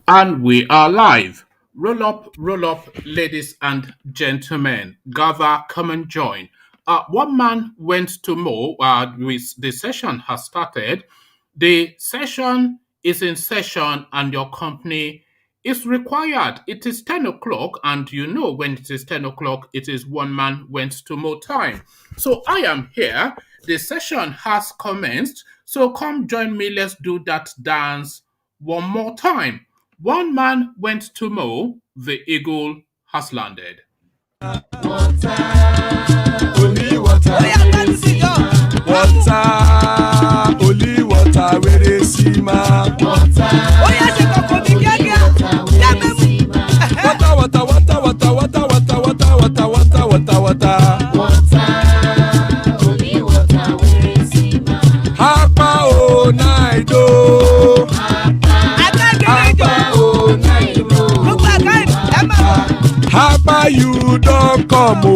And we are live. Roll up, ladies and gentlemen. Gather, come and join. One man went to mow. The session has started. The session is in session, and your company is required. It is 10 o'clock, and you know when it is 10 o'clock, it is one man went to mow time. So I am here. The session has commenced. So come join me. Let's do that dance one more time. One man went to mow, the eagle has landed. Water, only water, water, only water, where they see ma. Water, water, water, water, water, water, water, water, water, water, water. Only water, where they see ma. Hapa o naido. Hapa you don't come o.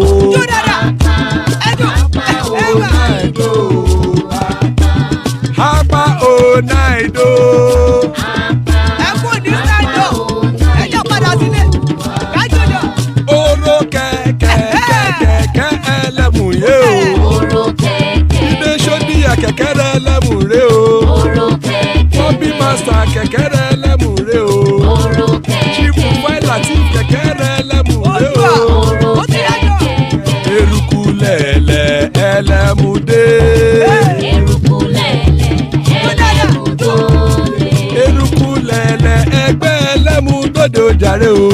Hapa o naido. Oro kẹ̀kẹ́ ẹlẹ́mù yé o. Ilé sọ́ni àkẹ́kẹ́ rẹ̀ ẹlẹ́mù rẹ̀ o. Bobby master kẹ̀kẹ́ rẹ̀ ẹlẹ́mù rẹ̀ o. Chief Failati kẹ̀kẹ́ rẹ̀ ẹlẹ́mù rẹ̀ o. Eruku lẹ̀lẹ̀ ẹlẹ́mù dé. Eruku lẹ̀lẹ̀ ẹgbẹ́ ẹlẹ́mù dòde ojàre o.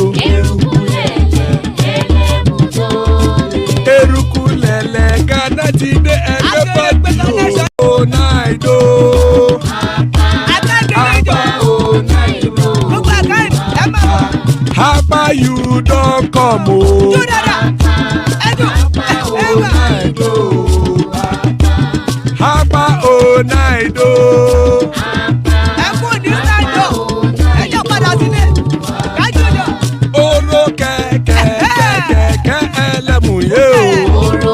Eruku lẹ̀lẹ̀ Ghana ti dé ẹgbẹ́ pàdé o. Onaido. Hapa you don't come o. Hapa onaido. Oro kẹ̀kẹ́ ẹlẹ́mù yé o.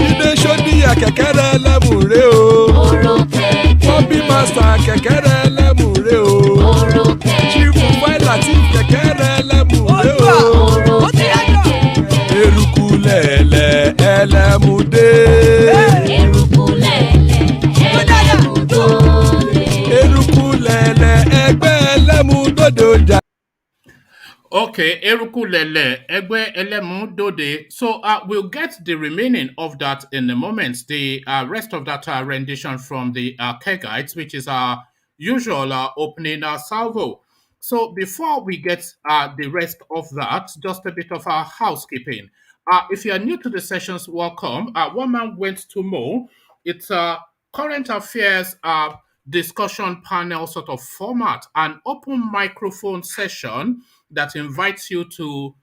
Ilé sọ́ni àkẹ́kẹ́ rẹ̀ ẹlẹ́mù rẹ̀ o. Bobby master kẹ̀kẹ́ rẹ̀ ẹlẹ́mù rẹ̀ o. Chief Failati kẹ̀kẹ́ rẹ̀ ẹlẹ́mù rẹ̀ o. Eruku lẹ̀lẹ̀ ẹlẹ́mù dé. Eruku lẹ̀lẹ̀ ẹgbẹ́ ẹlẹ́mù dòde ọjà. Okay, Eruku Lele, Egbe Elemu Dode. So we'll get the remaining of that in a moment. The rest of that rendition from the Kegites, which is our usual opening salvo. So before we get the rest of that, just a bit of our housekeeping. If you are new to the sessions, welcome. One man went to mow. It's a current affairs discussion panel sort of format, an open microphone session that invites you to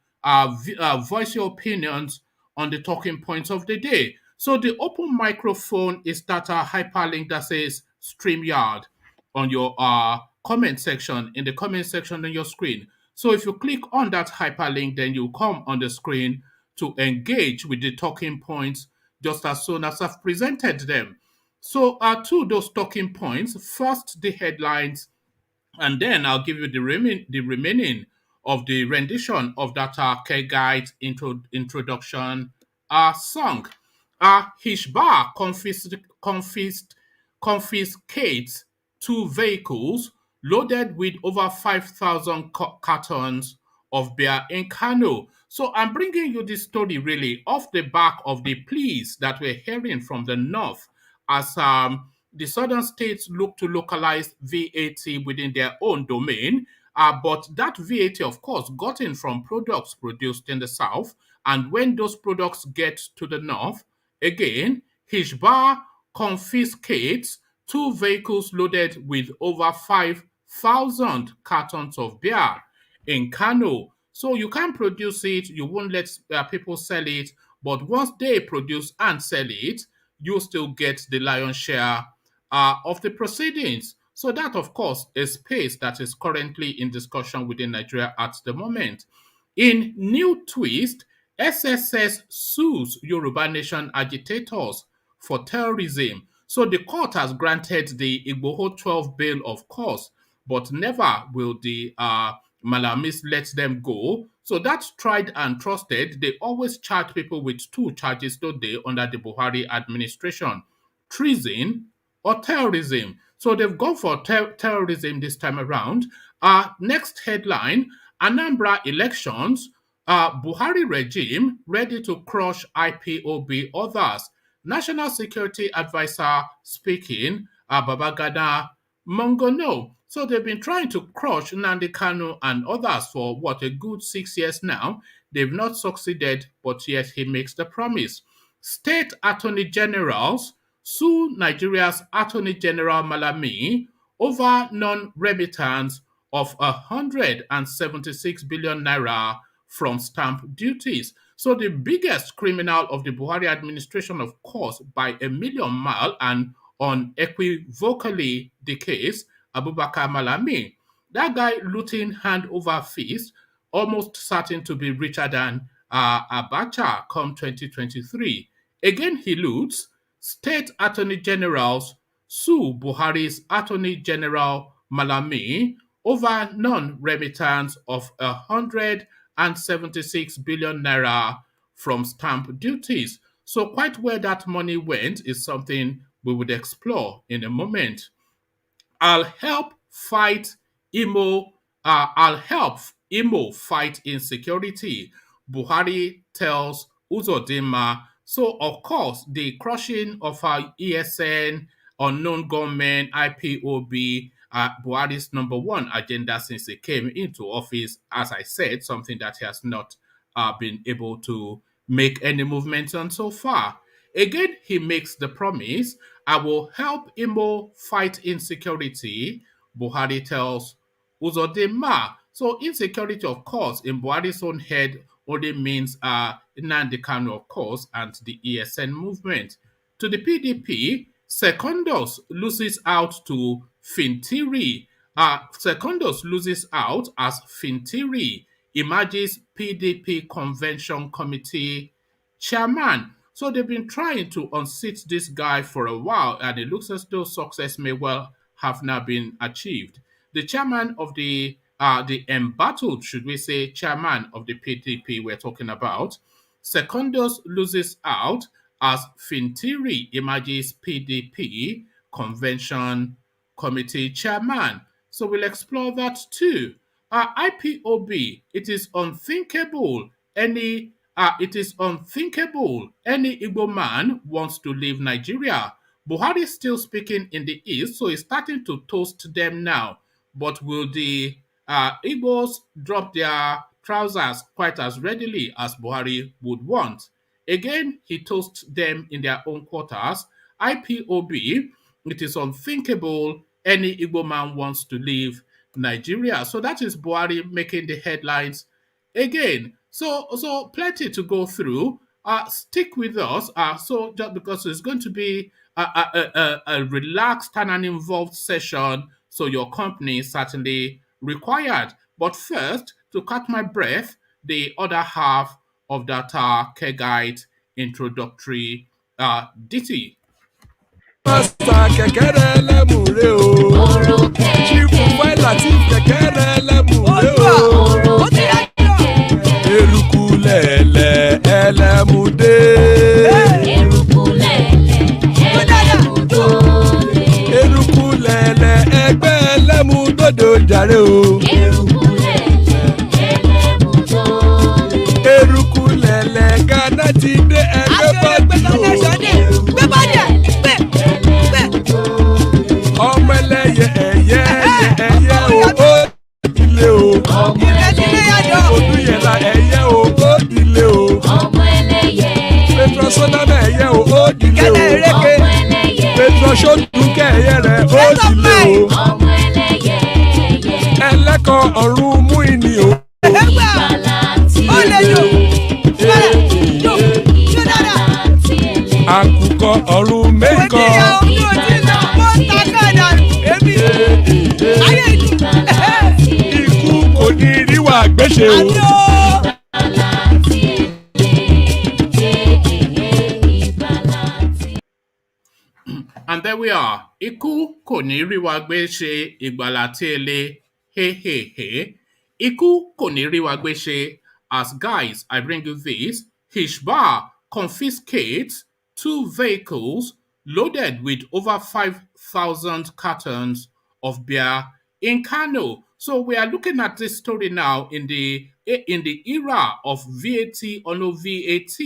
voice your opinions on the talking points of the day. So the open microphone is that hyperlink that says StreamYard on your comment section, in the comment section on your screen. So if you click on that hyperlink, then you come on the screen to engage with the talking points just as soon as I've presented them. So to those talking points, first the headlines, and then I'll give you the remaining of the rendition of that K-Guide introduction song. HISHBAH confiscates two vehicles loaded with over 5,000 cartons of beer in Kano. So I'm bringing you this story really off the back of the pleas that we're hearing from the north as the southern states look to localize VAT within their own domain. But that VAT, of course, gotten from products produced in the south. And when those products get to the north, again, HISHBAH confiscates two vehicles loaded with over 5,000 cartons of beer in Kano. So you can produce it, you won't let people sell it, but once they produce and sell it, you still get the lion's share of the proceedings. So that, of course, is space that is currently in discussion within Nigeria at the moment. In new twist, SSS sues Yoruba Nation agitators for terrorism. So the court has granted the Igboho 12 bail, of course, but never will the Malamis let them go. So that's tried and trusted. They always charge people with 2 charges, don't they, under the Buhari administration: treason or terrorism. So they've gone for terrorism this time around. Next headline: Anambra elections. Buhari regime ready to crush IPOB others. National Security Advisor speaking, Babagana MUNGONO. So they've been trying to crush Nnamdi Kanu and others for what, a good 6 years now. They've not succeeded, but yet he makes the promise. State attorney generals sue Nigeria's Attorney General Malami over non-remittance of 176 billion naira from stamp duties. So the biggest criminal of the Buhari administration, of course, by a million mile and unequivocally the case, Abubakar Malami. That guy looting hand over fist, almost certain to be richer than Abacha come 2023. Again, he loots. State attorney generals sue Buhari's Attorney General Malami over non-remittance of 176 billion naira from stamp duties. So quite where that money went is something we would explore in a moment. I'll help Imo fight insecurity, Buhari tells Uzodinma. So, of course, the crushing of our ESN, unknown gunmen, IPOB, Buhari's number 1 agenda since he came into office. As I said, something that he has not been able to make any movement on so far. Again, he makes the promise, I will help Imo fight insecurity, Buhari tells Uzodinma. So insecurity, of course, in Buhari's own head only means Nnamdi Kanu, of course, and the ESN movement. To the PDP, Secondus loses out to Fintiri. Secondus loses out as Fintiri emerges PDP Convention Committee chairman. So they've been trying to unseat this guy for a while, and it looks as though success may well have now been achieved. The chairman of the embattled, should we say, chairman of the PDP we're talking about, Secondus loses out as Fintiri emerges PDP Convention Committee chairman. So we'll explore that too. IPOB, it is unthinkable any Igbo man wants to leave Nigeria. Buhari is still speaking in the East, so he's starting to toast them now. But will the Igbos drop their trousers quite as readily as Buhari would want? Again, he toasts them in their own quarters. IPOB, it is unthinkable any Igbo man wants to leave Nigeria. So that is Buhari making the headlines again. So plenty to go through. Stick with us. So just because it's going to be a relaxed and an involved session, so your company is certainly required. But first, to cut my breath, the other half of that Kegite introductory ditty. Master kẹ̀kẹ́rẹ́ lẹ́mùrè o. Chief Latif kẹ̀kẹ́rẹ́ lẹ́mùrè o. Eruku lẹ̀lẹ̀ ẹlẹ́mùdé. Eruku lẹ̀lẹ̀ ẹgbẹ́ ẹlẹ́mùdódò jàre o. Eruku lẹ̀lẹ̀ Ghana ti dé ẹgbẹ́ bọ́dì o. Ọmọ ẹlẹ́yẹ ẹ̀yẹ o ó dilé o. Odúyẹ̀lá ẹ̀yẹ o ó dilé o. Petrosodama ẹ̀yẹ o ó dilé o. Petrosodúnkẹ́ ẹ̀yẹ rẹ̀ ó dilé o. Ẹlẹ́kọ̀ ọ̀run mú ìní o. Àkùkọ ọ̀run mẹ́kọ̀. Ikú kò ní ríwà gbéṣe o. And there we are. Ikú kò ní rí wa gbé ṣe ìgbàlà tí ele. Hey, hey, hey. Ikú kò ní rí wa gbé ṣe. As guys, I bring you this. HISHBAH confiscates 2 vehicles loaded with over 5,000 cartons of beer in Kano. So we are looking at this story now in the era of VAT or no VAT.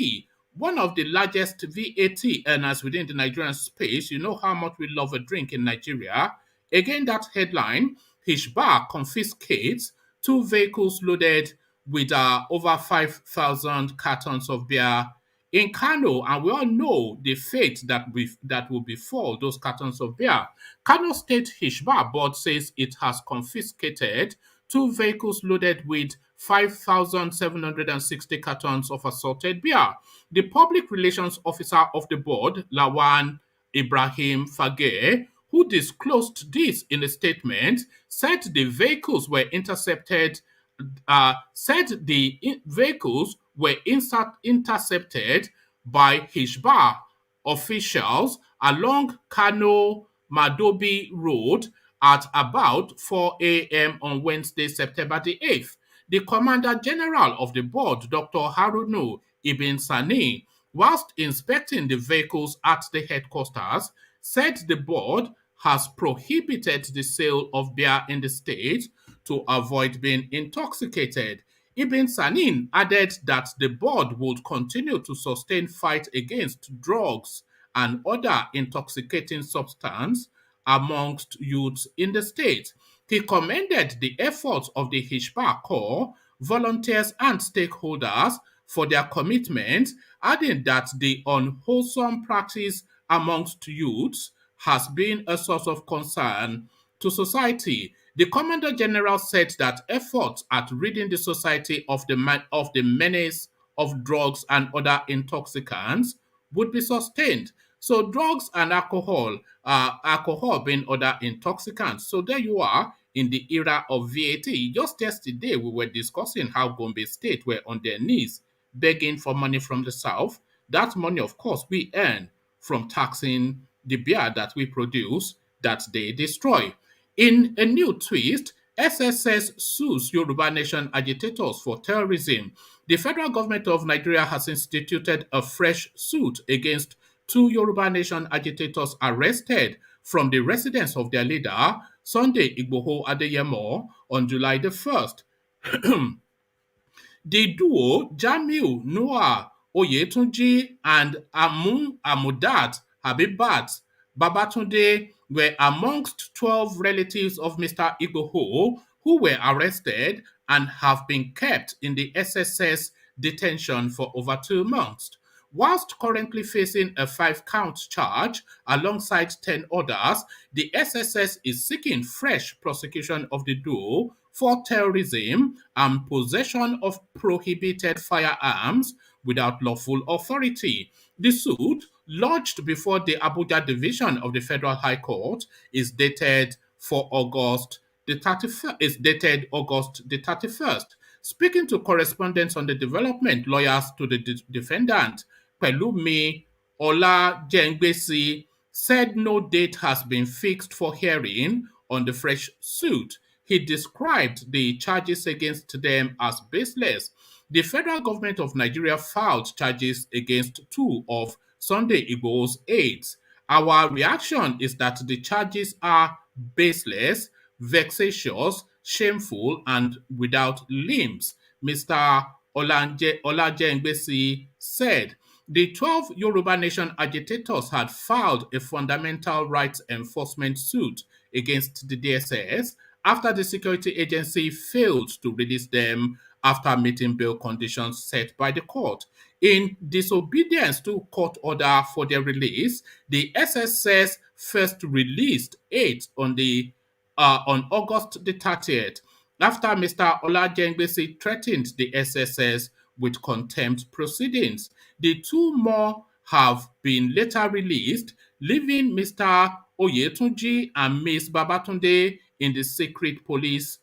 One of the largest VAT earners within the Nigerian space. You know how much we love a drink in Nigeria. Again, that headline, HISHBAH confiscates 2 vehicles loaded with over 5,000 cartons of beer in Kano, and we all know the fate that will befall those cartons of beer. Kano State HISHBAH board says it has confiscated 2 vehicles loaded with 5,760 cartons of assorted beer. The public relations officer of the board, Lawan Ibrahim Fageh, who disclosed this in a statement, said the vehicles were intercepted by HISHBAH officials along Kano Madobi Road at about 4 a.m. on Wednesday, September the 8th. The Commander General of the board, Dr. Harunu Ibn Sani, whilst inspecting the vehicles at the headquarters, said the board has prohibited the sale of beer in the state to avoid being intoxicated. Ibn Sanin added that the board would continue to sustain fight against drugs and other intoxicating substances amongst youths in the state. He commended the efforts of the HISHBAH Corps, volunteers and stakeholders for their commitment, adding that the unwholesome practice amongst youths has been a source of concern to society. The Commander General said that efforts at ridding the society of the menace of drugs and other intoxicants would be sustained. So drugs and alcohol being other intoxicants. So there you are in the era of VAT. Just yesterday, we were discussing how Gombe State were on their knees begging for money from the South. That money, of course, we earn from taxing the beer that we produce that they destroy. In a new twist, SSS sues Yoruba Nation agitators for terrorism. The federal government of Nigeria has instituted a fresh suit against 2 Yoruba Nation agitators arrested from the residence of their leader, Sunday Igboho Adeyemo, on July the 1st. The duo, Jamiu Noah Oyetunji and Amudat Habibat Babatunde, were amongst 12 relatives of Mr. Igboho who were arrested and have been kept in the SSS detention for over 2 months. Whilst currently facing a 5-count charge alongside 10 others, the SSS is seeking fresh prosecution of the duo for terrorism and possession of prohibited firearms without lawful authority. The suit, lodged before the Abuja Division of the Federal High Court, is dated August the 31st. Speaking to correspondents on the development, lawyers to the defendant, Pelumi Olajengbesi, said no date has been fixed for hearing on the fresh suit. He described the charges against them as baseless. The federal government of Nigeria filed charges against 2 of Sunday Igboho's aides. Our reaction is that the charges are baseless, vexatious, shameful, and without limbs, Mr. Olajengbesi said. The 12 Yoruba Nation agitators had filed a fundamental rights enforcement suit against the DSS after the security agency failed to release them after meeting bail conditions set by the court. In disobedience to court order for their release, the SSS first released 8 on August the 30th, after Mr. Olajengbesi threatened the SSS with contempt proceedings. The 2 more have been later released, leaving Mr. Oyetunji and Ms. Babatunde in the secret police's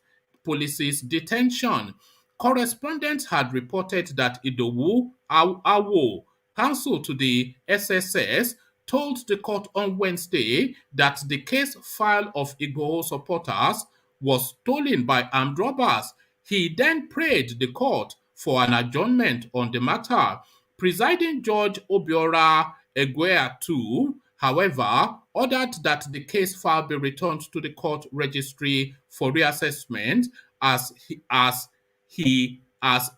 detention. Correspondents had reported that Idowu Awo, counsel to the SSS, told the court on Wednesday that the case file of Igboho supporters was stolen by armed robbers. He then prayed the court for an adjournment on the matter. Presiding Judge Obiora Egweatu, however, ordered that the case file be returned to the court registry for reassessment as he as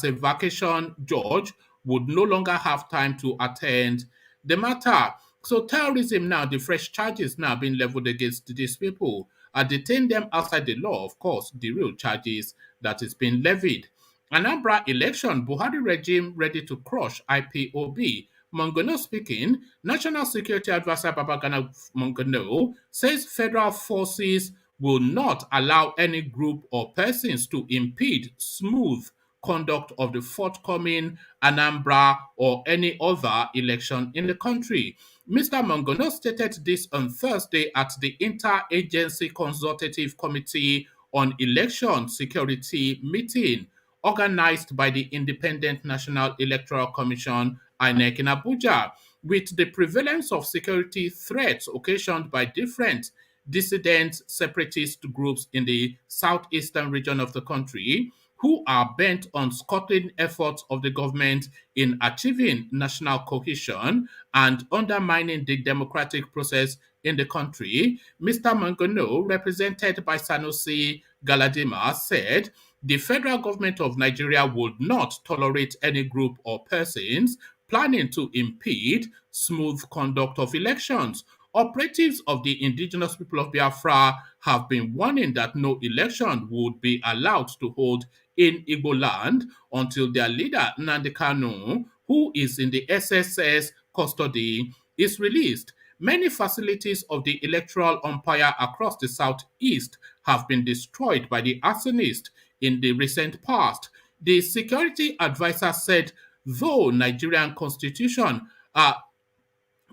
a vacation judge would no longer have time to attend the matter. So terrorism now, the fresh charges now being leveled against these people. Detain them outside the law, of course, the real charges that is being levied. Anambra election, Buhari regime ready to crush IPOB. MUNGONO speaking, National Security Advisor Babagana MUNGONO says federal forces will not allow any group or persons to impede smooth conduct of the forthcoming Anambra or any other election in the country. Mr. Mongono stated this on Thursday at the Interagency Consultative Committee on Election Security meeting organized by the Independent National Electoral Commission, INEC, in Abuja, with the prevalence of security threats occasioned by different dissident separatist groups in the southeastern region of the country who are bent on scuttling efforts of the government in achieving national cohesion and undermining the democratic process in the country. Mr. Mangono, represented by Sanusi Galadima, said the federal government of Nigeria would not tolerate any group or persons planning to impede smooth conduct of elections. Operatives of the indigenous people of Biafra have been warning that no election would be allowed to hold in Igbo land until their leader, Nnamdi KANO, who is in the SSS custody, is released. Many facilities of the electoral umpire across the southeast have been destroyed by the arsonists in the recent past. The security advisor said, though Nigerian constitution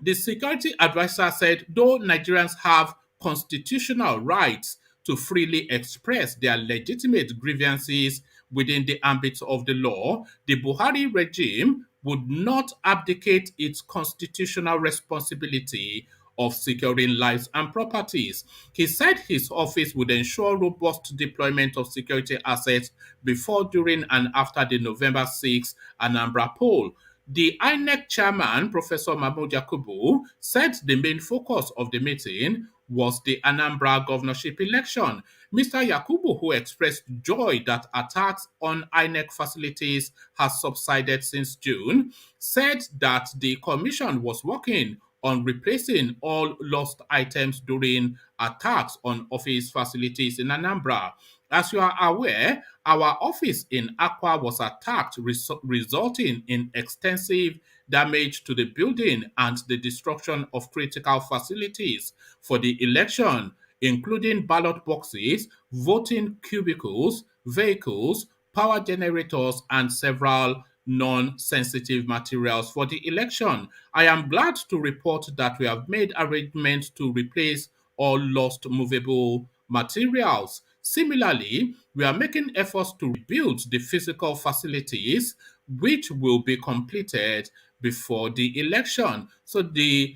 the security advisor said, though Nigerians have constitutional rights to freely express their legitimate grievances within the ambit of the law, the Buhari regime would not abdicate its constitutional responsibility of securing lives and properties. He said his office would ensure robust deployment of security assets before, during, and after the November 6 Anambra poll. The INEC chairman, Professor Mahmoud Yakubu, said the main focus of the meeting was the Anambra governorship election. Mr. Yakubu, who expressed joy that attacks on INEC facilities has subsided since June, said that the commission was working on replacing all lost items during attacks on office facilities in Anambra. As you are aware, our office in Akwa was attacked, resulting in extensive damage to the building and the destruction of critical facilities for the election, including ballot boxes, voting cubicles, vehicles, power generators, and several non-sensitive materials for the election. I am glad to report that we have made arrangements to replace all lost movable materials. Similarly, we are making efforts to rebuild the physical facilities, which will be completed before the election. So the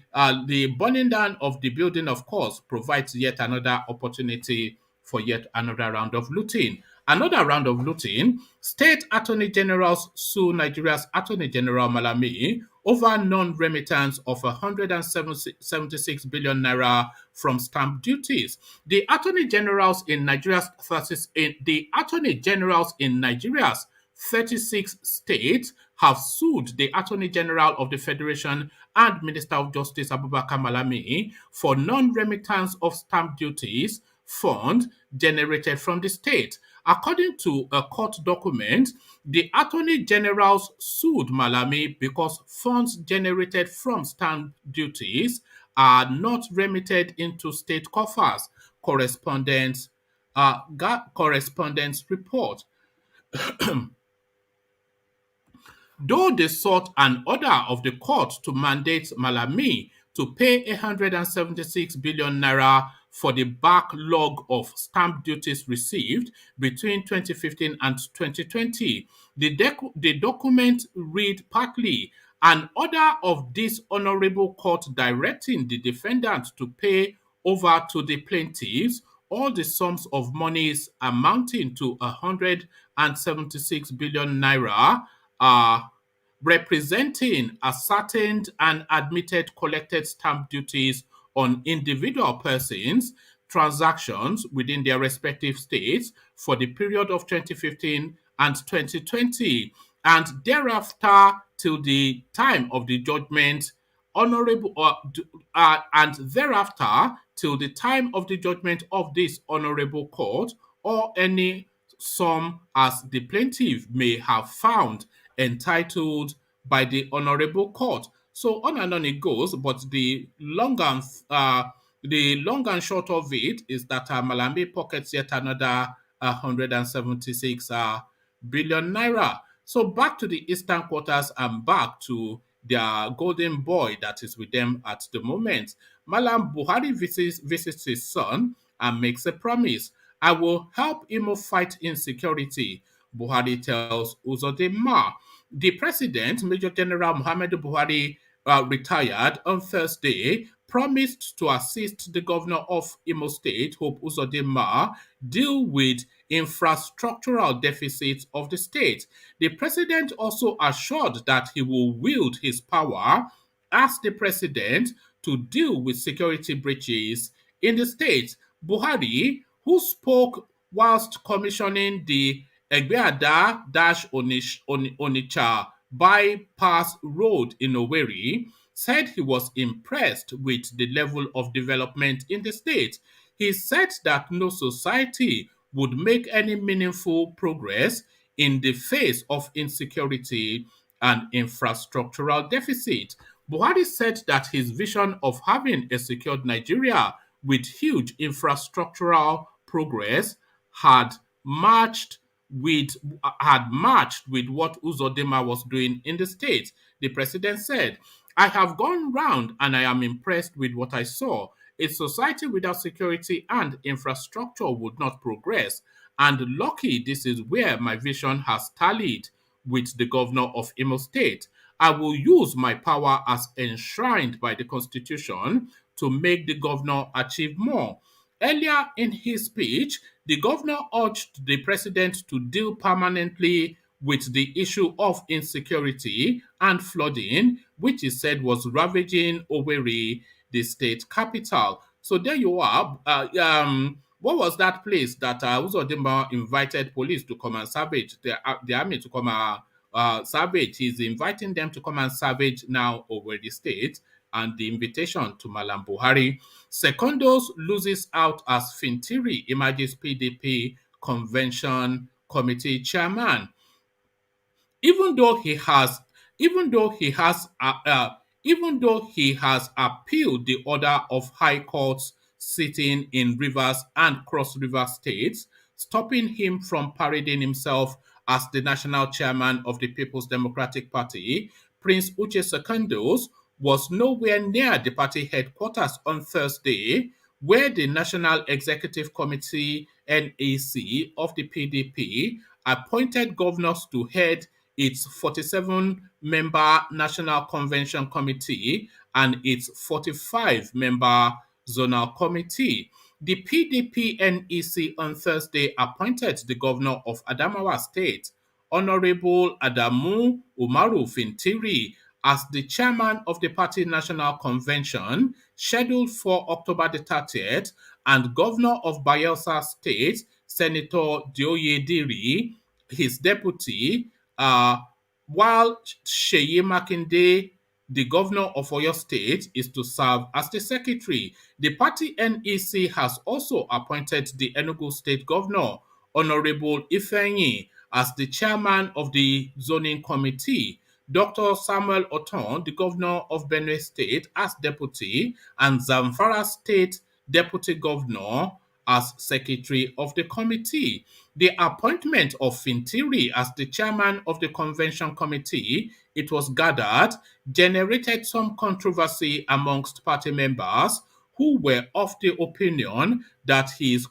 burning down of the building, of course, provides yet another opportunity for yet another round of looting. Another round of looting, state attorney generals sue Nigeria's Attorney General Malami over non-remittance of 176 billion naira from stamp duties. The attorney generals in Nigeria's 36 states have sued the Attorney General of the Federation and Minister of Justice Abubakar Malami for non-remittance of stamp duties funds generated from the state. According to a court document, the Attorney Generals sued Malami because funds generated from stamp duties are not remitted into state coffers. Correspondence report. Though they sought an order of the court to mandate Malami to pay 176 billion naira for the backlog of stamp duties received between 2015 and 2020, the document read partly An order of this honorable court directing the defendant to pay over to the plaintiffs all the sums of monies amounting to 176 billion naira representing ascertained and admitted collected stamp duties on individual persons, transactions within their respective states for the period of 2015 and 2020, and thereafter till the time of the judgment, and thereafter till the time of the judgment of this honorable court, or any sum as the plaintiff may have found entitled by the honorable court. So on and on it goes, but the long and short of it is that Malami pockets yet another 176 billion naira. So back to the eastern quarters and back to their golden boy that is with them at the moment. Malam Buhari visits his son and makes a promise. I will help Imo fight insecurity, Buhari tells Uzodinma. The president, Major General Muhammadu Buhari, retired on Thursday, promised to assist the governor of Imo State, Hope Uzodinma, deal with infrastructural deficits of the state. The president also assured that he will wield his power as the president to deal with security breaches in the state. Buhari, who spoke whilst commissioning the Egbeada-Onitsha bypass road in Owerri, said he was impressed with the level of development in the state. He said that no society would make any meaningful progress in the face of insecurity and infrastructural deficit. Buhari said that his vision of having a secured Nigeria with huge infrastructural progress had matched with what Uzodinma was doing in the state. The president said, I have gone round and I am impressed with what I saw. A society without security and infrastructure would not progress. And lucky this is where my vision has tallied with the governor of Imo State. I will use my power as enshrined by the Constitution to make the governor achieve more. Earlier in his speech, the governor urged the president to deal permanently with the issue of insecurity and flooding, which he said was ravaging Owerri, the state capital. So there you are. What was that place that Uzodinma invited police to come and savage, the army to come savage? He's inviting them to come and savage now Owerri state, and the invitation to Malam Buhari. Secondus loses out as Fintiri emerges PDP convention committee chairman. Even though he has even though he has even though he has appealed the order of high courts sitting in Rivers and Cross River states, stopping him from parading himself as the national chairman of the People's Democratic Party, Prince Uche Secondus was nowhere near the party headquarters on Thursday, where the National Executive Committee (NEC) of the PDP appointed governors to head its 47-member National Convention Committee and its 45-member Zonal Committee. The PDP NEC on Thursday appointed the governor of Adamawa State, Honorable Adamu Umaru Fintiri, as the chairman of the party national convention scheduled for October the 30th, and governor of Bayelsa State, Senator Dioyediri, his deputy, while Sheyi Makinde, the governor of Oyo State, is to serve as the secretary. The party NEC has also appointed the Enugu State governor, Honorable Ifeanyi, as the chairman of the zoning committee, Dr. Samuel Oton, the governor of Benue State, as deputy, and Zamfara State deputy governor as secretary of the committee. The appointment of Fintiri as the chairman of the convention committee, it was gathered, generated some controversy amongst party members who were of the opinion that he is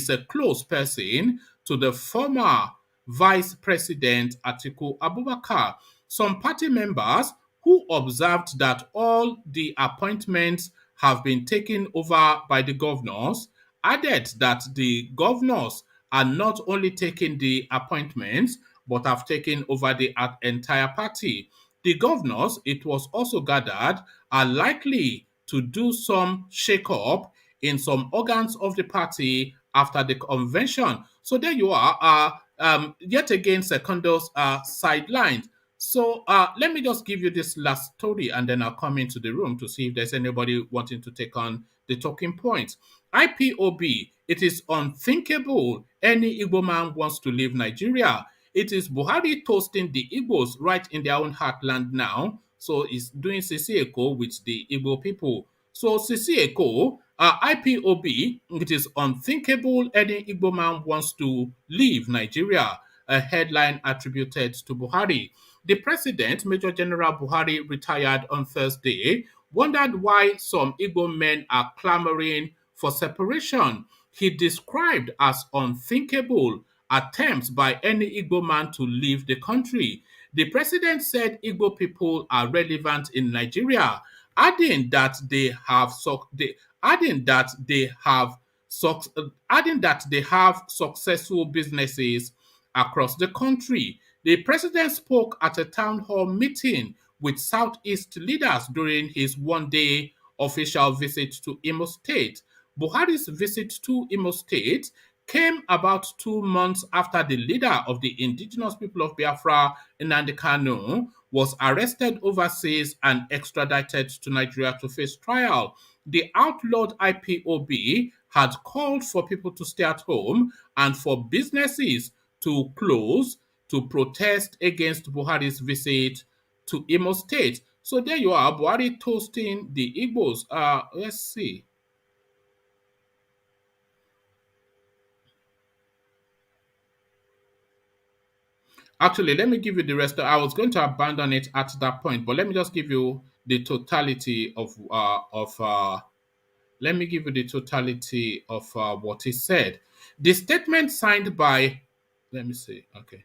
a close person to the former Vice President Atiku Abubakar. Some party members who observed that all the appointments have been taken over by the governors added that the governors are not only taking the appointments but have taken over the entire party. The governors, it was also gathered, are likely to do some shake-up in some organs of the party after the convention. So there you are. Yet again, Secondus are sidelined. So let me just give you this last story and then I'll come into the room to see if there's anybody wanting to take on the talking point. IPOB, it is unthinkable any Igbo man wants to leave Nigeria. It is Buhari toasting the Igbos right in their own heartland now. So he's doing Sisieko with the Igbo people. So Sisieko, IPOB, it is unthinkable any Igbo man wants to leave Nigeria. A headline attributed to Buhari. The president, Major General Buhari, retired on Thursday, wondered why some Igbo men are clamoring for separation. He described as unthinkable attempts by any Igbo man to leave the country. The president said Igbo people are relevant in Nigeria, adding that they have adding that they have adding that they have successful businesses across the country. The president spoke at a town hall meeting with Southeast leaders during his one-day official visit to Imo State. Buhari's visit to Imo State came about 2 months after the leader of the indigenous people of Biafra, Nnamdi KANO, was arrested overseas and extradited to Nigeria to face trial. The outlawed IPOB had called for people to stay at home and for businesses to close to protest against Buhari's visit to Imo State. So there you are, Buhari toasting the Igbos. Let's see. Actually, let me give you the rest. I was going to abandon it at that point, but let me just give you the totality of. Let me give you the totality of what he said. The statement signed by. Let me see. Okay.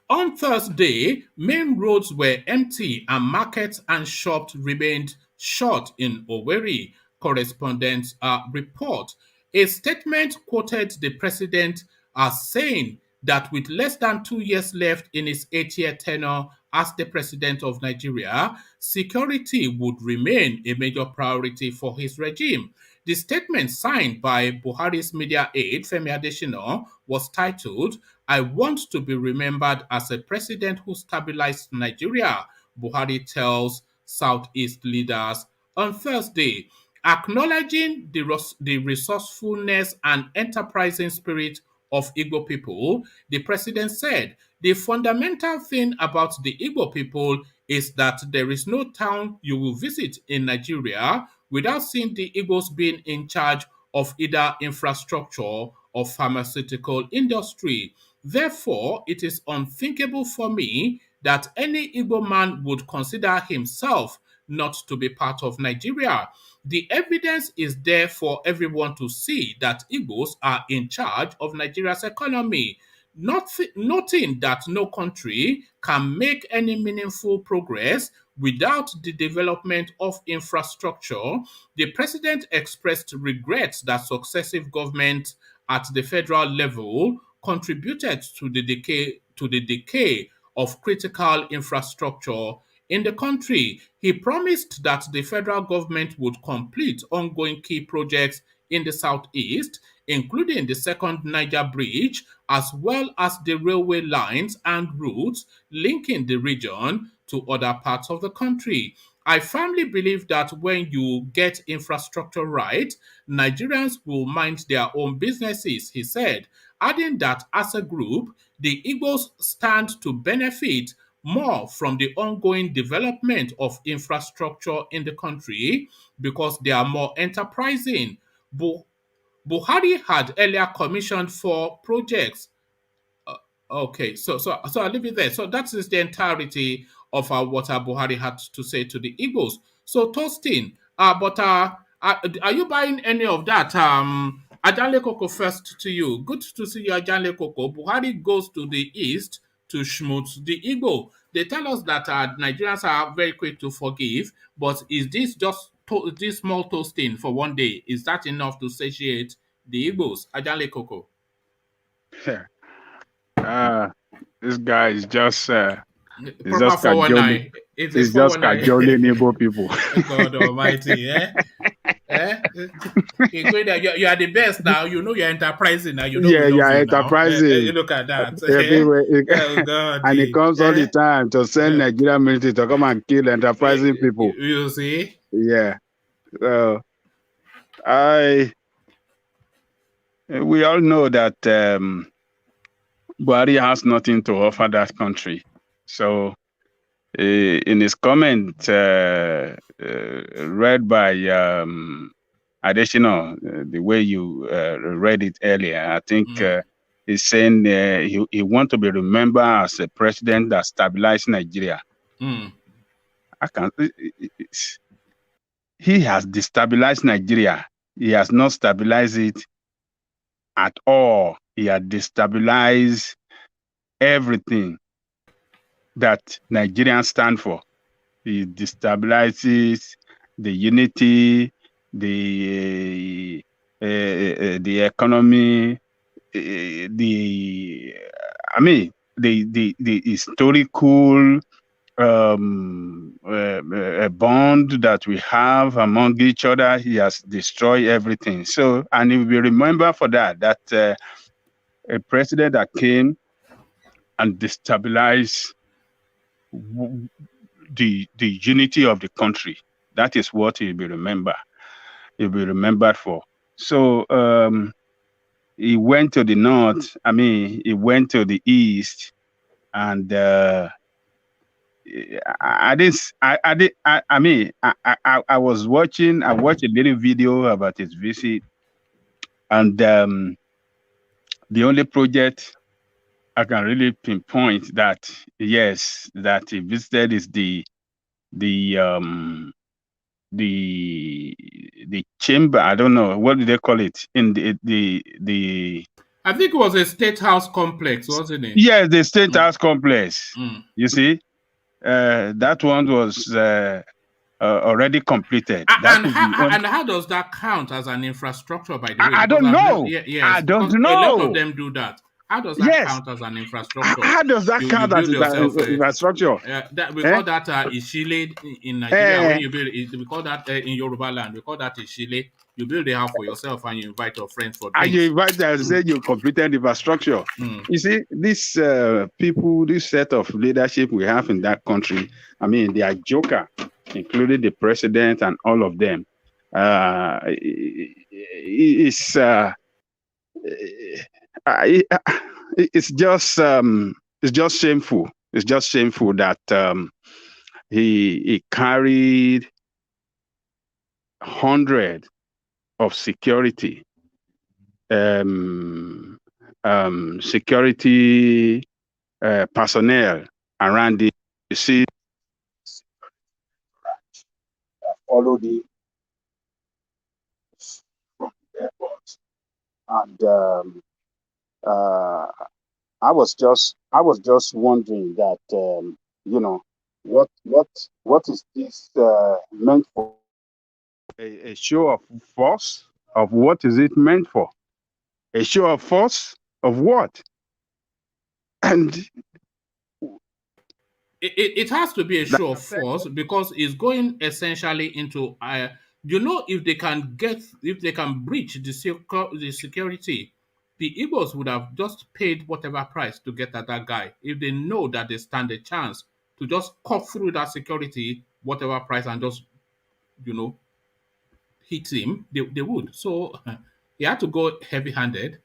On Thursday, main roads were empty and markets and shops remained shut in Owerri, correspondents report. A statement quoted the president as saying that with less than 2 years left in his 8-year tenure as the president of Nigeria, security would remain a major priority for his regime. The statement signed by Buhari's media aide, Femi Adesina, was titled, I want to be remembered as a president who stabilized Nigeria, Buhari tells Southeast leaders on Thursday. Acknowledging the resourcefulness and enterprising spirit of Igbo people, the president said, the fundamental thing about the Igbo people is that there is no town you will visit in Nigeria without seeing the Igbos being in charge of either infrastructure or pharmaceutical industry. Therefore, it is unthinkable for me that any Igbo man would consider himself not to be part of Nigeria. The evidence is there for everyone to see that Igbos are in charge of Nigeria's economy. Noting that no country can make any meaningful progress without the development of infrastructure, the president expressed regret that successive governments at the federal level contributed to the decay of critical infrastructure in the country. He promised that the federal government would complete ongoing key projects in the southeast, including the second Niger Bridge, as well as the railway lines and routes linking the region to other parts of the country. I firmly believe that when you get infrastructure right, Nigerians will mind their own businesses, he said, adding that as a group, the Igbos stand to benefit more from the ongoing development of infrastructure in the country because they are more enterprising. Buhari had earlier commissioned 4 projects. Okay, so I'll leave it there. So that is the entirety of what Buhari had to say to the Eagles. So Tostin, are you buying any of that? Ajale Koko, first to you. Good to see you, Ajale Koko. Buhari goes to the east to schmutz the Igbo. They tell us that Nigerians are very quick to forgive, but is this just this small toasting for one day? Is that enough to satiate the Igbos? Ajale Koko. This guy is just he's Proper just cajoling. 419. It's a He's just 419. cajoling Igbo people. God Almighty, eh? You are the best now. You know you're enterprising now. You know Yeah, we love yeah, you enterprising. now. Look at that. Everywhere. Oh God. And he comes all the time to send Nigerian military to come and kill enterprising people. You see? Yeah. So we all know that Buhari has nothing to offer that country. So in his comment read by Additional, the way you read it earlier, I think he's saying he wants to be remembered as a president that stabilized Nigeria. He has destabilized Nigeria. He has not stabilized it at all. He has destabilized everything that Nigerians stand for. He destabilizes the unity, the economy, the historical bond that we have among each other. He has destroyed everything. So, and he will be remembered for that a president that came and destabilized the unity of the country. That is what he'll be remembered. He'll be remembered for. So he went to the north. He went to the east, and I was watching. I watched a little video about his visit, and the only project I can really pinpoint that yes, that he visited is the chamber. I don't know what do they call it in the. I think it was a state house complex, wasn't it? Yes, the state house complex. You see, that one was already completed. And how does that count as an infrastructure? By the way, I don't know. Yes, I don't know. A lot of them do that. How does that count as an infrastructure? How does that count as infrastructure? We call that Ishile in Nigeria. When you build it, we call that in Yoruba land. We call that Ishile. You build a house for yourself and you invite your friends for drinks. And you invite them and say you completed infrastructure. You see, this people, this set of leadership we have in that country, they are joker, including the president and all of them. It's just shameful. It's just shameful that he carried hundreds of security personnel around the city. Follow the from the airport, and I was just wondering that what is this meant for? A show of force? Of what is it meant for? A show of force of what? And it has to be a show of force because it's going essentially into if they can breach the security, the Igbos would have just paid whatever price to get at that guy if they know that they stand a chance to just cut through that security, whatever price, and just hit him. They would. So he had to go heavy-handed.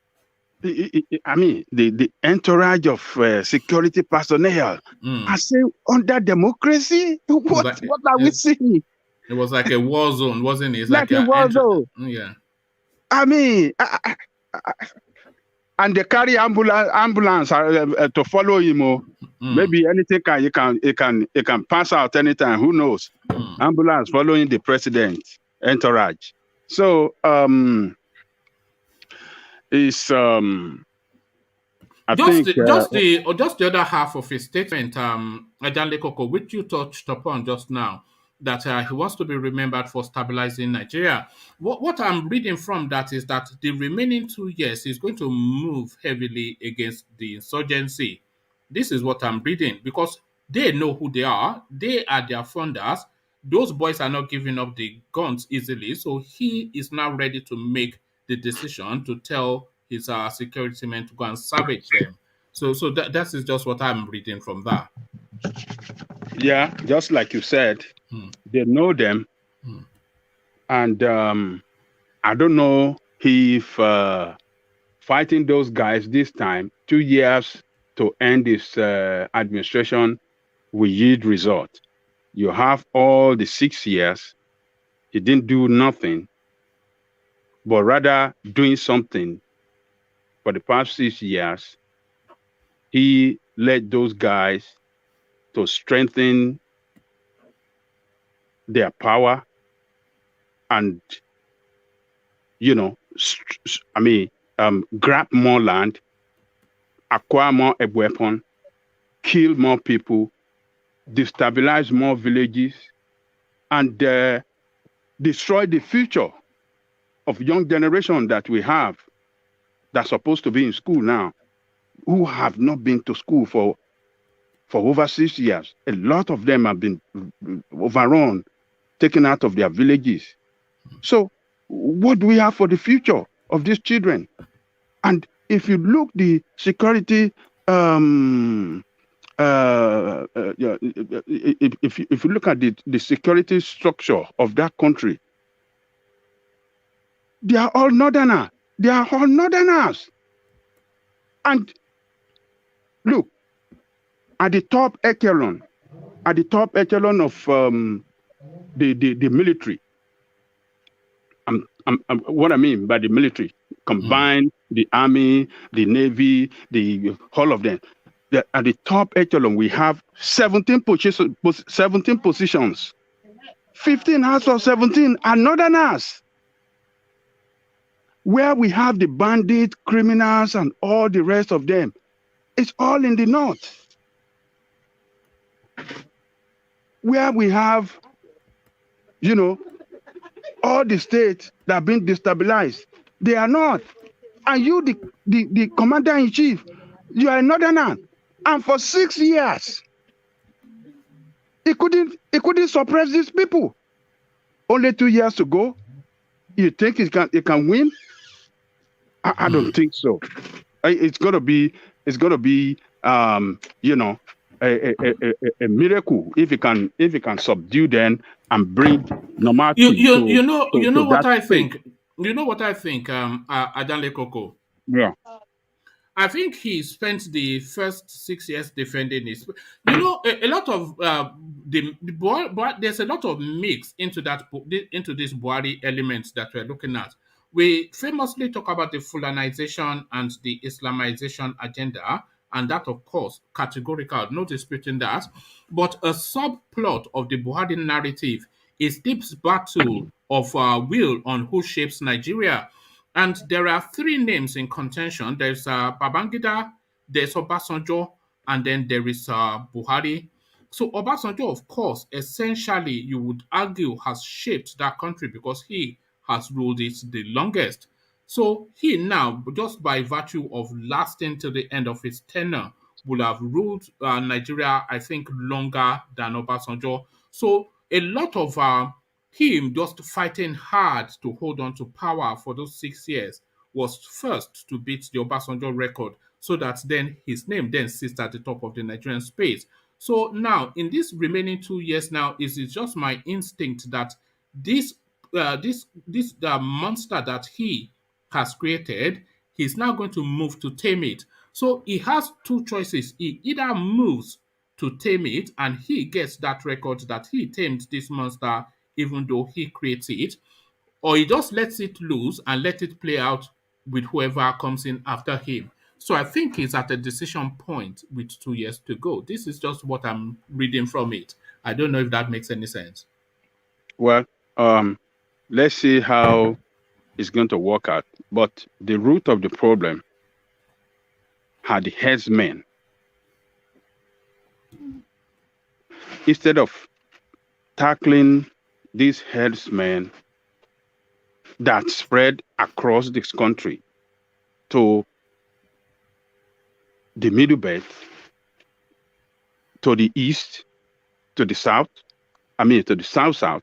The entourage of security personnel. I say, under democracy, what are we seeing? It was like a war zone, wasn't it? It's like a war zone. Yeah. And they carry ambulance to follow him. Maybe anything it can pass out anytime. Who knows? Ambulance following the president entourage. So is I Just think the, just the or just the other half of his statement, Ajanle Koko, which you touched upon just now, that he wants to be remembered for stabilizing Nigeria. What I'm reading from that is that the remaining 2 years is going to move heavily against the insurgency. This is what I'm reading because they know who they are. They are their funders. Those boys are not giving up the guns easily. So he is now ready to make the decision to tell his security men to go and savage them. So that is just what I'm reading from that. yeah, just like you said, they know them, and I don't know if fighting those guys this time, 2 years to end this administration will yield result. You have all the 6 years, he didn't do nothing, but rather doing something for the past 6 years. He led those guys to strengthen their power and, grab more land, acquire more weapon, kill more people, destabilize more villages, and destroy the future of young generation that we have that's supposed to be in school now, who have not been to school for over 6 years. A lot of them have been overrun, taken out of their villages. So what do we have for the future of these children? And if you look the security, if you look at the security structure of that country, they are all northerners. They are all northerners. And look, at the top echelon of the military, what I mean by the military, combine the army, the navy, all of them. At the top echelon, we have 17 positions. 15 out of 17 are northerners. Where we have the bandit, criminals, and all the rest of them, it's all in the north. Where we have, all the states that have been destabilized, they are not. And you, the commander-in-chief, you are a northerner. And for 6 years, he couldn't suppress these people. Only 2 years to go. You think he can win? I don't think so. It's gonna be a miracle if he can subdue them and bring normality. You know what I think. You know what I think, Adanle Koko. Yeah. I think he spent the first 6 years defending his. A lot of there's a lot of mix into this Buhari elements that we're looking at. We famously talk about the Fulanization and the Islamization agenda, and that, of course, categorical, no disputing that. But a subplot of the Buhari narrative is this battle of will on who shapes Nigeria. And there are three names in contention. There's Babangida, there's Obasanjo, and then there is Buhari. So Obasanjo, of course, essentially, you would argue, has shaped that country because he has ruled it the longest. So he now, just by virtue of lasting till the end of his tenure, will have ruled Nigeria, I think, longer than Obasanjo. So a lot of him just fighting hard to hold on to power for those 6 years was first to beat the Obasanjo record so that then his name then sits at the top of the Nigerian space. So now, in these remaining 2 years now, it is just my instinct that this monster that he has created, he's now going to move to tame it. So he has two choices. He either moves to tame it and he gets that record that he tamed this monster even though he creates it, or he just lets it loose and let it play out with whoever comes in after him. So I think he's at a decision point with 2 years to go. This is just what I'm reading from it. I don't know if that makes any sense. Well, let's see how is going to work out. But the root of the problem are the headsmen. Instead of tackling these headsmen that spread across this country to the Middle Belt, to the east, to the south, to the south,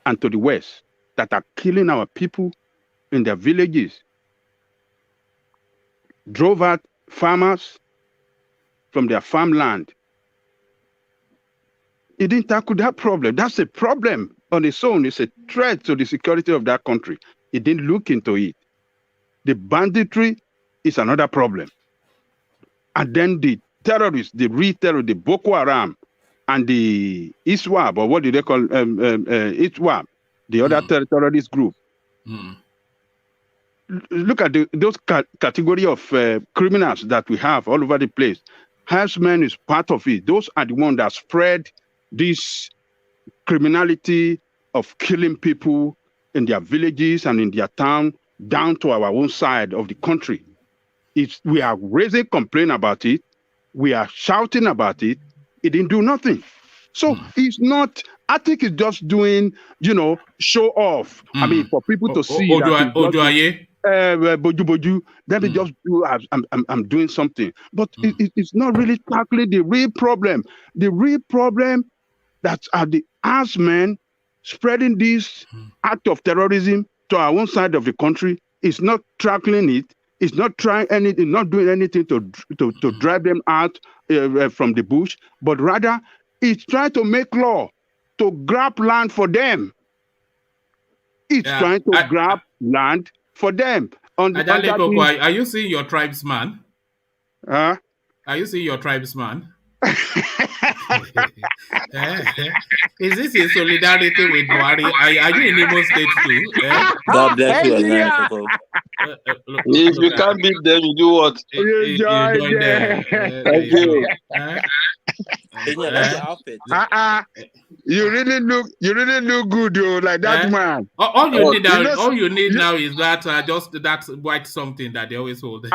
and to the west, that are killing our people in their villages, drove out farmers from their farmland. It didn't tackle that problem. That's a problem on its own. It's a threat to the security of that country. It didn't look into it. The banditry is another problem. And then the terrorists, the real terrorists, the Boko Haram and the ISWAP, or what do they call ISWAP, the other terrorist group. Look at those category of criminals that we have all over the place. Herdsmen is part of it. Those are the ones that spread this criminality of killing people in their villages and in their town down to our own side of the country. We are raising complaint about it. We are shouting about it. It didn't do nothing. So it's not, I think it's just doing, show off. I mean, for people to see that boju, let me just do, I'm doing something. But it's not really tackling the real problem. The real problem that are the herdsmen spreading this act of terrorism to our own side of the country. Is not tackling it. It's not trying anything, not doing anything to drive them out from the bush, but rather it's trying to make law to grab land for them. It's trying to grab land for them. Are you seeing your tribesman? Huh? Are you seeing your tribesman? Is this in solidarity with Buhari? Are you in Imo State too? God bless you, if you can't beat them, you do what? You join them. Thank you. That's your outfit. You really look good, though, like that man. All you need now is that just that white something that they always hold.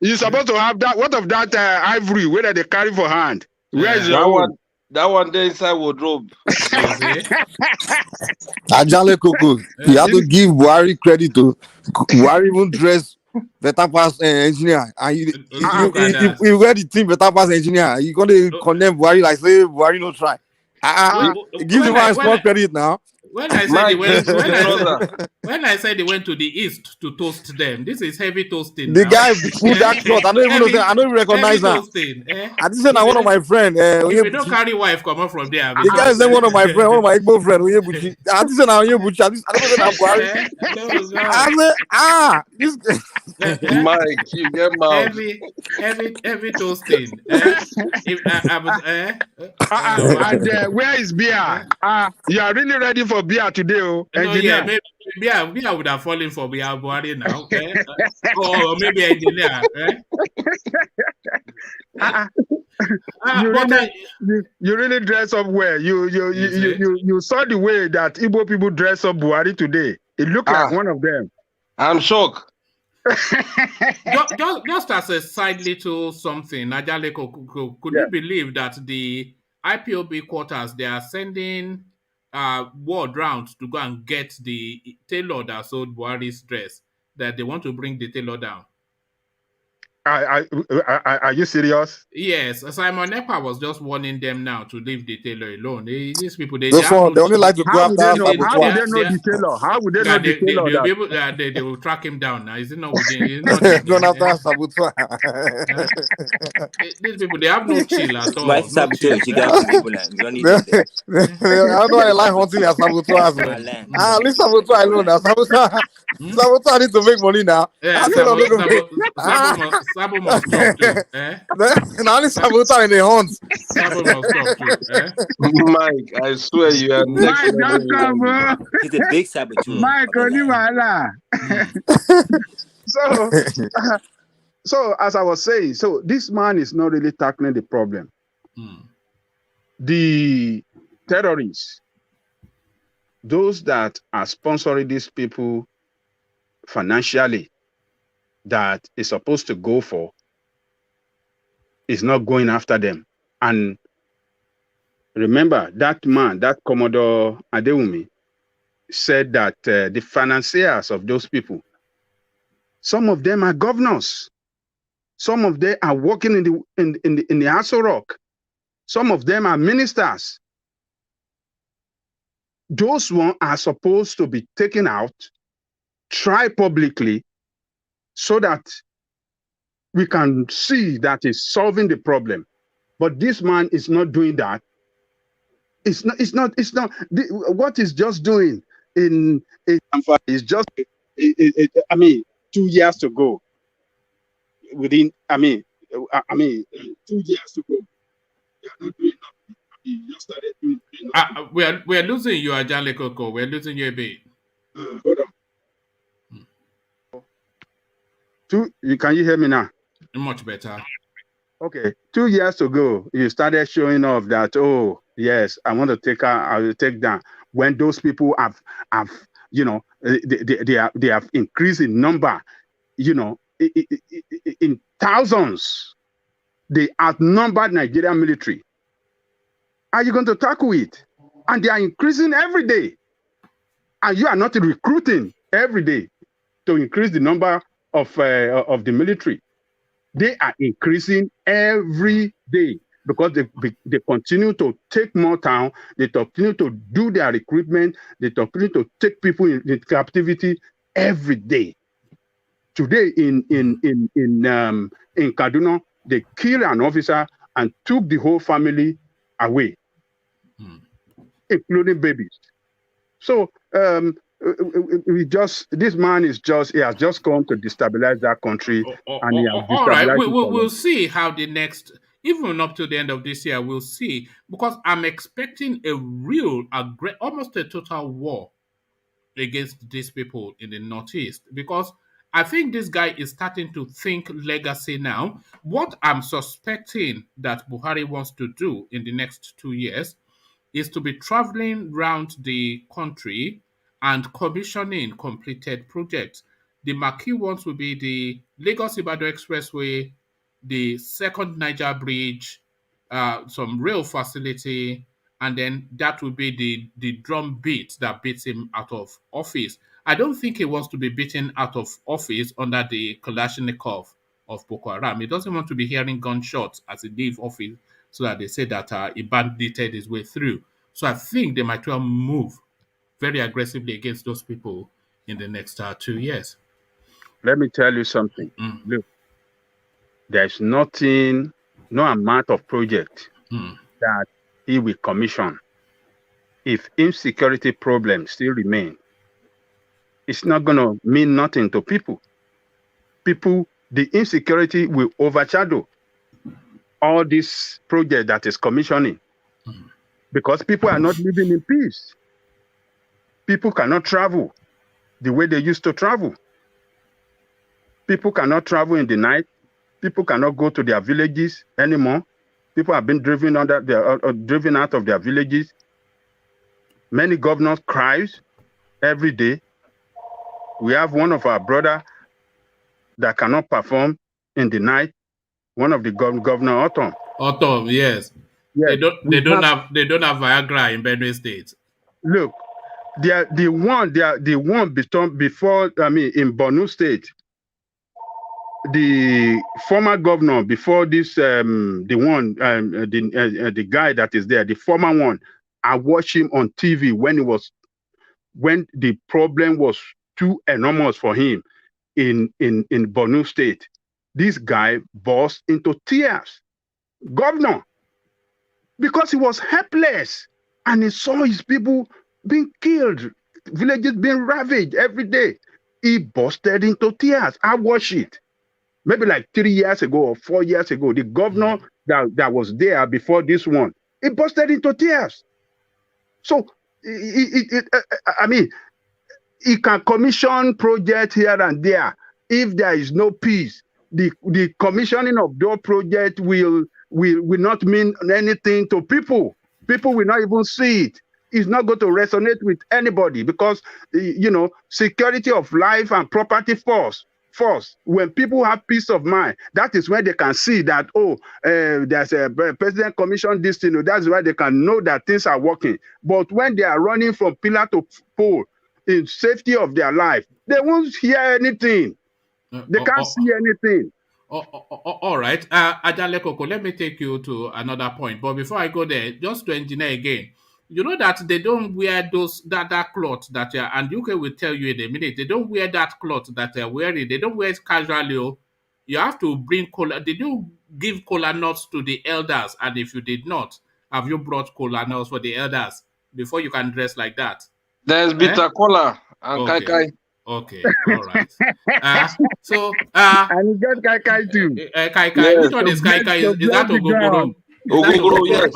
You're supposed to have that. What of that ivory where they carry for hand? Where is your one? That one there inside wardrobe. Ajale Koko, you have to give Buhari credit to Buhari even dress better pass engineer. And you wear the team better pass engineer. You gonna condemn Buhari like say Buhari no try. Give him a small credit now. When I said they went to the east to toast them, this is heavy toasting. The guy pulled that cloth. I don't even know. I don't even recognize that. I just said one of my friends. If you don't carry wife, come up from there. The guy said one of my friends, one of my Igbo friends. I just said now you Buchi. I don't know that Buhari. This Mike, you get mouth. Heavy toasting. Where is beer? You are really ready for beer today, engineer. Maybe beer would have fallen for Buhari now, or maybe engineer. You really dress up well. You saw the way that Igbo people dress up Buhari today. It looked like one of them. I'm shocked. just as a side little something, Ajale Koko, could you believe that the IPOB quarters, they are sending word round to go and get the tailor that sold Buhari's dress, that they want to bring the tailor down? Are you serious? Yes, Simon Ekpa was just warning them now to leave the tailor alone. These people, they only like to go after. How would they know the tailor? How would they know the tailor? They will track him down now. Is it not within? Going after Saboteur. These people, they have no chill at all. Why Saboteur? She got people. I don't know I like hunting as Saboteur. Leave Saboteur alone now. Saboteur need to make money now. Sabo must stop too. Now only Saboteur in the hunt. Sabo must stop too. Mike, I swear you are next. Mike, don't come, bro. He's a big saboteur. Mike, So as I was saying, so this man is not really tackling the problem. The terrorists, those that are sponsoring these people financially that is supposed to go for is not going after them. And remember, that man, that Commodore Adewumi, said that the financiers of those people, some of them are governors, some of them are working in the Aso Rock, some of them are ministers. Those ones are supposed to be taken out, tried publicly, so that we can see that it's solving the problem. But this man is not doing that. It's not. What he's just doing is just. I mean, 2 years to go. Within, 2 years to go. They are not doing nothing. He just started doing nothing. We are losing you, Ajale Koko. We're losing you a bit. Hold on. Can you hear me now? Much better. Okay, 2 years ago, you started showing off that, oh, yes, I want to take her, I will take down. When those people have you know, they have increased in number, you know, in thousands. They outnumbered Nigerian military. Are you going to tackle it? And they are increasing every day. And you are not recruiting every day to increase the number of the military. They are increasing every day because they continue to take more town. They continue to do their recruitment. They continue to take people in captivity every day. Today in Kaduna, they killed an officer and took the whole family away, including babies. So this man he has just come to destabilize that country. And he has all right, destabilized we'll see how the next, even up to the end of this year, we'll see, because I'm expecting a real, almost a total war against these people in the Northeast, because I think this guy is starting to think legacy now. What I'm suspecting that Buhari wants to do in the next 2 years is to be traveling around the country and commissioning completed projects. The marquee ones will be the Lagos-Ibadan Expressway, the second Niger Bridge, some rail facility, and then that will be the drum beat that beats him out of office. I don't think he wants to be beaten out of office under the Kalashnikov of Boko Haram. He doesn't want to be hearing gunshots as he leaves office, so that they say that he bandited his way through. So I think they might well move very aggressively against those people in the next 2 years. Let me tell you something. Look, there's no amount of project that he will commission. If insecurity problems still remain, it's not going to mean nothing to people. The insecurity will overshadow all this project that is commissioning, because people are not living in peace. People cannot travel the way they used to travel. People cannot travel in the night. People cannot go to their villages anymore. People have been driven out of their villages. Many governors cry every day. We have one of our brother that cannot perform in the night. One of the governor Autumn, yes. They don't have Viagra in Benue State. Look, the one before in Borno State. The former governor before this, the guy that is there, the former one, I watched him on TV when the problem was too enormous for him in Borno State. This guy burst into tears, governor, because he was helpless and he saw his people being killed, villages being ravaged every day. He bursted into tears. I watched it. Maybe like 3 years ago or 4 years ago, the governor that was there before this one, he bursted into tears. So, he can commission projects here and there. If there is no peace, the commissioning of those projects will not mean anything to people. People will not even see it. is not going to resonate with anybody because, you know, security of life and property first. When people have peace of mind, that is when they can see that, oh, there's a president commission this thing. That's why they can know that things are working. But when they are running from pillar to pole in safety of their life, they won't hear anything. They can't see anything. All right. Ajale Koko, let me take you to another point. But before I go there, just to engineer again, you know that they don't wear that cloth that and UK will tell you in a minute, they don't wear that cloth that they're wearing. They don't wear it casually. You have to bring cola. Did you give cola nuts to the elders? And if you did not, have you brought cola nuts for the elders before you can dress like that? There's bitter cola and kai kai. Okay, all right. So and you get kai kai too. Kai kai. Yes. Which one is kai kai? Is that Ogogoro? Ogogoro, yes.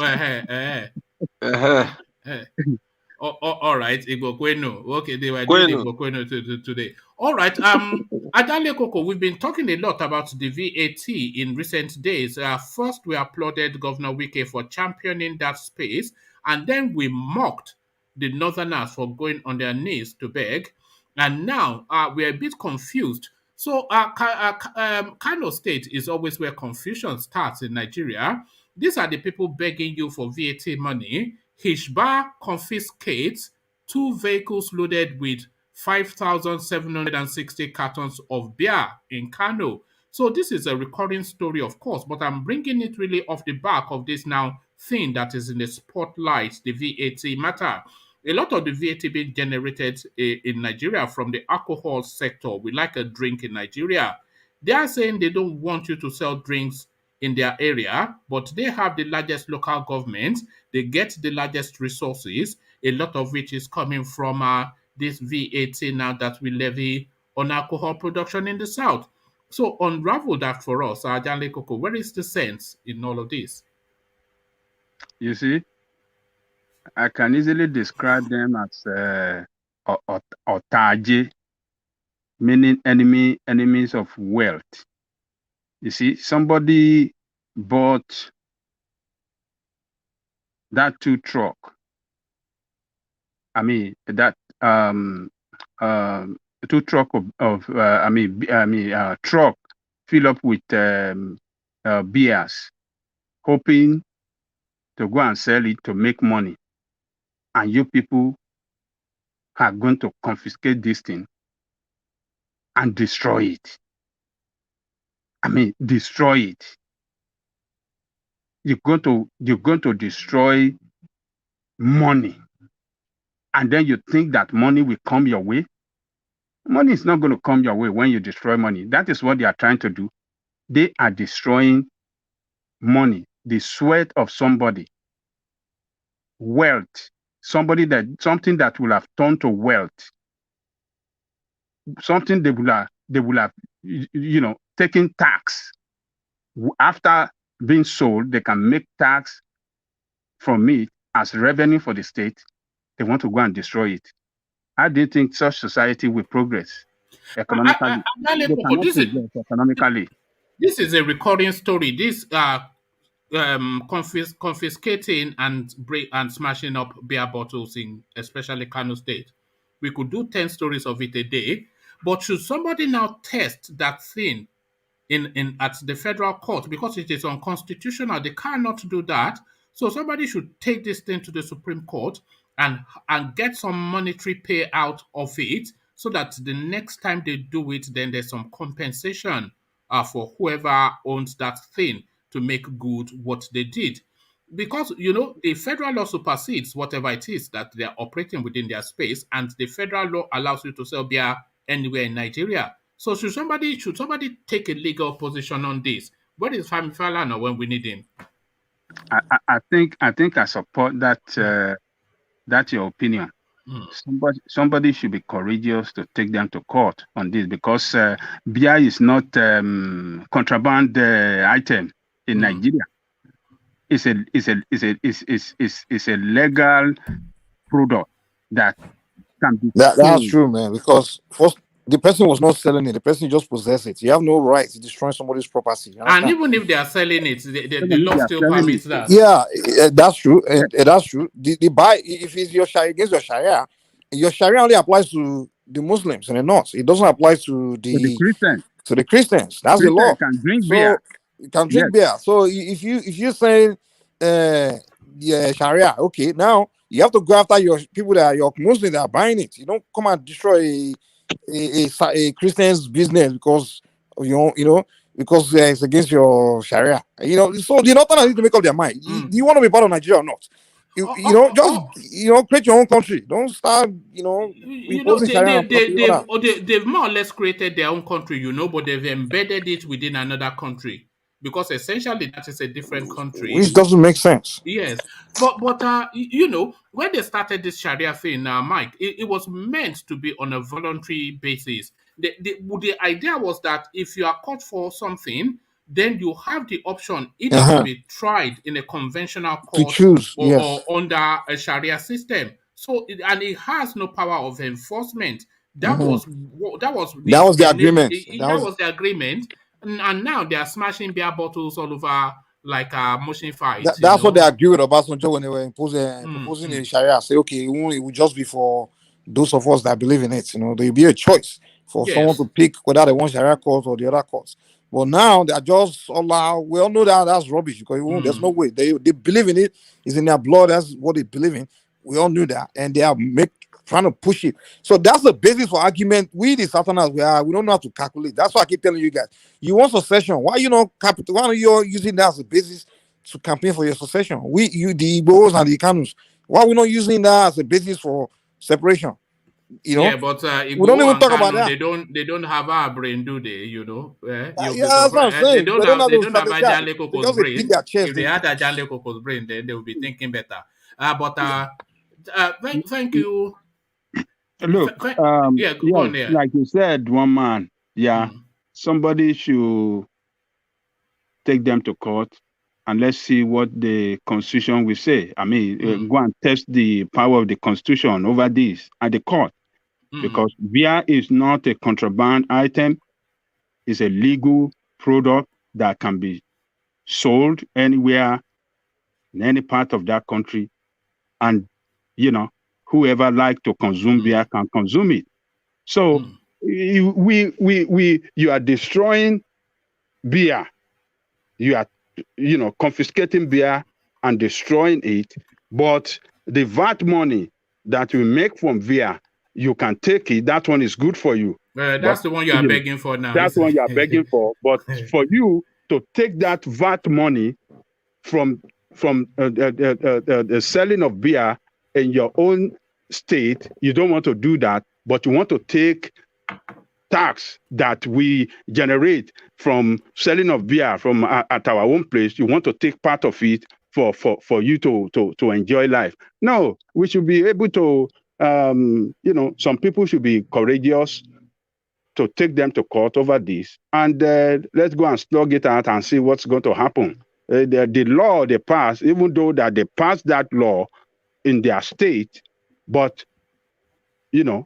All right, Igbokwenu. Okay, they were doing Igbokwenu today. All right. Ajale Koko, we've been talking a lot about the VAT in recent days. First, we applauded Governor Wike for championing that space, and then we mocked the Northerners for going on their knees to beg. And now we're a bit confused. So Kano State is always where confusion starts in Nigeria. These are the people begging you for VAT money. HISHBAH confiscates 2 vehicles loaded with 5,760 cartons of beer in Kano. So this is a recurring story, of course, but I'm bringing it really off the back of this now thing that is in the spotlight, the VAT matter. A lot of the VAT being generated in Nigeria from the alcohol sector. We like a drink in Nigeria. They are saying they don't want you to sell drinks in their area, but they have the largest local government. They get the largest resources, a lot of which is coming from this VAT now that we levy on alcohol production in the South. So unravel that for us, Ajale Koko. Where is the sense in all of this? You see, I can easily describe them as otaje, meaning enemies of wealth. You see, somebody bought that 2 truck. I mean that 2 truck of truck filled up with beers, hoping to go and sell it to make money. And you people are going to confiscate this thing and destroy it. I mean, destroy it. You're going to destroy money. And then you think that money will come your way? Money is not going to come your way when you destroy money. That is what they are trying to do. They are destroying money, the sweat of somebody, wealth, something that will have turned to wealth, something they will have, you know, taken tax. After being sold, they can make tax from it as revenue for the state. They want to go and destroy it. How do you think such society will progress economically? This is a recurring story. This confiscating and smashing up beer bottles in especially Kano State. We could do 10 stories of it a day. But should somebody now test that thing at the federal court, because it is unconstitutional, they cannot do that. So somebody should take this thing to the Supreme Court and get some monetary payout of it, so that the next time they do it, then there's some compensation for whoever owns that thing to make good what they did. Because, you know, the federal law supersedes whatever it is that they are operating within their space, and the federal law allows you to sell beer anywhere in Nigeria. So should somebody take a legal position on this? Where is Fulani when we need him? I think I support that. That's your opinion. Somebody should be courageous to take them to court on this, because beer is not contraband item in Nigeria. It's a legal product that can be. That's true, man. Because first the person was not selling it. The person just possessed it. You have no right to destroy somebody's property. And even if they are selling it, the law still permits that. Yeah, that's true. And that's true. The buy, if it's your Sharia against your Sharia only applies to the Muslims in the north. It doesn't apply to the Christians. To the Christians. That's the law. Can drink so beer. You can drink beer. So if you say Sharia, okay, now you have to go after your people that are your Muslims that are buying it. You don't come and destroy a Christian's business because because it's against your Sharia. So the Northerners need to make up their mind. Do you want to be part of Nigeria or not? Create your own country. Don't start, imposing Sharia. They've more or less created their own country, but they've embedded it within another country because essentially that is a different country, which doesn't make sense. Yes, but when they started this Sharia thing, Mike, it was meant to be on a voluntary basis. The idea was that if you are caught for something, then you have the option either to be tried in a conventional court or under a Sharia system. So, and it has no power of enforcement. That was the agreement. That was the agreement. And now they are smashing beer bottles all over like a motion fight. That's what they agree with Obasanjo when they were proposing the Sharia. Say, okay, it will just be for those of us that believe in it. There will be a choice for someone to pick whether they want Sharia court or the other courts. But now they are just allowed. We all know that's rubbish because there's no way they believe in it. It's in their blood. That's what they believe in. We all knew that, and they are trying to push it. So that's the basis for argument. We the Southerners, we don't know how to calculate. That's why I keep telling you guys. You want succession? Why Why are you using that as a basis to campaign for your succession? The Igbos and the Kanos. Why are we not using that as a basis for separation? Yeah, but we don't even talk about that. They don't have our brain, do they? That's what I'm saying. They don't have Ajale Koko's brain. If they had Ajale Koko's brain, then they would be thinking better. Thank you. Look, go on there. Like you said, one man, somebody should take them to court and let's see what the Constitution will say. I mean, go and test the power of the Constitution over this at the court. Because beer is not a contraband item. It's a legal product that can be sold anywhere in any part of that country. And, whoever like to consume beer can consume it. So you are destroying beer. You are, confiscating beer and destroying it. But the VAT money that we make from beer, you can take it. That one is good for you. That's the one you are begging for now. That's the one you are begging for. But for you to take that VAT money from the selling of beer in your own state, you don't want to do that, but you want to take tax that we generate from selling of beer from at our own place. You want to take part of it for you to enjoy life. No, we should be able to, some people should be courageous to take them to court over this, and let's go and slug it out and see what's going to happen. The law they pass, even though that they passed that law in their state, but their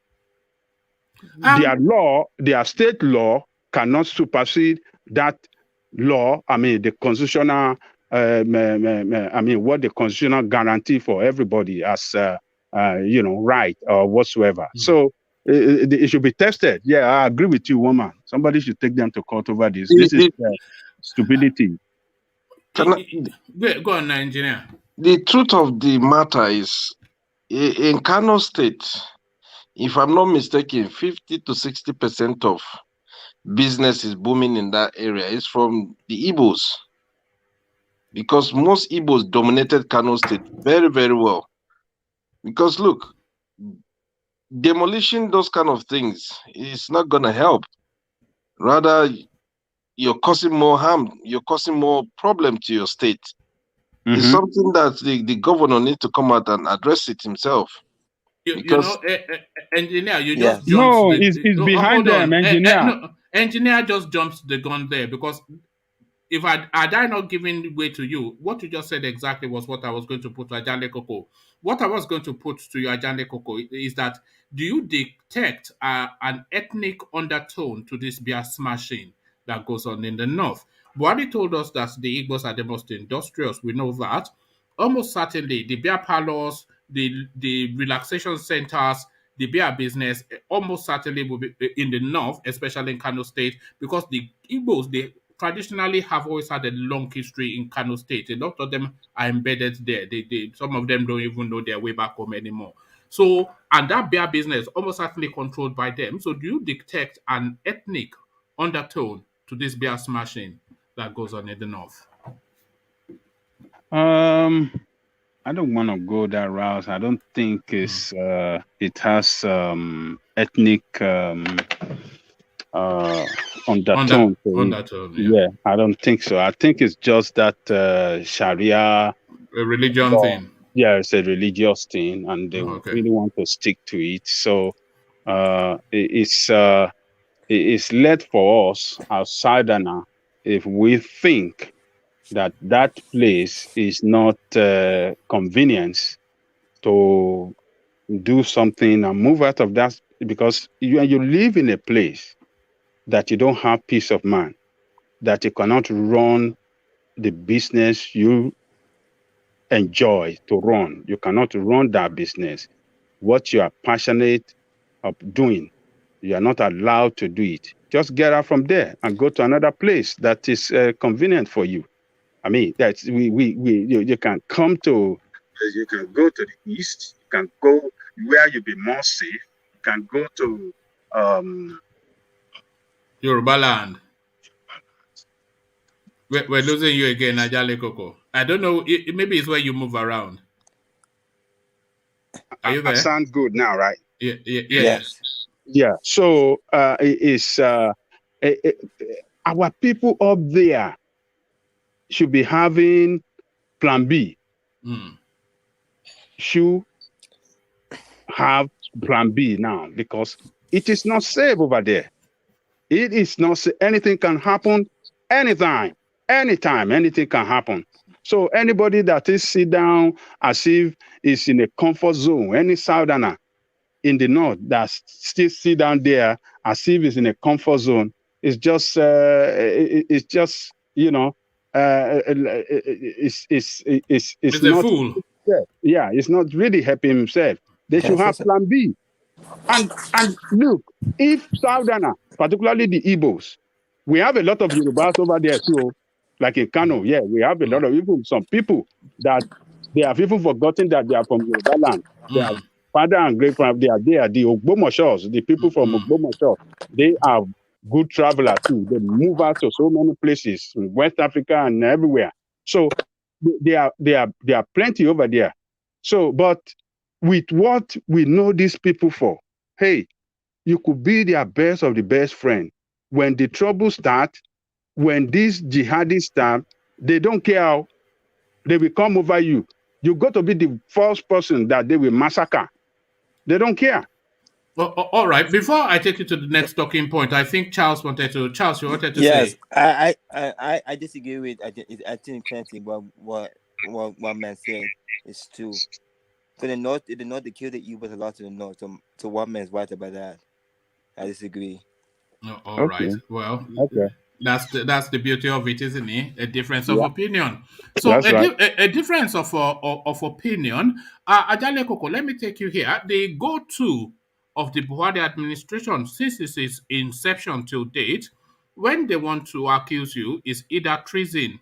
state law cannot supersede that law. I mean, the constitutional, what the constitutional guarantee for everybody as, right or whatsoever. So it should be tested. Yeah, I agree with you, woman. Somebody should take them to court over this. This is stupidity. Go on, engineer. The truth of the matter is, in Kano State, if I'm not mistaken, 50 to 60% of business is booming in that area. It's from the Igbos, because most Igbos dominated Kano State very, very well. Because look, demolishing those kind of things is not going to help. Rather, you're causing more harm. You're causing more problem to your state. It's something that the governor needs to come out and address it himself. Engineer, you just jumped. No, it's behind them, engineer. Engineer just jumps the gun there, because had I not given way to you, what you just said exactly was what I was going to put to Ajale Koko. what I was going to put to you, Ajane Koko, is that do you detect an ethnic undertone to this beer smashing that goes on in the north? Buhari told us that the Igbos are the most industrious. We know that. Almost certainly, the beer parlors, the relaxation centers, the beer business, almost certainly will be in the north, especially in Kano State, because the Igbos, they traditionally have always had a long history in Kano State. A lot of them are embedded there. Some of them don't even know their way back home anymore. So, and that beer business almost certainly controlled by them. So, do you detect an ethnic undertone to this beer smashing that goes on in the north? I don't want to go that route. I don't think it's it has ethnic undertone. Undertone, yeah, I don't think so. I think it's just that Sharia, a religion thing. Yeah, it's a religious thing, and they really want to stick to it. So it's led for us outsider now if we think that that place is not convenience to do something and move out of that, because you live in a place that you don't have peace of mind, that you cannot run the business you enjoy to run. You cannot run that business. What you are passionate of doing, you are not allowed to do it. Just get out from there and go to another place that is convenient for you. I mean, that's you can come to, you can go to the east, you can go where you'll be more safe, you can go to Yoruba land. We're losing you again, Ajale Koko. I don't know, maybe it's where you move around. Are you there? I sound good now, right? Yes. Yeah. So it's our people up there should be having plan B. Should have plan B now, because it is not safe over there. It is not safe. Anything can happen anytime, anything can happen. So anybody that is sit down as if is in a comfort zone, any southerner in the north that still sit down there as if it's in a comfort zone, it's just you know, it's not a fool. Yeah, it's not really helping himself. They should have plan B. And look, if southerner, particularly the Igbos, we have a lot of Yorubas over there too, like in Kano. Yeah, we have a lot of even some people that they have even forgotten that they are from Yoruba land. Their father and great father, they are there. The Ogbomoshos, the people from Ogbomoshos, they are good travelers too. They move out to so many places in West Africa and everywhere. So there are plenty over there. So, but with what we know these people for, hey, you could be their best of the best friend. When the trouble start, when these jihadists start, they don't care how they will come over you. You got to be the first person that they will massacre. They don't care. Well, all right. Before I take you to the next talking point, I think Charles, you wanted to say. Yes, I disagree with. I think plenty. But what man said is true. For the north, they killed the Igbos a lot in the north. So what man's right about that? I disagree. All right. Well, that's the beauty of it, isn't it? A difference of opinion. So a difference of opinion. Ajale Koko, let me take you here. The go-to of the Buhari administration since its inception till date, when they want to accuse you, is either treason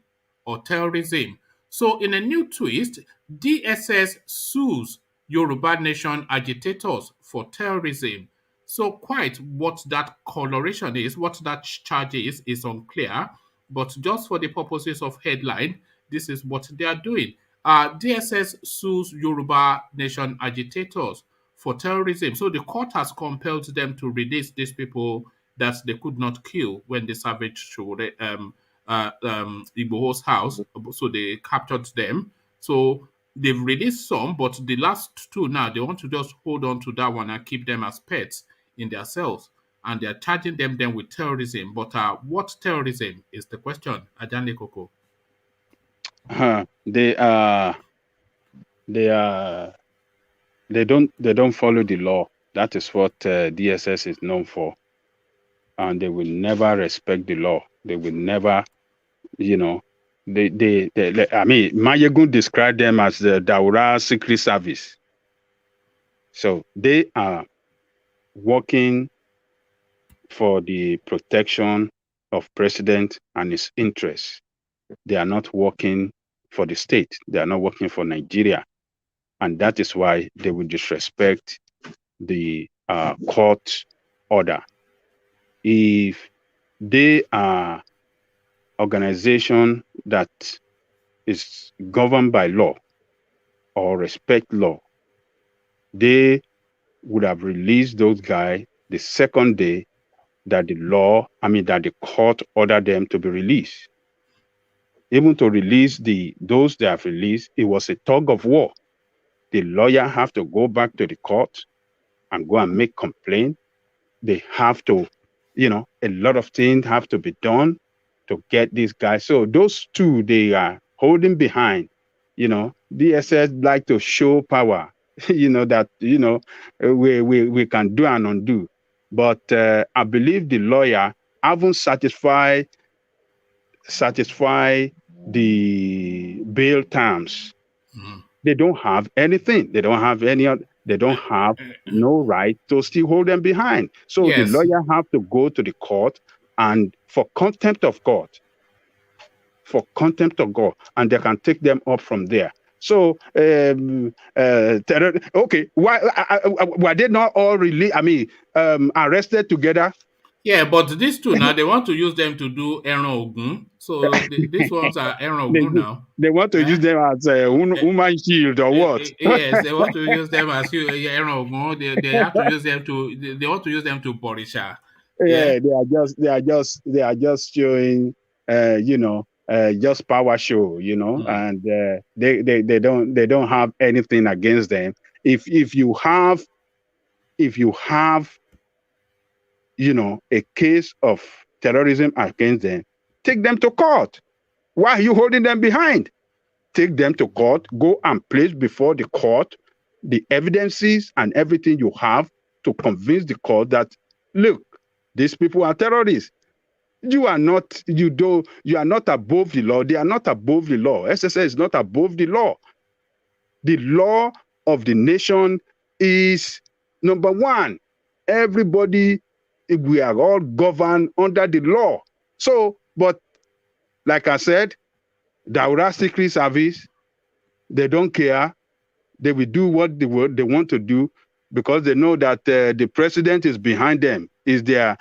or terrorism. So in a new twist, DSS sues Yoruba Nation agitators for terrorism. So quite what that coloration is, what that charge is unclear. But just for the purposes of headline, this is what they are doing. DSS sues Yoruba Nation agitators for terrorism. So the court has compelled them to release these people that they could not kill when they savaged Igboho's house. So they captured them. So they've released some, but the last two now, they want to just hold on to that one and keep them as pets in their cells. And they're charging them then with terrorism. But what terrorism is the question, Ajane Koko? They are They don't follow the law. That is what DSS is known for, and they will never respect the law. They will never, you know, I mean, Mayegun described them as the Daura Secret Service. So they are working for the protection of president and his interests. They are not working for the state. They are not working for Nigeria. And that is why they will disrespect the court order. If they are organization that is governed by law or respect law, they would have released those guys the second day that the court ordered them to be released. Even to release those they have released, it was a tug of war. The lawyer have to go back to the court and go and make complaint. They have to, a lot of things have to be done to get these guys. So those two, they are holding behind. DSS like to show power, that, we can do and undo. But I believe the lawyer haven't satisfy the bail terms. They don't have anything. They don't have no right to still hold them behind. So the lawyer have to go to the court and for contempt of God, and they can take them up from there. So, okay, why were they not all arrested together? Yeah, but these two now, they want to use them to do Eran Ogun. So these ones are Eran Ogun now. They want to use them as a woman shield or what? Yes, they want to use them as Eran Ogun. They have to use them to. They want to use them to Borisha. Yeah, they are just showing, just power show, and they don't have anything against them. If you have a case of terrorism against them, take them to court. Why are you holding them behind? Take them to court, go and place before the court the evidences and everything you have to convince the court that, look, these people are terrorists. You are not above the law. They are not above the law. SSL is not above the law. The law of the nation is number one. Everybody, we are all governed under the law. So, but like I said, Daura Secret Service, they don't care. They will do what they want to do because they know that the president is behind them. The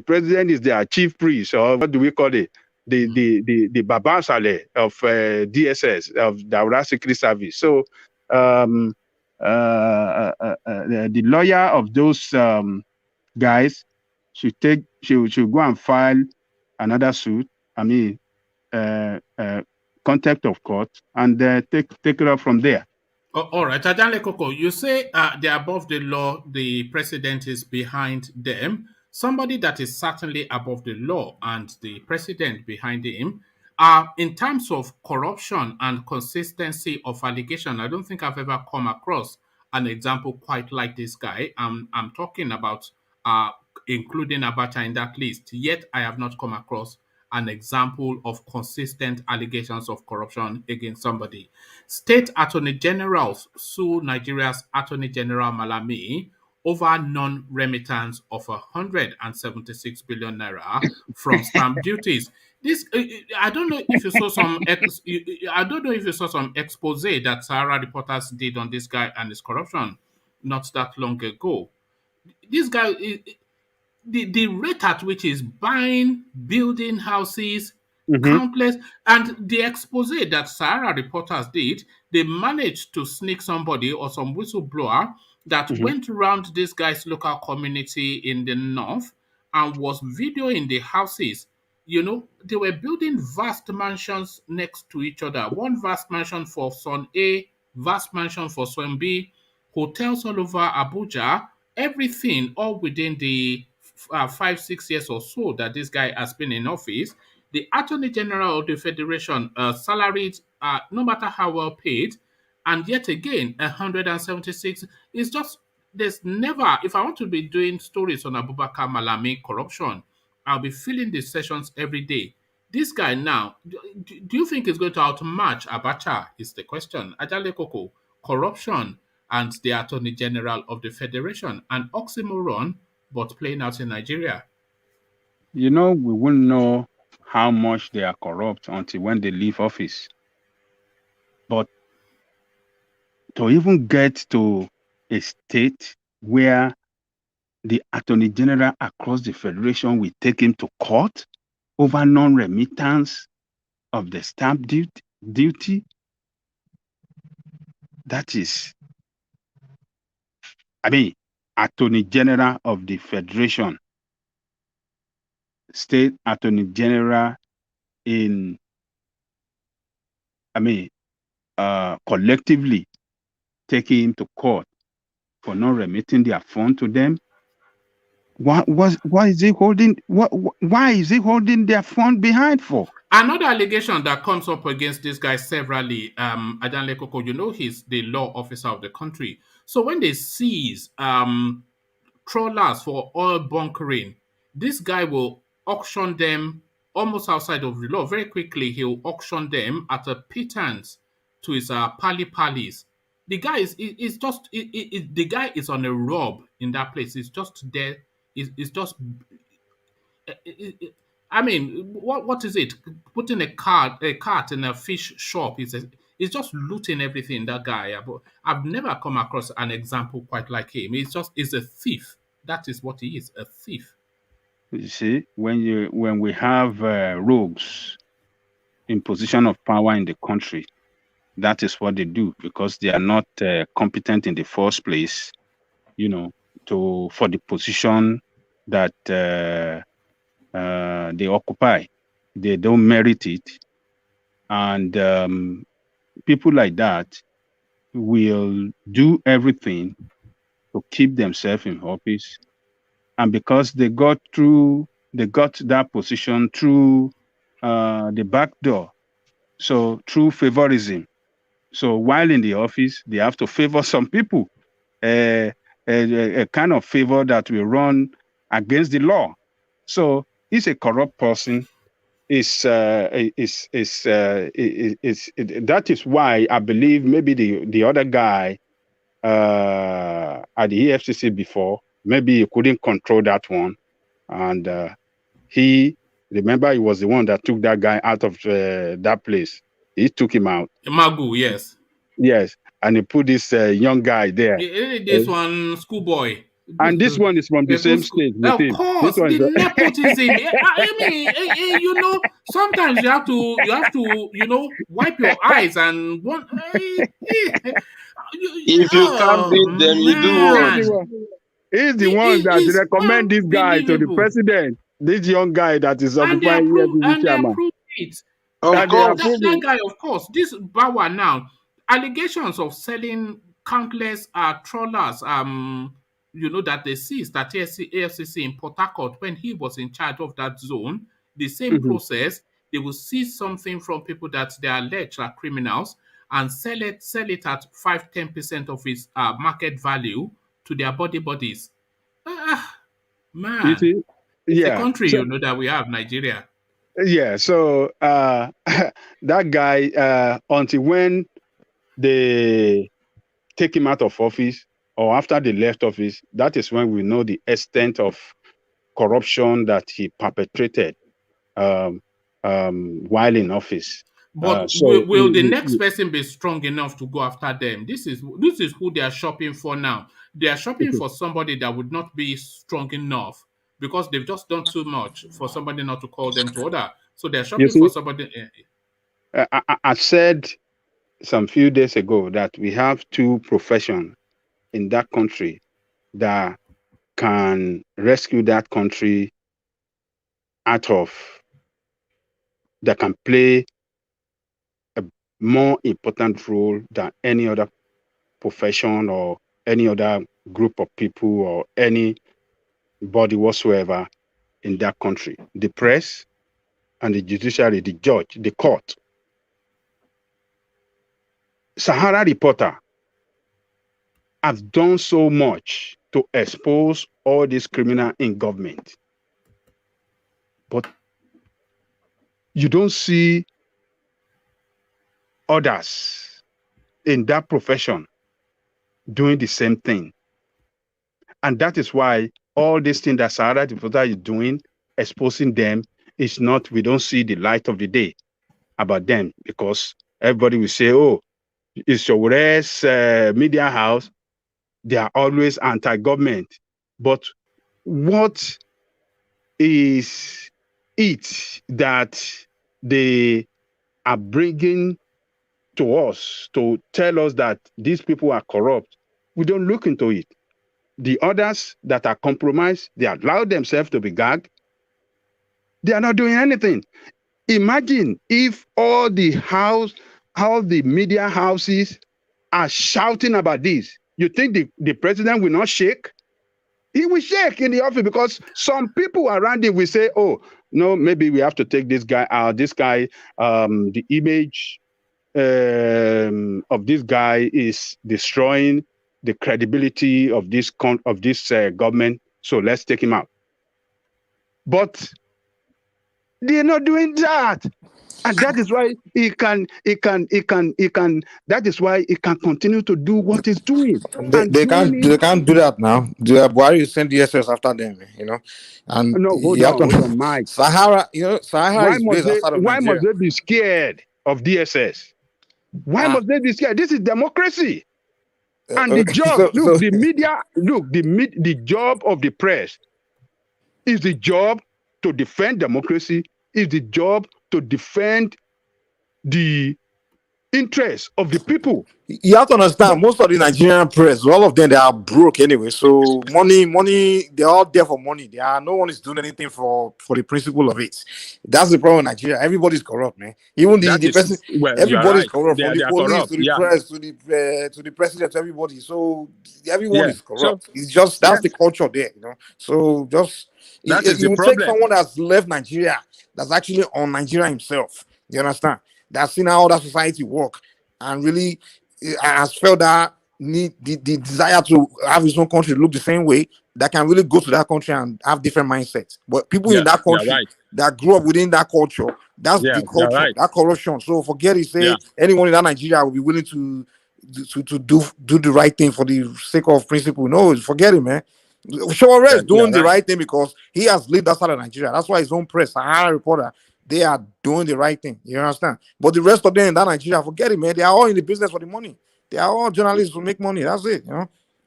president is their chief priest, or what do we call it? The Baba Saleh of DSS, of Daura Secret Service. So the lawyer of those guys should go and file another suit. Contempt of court, and take it up from there. All right, Adanle Koko, you say they're above the law, the president is behind them. Somebody that is certainly above the law and the president behind him, in terms of corruption and consistency of allegation, I don't think I've ever come across an example quite like this guy. I'm talking about including Abacha in that list, yet I have not come across an example of consistent allegations of corruption against somebody. State attorney generals sue Nigeria's Attorney General Malami over non-remittance of 176 billion naira from stamp duties. This I don't know if you saw some expose that Sahara reporters did on this guy and his corruption not that long ago. This guy, the rate at which he's buying, building houses, countless, and the expose that Sahara reporters did, they managed to sneak somebody or some whistleblower that went around this guy's local community in the north and was videoing the houses. They were building vast mansions next to each other. One vast mansion for son A, vast mansion for son B, hotels all over Abuja, everything all within the 5-6 years or so that this guy has been in office. The Attorney General of the Federation, salaried, no matter how well paid, And yet again, 176 is just, there's never, if I want to be doing stories on Abubakar Malami corruption, I'll be filling these sessions every day. This guy now, do you think he's going to outmatch Abacha? Is the question. Ajale Koko, corruption and the Attorney General of the Federation, an oxymoron, but playing out in Nigeria. We won't know how much they are corrupt until when they leave office. But to even get to a state where the Attorney General across the Federation will take him to court over non-remittance of the stamp duty, that is, Attorney General of the Federation, State Attorney General in, collectively taking him to court for not remitting their fund to them. Why is he holding? Why is he holding their fund behind for? Another allegation that comes up against this guy severally, Adan Lekoko, he's the law officer of the country. So when they seize trawlers for oil bunkering, this guy will auction them almost outside of the law. Very quickly, he'll auction them at a pittance to his pali-palis. The guy the guy is on a rob in that place. He's just there. It's just. What is it? Putting a cart in a fish shop is just looting everything. That guy, I've never come across an example quite like him. He's a thief. That is what he is, a thief. You see, when we have rogues in position of power in the country, that is what they do, because they are not competent in the first place, for the position that they occupy. They don't merit it, and people like that will do everything to keep themselves in office, and because they got that position through the back door, so through favorism. So while in the office, they have to favor some people, a kind of favor that will run against the law. So he's a corrupt person. That is why I believe maybe the other guy at the EFCC before, maybe he couldn't control that one, and remember he was the one that took that guy out of that place. He took him out. Magu, yes. Yes, and he put this young guy there. This one, schoolboy. And this one is from the same state with him. Of course, the nepotism. Sometimes you have to, wipe your eyes and one. If you can't beat them, you do what? He's the one that recommend this guy to the president. This young guy that is occupying here the chairman. That guy, of course. This Bawa now, allegations of selling countless trawlers, that they seized at AFCC in Port Harcourt when he was in charge of that zone. The same process, they will seize something from people that they allege are criminals and sell it at 5-10% of its market value to their bodies. Man, it's a country that we have, Nigeria. Yeah, so that guy, until when they take him out of office or after they left office, that is when we know the extent of corruption that he perpetrated while in office. But will the next person be strong enough to go after them? This is who they are shopping for now. They are shopping for somebody that would not be strong enough because they've just done too much for somebody not to call them to order. So they're shopping for somebody. I said some few days ago that we have two professions in that country that can rescue that country that can play a more important role than any other profession or any other group of people or any body whatsoever in that country. The press and the judiciary, the judge, the court. Sahara Reporter have done so much to expose all these criminals in government. But you don't see others in that profession doing the same thing. And that is why all these things that Sahara Reporter is doing, exposing them, is not, we don't see the light of the day about them, because everybody will say, oh, it's Sowore's media house. They are always anti-government. But what is it that they are bringing to us to tell us that these people are corrupt? We don't look into it. The others that are compromised, they allow themselves to be gagged. They are not doing anything. Imagine if all the media houses are shouting about this. You think the president will not shake? He will shake in the office, because some people around him will say, oh, no, maybe we have to take this guy out. This guy, the image of this guy is destroying the credibility of this government. So let's take him out. But they're not doing that. And that is why that is why he can continue to do what he's doing. They can't do that now. Buhari sent the SS after them, And no, hold on, Mike. Sahara, Sahara is based outside of why Nigeria. must they be scared of DSS? Why must they be scared? This is democracy. And the job, the media, the job of the press is the job to defend democracy, is the job to defend the interests of the people. You have to understand, most of the Nigerian press, all of them, they are broke anyway. So money, they're all there for money. No one is doing anything for the principle of it. That's the problem in Nigeria. Everybody's corrupt, man. Even the person, everybody's corrupt. From the police corrupt. to the press to the president, to everybody. So everyone is corrupt. So, it's just that's the culture there, So just it will take someone that's left Nigeria, that's actually on Nigeria himself. You understand? That's seen how other society work and really has felt that the desire to have his own country look the same way, that can really go to that country and have different mindsets. But people in that country that grew up within that culture, that's the culture, that corruption. So forget it. Say anyone in that Nigeria will be willing to do the right thing for the sake of principle. No, forget it, man. Sure, is doing the right thing because he has lived outside of Nigeria. That's why his own press, Sahara Reporter, they are doing the right thing. You understand? But the rest of them in that Nigeria, forget it, man. They are all in the business for the money. They are all journalists who make money. That's it,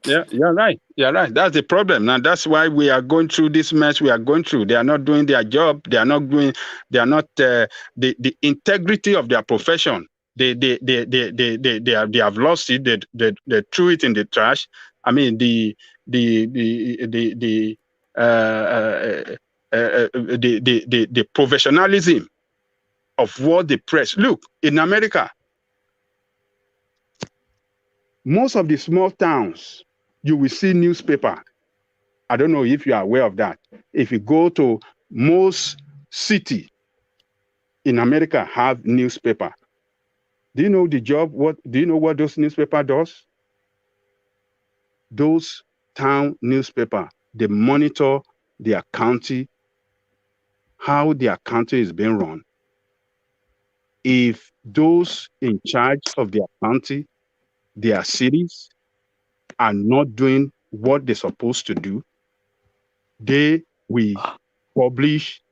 Yeah, you're right. You're right. That's the problem. Now that's why we are going through this mess we are going through. They are not doing their job. They are not the integrity of their profession. They have lost it. They threw it in the trash. I mean the professionalism of what the press. Look, in America, most of the small towns, you will see newspaper. I don't know if you are aware of that. If you go to most city in America have newspaper. Do you know the job? Do you know what those newspaper does? Those town newspaper, they monitor their county, how their county is being run. If those in charge of their county, their cities, are not doing what they're supposed to do, they will publish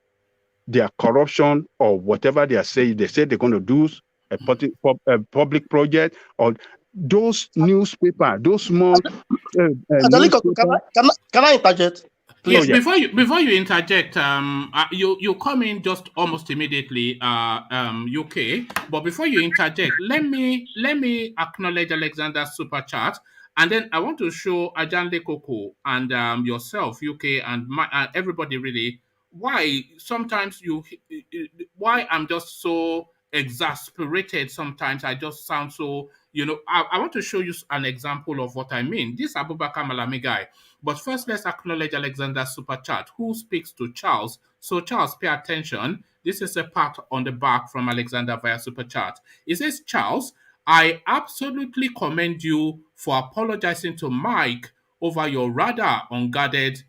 their corruption or whatever they are saying. They say they're going to do a public project, or those newspaper, those small. Can I interject? Please, before you interject, you come in just almost immediately, UK. But before you interject, let me acknowledge Alexander's super chat, and then I want to show Ajanle Koko and yourself, UK, and everybody really why sometimes why I'm just so exasperated. Sometimes I just sound so. I want to show you an example of what I mean. This Abubakar Malami guy. But first, let's acknowledge Alexander's super chat, who speaks to Charles. So, Charles, pay attention. This is a part on the back from Alexander via super chat. It says, Charles, I absolutely commend you for apologizing to Mike over your rather unguarded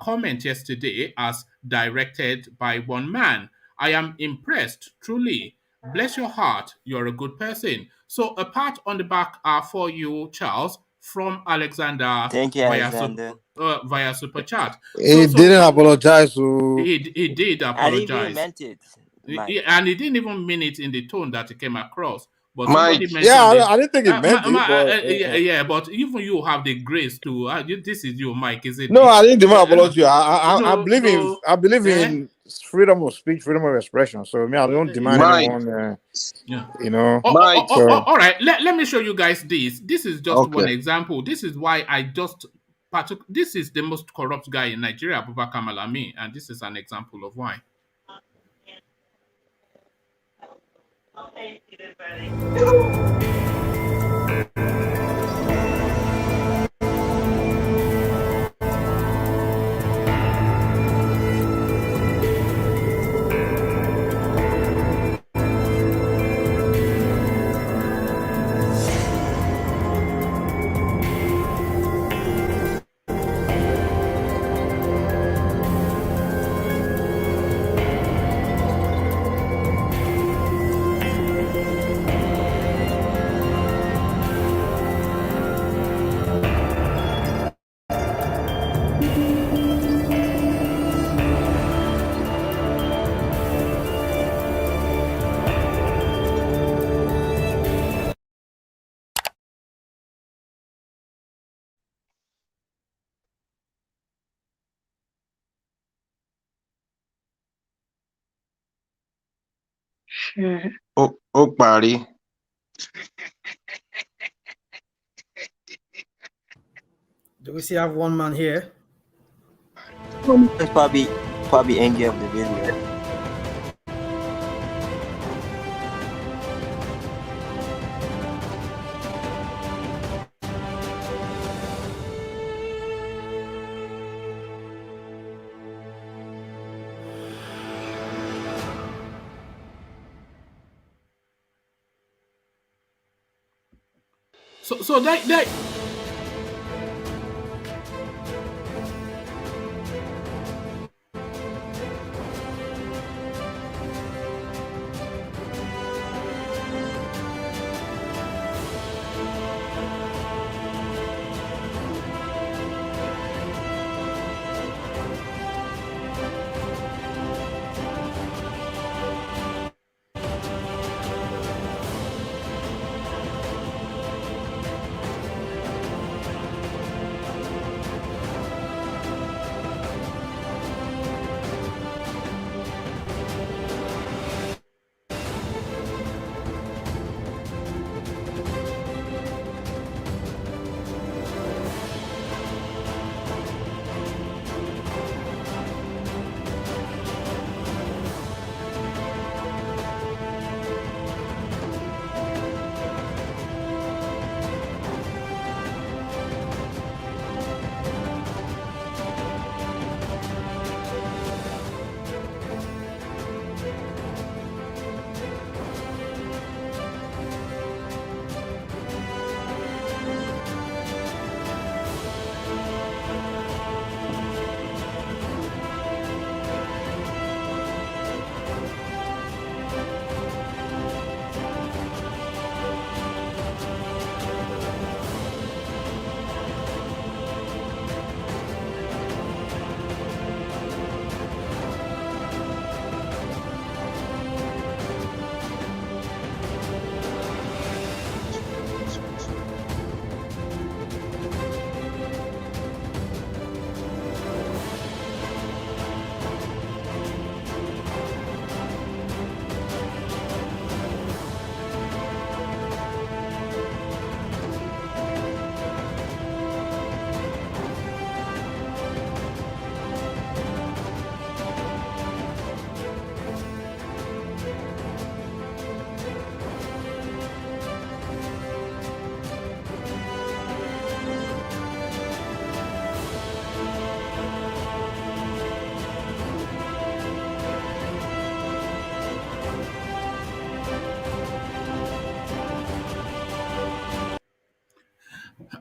comment yesterday as directed by one man. I am impressed, truly. Bless your heart, you're a good person. So a pat on the back for you, Charles, from Alexander Thank you, Alexander. via Super Chat. He didn't apologize. So he did I didn't even apologize. meant it. And he didn't even mean it in the tone that it came across. But Mike, somebody mentioned I didn't think he meant it. but even you have the grace to. This is you, Mike, is it? No, I didn't demand apology. I No, believe no. I believe in freedom of speech, freedom of expression. So I don't demand Mike. anyone. Yeah. You know. Mike. All right. Let me show you guys this. This is just Okay. one example. This is why I just this is the most corrupt guy in Nigeria, Abubakar Malami, and this is an example of why. Ó parí. Do we still have one man here? It's probably angry of the video. So that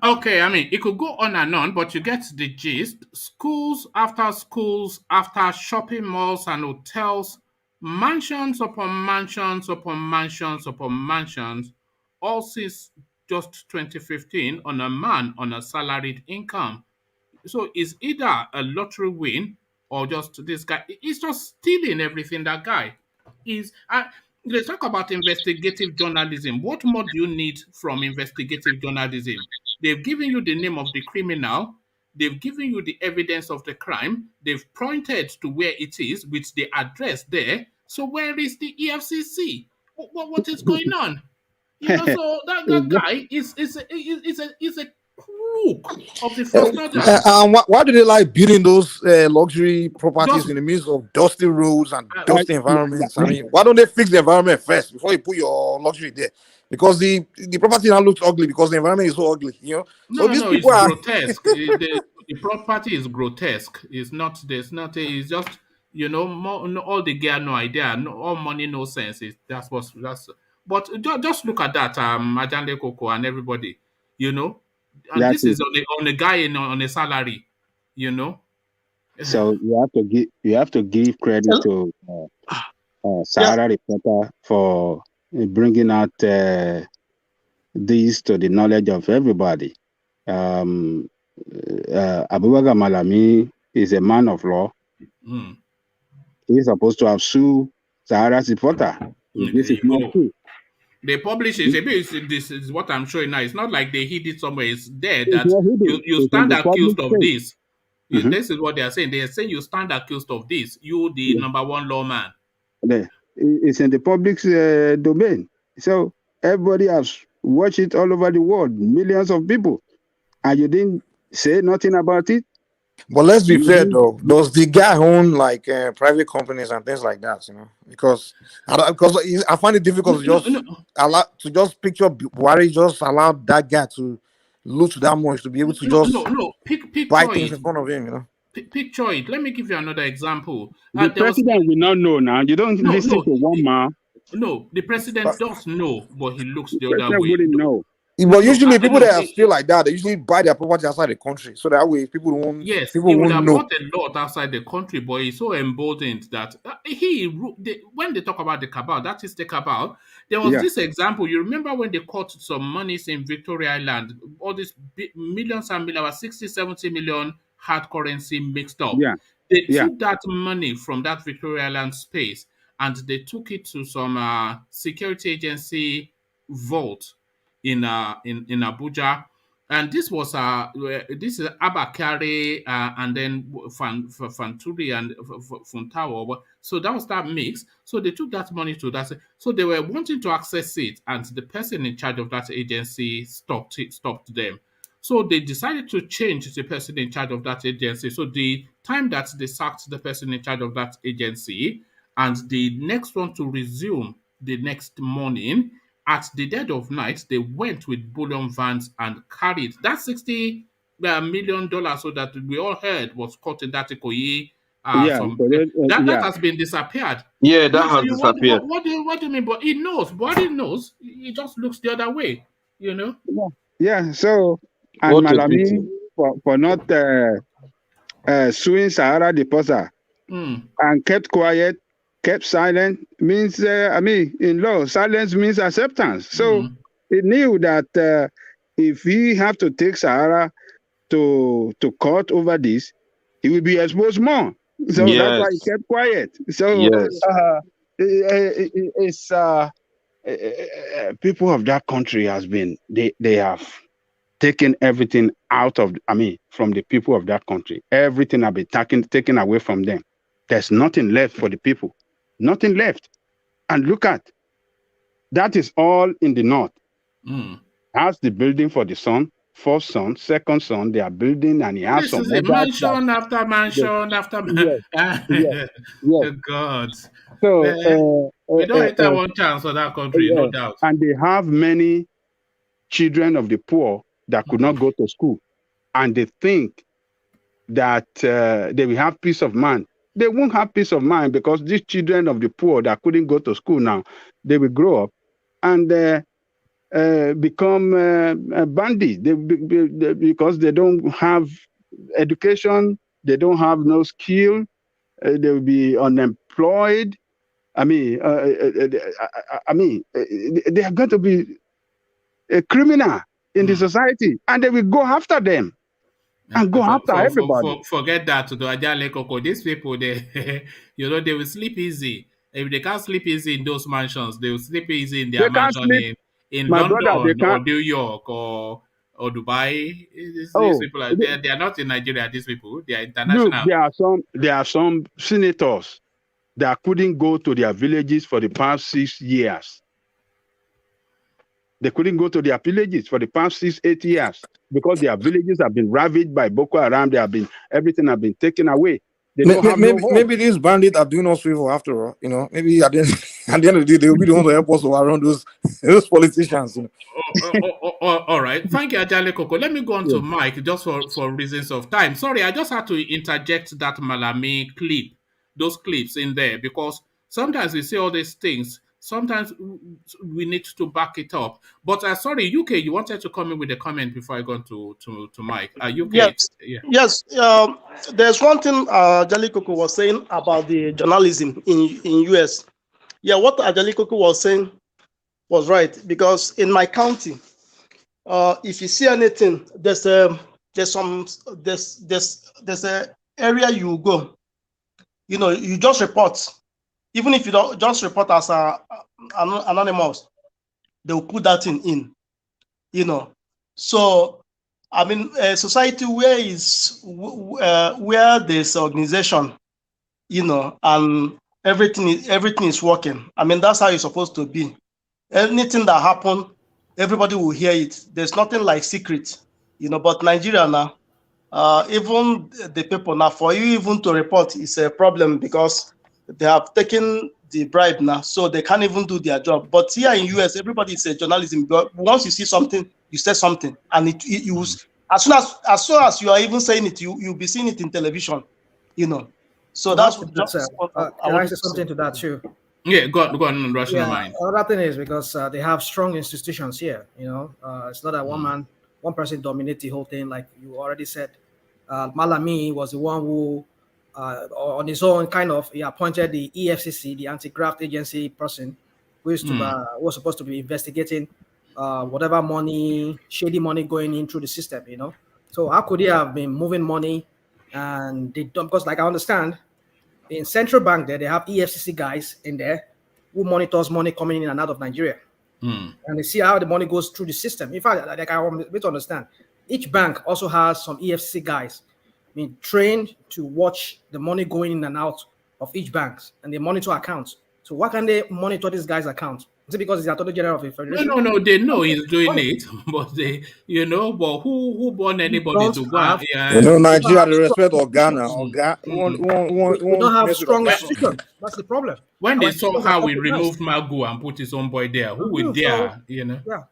Okay, I mean, it could go on and on, but you get the gist. Schools, after shopping malls and hotels, mansions upon mansions upon mansions upon mansions, all since just 2015 on a man on a salaried income. So it's either a lottery win or just this guy. He's just stealing everything. That guy is. Let's talk about investigative journalism. What more do you need from investigative journalism? They've given you the name of the criminal. They've given you the evidence of the crime. They've pointed to where it is with the address there. So where is the EFCC? What is going on? So that guy is a crook of the first order. Why do they like building those luxury properties in the midst of dusty roads and dusty environments? I mean, why don't they fix the environment first before you put your luxury there? Because the property now looks ugly because the environment is so ugly, No, these people it's grotesque. The property is grotesque. It's not. There's not. It's just all the gear, no idea, all money, no sense. That's. But just look at that, Ajande Koko and everybody, and this is on a guy on a salary, So you have to give credit to Sahara Reporter for bringing out this to the knowledge of everybody. Abubakar Malami is a man of law. He's supposed to have sued Sahara's Reporter. This is not true. They publish it. This is what I'm showing now. It's not like they hid it somewhere. It's there that you stand accused of this. This is what they are saying. They are saying you stand accused of this. You, the number one lawman. It's in the public domain. So everybody has watched it all over the world, millions of people, and you didn't say nothing about it. But let's be fair, though. Does the guy own private companies and things like that? Because I find it difficult to just picture Buhari just allow that guy to loot that much to be able to just buy things in front of him. Picture it. Let me give you another example. The president will not know now. You don't listen to one man. No, the president does know, but he looks the other way. Wouldn't know. But usually people that are still like that, they usually buy their property outside the country. So that way people won't he would have bought a lot outside the country, but he's so emboldened that when they talk about the cabal, that is the cabal. There was this example. You remember when they caught some monies in Victoria Island, all these millions and millions, 60, 70 million hard currency mixed up. They took that money from that Victoria Island space and they took it to some security agency vault in Abuja, and this was this is Abakari and then Fanturi and Funtawa. So that was that mix. So they took that money to that. So they were wanting to access it, and the person in charge of that agency stopped them. So they decided to change the person in charge of that agency. So the time that they sacked the person in charge of that agency, and the next one to resume the next morning, at the dead of night, they went with bullion vans and carried that $60 million so that we all heard was caught in that Ikoyi. That has been disappeared. Yeah, that has disappeared. What do you mean? But he knows. Buhari knows. He just looks the other way, Yeah. So and Malami for not suing Sahara Reporter and kept quiet. Kept silent means, in law, silence means acceptance. So he knew that if he have to take Sahara to court over this, he will be exposed more. So that's why he kept quiet. So it's people of that country they have taken everything out of, from the people of that country. Everything have been taken away from them. There's nothing left for the people. Nothing left. And look at that is all in the north. That's the building for the son, first son, second son. They are building, and he has some mansion after mansion after mansion. Yes. God. So we don't enter one chance for that country, no doubt. And they have many children of the poor that could not go to school, and they think that they will have peace of mind. They won't have peace of mind because these children of the poor that couldn't go to school now, they will grow up and become bandits because they don't have education, they don't have no skill, they will be unemployed. I mean, they are going to be a criminal in the society, and they will go after them and go after everybody. Forget that, though, Ajale Koko. These people, they, you know, they will sleep easy. If they can't sleep easy in those mansions, they will sleep easy in their They can't mansion sleep. in My brother, they London or can't. New York or Dubai. These Oh, people are they are not in Nigeria. These people, they are look, international. there are some senators that couldn't go to their villages for the past 6 years. They couldn't go to their villages for the past 6-8 years because their villages have been ravaged by Boko Haram. Everything have been taken away. They don't have no hope. Maybe these bandits are doing us favor after all. You know, maybe at the end of the day, they will be the ones to help us around those politicians. You know. All right. Thank you, Ajale Koko. Let me go on to Mike just for reasons of time. Sorry, I just had to interject that Malami clip, those clips in there, because sometimes we say all these things. Sometimes we need to back it up. But sorry, UK, you wanted to come in with a comment before I go on to Mike. UK, Yes, yeah. yes. There's one thing Ajale Koko was saying about the journalism in US. Yeah, what Ajale Koko was saying was right, because in my county, if you see anything, there's a area you go. You know, you just report. Even if you don't just report as anonymous, they will put that in. You know, so I mean, a society where there's organization, you know, and everything is working. I mean, that's how it's supposed to be. Anything that happen, everybody will hear it. There's nothing like secret, you know. But Nigeria now, even the people now, for you even to report is a problem because they have taken the bribe now, so they can't even do their job. But here in US, everybody is a journalism. But once you see something, you say something, and it was as soon as you are even saying it, you'll be seeing it in television, you know. So that's what can I say something to that too? Yeah, go on, rational mind. Another thing is because they have strong institutions here. You know, it's not that one person dominate the whole thing, like you already said. Malami was the one who, on his own, kind of, he appointed the EFCC, the anti-graft agency person, who was supposed to be investigating whatever shady money going in through the system. You know, so how could he have been moving money? And they don't, because, like, I understand, in central bank there, they have EFCC guys in there who monitors money coming in and out of Nigeria. And they see how the money goes through the system. In fact, like, I want to understand, each bank also has some EFCC guys, trained to watch the money going in and out of each bank, and they monitor accounts. So why can they monitor this guy's account? Is it because he's Attorney General of the Federation? No, they know he's doing it, but they, you know, but who born anybody to go out? You know, Nigeria, the respect of Ghana. We don't have strong institutions. That's the problem. When they saw how we removed Magu and put his own boy there, who would dare, you know? Yeah,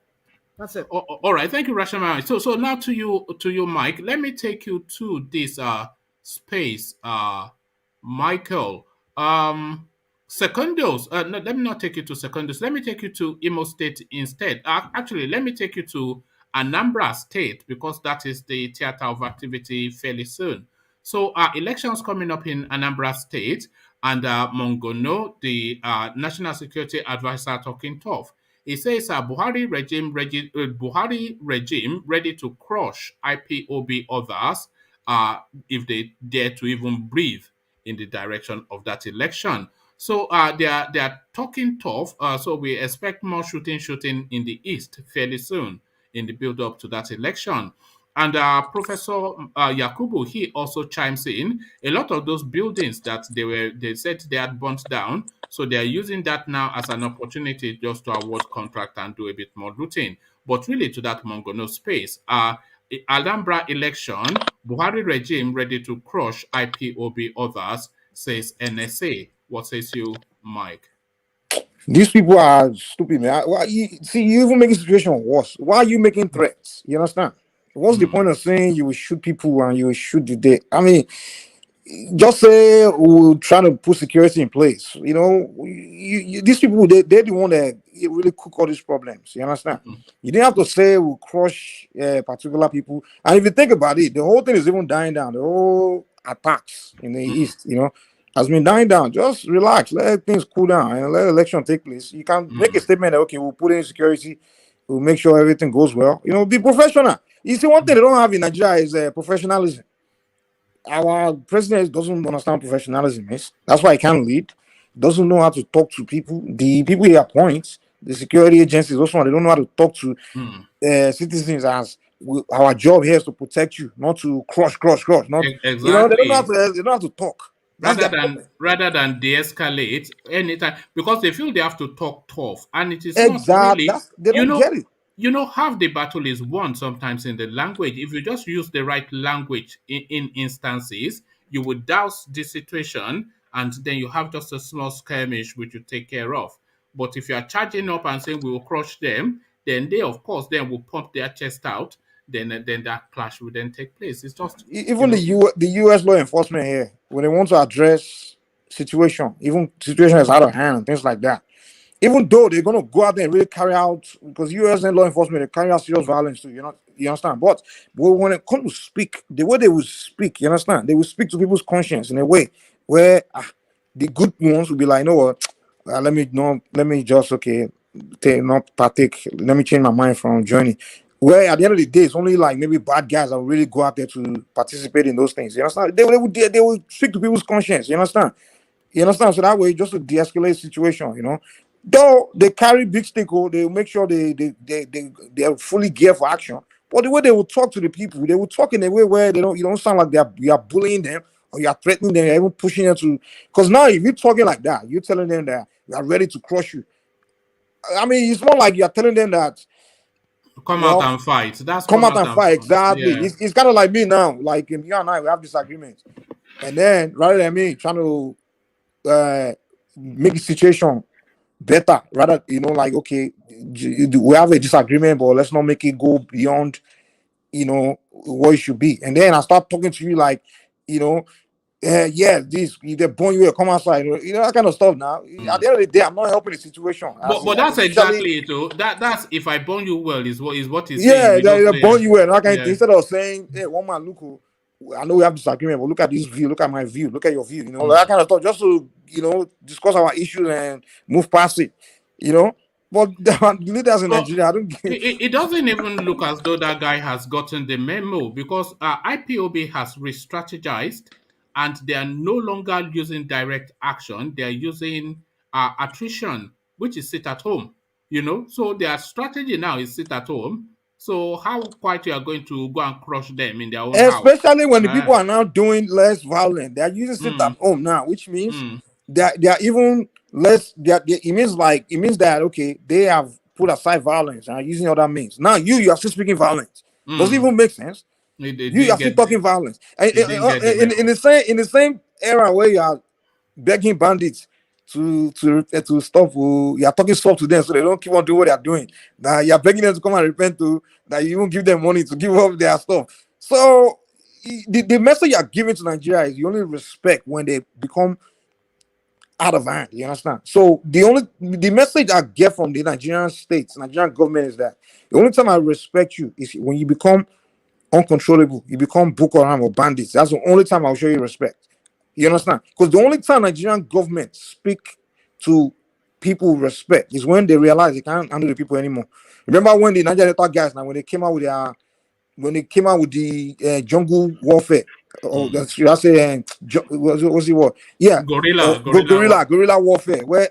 that's it. All right, thank you, Rashama. So now to you, Mike. Let me take you to this space, Michael. Secondus. No, let me not take you to Secondus. Let me take you to Imo State instead. Actually, let me take you to Anambra State, because that is the theater of activity fairly soon. So elections coming up in Anambra State, and MUNGONO, the National Security Advisor, talking tough. He says Buhari regime ready to crush IPOB others if they dare to even breathe in the direction of that election. So they are talking tough. So we expect more shooting in the East fairly soon in the build-up to that election. And Professor Yakubu, he also chimes in. A lot of those buildings that they said they had burnt down, so they are using that now as an opportunity just to award contract and do a bit more looting. But really, to that MUNGONO space, Alhambra election, Buhari regime ready to crush IPOB others, says NSA. What says you, Mike? These people are stupid, man. You even making the situation worse. Why are you making threats? You understand? What's the point of saying you will shoot people and you will shoot the day? I mean, just say we're trying to put security in place. You know, these people, they're the one that really cook all these problems. You understand? You didn't have to say we'll crush particular people. And if you think about it, the whole thing is even dying down. The whole attacks in the East, you know, has been dying down. Just relax, let things cool down, and let election take place. You can make a statement that, okay, we'll put in security, we'll make sure everything goes well. You know, be professional. You see, one thing they don't have in Nigeria is professionalism. Our president doesn't understand professionalism. Yes? That's why he can't lead. Doesn't know how to talk to people. The people he appoints, the security agencies, also they don't know how to talk to citizens. As our job here is to protect you, not to crush. Not Exactly. you know they don't know how to they don't know how to talk. That's rather than de-escalate anytime, because they feel they have to talk tough, and it is not exactly. really. They don't get it. You know, half the battle is won sometimes in the language. If you just use the right language in instances, you would douse the situation, and then you have just a small skirmish which you take care of. But if you are charging up and saying we will crush them, then they, of course, then will pump their chest out. Then that clash will then take place. It's just Even the US law enforcement here, when they want to address situation, even situation is out of hand and things like that. Even though they're gonna go out there and really carry out, because US and law enforcement they carry out serious violence too, you understand? But when it comes to speak, the way they will speak, you understand, they will speak to people's conscience in a way where the good ones will be like, you know what, let me just not partake, let me change my mind from joining. Where at the end of the day, it's only like maybe bad guys that will really go out there to participate in those things. You understand? They will speak to people's conscience. You understand? So that way, just to de-escalate situation, you know. Though they carry big stick, they make sure they are fully geared for action. But the way they will talk to the people, they will talk in a way where you don't sound like you are bullying them or you are threatening them, you're even pushing them to. Because now, if you're talking like that, you're telling them that we are ready to crush you. I mean, it's more like you are telling them that come out and fight. That's come out and fight. Exactly. Yeah. It's kind of like me now. Like you and I, we have disagreements, and then rather than me trying to make the situation better, rather like okay, we have a disagreement, but let's not make it go beyond what it should be. And then I start talking to you like this they born you come outside, that kind of stuff. Now at the end of the day, I'm not helping the situation. But that's exactly it. Though. That's if I born you well is what he's saying. Yeah, they born you well. That kind of thing. Instead of saying, hey, one man, look, I know we have disagreement, but look at this view, look at my view, look at your view, that kind of stuff, just to discuss our issues and move past it, But the leaders in Nigeria, I don't get it doesn't even look as though that guy has gotten the memo, because IPOB has re-strategized and they are no longer using direct action. They are using attrition, which is sit at home, So their strategy now is sit at home. So how quite you are going to go and crush them in their own house? Especially when the people are now doing less violent. They are using sit at home now, which means they are even less. It means that okay, they have put aside violence and are using other means. Now you are still speaking violence. Does it even make sense? You are still talking violence. In the same era where you are begging bandits to stop, you are talking soft to them so they don't keep on doing what they are doing. Now you are begging them to come and repent to, that you won't give them money to give up their stuff. So the message you are giving to Nigeria is you only respect when they become out of hand. You understand? So the message I get from the Nigerian government is that the only time I respect you is when you become uncontrollable, you become Boko Haram or bandits. That's the only time I'll show you respect. You understand? Because the only time Nigerian government speak to people with respect is when they realize they can't handle the people anymore. Remember when the Nigerian guys now when they came out with the jungle warfare, or should I say what's it what? Yeah, guerrilla warfare, where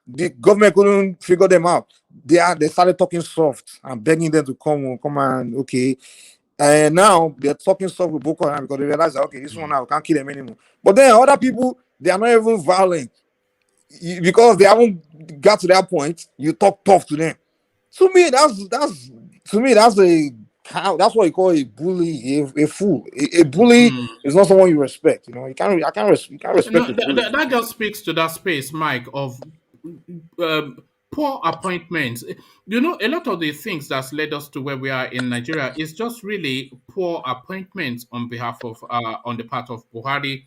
the government couldn't figure them out. They started talking soft and begging them to come and okay. And now they're talking stuff with Boko Haram because they realize that okay, this one now we can't kill them anymore. But then other people, they are not even violent because they haven't got to that point. You talk tough to them. To me, that's what you call a bully, a fool. A bully is not someone you respect. You can't respect. That just speaks to that space, Mike, of poor appointments. A lot of the things that's led us to where we are in Nigeria is just really poor appointments on behalf of on the part of Buhari.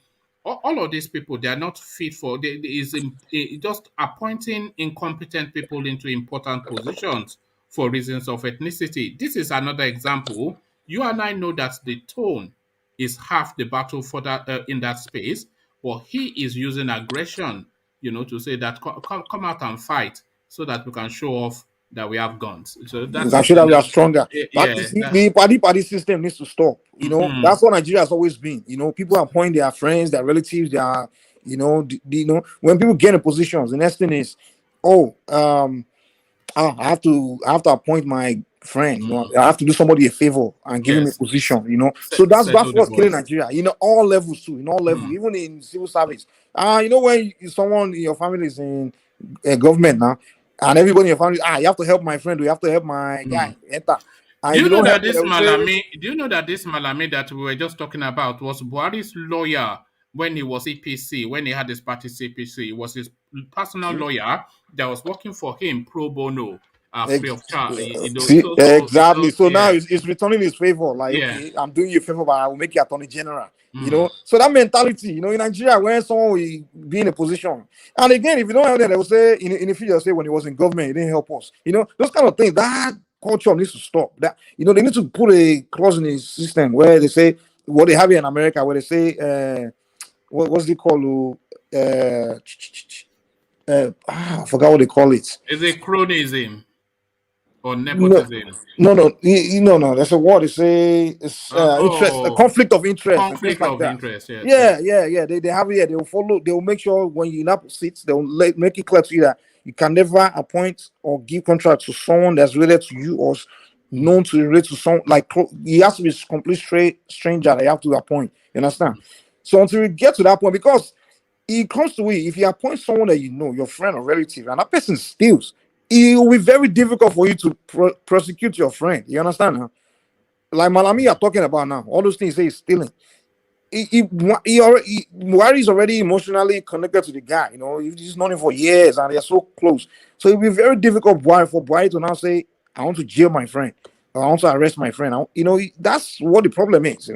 all of these people, they are not fit for. Just appointing incompetent people into important positions for reasons of ethnicity. This is another example. You and I know that the tone is half the battle for that in that space, but he is using aggression, to say that come out and fight so that we can show off that we have guns. So that I'm is sure that we are stronger. But yeah. the party system needs to stop. That's what Nigeria has always been. People appoint their friends, their relatives, their when people get in positions, the next thing is, I have to appoint my friend. I have to do somebody a favor and give him a Yes. position. So that's Settle the what's killing boys. Nigeria. All levels too. In all levels, even in civil service. When someone in your family is in government now, and everybody in your family, you have to help my friend. Or you have to help my guy. Enter. And Do if you you know don't help that me, they this will say, Malami? Do you know that this Malami that we were just talking about was Buhari's lawyer when he was EPC, when he had his party CPC? It was his personal lawyer that was working for him pro bono, free of charge. See, exactly. So now Yeah, it's returning his favor. Like, yeah. okay, I'm doing you a favor, but I will make you attorney general. So that mentality, in Nigeria, when someone will be in a position, and again, if you don't have that, they will say in the future, they'll say when he was in government, he didn't help us. Those kind of things. That culture needs to stop. That they need to put a clause in the system where they say what they have here in America, where they say, what's it called? I forgot what they call it. Is it cronyism or No, nepotism? no. That's a word. It's interest, a conflict of interest, and things Conflict like of that. interest. Yes, Yeah, yes. yeah. They have it. They will follow. They will make sure when you up seats, they will make it clear to you that you can never appoint or give contract to someone that's related to you or known to relate to someone. Like he has to be a complete stranger that you have to appoint. You understand? So until we get to that point, because it comes to it, if you appoint someone that your friend or relative, and that person steals, it will be very difficult for you to prosecute your friend. You understand? Huh? Like Malami you're talking about now, all those things he's stealing. Buhari is already emotionally connected to the guy. He's known him for years, and they're so close. So it'll be very difficult for Buhari to now say, "I want to jail my friend, or I want to arrest my friend." That's what the problem is.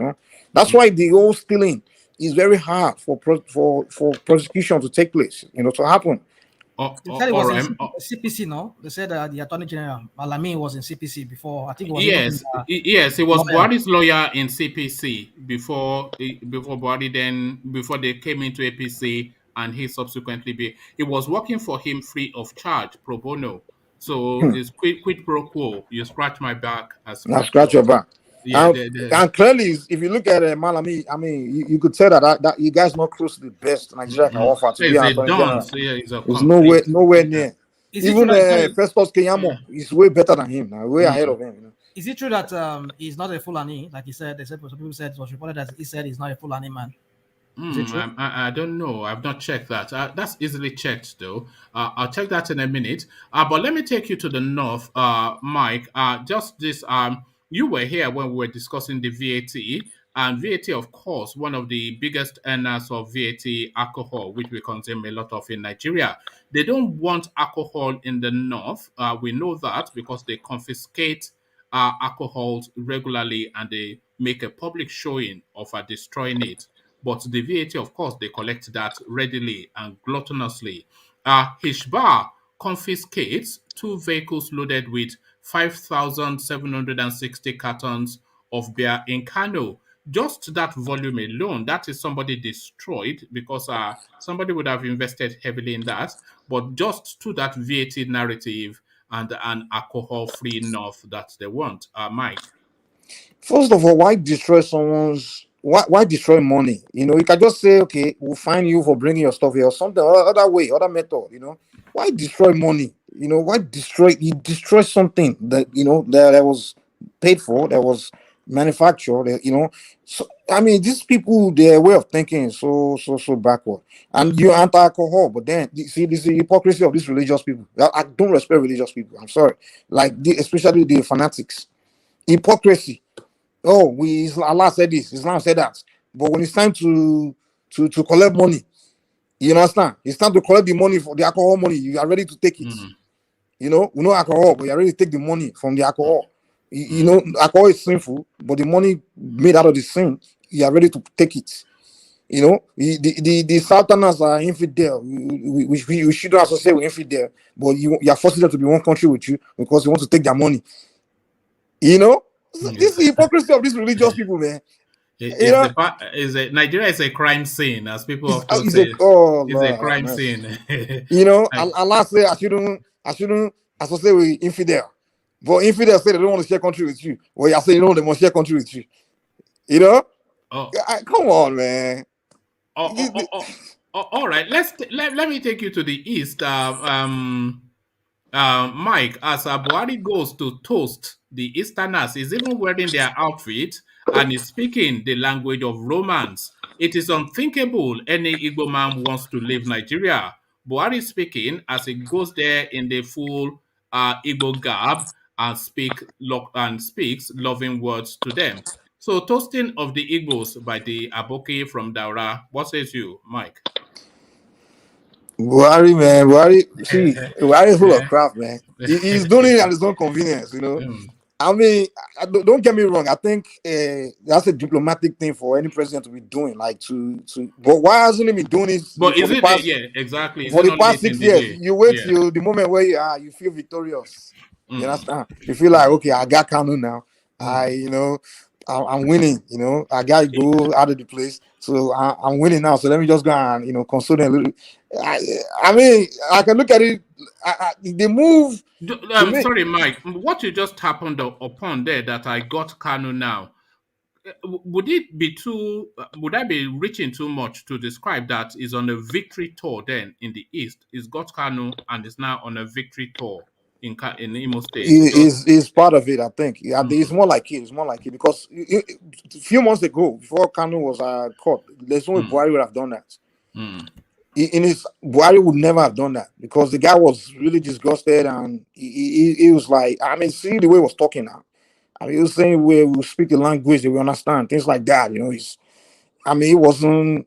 That's why the whole stealing is very hard for prosecution to take place. To happen. They said it was in CPC, no? They said the Attorney General Malami was in CPC before. I think it was yes, it was Buhari's lawyer in CPC before they came into APC, and he subsequently he was working for him free of charge pro bono. So it's quid pro quo. You scratch my back, I scratch your back. Yeah, and clearly, if you look at Malami, I mean, you could tell that you guys not close to the best Nigeria can offer to be an attorney general. There's nowhere near. Even Festus Keyamo is way better than him. Now, way ahead of him. Is it true that he's not a Fulani? Like he said, some people said it was reported that he said he's not a Fulani man. Is it true? I don't know. I've not checked that. That's easily checked, though. I'll check that in a minute. But let me take you to the north, Mike. Just this. You were here when we were discussing the VAT, and VAT, of course, one of the biggest earners of VAT, alcohol, which we consume a lot of in Nigeria. They don't want alcohol in the north. We know that because they confiscate alcohols regularly, and they make a public showing of destroying it. But the VAT, of course, they collect that readily and gluttonously. HISHBAH confiscates 2 vehicles loaded with 5,760 cartons of beer in Kano. Just that volume alone, that is somebody destroyed, because somebody would have invested heavily in that. But just to that VAT narrative and an alcohol-free north that they want. Mike. First of all, why destroy someone's? Why destroy money? You can just say, okay, we'll fine you for bringing your stuff here or something, other way, other method. Why destroy money? Why destroy something that that was paid for, that was manufactured. So I mean, these people, their way of thinking is so backward. And you're anti-alcohol, but then see, this is the hypocrisy of these religious people. I don't respect religious people. I'm sorry, especially the fanatics. Hypocrisy. Allah said this, Islam said that. But when it's time to collect money, you understand? It's time to collect the money for the alcohol money. You are ready to take it. We know alcohol, but you're ready to take the money from the alcohol. Alcohol is sinful, but the money made out of the sin, you are ready to take it. You know, the Southerners are infidel. We shouldn't associate with infidel, but you are forcing them to be one country with you because you want to take their money. You know, this is the hypocrisy of these religious people, man. Nigeria is a crime scene, as people often It's say. It's a crime scene. You know, Allah say I shouldn't associate with infidel, but infidel say they don't want to share country with you. Well, you say they must share country with you. You know, come on, man. All right. Let me take you to the east. Mike, as Buhari goes to toast the Easterners, is even wearing their outfit and is speaking the language of romance. It is unthinkable any Igbo man wants to leave Nigeria. Buhari speaking as he goes there in the full Igbo garb and speaks loving words to them. So, toasting of the Igbos by the Aboki from Daura. What says you, Mike? Buhari, man, Buhari is full of crap, man. He's doing it at his own convenience, you know. I mean, don't get me wrong. I think that's a diplomatic thing for any president to be doing, like to. But why hasn't he been doing it? But is it? Exactly. For the past 6 years, you wait till the moment where you feel victorious. You understand? You feel like, okay, I got KANO now. I'm winning. You know, I got to go out of the place, so I'm winning now. So let me just go and console them a little. I mean, I can look at it. They move. Sorry, Mike. What you just happened upon there that I got KANO now. Would it be would I be reaching too much to describe that is on a victory tour then in the East? Is got KANO and is now on a victory tour in Imo State? Is part of it, I think. It's more like it. It's more like it because a few months ago, before KANO was caught, there's no way Buhari would have done that. Buhari would never have done that because the guy was really disgusted and he was like, I mean, see the way he was talking now. I mean, he was saying we speak the language that we understand, things like that. You know, he wasn't.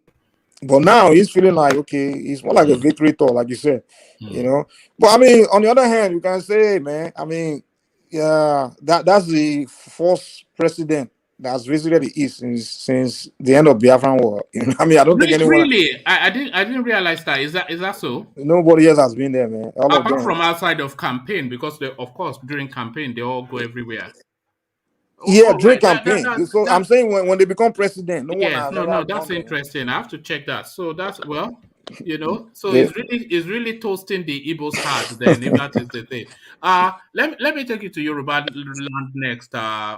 But now he's feeling like, okay, it's more like a victory tour, like you said. You know, but I mean, on the other hand, you can say, man, I mean, yeah, that's the first president that's visited the East since the end of Biafran War. You know, I mean, I don't think anyone. Really, I didn't realize that. Is that so? Nobody else has been there, man. Apart from outside of campaign, because of course during campaign they all go everywhere. Yeah, during campaign. I'm saying when they become president, no one has. No, that's interesting. I have to check that. So that's you know, so it's really toasting the Igbo's heart then, if that is the thing. Let me take you to Yoruba land next,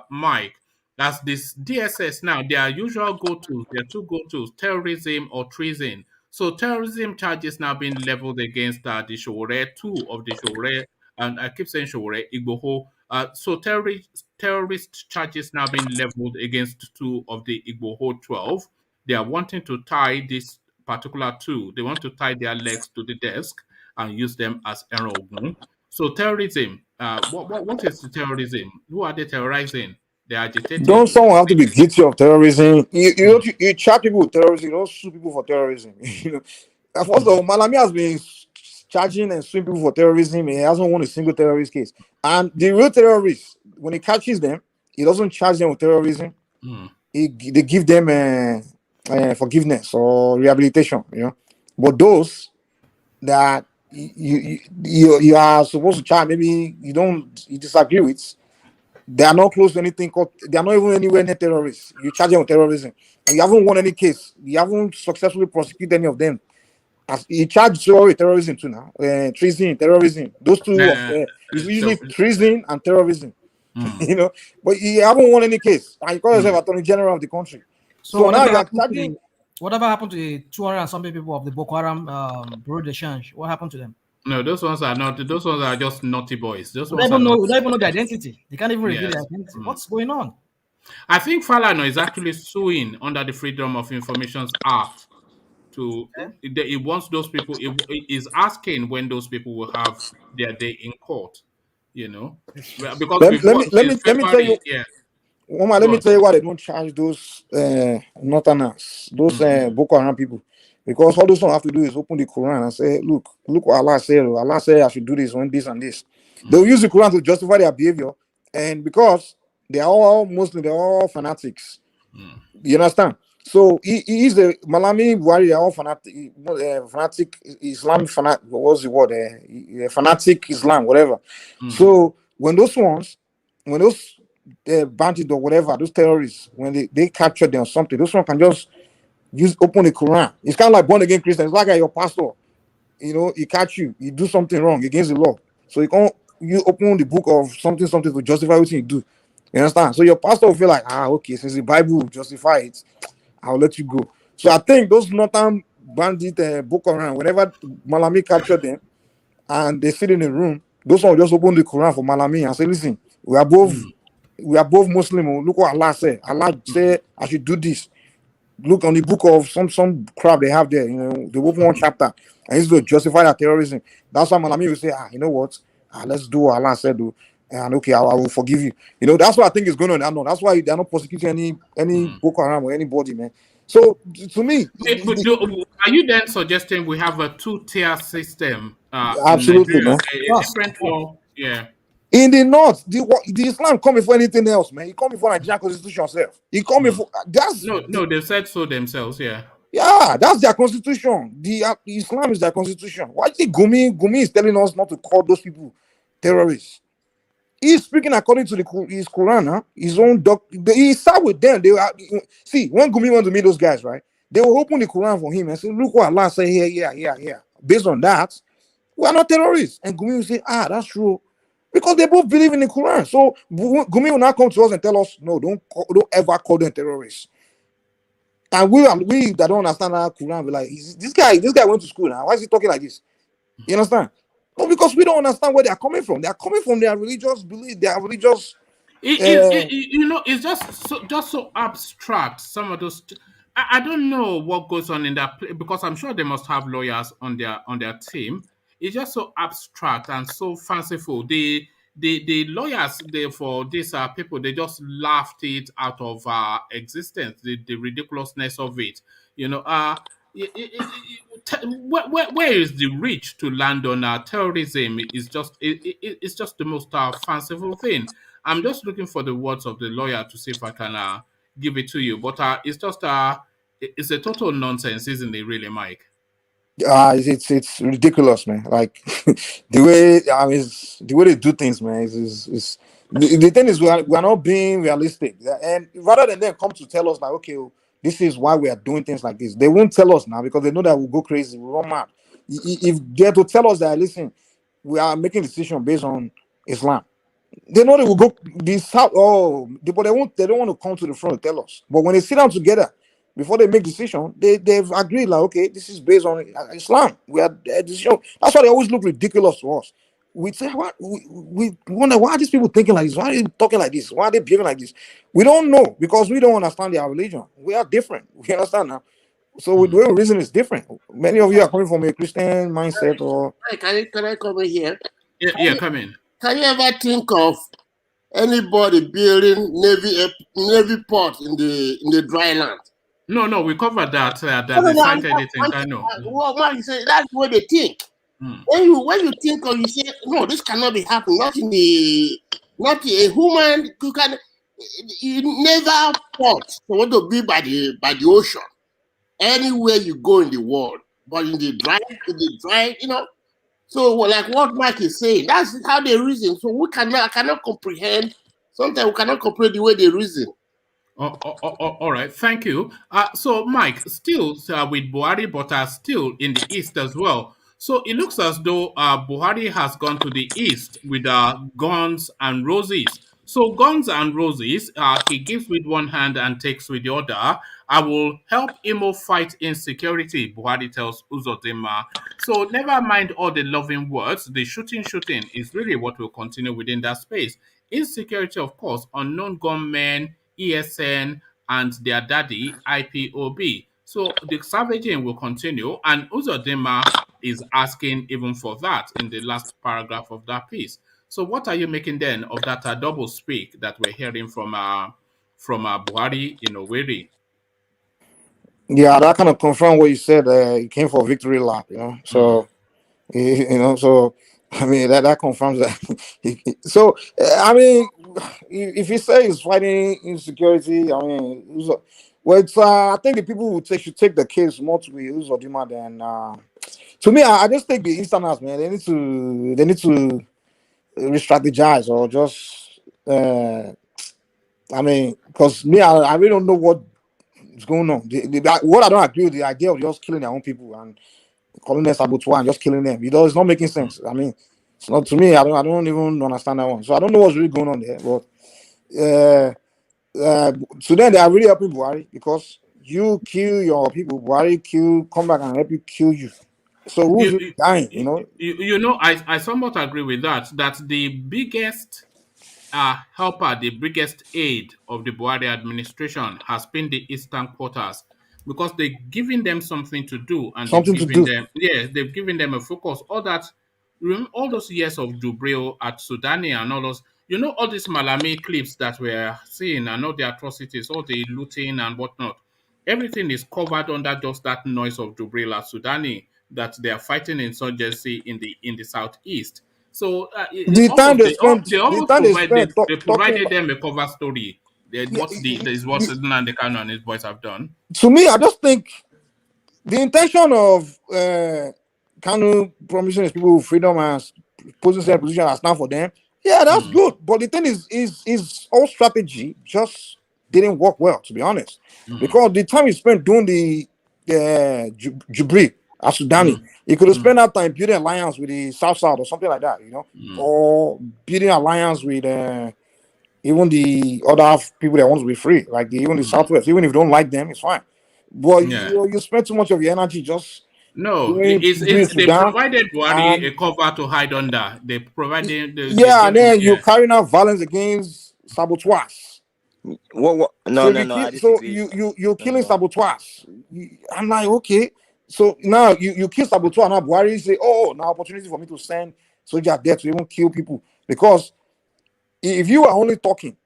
Mike. That's this DSS now, their usual go-tos, their two go-tos, terrorism or treason. So terrorism charges now being leveled against the Showore, two of the Showore, and I keep saying Showore, Igboho. So terrorist charges now being leveled against two of the Igboho 12. They are wanting to tie this particular two. They want to tie their legs to the desk and use them as erogun. So terrorism, what is the terrorism? Who are they terrorizing? They're agitating. Don't someone have to be guilty of terrorism? You charge people with terrorism, you don't sue people for terrorism. You know, first of all, Malami has been charging and suing people for terrorism. He hasn't won a single terrorist case. And the real terrorists, when he catches them, he doesn't charge them with terrorism. They give them forgiveness or rehabilitation. You know, but those that you are supposed to charge, maybe you disagree with. They are not close to anything called. They are not even anywhere near terrorists. You charge them with terrorism, and you haven't won any case. You haven't successfully prosecuted any of them. You charge terrorism too now. Treason, terrorism. Those two. It's usually treason and terrorism. You know, but you haven't won any case, and you call yourself Attorney General of the country. So now you are charging. Whatever happened to the 200 and something people of the Boko Haram Bureau de Change? What happened to them? No, those ones are not. Those ones are just naughty boys. We don't even know their identity. They can't even reveal their identity. What's going on? I think FULANI is actually suing under the Freedom of Information Act. It wants those people. It is asking when those people will have their day in court. You know, because let me tell you. Yeah. Oma, let me tell you why they don't charge those Northerners, those Boko Haram people. Because all those don't have to do is open the Quran and say, look what Allah said. Allah said I should do this when this and this. They'll use the Quran to justify their behavior. And because they are all Muslims, they're all fanatics. You understand? So he's a Malami warrior, all fanatic Islam fanatic. What's the word? Fanatic Islam, whatever. So when those bandits or whatever, those terrorists, when they capture them or something, those ones can just open the Quran. It's kind of like born again Christians. It's like your pastor, he catch you, you do something wrong against the law. So you open the book of something to justify what you do. You understand? So your pastor will feel like, okay, since the Bible will justify it, I'll let you go. So I think those northern bandit book around, whenever Malami captured them and they sit in the room, those ones just open the Quran for Malami and say, listen, we are both Muslim. Look what Allah said. Allah said I should do this. Look on the book of some crap they have there, they open one chapter and it's to justify that terrorism. That's why Malami will say, you know what? Let's do what Allah said, and okay, I will forgive you. That's what I think is going on. That's why they're not prosecuting any Boko Haram or anybody, man. So to me, are you then suggesting we have a two-tier system absolutely, in Nigeria? Man. A different law, yeah. In the north, the Islam come before anything else, man. He come before Nigerian constitution itself. He come before No, they said so themselves, yeah. Yeah, that's their constitution. The Islam is their constitution. Why is Gumi is telling us not to call those people terrorists? He's speaking according to his Quran, huh? His own he sat with them. See, when Gumi went to meet those guys, right? They will open the Quran for him and say, look what Allah say here. Based on that, we are not terrorists. And Gumi will say, that's true. Because they both believe in the Quran. So Gumi will not come to us and tell us, no, don't ever call them terrorists. And we that don't understand our Quran, be like, this guy went to school now. Why is he talking like this? You understand? No, because we don't understand where they are coming from. They are coming from their religious belief, their religious. It's just so abstract. Some of those, I don't know what goes on in that because I'm sure they must have lawyers on their team. It's just so abstract and so fanciful. The lawyers for these people, they just laughed it out of existence. The ridiculousness of it. Where is the reach to land on terrorism? It's just the most fanciful thing. I'm just looking for the words of the lawyer to see if I can give it to you. But it's just it's a total nonsense, isn't it? Really, Mike? It's ridiculous, man. Like the way they do things, man. Is the thing is we are not being realistic, and rather than them come to tell us like, okay, this is why we are doing things like this. They won't tell us now because they know that we'll go crazy, we'll run mad. If they're to tell us that, listen, we are making a decision based on Islam, they know they will go this out. But they don't want to come to the front and tell us. But when they sit down together before they make decision, they've agreed like, okay, this is based on Islam. We are decision. That's why they always look ridiculous to us. We say, what? We wonder why are these people thinking like this? Why are they talking like this? Why are they behaving like this? We don't know because we don't understand their religion. We are different. We understand now. So the way we reason is different. Many of you are coming from a Christian mindset or. Can I come in here? Yeah, come in. Can you ever think of anybody building navy port in the dry land? No, we covered that. That they cited it in KANO. Well, you say that's what they think. When you think or you say, no, this cannot be happening. Not a human who can never port. So want to be by the ocean. Anywhere you go in the world, but in the dry, So, like what Mike is saying, that's how they reason. So I cannot comprehend. Sometimes we cannot comprehend the way they reason. All right, thank you. So, Mike, still with Buhari, but still in the east as well. So it looks as though Buhari has gone to the east with guns and roses. So guns and roses, he gives with one hand and takes with the other. I will help Imo fight insecurity, Buhari tells Uzodinma. So never mind all the loving words. The shooting is really what will continue within that space. Insecurity, of course, unknown gunmen, ESN, and their daddy, IPOB. So the savaging will continue, and Uzodinma is asking even for that in the last paragraph of that piece. So what are you making then of that double speak that we're hearing from Buhari in Owerri? Yeah, that kind of confirm what you said. He came for victory lap, So, so I mean that confirms that. So I mean, if you say he's fighting insecurity, I mean, well, it's I think the people who should take the case more to be Uzodinma than to me. I just think the Easterners, man, they need to re-strategize or just I mean, because me, I really don't know what is going on. What I don't agree with the idea of just killing their own people and calling them saboteur and just killing them. It's not making sense. I mean, it's not to me. I don't even understand that one. So I don't know what's really going on there. But so then they are really helping Buhari because you kill your people, Buhari come back and help you kill you. So who's really dying? I somewhat agree with that. That the biggest helper, the biggest aid of the Buhari administration has been the Eastern quarters, because they've given them something to do, and they've given them a focus. All those years of Jubril at Sudani and all those, all these Malami clips that we're seeing and all the atrocities, all the looting and whatnot, everything is covered under just that noise of Jubril at Sudani, that they are fighting insurgency in the southeast. So they provided them a cover story. What the KANO and his boys have done. To me, I just think the intention of KANO promising his people freedom and posing their position as now for them, yeah, that's good. But the thing is all strategy just didn't work well, to be honest, because the time he spent doing the Jubril at Sudani, he could have spent that time building alliance with the South or something like that, or building alliance with even the other people that want to be free, like even the Southwest. Even if you don't like them, it's fine. But you spend too much of your energy just they provided Buhari a cover to hide under. They provided and then you're carrying out violence against saboteurs. No. So you're killing saboteurs. I'm like, okay. So now you kill saboteur, now Buhari say, now opportunity for me to send soldiers there to even kill people. Because if you are only talking,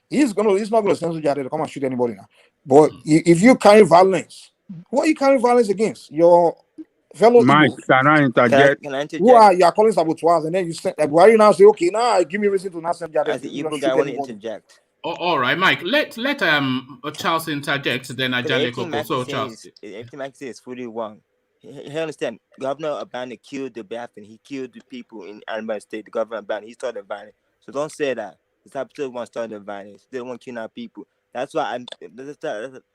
he's not gonna send soldiers there to come and shoot anybody now. But if you carry violence, what are you carrying violence against? Your fellow Mike, Igbo. can I interject? Can I interject? You are calling saboteurs, and then you send Buhari now say, okay, now give me reason to not send soldiers there. As the Igbo guy, I want to interject. All right, Mike. Let Charles interject. Then Ajale go. So Charles, everything Mike says is fully wrong. He understand. Governor Abani killed the Biafran. He killed the people in Anambra State. The governor Abani, he started violence. So don't say that. The saboteurs want to start the violence. They don't want to kill our people. That's why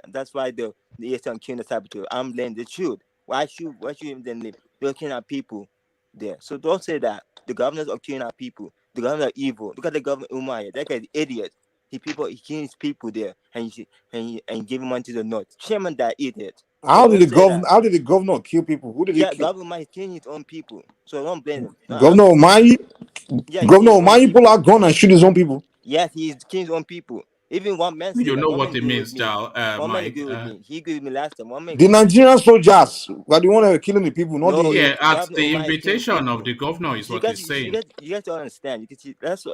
That's why the Eastern killing the saboteur. I'm blaming the truth. Why should then live? They're killing our people there. So don't say that. The governors are killing our people. The governors are evil. Look at the governor Umaya. That guy's idiot. He kills people there, and give money to the north. Chairman, that idiot. How did the governor kill people? Who did he kill? Governor is killing his own people. So don't blame him. Governor Umahi pull out gun and shoot his own people. Yes, he's killing his own people. Even one man. You know what it means, Mike. He agreed with me last time. The Nigerian soldiers were the one that were killing the people, not at the invitation of the governor is what he's saying. You guys don't understand. You can see that's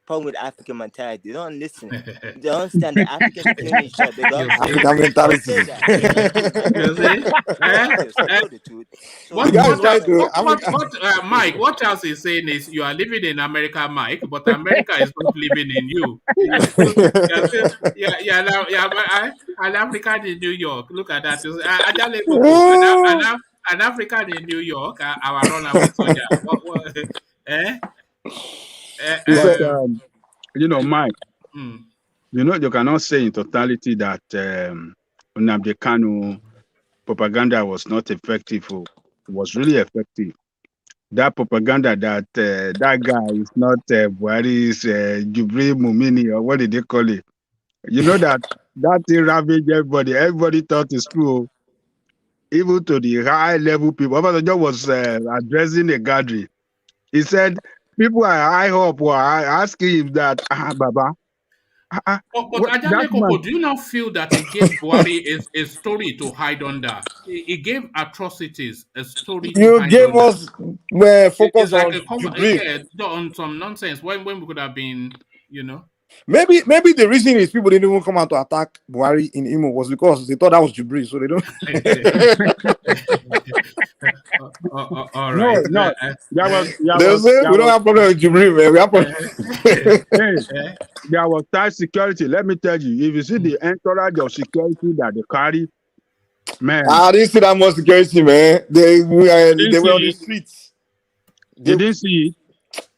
problem with African mentality. They don't listen. They don't understand the African killing each other. African mentality. Mike, what Charles is saying is you are living in America, Mike, but America is not living in you. An African in New York. Look at that. An African in New York, our runaway soldier. Mike, you cannot say in totality that Nnamdi Kanu propaganda was not effective. It was really effective. That propaganda that that guy is not Buhari's Jubril Mumini, or what did they call it? You know that thing ravaged everybody. Everybody thought it's true. Even to the high level people. Obasanjo was addressing a gathering. He said, people are high up were asking him that, Baba. But Ajale, do you not feel that he gave Buhari a story to hide under? He gave atrocities a story to hide gave under. us focus on some nonsense when we could have been, Maybe the reason is people didn't even come out to attack Buhari in Imo was because they thought that was Jubril, so they don't. All right. No, They say we don't have problem with Jubril, man. We have problem. hey, there was tight security. Let me tell you, if you see the entourage of security that they carry, man. I didn't see that much security, man. They were on the streets. You didn't see it?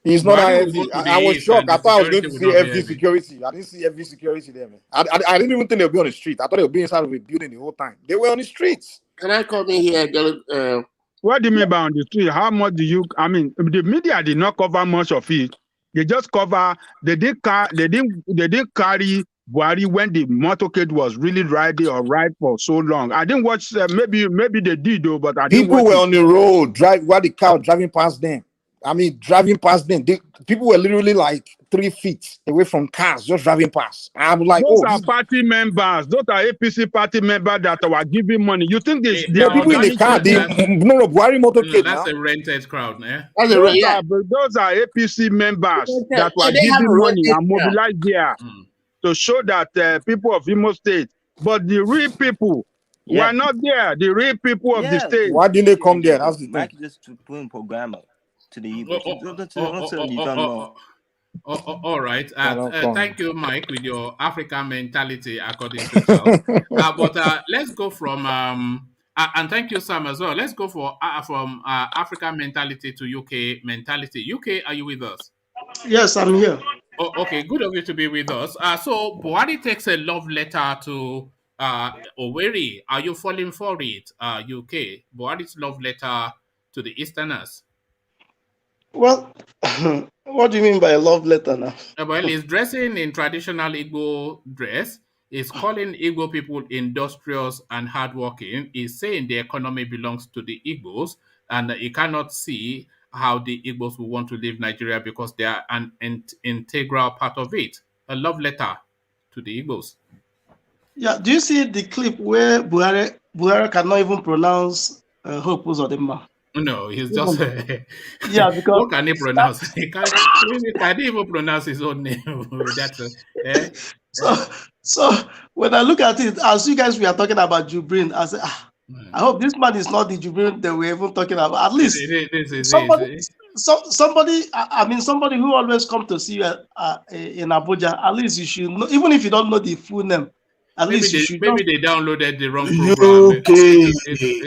It's not that heavy. I was shocked. I thought I was going to see FD security. I didn't see FD security there, man. I didn't even think they would be on the street. I thought they would be inside of a building the whole time. They were on the streets. Can I come in here? What do you mean by on the street? How much do you? I mean, the media did not cover much of it. They just cover. They didn't carry Buhari when the motorcade was really riding or ride for so long. I didn't watch. Maybe they did though, but I didn't. People were on the road, while the car driving past them. I mean, driving past them. People were literally like 3 feet away from cars, just driving past. I'm like, those are party members. Those are APC party members that were giving money. You think they are people in the car? No, Buhari motorcade. That's a rented crowd, eh? Those are APC members that were giving money and mobilized there to show that people of Imo State. But the real people were not there. The real people of the state. Why didn't they come there? That's the thing. Mike just to put in programmer to the Igbo. All right. Thank you, Mike, with your African mentality, according to yourself. But let's go from and thank you, Sam, as well. Let's go from African mentality to UK mentality. UK, are you with us? Yes, I'm here. Oh, okay, good of you to be with us. So Buhari takes a love letter to Owerri. Are you falling for it, UK? Buhari's love letter to the Easterners. Well, what do you mean by a love letter now? Well, he's dressing in traditional Igbo dress. He's calling Igbo people industrious and hardworking. He's saying the economy belongs to the Igbos, and he cannot see how the Igbos will want to leave Nigeria because they are an integral part of it. A love letter to the Igbos. Yeah, do you see the clip where Buhari cannot even pronounce Hope Uzodinma? No, he's just yeah, because what can he pronounce? He can't even pronounce his own name. So when I look at it, as you guys were talking about Jubril, I said, I hope this man is not the Jubril that we're even talking about. At least somebody, I mean, somebody who always come to see you in Abuja. At least you should know, even if you don't know the full name. Maybe they downloaded the wrong program. Okay,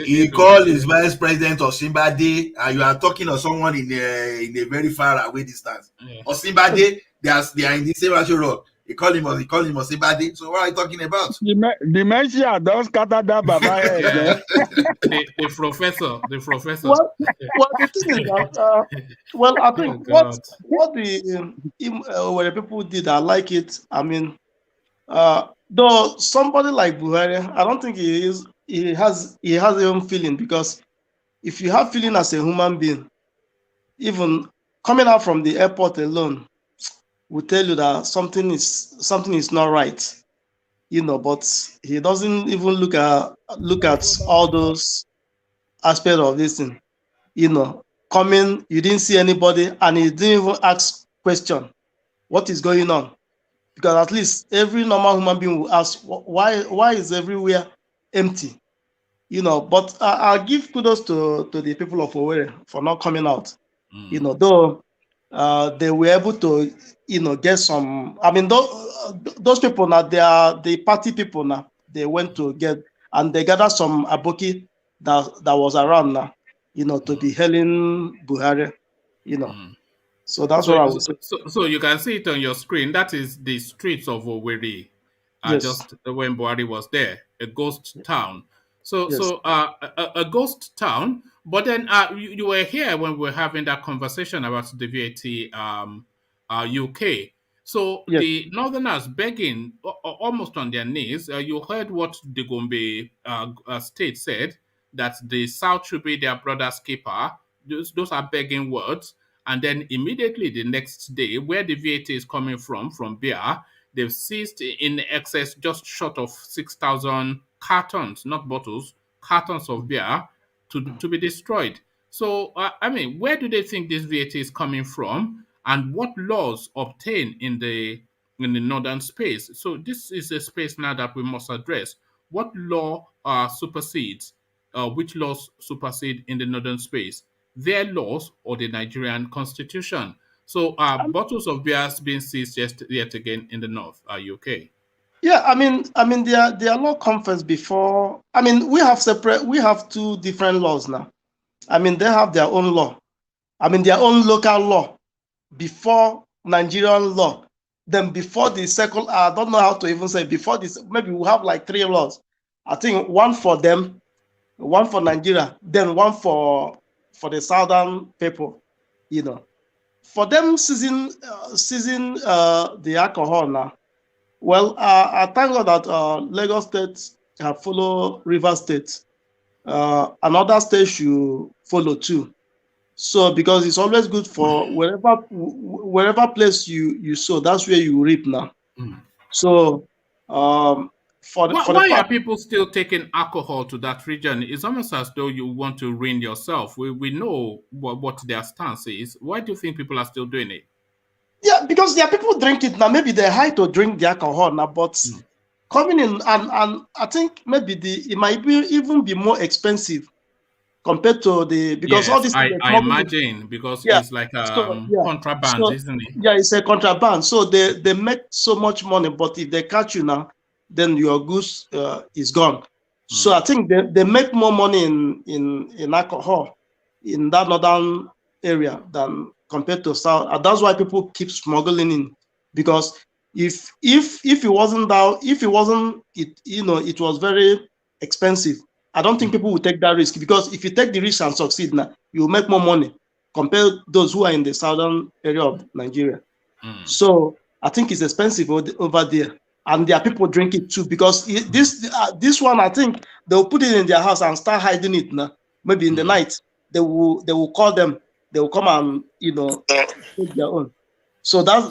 he called his vice president Osinbade, and you are talking of someone in a very far away distance. Yeah. Osinbade, they are in the same role. He called him Osinbade. So what are you talking about? Dementia don't scatter that baba head. The professor. Well, the thing is that, I think what the people did, I like it. I mean, though somebody like Buhari, I don't think he has his own feeling, because if you have feeling as a human being, even coming out from the airport alone will tell you that something is not right, but he doesn't even look at all those aspects of this thing. Coming, you didn't see anybody, and he didn't even ask question, what is going on? Because at least every normal human being will ask, why is everywhere empty? But I'll give kudos to the people of Owerri for not coming out. Though they were able to, get some. I mean, those people now, they are the party people now. They went to get, and they gathered some aboki that was around now, to be hailing Buhari, So that's what I would say. So you can see it on your screen. That is the streets of Owerri, just when Buhari was there, a ghost town. So a ghost town. But then you were here when we were having that conversation about the VAT UK. So the Northerners begging almost on their knees. You heard what the Gombe state said, that the South should be their brother's keeper. Those are begging words. And then immediately the next day, where the VAT is coming from beer, they've seized in excess just short of 6,000 cartons, not bottles, cartons of beer to be destroyed. So, I mean, where do they think this VAT is coming from, and what laws obtain in the northern space? So this is a space now that we must address. What law supersedes which laws supersede in the northern space, their laws or the Nigerian constitution? So bottles of beers being seized yet again in the north. Are you okay? Yeah, I mean, their law conference before. I mean, we have two different laws now. I mean, they have their own law. I mean, their own local law before Nigerian law. Then before the second, I don't know how to even say before this. Maybe we have like 3 laws. I think one for them, one for Nigeria, then one for the southern people. You know, for them seizing the alcohol now. Well, I thank God that Lagos State have followed River State. Another state should follow too. So because it's always good for wherever place you sow, that's where you reap now. So why are people still taking alcohol to that region? It's almost as though you want to ruin yourself. We know what their stance is. Why do you think people are still doing it? Yeah, because there are people drink it now. Maybe they're high to drink the alcohol now, but coming in and I think maybe it might even be more expensive compared to because all this. I imagine because it's like contraband, isn't it? Yeah, it's a contraband. So they make so much money, but if they catch you now, then your goods is gone. So I think they make more money in alcohol in that northern area than compared to south. And that's why people keep smuggling in, because if it wasn't it was very expensive. I don't think people will take that risk, because if you take the risk and succeed now, you will make more money compared to those who are in the southern area of Nigeria. So I think it's expensive over there, and there are people drink it too, because this one, I think they'll put it in their house and start hiding it now. Maybe in the night they will call them. They will come and take their own. So so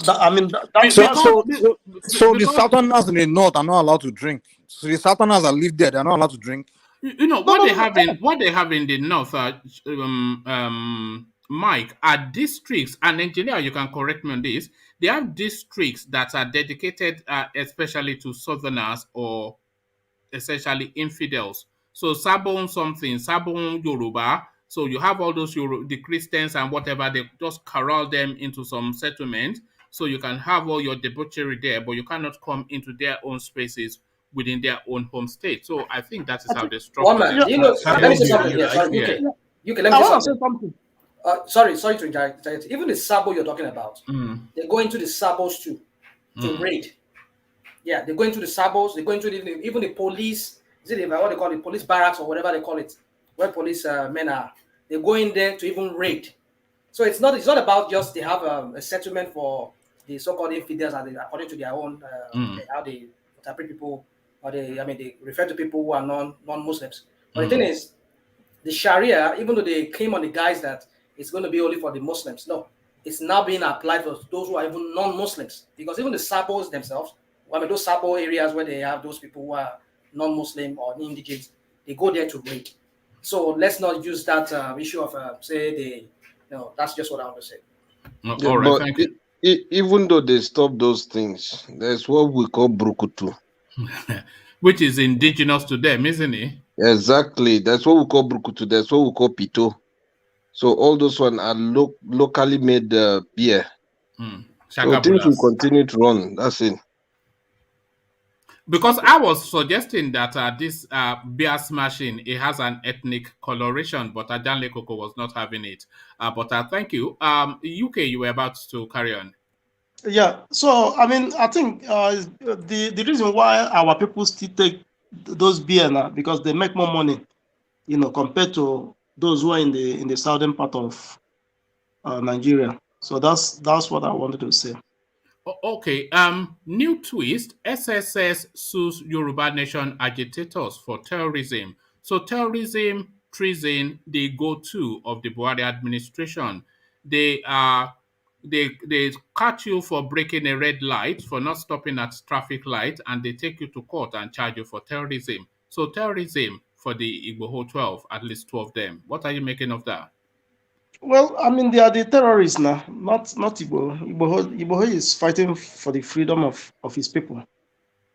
the Southerners in the north are not allowed to drink. So the Southerners that live there, they're not allowed to drink. What they have in the north, Mike, are districts. An engineer, you can correct me on this. They have districts that are dedicated, especially to Southerners or essentially infidels. So Sabon something, Sabon Yoruba. So you have all those the Christians and whatever, they just corral them into some settlement. So you can have all your debauchery there, but you cannot come into their own spaces within their own home state. So I think that is how they structure it. Let me say something. Sorry, UK, let me say something. Sorry to interrupt. Even the Sabo you're talking about, they go into the Sabos too to raid. Yeah, they go into the Sabos. They go into even the police. Is it what they call it? Police barracks or whatever they call it, where police men are. They go in there to even raid. So it's not about just they have a settlement for the so-called infidels, according to their own how they interpret people, or they refer to people who are non-Muslims. But the thing is, the Sharia, even though they came on the guise that it's going to be only for the Muslims, no, it's now being applied for those who are even non-Muslims. Because even the Sabos themselves, those Sabo areas where they have those people who are non-Muslim or indigenous, they go there to raid. So let's not use that issue of that's just what I want to say. All right, thank you. Even though they stop those things, there's what we call brukutu. Which is indigenous to them, isn't it? Exactly. That's what we call brukutu. That's what we call pito. So all those ones are locally made beer. So things will continue to run. That's it. Because I was suggesting that this beer smashing, it has an ethnic coloration, but Adanle Koko was not having it. But thank you. UK, you were about to carry on. Yeah. So I think the reason why our people still take those beer now, because they make more money, compared to those who are in the southern part of Nigeria. So that's what I wanted to say. Okay. New twist: SSS sues Yoruba Nation agitators for terrorism. So terrorism, treason, the go-to of the Buhari administration. They catch you for breaking a red light, for not stopping at traffic light, and they take you to court and charge you for terrorism. So terrorism for the Igboho 12, at least 2 of them. What are you making of that? Well, they are the terrorists now, not Igbo. Igbo is fighting for the freedom of his people.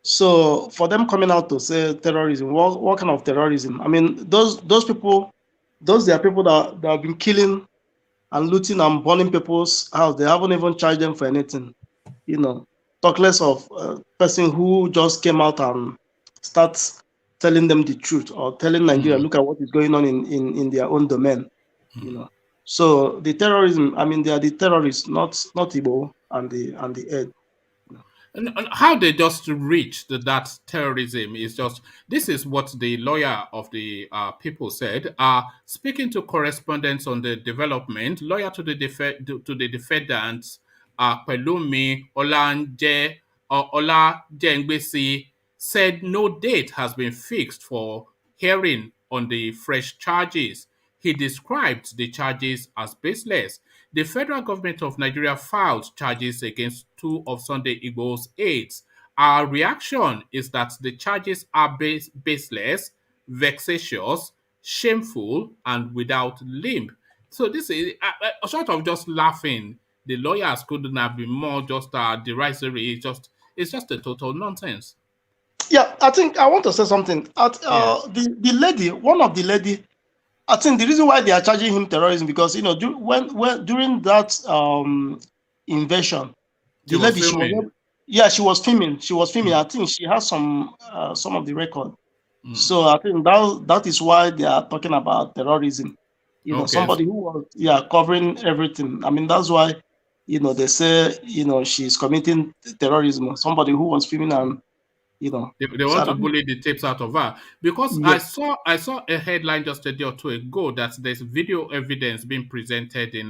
So for them coming out to say terrorism, what kind of terrorism? I mean, those people, they are people that have been killing and looting and burning people's house. They haven't even charged them for anything, you know. Talk less of a person who just came out and starts telling them the truth or telling Nigeria, look at what is going on in their own domain, you know. So the terrorism, I mean, they are the terrorists, not Igbo and the Ed. And how they just reach that terrorism is just, this is what the lawyer of the people said. Speaking to correspondents on the development, lawyer to the defendants, Pelumi Olajengbesi, said no date has been fixed for hearing on the fresh charges. He described the charges as baseless. The federal government of Nigeria filed charges against two of Sunday Igbo's aides. Our reaction is that the charges are baseless, vexatious, shameful, and without limb. So this is sort of just laughing. The lawyers couldn't have been more just derisory. It's just a total nonsense. Yeah, I think I want to say something. The lady, one of the lady, I think the reason why they are charging him terrorism because when during that invasion, the lady she was filming. She was filming. I think she has some of the record. So I think that is why they are talking about terrorism. Somebody who was covering everything. I mean, that's why they say she's committing terrorism. Somebody who was filming and they want to bully the tapes out of her because yes. I saw a headline just a day or two ago that there's video evidence being presented in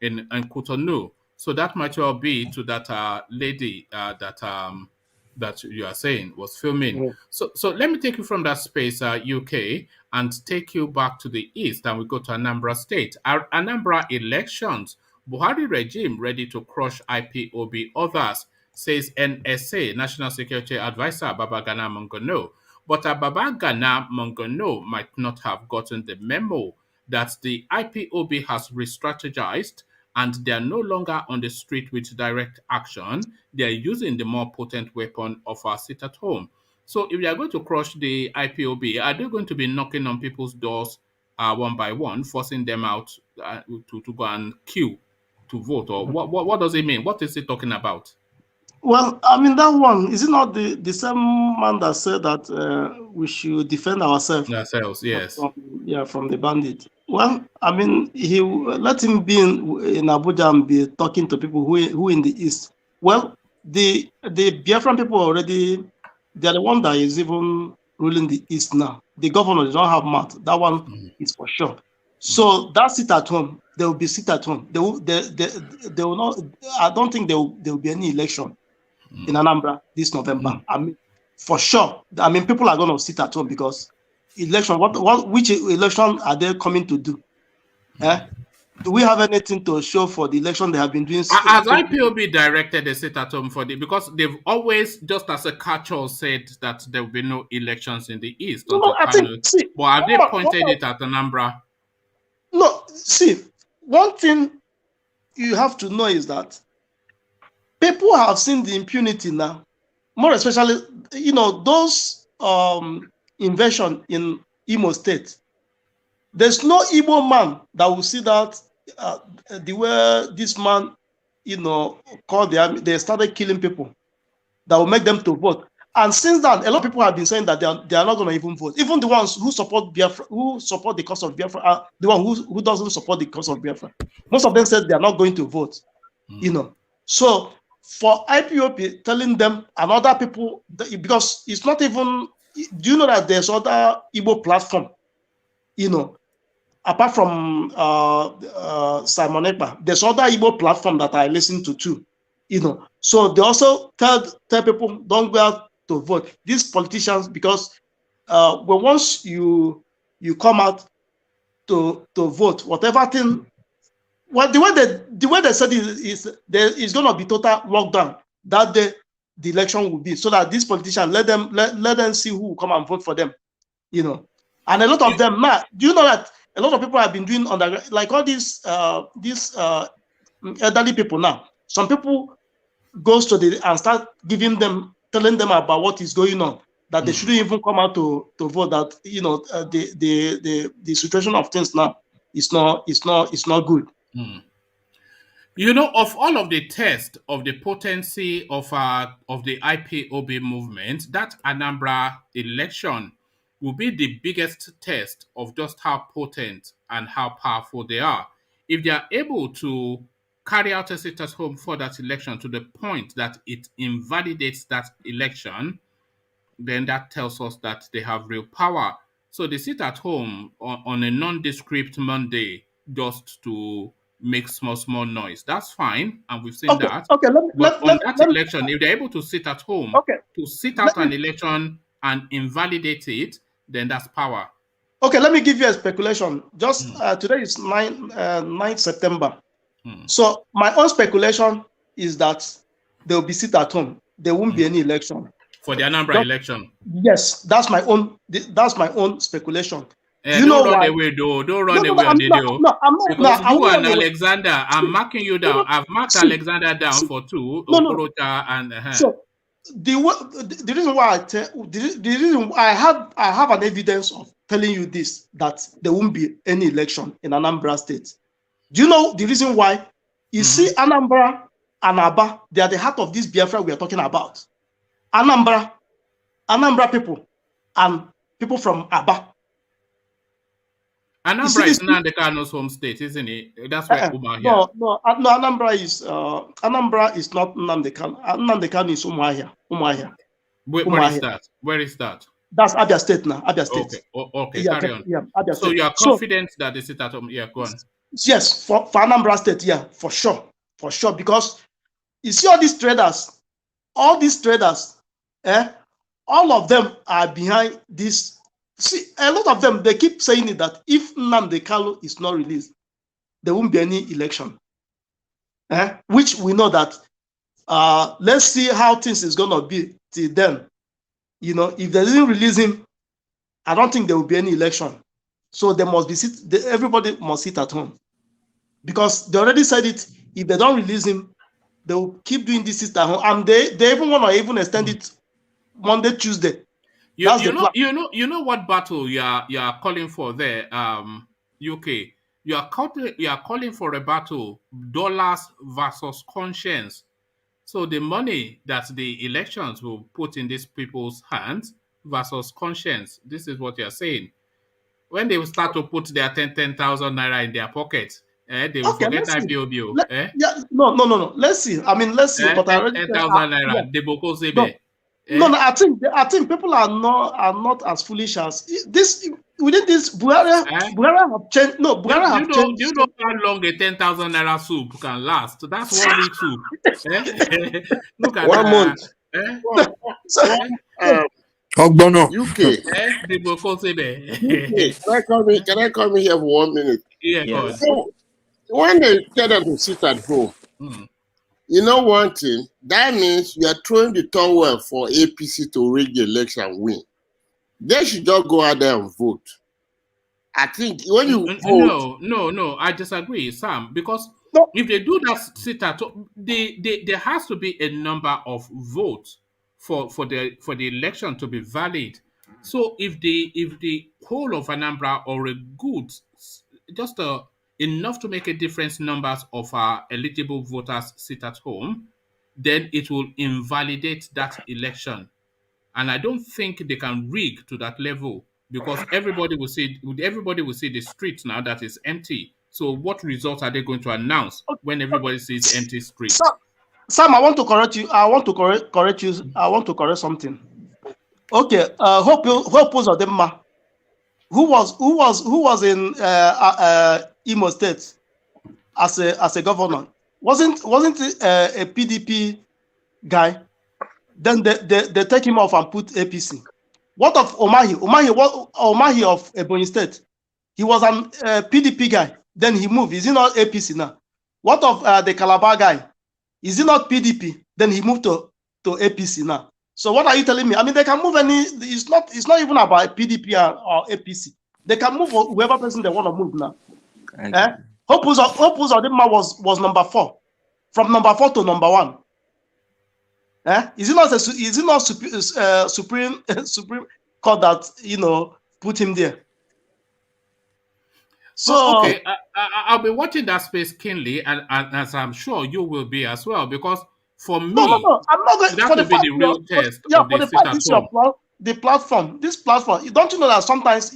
Cotonou. So that might well be to that lady that you are saying was filming. Yeah. So let me take you from that space, UK, and take you back to the east, and we go to Anambra State. Anambra elections, Buhari regime ready to crush IPOB others, says NSA, National Security Advisor Babagana Mongono. But Babagana Mongono might not have gotten the memo that the IPOB has re-strategized and they are no longer on the street with direct action. They are using the more potent weapon of our sit at home. So if they are going to crush the IPOB, are they going to be knocking on people's doors one by one, forcing them out to go and queue to vote? Or what does it mean? What is it talking about? Well, I mean, that one, is it not the same man that said that we should defend ourselves? Yes. From the bandit. Well, I mean, he let him be in Abuja and be talking to people who in the east. Well, the Biafran people already, they're the one that is even ruling the east now. The governor does not have mouth. That one is for sure. So that sit at home, they will be sit at home. They will not. I don't think there will be any election in Anambra this November. I mean, for sure. I mean, people are going to sit at home because election. Which election are they coming to do? Do we have anything to show for the election they have been doing? Has IPOB directed a sit at home because they've always, just as a catch-all, said that there will be no elections in the east. No, I think, but have they pointed it at Anambra? No, see, one thing you have to know is that people have seen the impunity now, more especially, those invasion in Imo State. There's no Igbo man that will see that the way this man, called the army, they started killing people that will make them to vote. And since then, a lot of people have been saying that they are not going to even vote. Even the ones who support Biafra, who support the cause of Biafra, are the one who doesn't support the cause of Biafra. Most of them said they are not going to vote. So for IPOP telling them and other people, because it's not even, do you know that there's other Igbo platform, apart from Simon Ekpa, there's other Igbo platform that I listen to too, So they also tell people don't go out to vote. These politicians, because once you come out to vote, whatever thing, well, the way they said is there is going to be total lockdown that day. The election will be, so that these politicians let them see who will come and vote for them, and a lot of them now. Do you know that a lot of people have been doing like all these elderly people now? Some people goes to and start giving them telling them about what is going on, that they shouldn't even come out to vote, that the situation of things now is not good. You know, of all of the tests of the potency of the IPOB movement, that Anambra election will be the biggest test of just how potent and how powerful they are. If they are able to carry out a sit-at-home for that election to the point that it invalidates that election, then that tells us that they have real power. So they sit at home on a nondescript Monday just to make small noise. That's fine, and we've seen that. Okay, but on that election, if they're able to sit at home, to sit out an election and invalidate it, then that's power. Okay, let me give you a speculation. Just today is 9th September. So my own speculation is that they'll be sit at home. There won't be any election. For the Anambra election? Yes, that's my own speculation. Do you know run why? Away, though. Don't run away on the deal. No, I'm not. Because you and Alexander, I'm marking you down. I've marked Alexander down for 2. So the reason why the reason I have an evidence of telling you this, that there won't be any election in Anambra State. Do you know the reason why? You see, Anambra and Aba, they are the heart of this Biafra we are talking about. Anambra people and people from Aba. Anambra is Nnamdi Kano's home state, isn't it? That's why Umuahia. No, Anambra is not Nnamdi Kano. Nnamdi Kano is Umuahia. Where is that? That's Abia State now. Abia State. Okay, yeah, carry on. Yeah, Abia State. So you are confident that they sit at home? Yeah, go on. Yes, for Anambra State, yeah, for sure, because you see all these traders, all of them are behind this. See, a lot of them, they keep saying it, that if Nnamdi Kanu is not released, there won't be any election. Which we know that, let's see how things is going to be till then. You know, if they didn't release him, I don't think there will be any election. So they must be everybody must sit at home. Because they already said it, if they don't release him, they will keep doing this sit at home. And they even want to even extend it Monday, Tuesday. You know what battle you are calling for there, UK. You are calling for a battle, dollars versus conscience. So the money that the elections will put in these people's hands versus conscience. This is what you are saying. When they will start to put their 10,000 naira in their pockets, they will forget IPOB. Yeah, no. Let's see. I mean, let's see. But 10,000 naira. Yeah. No, I think people are not as foolish as this. Within this, Buhari have changed. No, Buhari have changed. You know how long a 10,000 naira soup can last? That's 1 week soup. Look at 1 month. MUNGONO. UK. Can I come in here for 1 minute? Yeah. So, when they tell them to sit at home, you know one thing, that means you are throwing the towel for APC to rig the election and win. They should just go out there and vote. I think when you vote... No, I disagree, Sam, because if they do that sit at home, there has to be a number of votes for the election to be valid. So if the whole of Anambra or a good, just enough to make a difference numbers of eligible voters sit at home, then it will invalidate that election. And I don't think they can rig to that level, because everybody will see the streets now that is empty. So what results are they going to announce when everybody sees empty streets? Sam, I want to correct you. I want to correct something. Okay, Hope Uzodinma, who was in Imo State as a governor, wasn't a PDP guy? Then they take him off and put APC. What of Omahi? Omahi of Ebonyi State? He was a PDP guy. Then he moved. Is he not APC now? What of the Calabar guy? Is he not PDP? Then he moved to APC now. So what are you telling me? I mean, they can move any. It's not even about PDP or APC. They can move whoever person they want to move now. Hope Uzodinma was number 4, from number 4 to number 1. Is it not Supreme Court that put him there? So okay, I'll be watching that space keenly, and as I'm sure you will be as well, because for me, no, I'm not going that for the will be fact. the real test Yeah, of for the the sit fact at this home. this platform. Don't you know that sometimes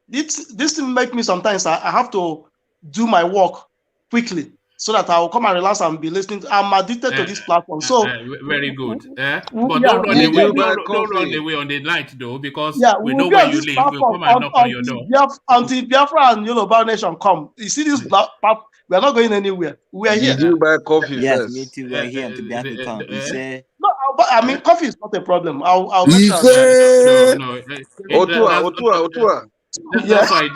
this thing make me sometimes I have to do my work quickly so that I will come and relax and be listening. I'm addicted to this platform. So Very good. But yeah, don't run Did away. you buy Don't run coffee? away on the night though, because yeah, we we will know be where on you this live. We'll platform come and knock on your door. until Biafra and Yoruba Nation come. You see this we are not going anywhere. We are here. Did you buy coffee Yes, first? me too. We are here until Biafra come. He said, No, but I mean, coffee is not a problem. I'll make He sure. No. Otua. Yeah. That's why.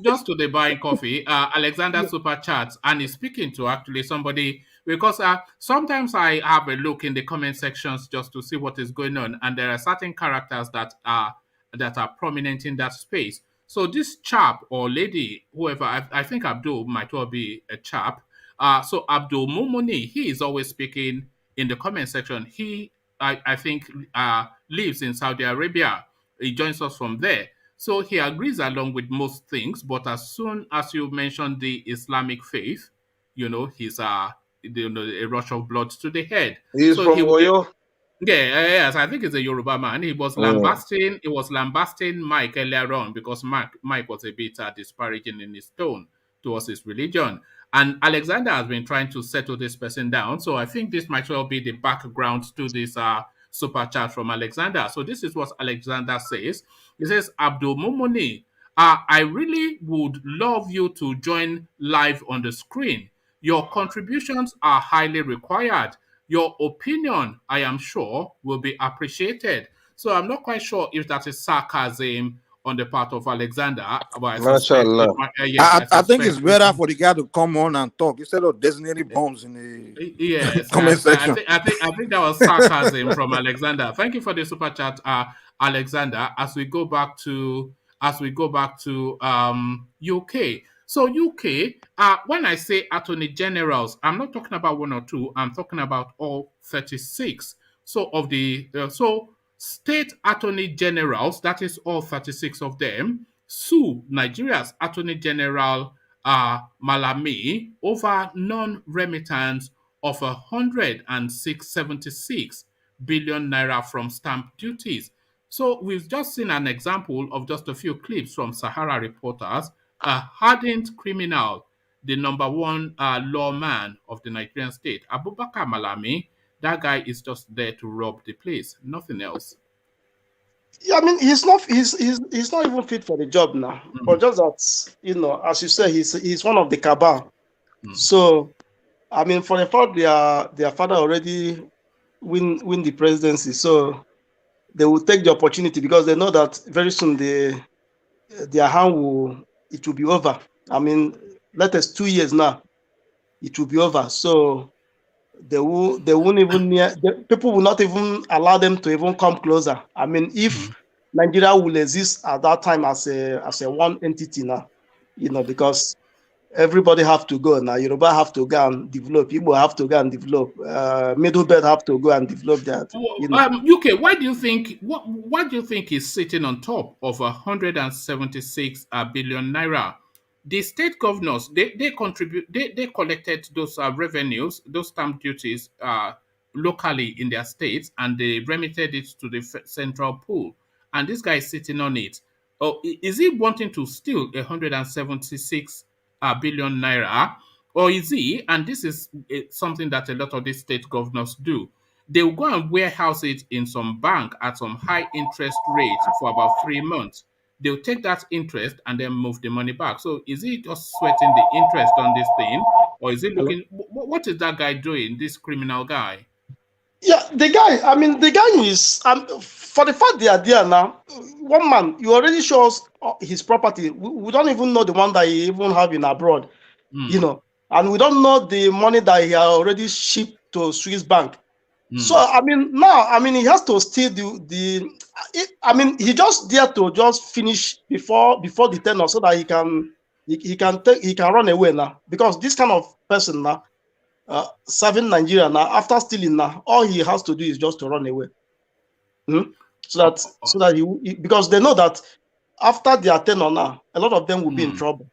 Just to the buying coffee, Alexander super chats and is speaking to actually somebody, because sometimes I have a look in the comment sections just to see what is going on, and there are certain characters that are prominent in that space. So this chap or lady, whoever, I think Abdul might well be a chap. So Abdul Mumuni, he is always speaking in the comment section. I think lives in Saudi Arabia. He joins us from there. So he agrees along with most things, but as soon as you mention the Islamic faith, he's a rush of blood to the head. He's So from Oyo. yes, I think he's a Yoruba man. He was lambasting Mike earlier on because Mike was a bit disparaging in his tone towards his religion. And Alexander has been trying to settle this person down. So I think this might well be the background to this super chat from Alexander. So this is what Alexander says. He says, Abdul Mumuni, I really would love you to join live on the screen. Your contributions are highly required. Your opinion, I am sure, will be appreciated. So I'm not quite sure if that is sarcasm on the part of Alexander, but I suspect I think it's better for the guy to come on and talk instead of designating bombs in the comment section. I think that was sarcasm from Alexander. Thank you for the super chat, Alexander. As we go back to UK. So UK, when I say attorney generals, I'm not talking about one or two. I'm talking about all 36. So of the state attorney generals, that is all 36 of them, sue Nigeria's attorney general Malami over non-remittance of 176 billion naira from stamp duties. So we've just seen an example of just a few clips from Sahara Reporters. A hardened criminal, the number one lawman of the Nigerian state, Abubakar Malami, that guy is just there to rob the place, nothing else. Yeah, I mean, he's not even fit for the job now. But just that, as you say, he's one of the cabal. So, I mean, for the fact their father already win the presidency, so they will take the opportunity because they know that very soon their hand will be over. I mean, latest 2 years now, it will be over. So they won't even people will not even allow them to even come closer. I mean, if Nigeria will exist at that time as a one entity now, because everybody have to go now. Yoruba have to go and develop. Igbo have to go and develop. Middle Belt have to go and develop that. UK, why do you think is sitting on top of 176 billion naira? The state governors they collected those revenues, those stamp duties locally in their states, and they remitted it to the central pool. And this guy is sitting on it. Oh, is he wanting to steal 176 billion naira, or is he? And this is something that a lot of these state governors do. They will go and warehouse it in some bank at some high interest rate for about 3 months. They'll take that interest and then move the money back. So is he just sweating the interest on this thing, or is he looking? What is that guy doing? This criminal guy? Yeah, the guy is for the fact they are there now. One man, you already show us his property. We don't even know the one that he even have in abroad, and we don't know the money that he already shipped to Swiss bank. So I mean, now he has to steal he just there to just finish before the tenure so that he can run away now, because this kind of person now, serving Nigeria now. After stealing now, all he has to do is just to run away. So that he because they know that after their tenure now, a lot of them will be in trouble.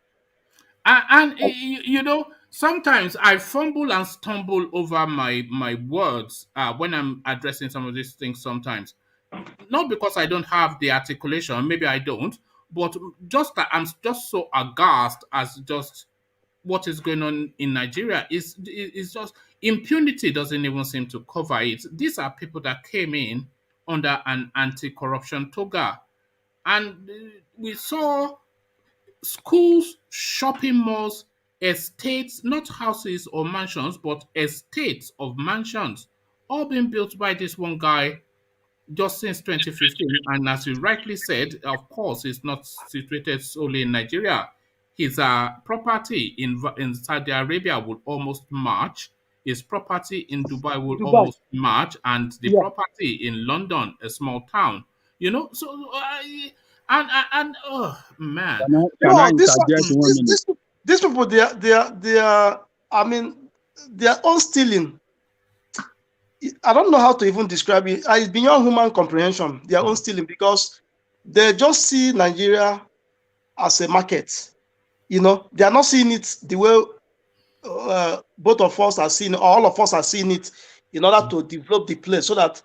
And you know, sometimes I fumble and stumble over my words when I'm addressing some of these things sometimes. Not because I don't have the articulation, maybe I don't, but just that I'm just so aghast as just what is going on in Nigeria is just impunity doesn't even seem to cover it. These are people that came in under an anti-corruption toga. And we saw schools, shopping malls, estates, not houses or mansions, but estates of mansions, all being built by this one guy just since 2015. And as you rightly said, of course, it's not situated solely in Nigeria. His property in Saudi Arabia will almost match. His property in Dubai will almost match. And the property in London, a small town, you know, so and oh man, these people they are I mean their own stealing. I don't know how to even describe it. It's beyond human comprehension. Their own stealing, because they just see Nigeria as a market. You know, they are not seeing it the way both of us are seeing, or all of us are seeing it, in order to develop the place so that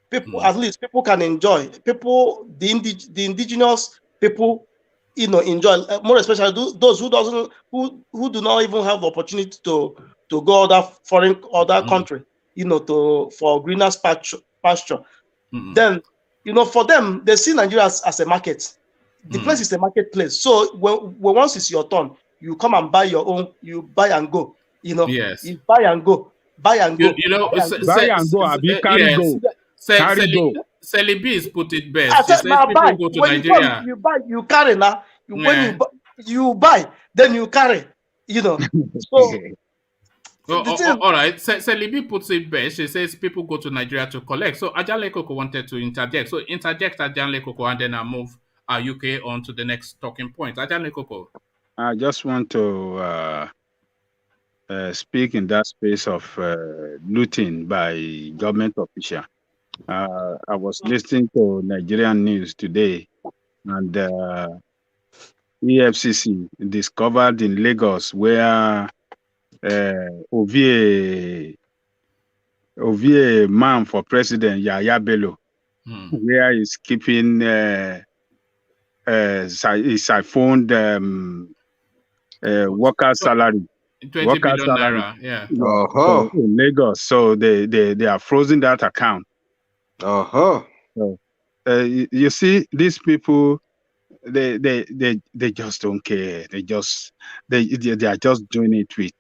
people, at least people can enjoy. People, the indigenous people, you know, enjoy. More especially those who do not even have the opportunity to go other country, you know, for greener pasture. Then, you know, for them, they see Nigeria as a market. The place is a marketplace. So when once it's your turn, you come and buy your own. You buy and go. You know, yes. You buy and go. Buy and go. You know, buy and go. Carry go. Carry go. Celibis put it best. She says people go to Nigeria. You buy, you carry now. When you buy, then you carry. You know. So. All right. Celibi puts it best. She says people go to Nigeria to collect. So Ajale Koko wanted to interject. So interject Ajale Koko, and then I'll move UK on to the next talking point. Ajale Koko. I just want to speak in that space of looting by government official. I was listening to Nigerian news today, and EFCC discovered in Lagos where Ovie man for president Yaya Bello, where he's keeping he siphoned worker salary. 20 billion naira, yeah. So in Lagos, so they are frozen that account. So you see, these people, they just don't care. They are just doing it with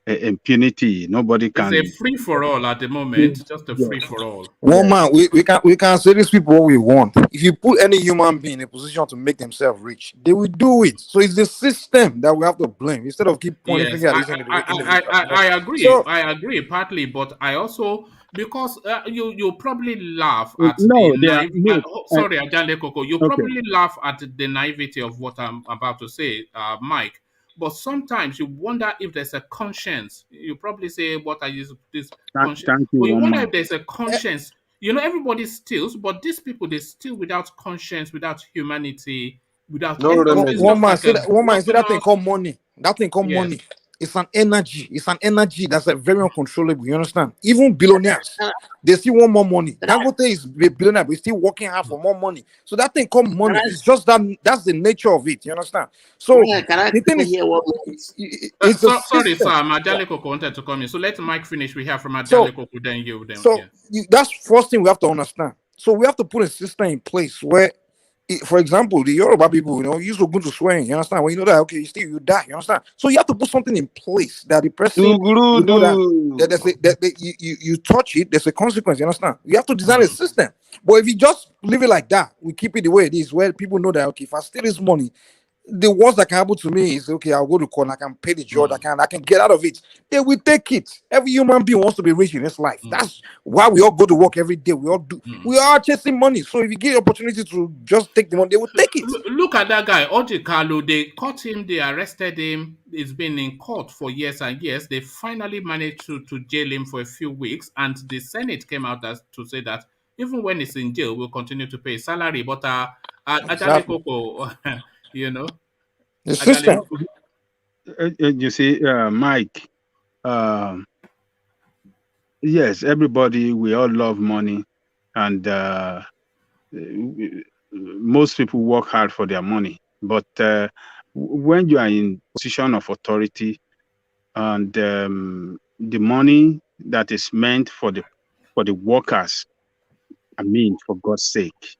impunity. Nobody can. It's a free for all at the moment. Just a free for all. One man, we can say these people what we want. If you put any human being in a position to make themselves rich, they will do it. So it's the system that we have to blame instead of keep pointing fingers at I agree. So, I agree partly, but I also, because you probably laugh at sorry, Ajale Koko. You probably laugh at the naivety of what I'm about to say, Mike. But sometimes you wonder if there's a conscience. You probably say, "What are you this conscience?" But you wonder if there's a conscience. You know, everybody steals, but these people, they steal without conscience, without humanity, without. One man said that thing called money. That thing called money. It's an energy. It's an energy that's very uncontrollable. You understand? Even billionaires, they still want more money. Dangote is a billionaire, but he's still working hard for more money. So that thing called money. It's just that's the nature of it. You understand? So the thing is, sorry, sir. Ajale Koko wanted to come in. So let Mike finish. We have from Ajale Koko, then you. Then so that's first thing we have to understand. So we have to put a system in place where, for example, the Yoruba people, you know, used to go to swearing. You understand? When you know that, okay, you die. You understand? So you have to put something in place that the person, you know, that you touch it, there's a consequence. You understand? You have to design a system. But if you just leave it like that, we keep it the way it is, where people know that, okay, if I steal this money, the worst that can happen to me is okay, I'll go to court, I can pay the judge, I can get out of it. They will take it. Every human being wants to be rich in his life. That's why we all go to work every day. We all do. We are chasing money. So if you get the opportunity to just take the money, they will take it. Look at that guy, Ojikalu. They caught him, they arrested him. He's been in court for years and years. They finally managed to jail him for a few weeks, and the Senate came out to say that even when he's in jail, we'll continue to pay his salary. But Exactly. you know, The system. You see, Mike, yes, everybody, we all love money, and most people work hard for their money. But when you are in position of authority, and the money that is meant for the workers, I mean, for God's sake,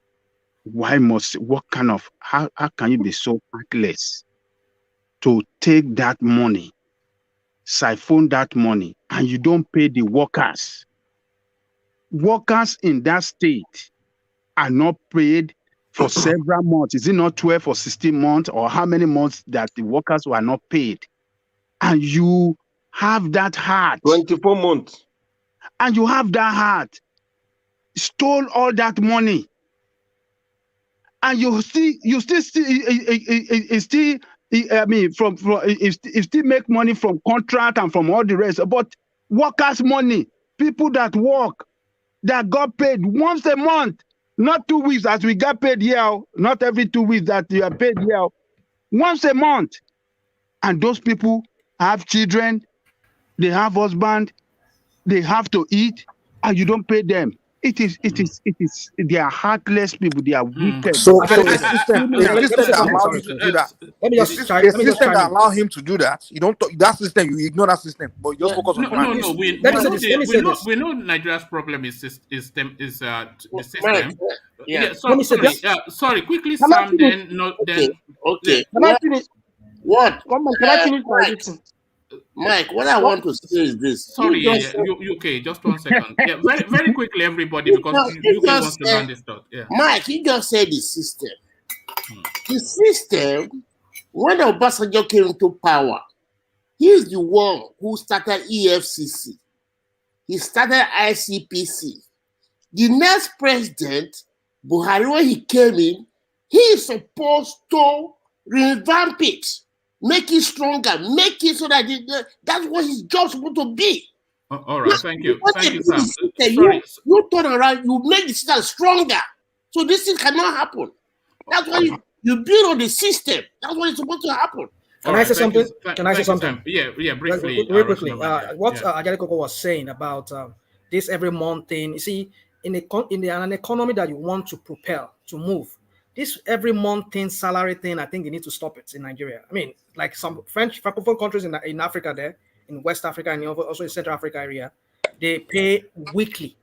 how can you be so heartless to take that money, siphon that money, and you don't pay the workers? Workers in that state are not paid for several months. Is it not 12 or 16 months, or how many months that the workers were not paid? And you have that heart. 24 months. And you have that heart. Stole all that money. And you still make money from contract and from all the rest. But workers' money, people that work, that got paid once a month, not 2 weeks as we got paid here, not every 2 weeks that you are paid here, once a month. And those people have children, they have husband, they have to eat, and you don't pay them. They are heartless people. They are wicked. So the system that allows you to do that. The system that allows him to do that. You don't that system. You ignore that system, but you just focus on no. We know Nigeria's problem is the system. Yeah. Sorry. Quickly, Sam. Okay. Can I finish? What? Can I finish my meeting? Mike, what I want to say is this. Sorry, UK, just 1 second. Yeah, very, very quickly, everybody, because UK wants to learn this stuff. Yeah. Mike, he just said the system. The system, when Obasanjo came into power, he's the one who started EFCC. He started ICPC. The next president, Buhari, when he came in, he is supposed to revamp it. Make it stronger. Make it so that that's what his job's supposed to be. All right, thank you. Thank you, Sam. You turn around, you make the system stronger. So this thing cannot happen. That's why you build on the system. That's what is supposed to happen. Can I say something? Can I say something? Yeah, briefly. Very quickly. What Ajay Koko was saying about this every month thing. You see, in an economy that you want to propel, to move, this every month thing, salary thing, I think they need to stop it in Nigeria. I mean, like some French francophone countries in Africa there, in West Africa and also in Central Africa area, they pay weekly.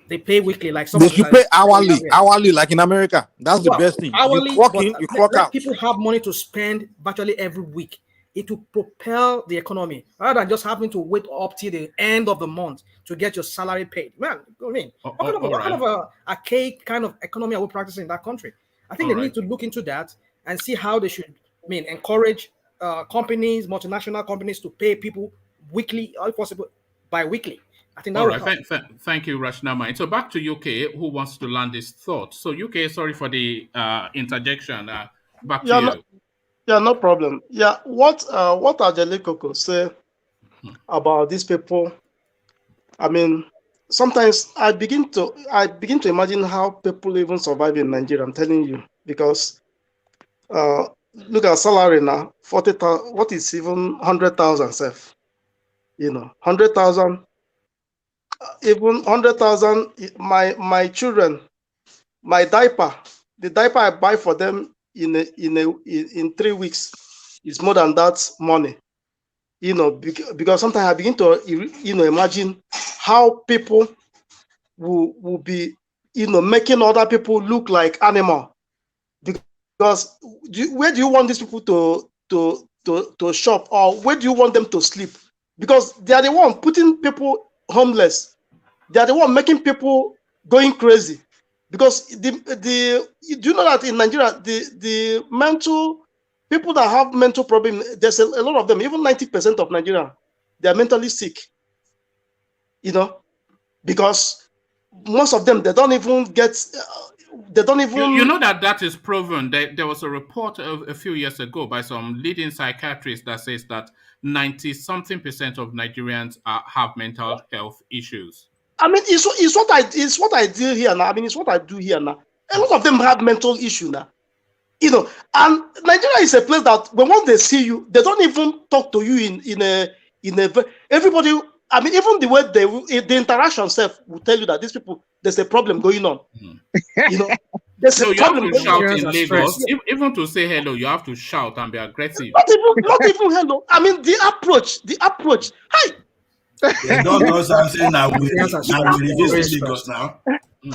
They pay weekly, like some. They should pay hourly, like in America. That's the best thing. Hourly, you clock in, you clock out. People have money to spend virtually every week. It will propel the economy rather than just having to wait up till the end of the month to get your salary paid. Man, I mean, what kind of a archaic kind of economy are we practicing in that country? I think they need to look into that and see how they should, encourage companies, multinational companies, to pay people weekly, or if possible, bi-weekly. I think that all right. Thank you, Rashnama. So back to UK, who wants to land this thought? So UK, sorry for the interjection. Back to you. Yeah, no problem. Yeah, what Ajay Koko say about these people? I mean, sometimes I begin to imagine how people even survive in Nigeria. I'm telling you, because look at salary now, 40,000. What is even 100,000 self? 100,000. Even 100,000. My children, my diaper, the diaper I buy for them in 3 weeks is more than that money. Because sometimes I begin to imagine how people will be making other people look like animal. Because where do you want these people to shop, or where do you want them to sleep? Because they are the one putting people homeless. They are the one making people going crazy. Because do you know that in Nigeria the mental people that have mental problems, there's a lot of them, even 90% of Nigeria, they are mentally sick. Because most of them, they don't even get, they don't even... You know that is proven. There was a report a few years ago by some leading psychiatrists that says that 90-something% of Nigerians have mental health issues. I mean, it's what I do here now. I mean, it's what I do here now. A lot of them have mental issue now. And Nigeria is a place that when they see you, they don't even talk to you in a everybody. I mean, even the way the interaction self will tell you that these people, there's a problem going on. There's a problem. You have to shout in Lagos. Even to say hello, you have to shout and be aggressive. Not even hello. I mean, the approach. Hi. They don't know something now. We reduce Lagos now.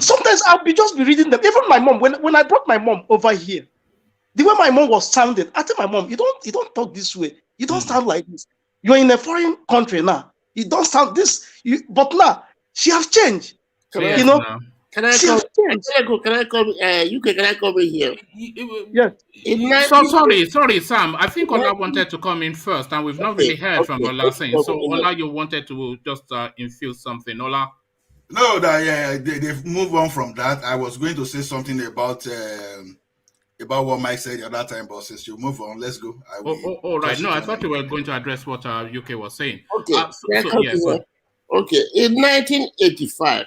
Sometimes I'll just be reading them. Even my mom, when I brought my mom over here, the way my mom was sounding, I tell my mom, you don't talk this way. You don't sound like this. You're in a foreign country now. You don't sound this. But now she has changed. Can I come? Can I come in here? Yes. Sorry, Sam. I think Ola wanted to come in first, and we've not really heard from Ola saying. So Ola, you wanted to just infuse something, Ola? No, they've moved on from that. I was going to say something about what Mike said the other time, but since you move on, let's go. All right. No, I thought you were going to address what UK was saying. Okay. Okay. In 1985,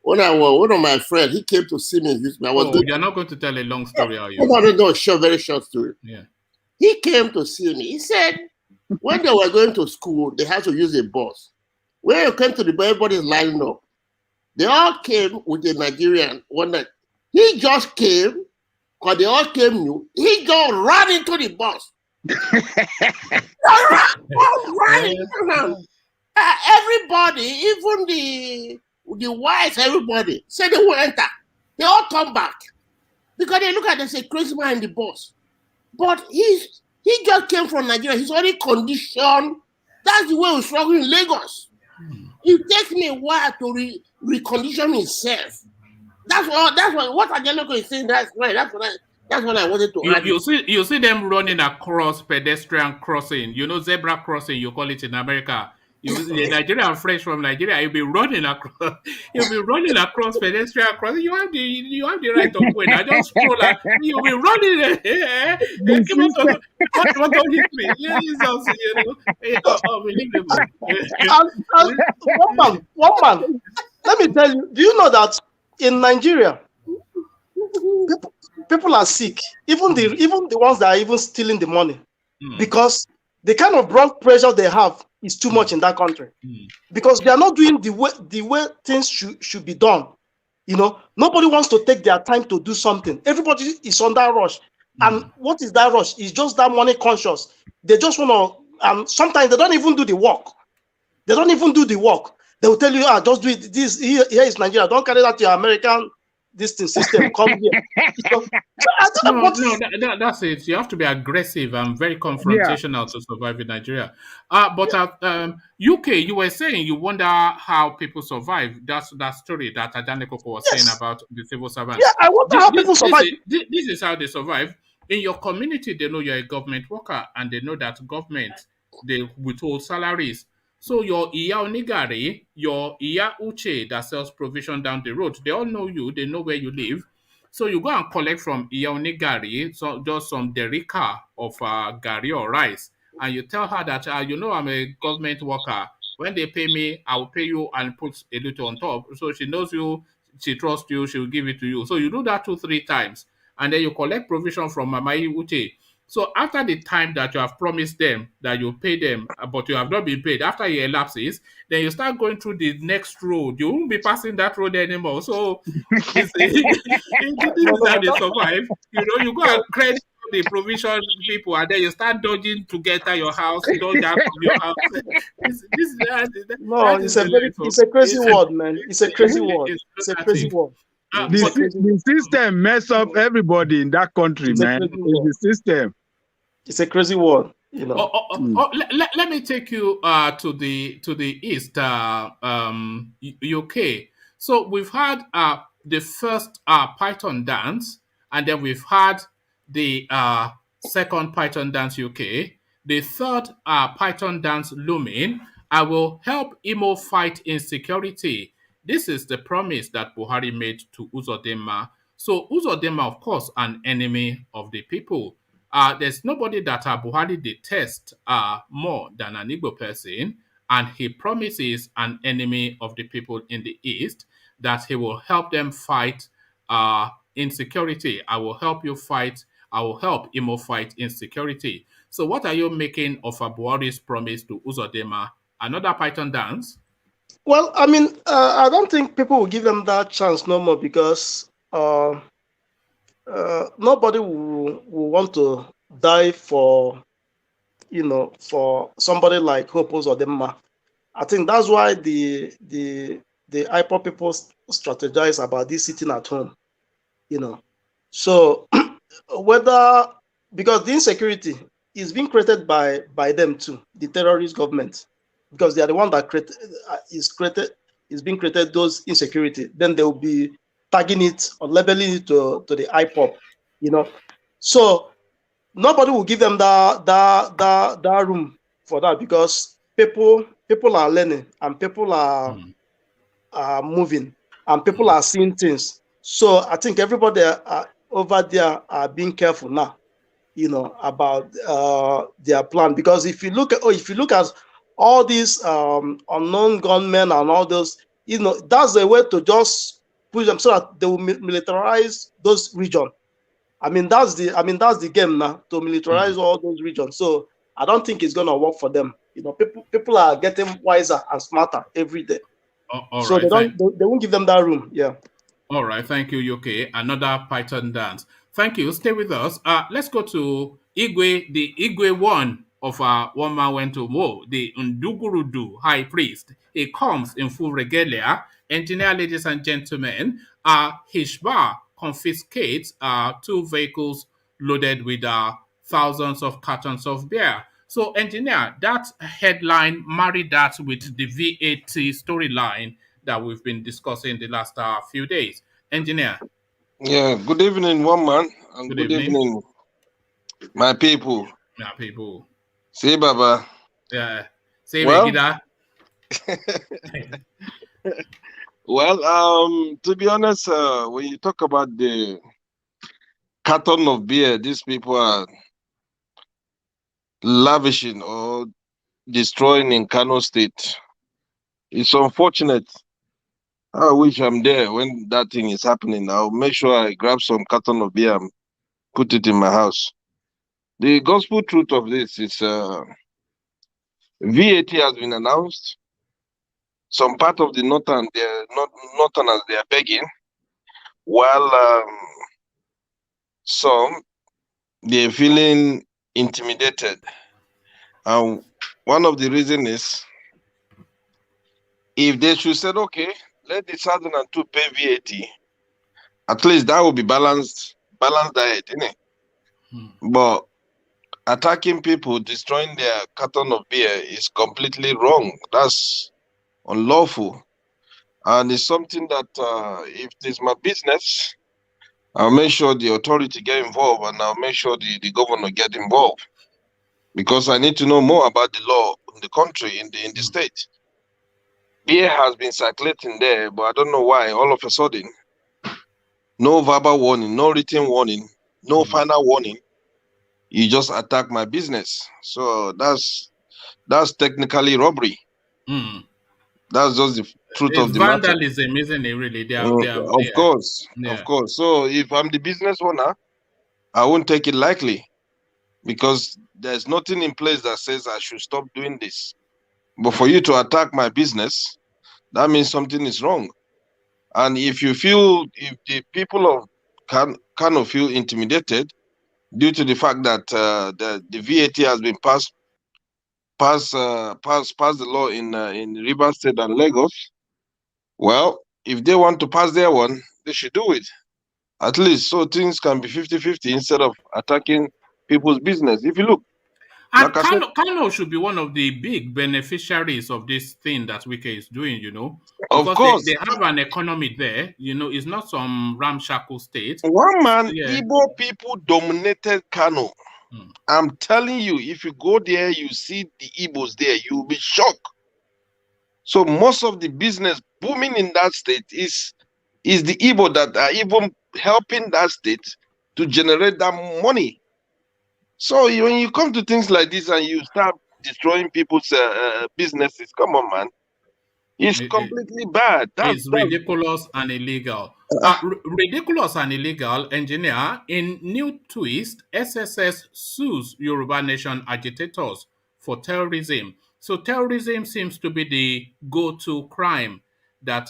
when one of my friends, he came to see me in Houston. You're not going to tell a long story, are you? No, very short story. Yeah. He came to see me. He said, when they were going to school, they had to use a bus. When you came to the bus, everybody's lining up. They all came with a Nigerian one night. He just came, because they all came new. He just ran into the bus. Everybody, even the whites, everybody said they will enter. They all come back because they look at them and say, crazy man in the bus. But he just came from Nigeria. He's already conditioned. That's the way we're struggling in Lagos. It takes me a while to recondition himself. That's what Ajanoko is saying. That's right. That's what I wanted to add. You see them running across pedestrian crossing. Zebra crossing, you call it in America. The Nigerian friends from Nigeria, you'll be running across. You'll be running across pedestrian crossing. You have the right of way. I just scroll. You'll be running. What don't hit me? One man. Let me tell you. Do you know that in Nigeria, people are sick. Even the ones that are even stealing the money, because the kind of blood pressure they have is too much in that country, because they are not doing the way things should be done. Nobody wants to take their time to do something. Everybody is on that rush, and what is that rush? It's just that money conscious. They just want to. Sometimes they don't even do the work. They will tell you, just do it. This here is Nigeria. Don't carry that to your American system. Come here. That's it. You have to be aggressive and very confrontational to survive in Nigeria. But UK, you were saying you wonder how people survive. That's that story that Ajanekoko was saying about the civil servants. Yeah, I wonder how people survive. This is how they survive. In your community, they know you're a government worker, and they know that government, they withhold salaries. So your Iya Onigari, your Iya Uche that sells provision down the road, they all know you, they know where you live. So you go and collect from Iya Onigari, just some derica of gari or rice, and you tell her that, I'm a government worker. When they pay me, I will pay you and put a little on top. So she knows you, she trusts you, she will give it to you. So you do that 2-3 times, and then you collect provision from Mama Uche. So after the time that you have promised them that you pay them, but you have not been paid, after it elapses, then you start going through the next road. You won't be passing that road anymore. So this is how they survive. You go and credit the provision people, and then you start dodging to get at your house, dodge out of your house. It's a crazy word, man. It's a crazy word. It's a crazy word. The system mess up everybody in that country, man. It's the system. It's a crazy world, Let me take you to the east, UK. So we've had the first Python dance, and then we've had the second Python dance UK, the third Python dance looming. I will help Imo fight insecurity. This is the promise that Buhari made to Uzodinma. So Uzodinma, of course, an enemy of the people. There's nobody that Buhari detests more than an Igbo person, and he promises an enemy of the people in the East that he will help them fight insecurity. I will help you fight. I will help Imo fight insecurity. So what are you making of Buhari's promise to Uzodinma? Another Python dance? Well, I mean, I don't think people will give them that chance no more, because nobody will want to die for, for somebody like Hope Uzodinma. I think that's why the Ipob people strategize about this sitting at home, So whether, because the insecurity is being created by them too, the terrorist government, because they are the one that is being created those insecurity. Then they will be tagging it or labeling it to the Ipob, So nobody will give them that room for that, because people are learning, and people are moving, and people are seeing things. So I think everybody over there are being careful now, about their plan. Because if you look at all these unknown gunmen and all those, that's a way to just push them so that they will militarize those regions. I mean, that's the game now, to militarize all those regions. So I don't think it's gonna work for them. People are getting wiser and smarter every day. So they won't give them that room. Yeah. All right, thank you, UK. Another Python dance. Thank you. Stay with us. Let's go to Igwe, the Igwe one of One Man Went to War, the Ndugurudu High Priest. He comes in full regalia. Engineer, ladies and gentlemen, HISHBAH confiscates 2 vehicles loaded with thousands of cartons of beer. So, engineer, that headline, marry that with the VAT storyline that we've been discussing the last few days. Engineer. Yeah, good evening, One Man, and good evening, my people. My people. Say, Baba. Yeah. Say, well, well, to be honest, when you talk about the carton of beer, these people are lavishing or destroying in Kano State. It's unfortunate. I wish I'm there when that thing is happening. I'll make sure I grab some carton of beer and put it in my house. The gospel truth of this is VAT has been announced. Some part of the northerners, they are begging, while some, they're feeling intimidated. And one of the reasons is, if they should say, okay, let the Southern and 2 pay VAT, at least that will be balanced diet, isn't it? But attacking people, destroying their carton of beer is completely wrong. That's unlawful. And it's something that if it's my business, I'll make sure the authority get involved, and I'll make sure the governor get involved, because I need to know more about the law in the country, in the state. Beer has been circulating there, but I don't know why all of a sudden, no verbal warning, no written warning, no final warning, you just attack my business. So that's technically robbery. That's just the truth of the matter. Vandalism, isn't it, really? Of course. So if I'm the business owner, I won't take it lightly, because there's nothing in place that says I should stop doing this. But for you to attack my business, that means something is wrong. And if the people of Kano feel intimidated due to the fact that the VAT has been passed the law in Rivers State and Lagos, well, if they want to pass their one, they should do it. At least so things can be 50-50 instead of attacking people's business. If you look, And KANO should be one of the big beneficiaries of this thing that Wike is doing, Of because course. they have an economy there, it's not some ramshackle state. One man, Igbo people dominated KANO. I'm telling you, if you go there, you see the Igbos there, you'll be shocked. So most of the business booming in that state is the Igbo that are even helping that state to generate that money. So when you come to things like this and you start destroying people's businesses, come on, man. It's completely bad. It's ridiculous and illegal. Ridiculous and illegal, engineer. In new twist, SSS sues Yoruba Nation agitators for terrorism. So terrorism seems to be the go-to crime that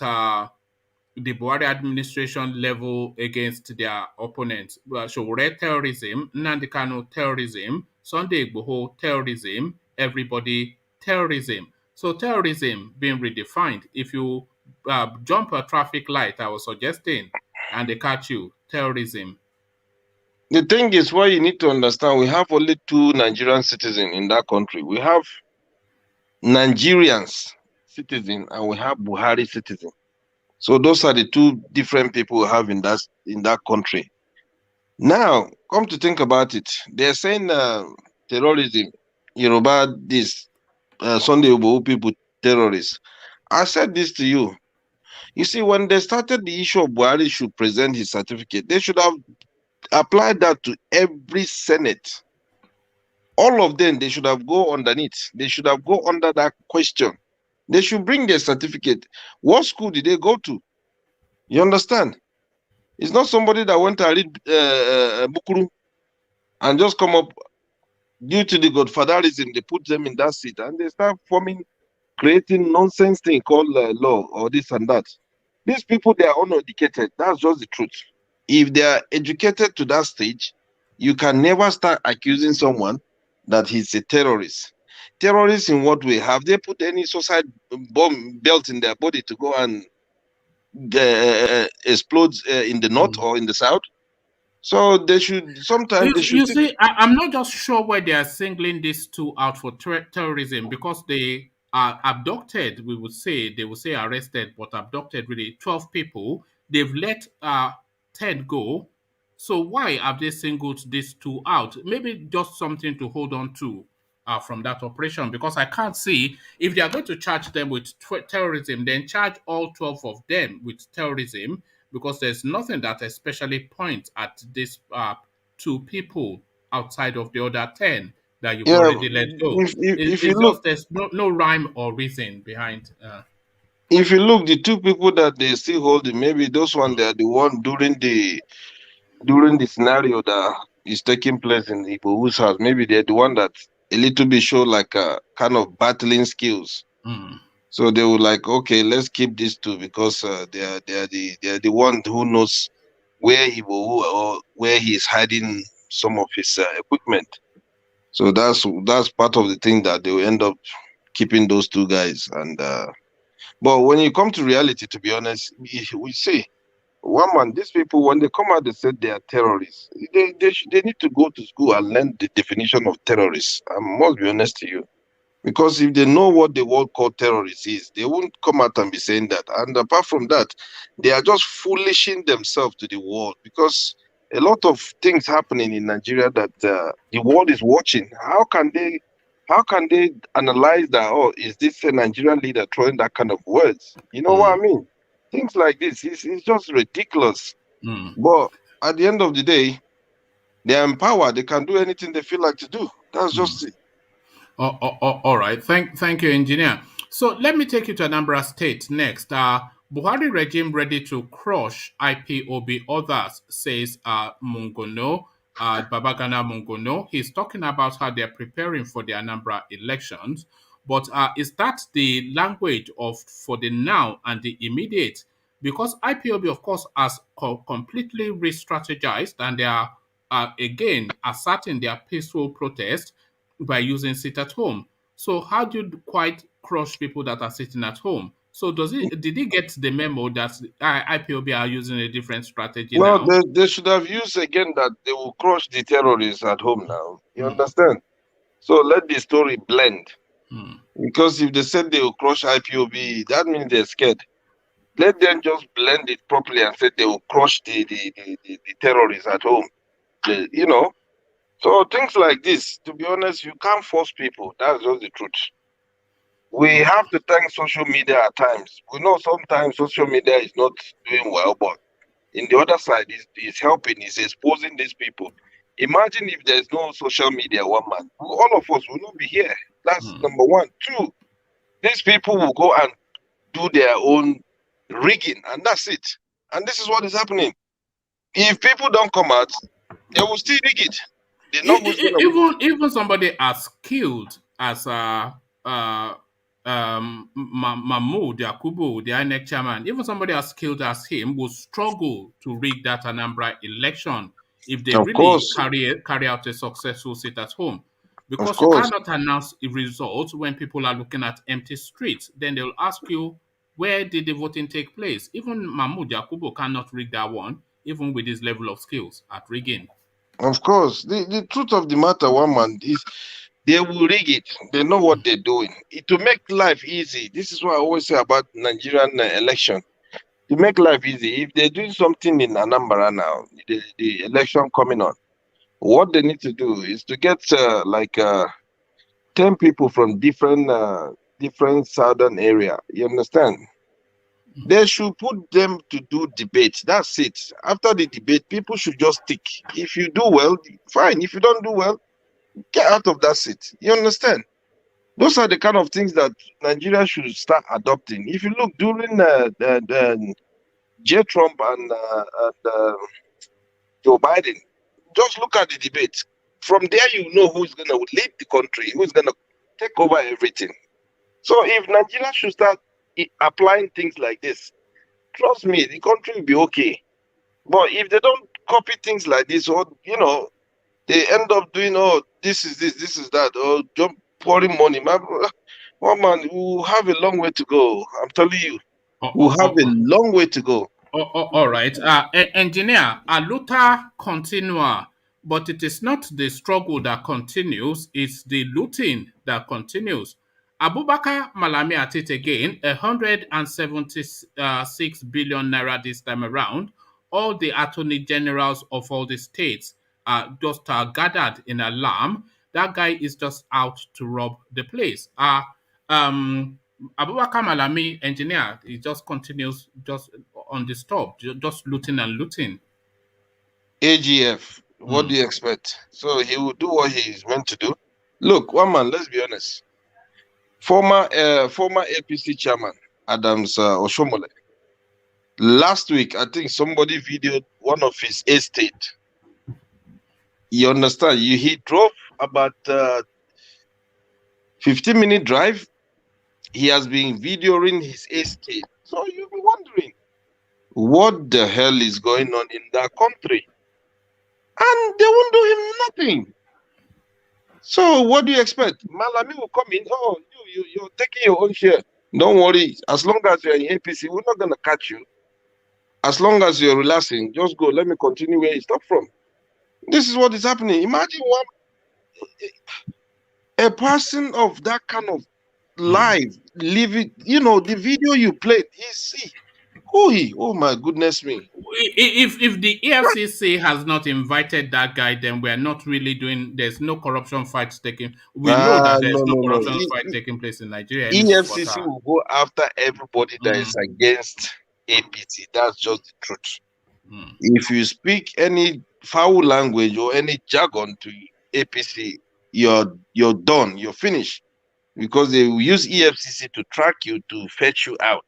the Buhari administration level against their opponents. Showore terrorism, Nnamdi Kanu terrorism, Sunday Igboho terrorism, everybody terrorism. So terrorism being redefined. If you jump a traffic light, I was suggesting, and they catch you, terrorism. The thing is, what you need to understand, we have only 2 Nigerian citizens in that country. We have Nigerians citizen and we have Buhari citizen. So those are the 2 different people we have in that country. Now, come to think about it, they're saying terrorism, Yoruba this, Sunday Igboho people terrorists. I said this to you. You see, when they started the issue of Buhari should present his certificate, they should have applied that to every Senate. All of them, they should have go underneath. They should have go under that question. They should bring their certificate. What school did they go to? You understand? It's not somebody that went to read Bukuru and just come up due to the godfatherism. They put them in that seat and they start creating nonsense thing called law or this and that. These people, they are uneducated. That's just the truth. If they are educated to that stage, you can never start accusing someone that he's a terrorist. Terrorists in what way? Have they put any suicide bomb belt in their body to go and explode in the north or in the south? So they should sometimes. You see, I'm not just sure why they are singling these 2 out for terrorism, because they are abducted. They will say arrested, but abducted really 12 people. They've let 10 go. So why have they singled these 2 out? Maybe just something to hold on to from that operation, because I can't see if they are going to charge them with terrorism, then charge all 12 of them with terrorism, because there's nothing that especially points at these 2 people outside of the other 10 that you've already let go. There's no rhyme or reason behind. If you look, the 2 people that they still holding, maybe those one, they are the one during the scenario that is taking place in Ipo's house. Maybe they're the one that a little bit show like a kind of battling skills. So they were like, okay, let's keep these 2 because they are the one who knows where or where he is hiding some of his equipment. So that's part of the thing that they will end up keeping those 2 guys. And but when you come to reality, to be honest, we say, one man, these people, when they come out, they said they are terrorists. They need to go to school and learn the definition of terrorists. I must be honest to you. Because if they know what the world called terrorists is, they won't come out and be saying that. And apart from that, they are just foolishing themselves to the world, because a lot of things happening in Nigeria that the world is watching. How can they analyze that? Oh, is this a Nigerian leader throwing that kind of words? You know what I mean? Things like this, it's just ridiculous. But at the end of the day, they are empowered. They can do anything they feel like to do. That's just it. All right. Thank you, engineer. So let me take you to Anambra State next. Buhari regime ready to crush IPOB others, says MUNGONO, Babagana MUNGONO. He's talking about how they're preparing for the Anambra elections. But is that the language for the now and the immediate? Because IPOB, of course, has completely re-strategized, and they are again asserting their peaceful protest by using sit at home. So how do you quite crush people that are sitting at home? So did he get the memo that IPOB are using a different strategy now? No, they should have used again that they will crush the terrorists at home now. You understand? So let the story blend. Because if they said they will crush IPOB, that means they're scared. Let them just blend it properly and say they will crush the terrorists at home. You know, so things like this, to be honest, you can't force people. That's just the truth. We have to thank social media at times. We know sometimes social media is not doing well, but in the other side, it's helping, it's exposing these people. Imagine if there's no social media, one man, all of us will not be here. That's number one. Two, these people will go and do their own rigging, and that's it. And this is what is happening. If people don't come out, they will still rig it. They're not even somebody as skilled as Mahmoud Yakubu, the INEC chairman, even somebody as skilled as him will struggle to rig that Anambra election if they really carry out a successful sit at home. Because you cannot announce a result when people are looking at empty streets. Then they'll ask you, where did the voting take place? Even Mahmoud Yakubu cannot rig that one, even with his level of skills at rigging. Of course. The truth of the matter, one man, is they will rig it. They know what they're doing. To make life easy, this is what I always say about Nigerian election. To make life easy, if they're doing something in Anambra now, the election coming on, what they need to do is to get 10 people from different southern area. You understand? They should put them to do debate. That's it. After the debate, people should just stick. If you do well, fine. If you don't do well, get out of that seat. You understand? Those are the kind of things that Nigeria should start adopting. If you look during J. Trump and Joe Biden, just look at the debate. From there, you know who's going to lead the country, who's going to take over everything. So if Nigeria should start applying things like this, trust me, the country will be okay. But if they don't copy things like this, or they end up doing, this is this, this is that, or jump pouring money, one man will have a long way to go. I'm telling you, we'll have a long way to go. All right, engineer, Aluta continua, but it is not the struggle that continues; it's the looting that continues. Abubakar Malami at it again, 176 billion naira this time around. All the attorney generals of all the states are just gathered in alarm. That guy is just out to rob the place. Abubakar Malami, engineer, he just continues just on the stop, just looting and looting. AGF, what do you expect? So he will do what he's meant to do. Look, one man, let's be honest. Former APC chairman, Adams Oshomole, last week, I think somebody videoed one of his estate. You understand? He drove about 15-minute drive. He has been videoing his estate. So you'll be wondering, what the hell is going on in that country? And they won't do him nothing. So what do you expect? Malami will come in, you're taking your own share. Don't worry. As long as you're in APC, we're not going to catch you. As long as you're relaxing, just go. Let me continue where you stopped from. This is what is happening. Imagine a person of that kind of life, living, the video you played, oh my goodness me. If the EFCC has not invited that guy, then we're not really there's no corruption fights taking. We know that there's no corruption fight taking place in Nigeria. EFCC will go after everybody that is against APC. That's just the truth. If you speak any foul language or any jargon to APC, you're done. You're finished. Because they will use EFCC to track you, to fetch you out.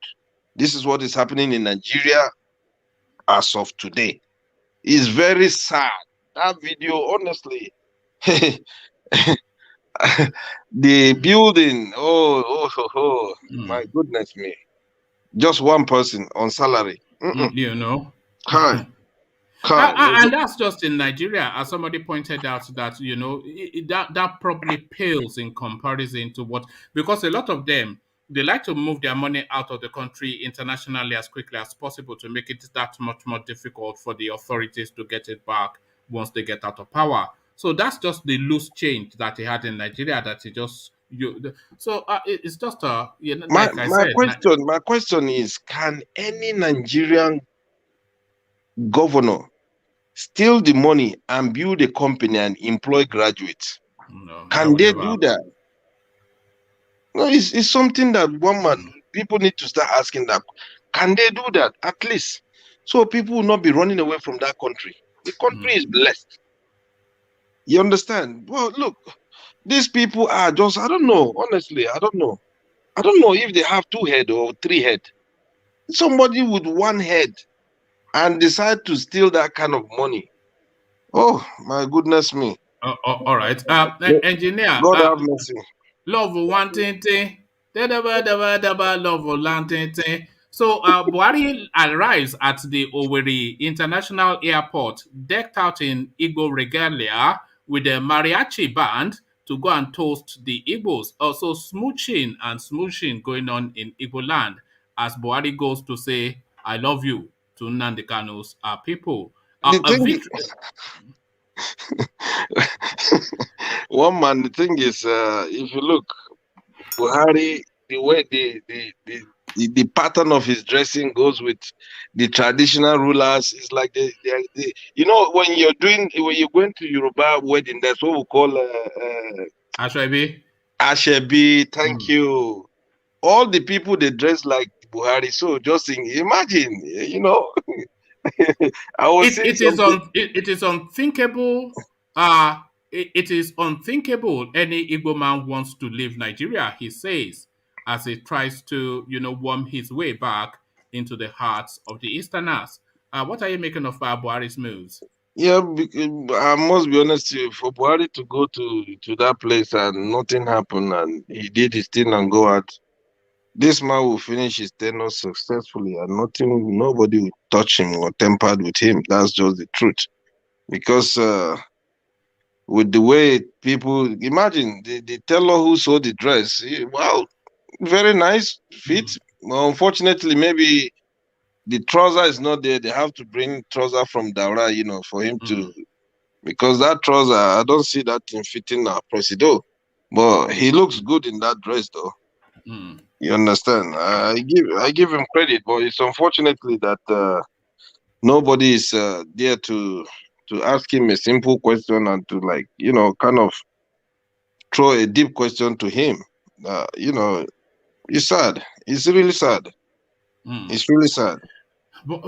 This is what is happening in Nigeria as of today. It's very sad. That video, honestly, the building, my goodness me. Just one person on salary. And that's just in Nigeria, as somebody pointed out that that probably pales in comparison to because a lot of them, they like to move their money out of the country internationally as quickly as possible to make it that much more difficult for the authorities to get it back once they get out of power. So that's just the loose change that he had in Nigeria that he just it's just like I said. My question is, can any Nigerian governor steal the money and build a company and employ graduates? No, can they do that? No, it's something that people need to start asking that. Can they do that at least? So people will not be running away from that country. The country is blessed. You understand? Well, look, these people are just, I don't know, honestly, I don't know. I don't know if they have 2 heads or 3 heads. Somebody with 1 head and decide to steal that kind of money. Oh, my goodness me. All right. Engineer. God have mercy. Love one thing. Love one thing. So Buhari arrives at the Owerri International Airport, decked out in Igbo regalia with a mariachi band to go and toast the Igbos. Also smooching going on in Igbo land as Buhari goes to say, I love you to Nnamdi Kanu's people. One man, the thing is, if you look, Buhari, the way the pattern of his dressing goes with the traditional rulers. It's like you know, when you're going to Yoruba wedding, that's what we call Ashwebi. Ashwebi. Thank you. All the people, they dress like Buhari. So just imagine, you know. It is unthinkable. It is unthinkable any Igbo man wants to leave Nigeria, he says, as he tries to, worm his way back into the hearts of the Easterners. What are you making of Buhari's moves? Yeah, I must be honest with you, for Buhari to go to that place and nothing happened and he did his thing and go out, this man will finish his tenure successfully and nobody will touch him or tampered with him. That's just the truth. Because with the way people, imagine the tailor who sold the dress, wow, very nice fit. Well, unfortunately, maybe the trouser is not there. They have to bring trouser from Daura, for him to, because that trouser, I don't see that thing fitting our Presido. But he looks good in that dress, though. You understand? I give him credit, but it's unfortunately that nobody is there to ask him a simple question and to kind of throw a deep question to him. It's sad. It's really sad. It's really sad. But,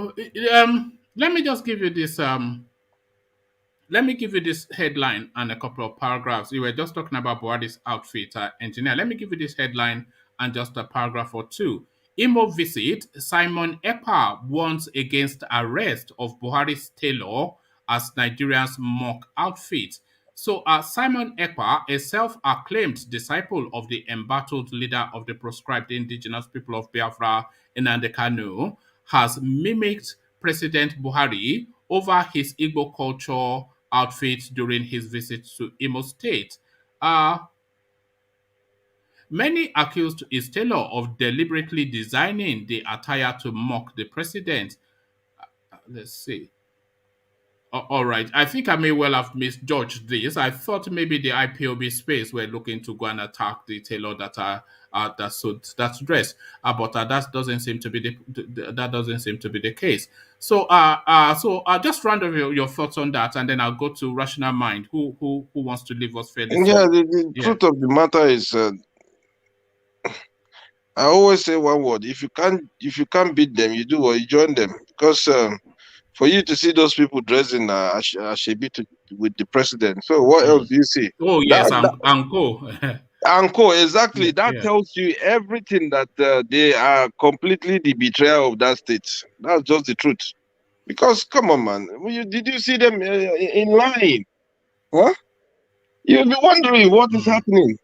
let me just give you this. Let me give you this headline and a couple of paragraphs. You were just talking about Buhari's outfit, engineer. Let me give you this headline and just a paragraph or two. Imo visit, Simon Ekpa warns against arrest of Buhari's tailor as Nigerians mock outfit. So Simon Ekpa, a self-acclaimed disciple of the embattled leader of the proscribed indigenous people of Biafra, Nnamdi Kanu, has mimicked President Buhari over his Igbo culture outfit during his visit to Imo State. Many accused his tailor of deliberately designing the attire to mock the president. Let's see. All right. I think I may well have misjudged this. I thought maybe the IPOB space were looking to go and attack the tailor that's dressed, but that doesn't seem to be the case. So just round of your thoughts on that, and then I'll go to Rational Mind. Who wants to leave us fairly? Yeah, the truth of the matter is, I always say one word: if you can't beat them, you do what, you join them, because. For you to see those people dressing Ashwebi with the president, so what else do you see? Oh yes, Anko. Anko, exactly. That tells you everything, that they are completely the betrayer of that state. That's just the truth. Because come on, man, did you see them in line? Huh? You'll be wondering what is happening.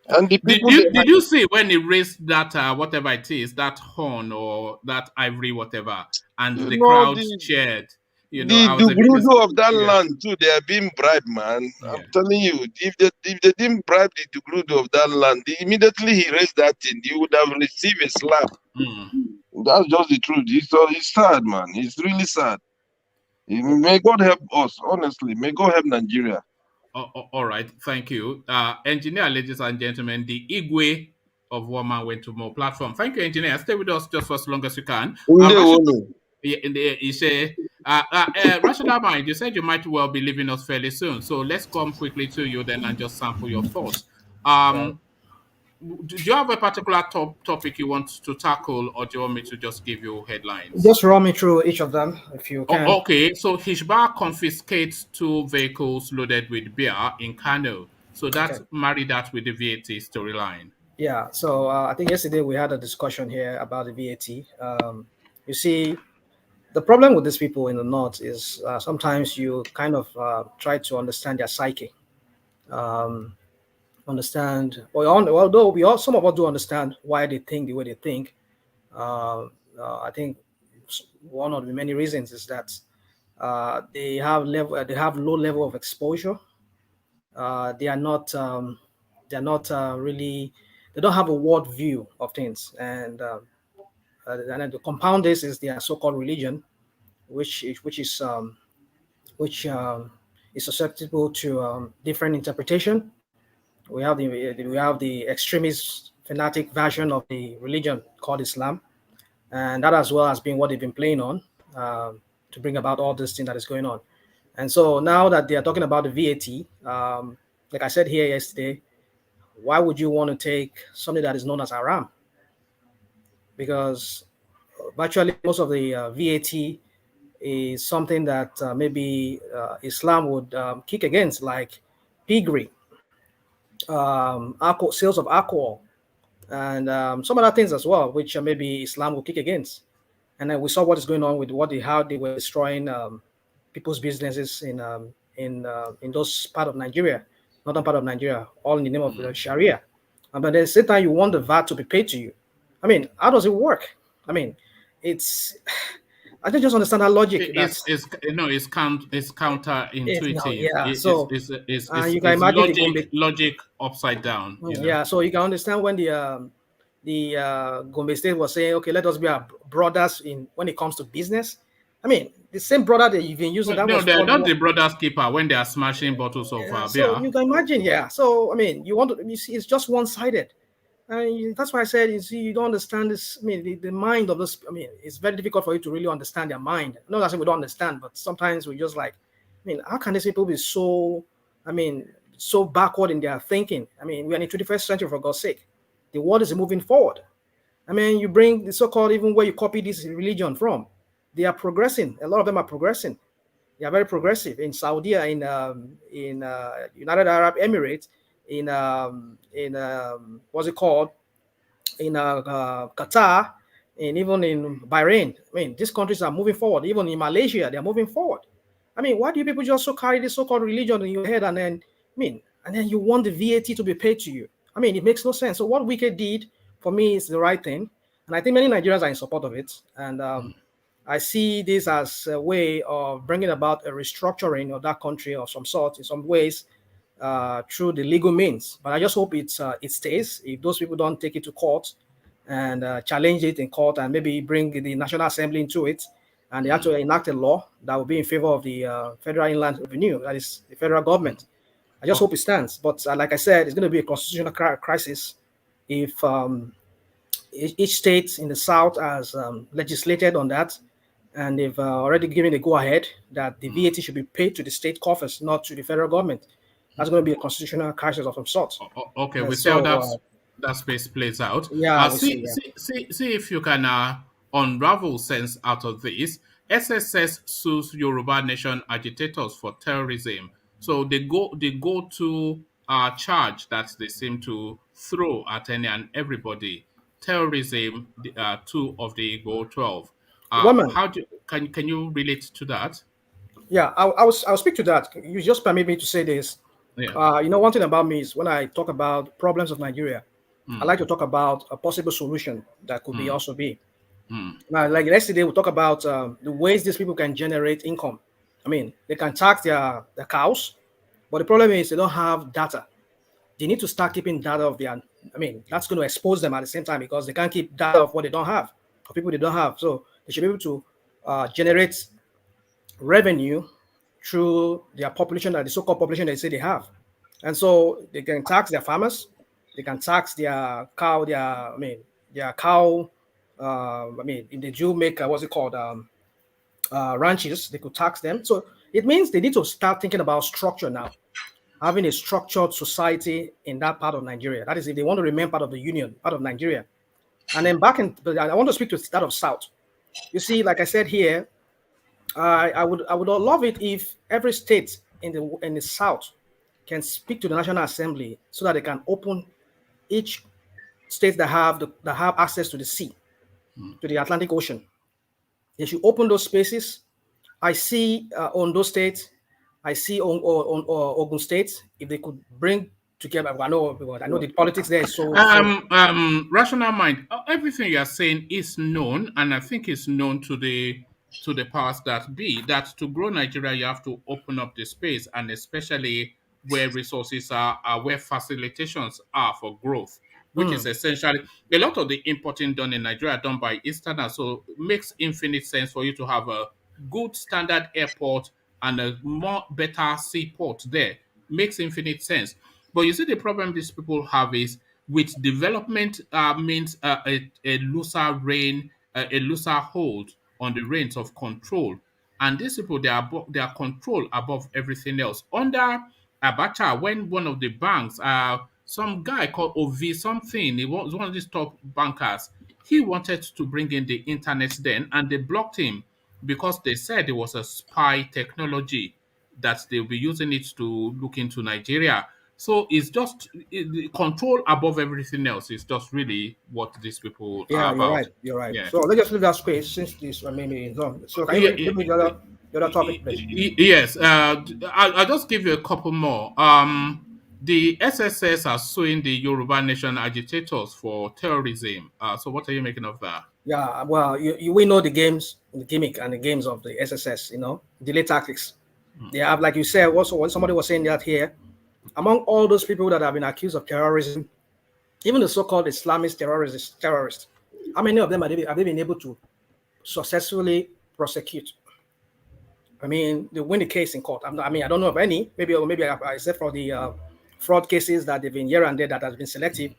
And the people did you see when he raised that whatever it is, that horn or that ivory whatever, and the crowd cheered? The Dugrudo of that land too, they are being bribed, man. I'm telling you, if they didn't bribe the Dugrudo of that land, immediately he raised that thing, he would have received a slap. That's just the truth. It's sad, man. It's really sad. May God help us, honestly. May God help Nigeria. All right, thank you. Engineer, ladies and gentlemen, the Igwe of One Man Went to More platform. Thank you, engineer. Stay with us just for as long as you can. Rational Mind, you said you might well be leaving us fairly soon. So let's come quickly to you then and just sample your thoughts. Do you have a particular topic you want to tackle, or do you want me to just give you headlines? Just run me through each of them if you can. Okay, so HISHBAH confiscates 2 vehicles loaded with beer in KANO. So that's marry that with the VAT storyline. Yeah, so I think yesterday we had a discussion here about the VAT. You see, the problem with these people in the north is sometimes you kind of try to understand their psyche. Understand, although some of us do understand why they think the way they think. I think one of the many reasons is that they have low level of exposure. They are not really, they don't have a world view of things, and to compound this is their so-called religion, which is susceptible to different interpretation. We have the extremist fanatic version of the religion called Islam, and that as well has been what they've been playing on to bring about all this thing that is going on. And so now that they are talking about the VAT, like I said here yesterday, why would you want to take something that is known as haram? Because virtually most of the VAT is something that maybe Islam would kick against, like piggery, sales of alcohol, and some other things as well, which maybe Islam will kick against. And then we saw what is going on with how they were destroying people's businesses in those part of Nigeria, northern part of Nigeria, all in the name of Sharia. But at the same time, you want the VAT to be paid to you. I mean, how does it work? I mean, I don't just understand that logic. It's counterintuitive. You can imagine logic upside down. Yeah, so you can understand when the Gombe State was saying, okay, let us be our brothers when it comes to business. I mean, the same brother that you've been using. Well, they're not the brothers keeper when they are smashing bottles of beer. So you can imagine, yeah. So I mean, you see, it's just one-sided. That's why I said, you don't understand this. I mean, the mind of this. I mean, it's very difficult for you to really understand their mind. Not that we don't understand, but sometimes we just like, I mean, how can these people be so? I mean, so backward in their thinking? I mean, we are in the 21st century, for God's sake. The world is moving forward. I mean, you bring the so-called, even where you copy this religion from, they are progressing. A lot of them are progressing. They are very progressive in Saudi, in United Arab Emirates, in what's it called, in Qatar, and even in Bahrain. I mean, these countries are moving forward. Even in Malaysia, they are moving forward. I mean, why do you people just carry this so-called religion in your head and then you want the VAT to be paid to you? I mean, it makes no sense. So what Wike did for me is the right thing, and I think many Nigerians are in support of it. And I see this as a way of bringing about a restructuring of that country of some sort, in some ways, through the legal means. But I just hope it stays. If those people don't take it to court and challenge it in court and maybe bring the National Assembly into it, and they have to enact a law that will be in favor of the Federal Inland Revenue, that is the federal government. I just hope it stands. But like I said, it's going to be a constitutional crisis if each state in the South has legislated on that, and they've already given a go-ahead that the VAT should be paid to the state coffers, not to the federal government. That's going to be a constitutional crisis of some sort. Okay, we see how that space plays out. Yeah, see if you can unravel sense out of this. SSS sues Yoruba Nation agitators for terrorism. So they go to charge that they seem to throw at any and everybody. Terrorism, 2 of the Igbo 12. Can you relate to that? Yeah, I'll speak to that. You just permit me to say this. Yeah. One thing about me is when I talk about problems of Nigeria, I like to talk about a possible solution that could also be. Now, like yesterday, we talk about the ways these people can generate income. I mean, they can tax their cows, but the problem is they don't have data. They need to start keeping data of their. I mean, that's going to expose them at the same time because they can't keep data of what they don't have, of people they don't have. So they should be able to generate revenue through their population, the so-called population they say they have. And so they can tax their farmers, they can tax their cow, their cow, if they do make, what's it called, ranches, they could tax them. So it means they need to start thinking about structure now, having a structured society in that part of Nigeria. That is, if they want to remain part of the union, part of Nigeria. And then I want to speak to that of South. You see, like I said here, I would love it if every state in the South can speak to the National Assembly so that they can open each state that have access to the sea, to the Atlantic Ocean. They should open those spaces. I see on those states, I see on Ogun State, if they could bring together. I know the politics there is so. Rational mind. Everything you are saying is known, and I think it's known to the powers that be. That to grow Nigeria, you have to open up the space, and especially where resources are where facilitations are for growth, which is essentially a lot of the importing done in Nigeria done by Easterners. So it makes infinite sense for you to have a good standard airport and a better seaport there. Makes infinite sense. But you see, the problem these people have is with development means a looser reign, a looser hold on the reins of control. And these people, they are control above everything else. Under Abacha, when one of the banks, some guy called Ovi something, he was one of these top bankers, he wanted to bring in the internet then, and they blocked him because they said it was a spy technology that they'll be using it to look into Nigeria. So it's just control above everything else. It's just really what these people are about. You're right. Yeah. So let's just leave that space since this maybe is on. So can you give me the other topic, please? Yes. I'll just give you a couple more. The SSS are suing the Yoruba Nation agitators for terrorism. So what are you making of that? Yeah, well, we know the games, the gimmick and the games of the SSS, delay tactics. They have, like you said, also when somebody was saying that here, among all those people that have been accused of terrorism, even the so-called Islamist terrorists, how many of them have they been able to successfully prosecute? I mean, they win the case in court. I don't know of any, maybe except for the fraud cases that they've been here and there that has been selective.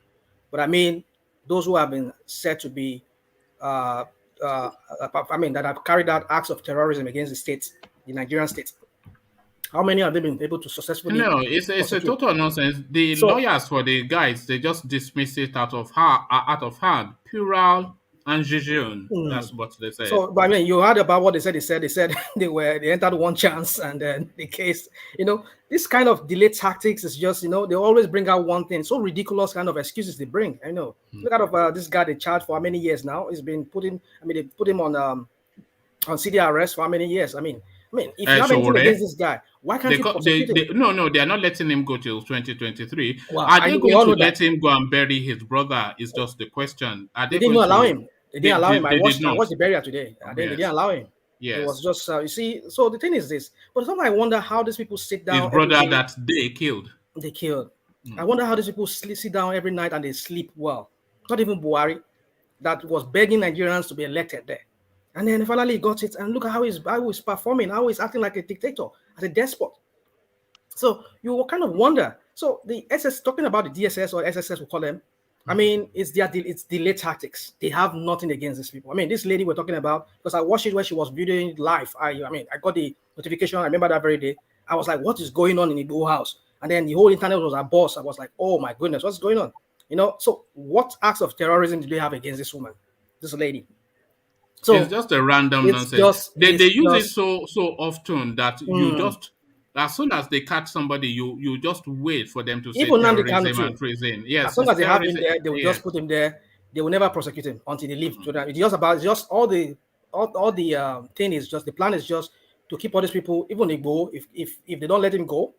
But I mean, those who have been said to be, that have carried out acts of terrorism against the state, the Nigerian state. How many have they been able to successfully? No, it's a total nonsense. The lawyers for the guys, they just dismiss it out of hand. Plural and jejune. That's what they said. So, but I mean, you heard about what they said. They said they entered one chance, and then the case. This kind of delay tactics is just, they always bring out one thing. So ridiculous kind of excuses they bring. I know. Look at this guy they charged for how many years now? He's been they put him on CD arrest for how many years? I mean, if you have anything against this guy, why can't you prosecute him? No, they are not letting him go till 2023. Well, are they going to let him go and bury his brother? Is just the question. They didn't allow him. They didn't allow him. I watched the burial today. They didn't allow him. Yes. It was just, you see, so the thing is this. But sometimes I wonder how these people sit down. His brother that they killed. They killed. I wonder how these people sit down every night and they sleep well. Not even Buhari, that was begging Nigerians to be elected there. And then finally he got it. And look at how he's performing, how he's acting like a dictator, as a despot. So you will kind of wonder. So the talking about the DSS or SSS, we call them, I mean, it's delay tactics. They have nothing against these people. I mean, this lady we're talking about, because I watched it when she was videoing it live. I got the notification. I remember that very day. I was like, what is going on in the Ipob house? And then the whole internet was our boss. I was like, oh my goodness, what's going on? So what acts of terrorism do they have against this woman, this lady? So it's just a random nonsense. They use it so often that you just, as soon as they catch somebody, you just wait for them to say terrorism and treason. Yes, as long as they have him there, they will just put him there. They will never prosecute him until they leave. So that it's just all the thing is just, the plan is just to keep all these people, even if they go, if they don't let him go.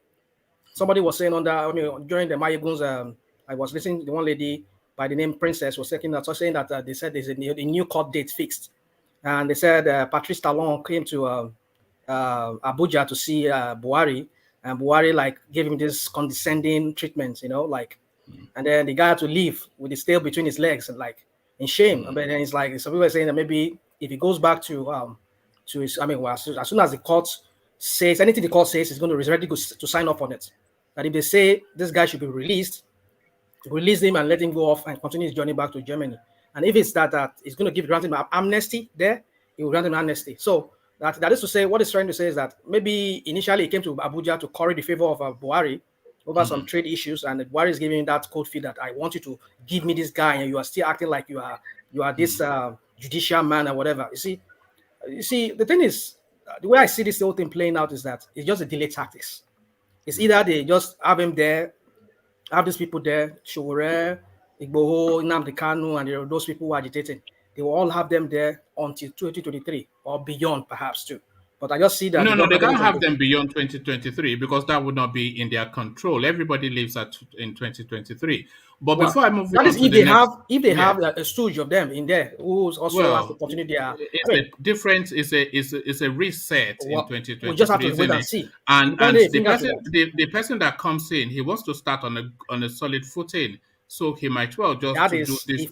Somebody was saying during the Mayegun's, I was listening to the one lady by the name Princess was saying that they said there's a new court date fixed, and they said Patrice Talon came to Abuja to see Buhari, and Buhari gave him this condescending treatment, and then the guy had to leave with his tail between his legs and in shame. But then it's some people are saying that maybe if he goes back to to his. I mean, well, as soon as the court says anything, the court says is going to ready to sign off on it. And if they say this guy should be released, release him and let him go off and continue his journey back to Germany. And if it's that he's going to grant him amnesty there, he will grant him amnesty. So that is to say, what he's trying to say is that maybe initially he came to Abuja to curry the favor of Buhari over some trade issues, and Buhari is giving him that cold feet that I want you to give me this guy, and you are still acting like you are this judicial man or whatever. You see, the thing is, the way I see this whole thing playing out is that it's just a delay tactics. It's either they just have him there, have these people there, Showore, Igboho, Nnamdi Kanu, and those people who are agitating. They will all have them there until 2023 or beyond, perhaps too. But I just see that no, they can't have them beyond 2023 because that would not be in their control. Everybody lives in 2023. But before I move on, if they have a stooge of them in there who's also has to continue their. It's a reset in 2023. We just have to wait and see. And the person that comes in, he wants to start on a solid footing. So he might well just do this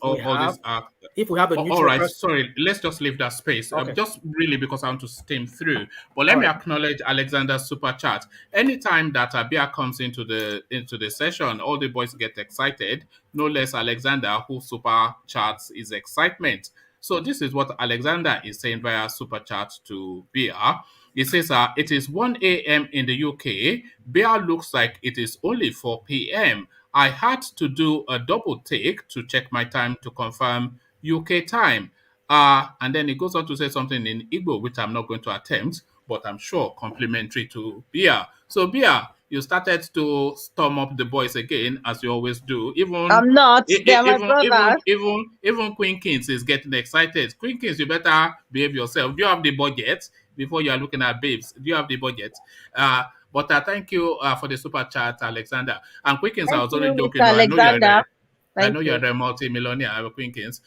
if we have a neutral all right, sorry, let's just leave that space. Okay. Just really because I want to steam through. But let me acknowledge Alexander's super chat. Anytime that Abia comes into the session, all the boys get excited. No less Alexander, who super chats is excitement. So this is what Alexander is saying via super chat to Bia. He says, it is 1 a.m. in the UK. Bia looks like it is only 4 p.m. I had to do a double take to check my time to confirm UK time. And then he goes on to say something in Igbo, which I'm not going to attempt, but I'm sure complimentary to Bia. So Bia, you started to storm up the boys again, as you always do. I'm not. They're my brothers. Even Queen Kings is getting excited. Queen Kings, you better behave yourself. Do you have the budget before you are looking at babes? Do you have the budget? But thank you for the super chat, Alexander. And Quickens, I was only joking. I know you're a multi-millionaire, Quickens.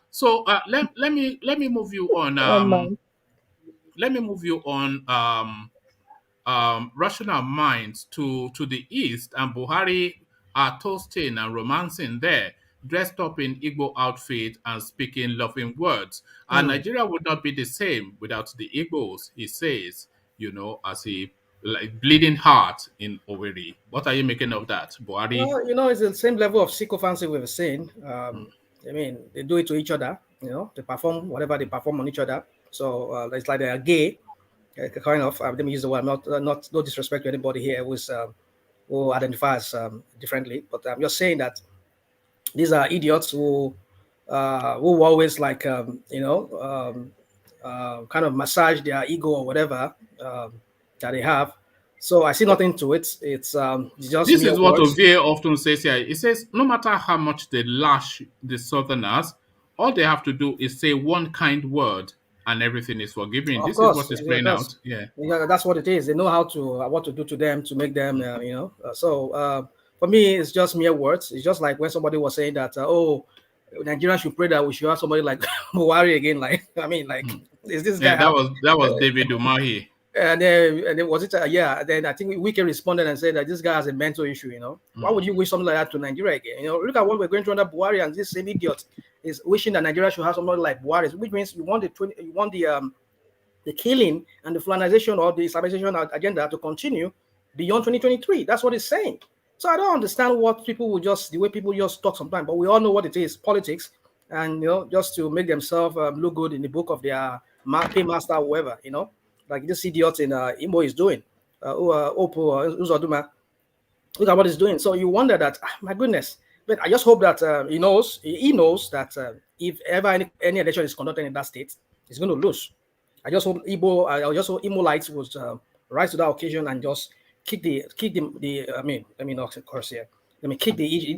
So let me move you on. Let me move you on. Rational minds to the east, and Buhari are toasting and romancing there, dressed up in Igbo outfit and speaking loving words. And Nigeria would not be the same without the Igbos, he says. As he bleeding heart in Owerri. What are you making of that, Buhari? Well, it's the same level of sycophancy we've seen. I mean, they do it to each other. They perform whatever they perform on each other. So it's like they are gay, kind of. Let me use the word. No disrespect to anybody here who identifies differently, but I'm just saying that these are idiots who always like kind of massage their ego or whatever. That they have. So I see nothing to it. It's just this is what Ovie often says here. He says no matter how much they lash the Southerners, all they have to do is say one kind word and everything is forgiven. This is what is playing out. Yeah, that's what it is. They know what to do to them to make them So for me, it's just mere words. It's just like when somebody was saying that Nigeria should pray that we should have somebody like Buhari again. Is this guy? That was David Umahi. And then was it? Then I think Wike responded and said that this guy has a mental issue. Why would you wish something like that to Nigeria again? Look at what we're going through under Buhari, and this same idiot is wishing that Nigeria should have somebody like Buhari, which means you want the killing and the Fulanization or the Islamization agenda to continue beyond 2023. That's what it's saying. So I don't understand the way people just talk sometimes. But we all know what it is: politics, and just to make themselves look good in the book of their paymaster, or whoever. Like this idiot in Imo is doing, Uzodinma. Look at what he's doing. So you wonder that, my goodness. But I just hope that he knows that if ever any election is conducted in that state, he's going to lose. I just hope Imo-lites would rise to that occasion and just kick the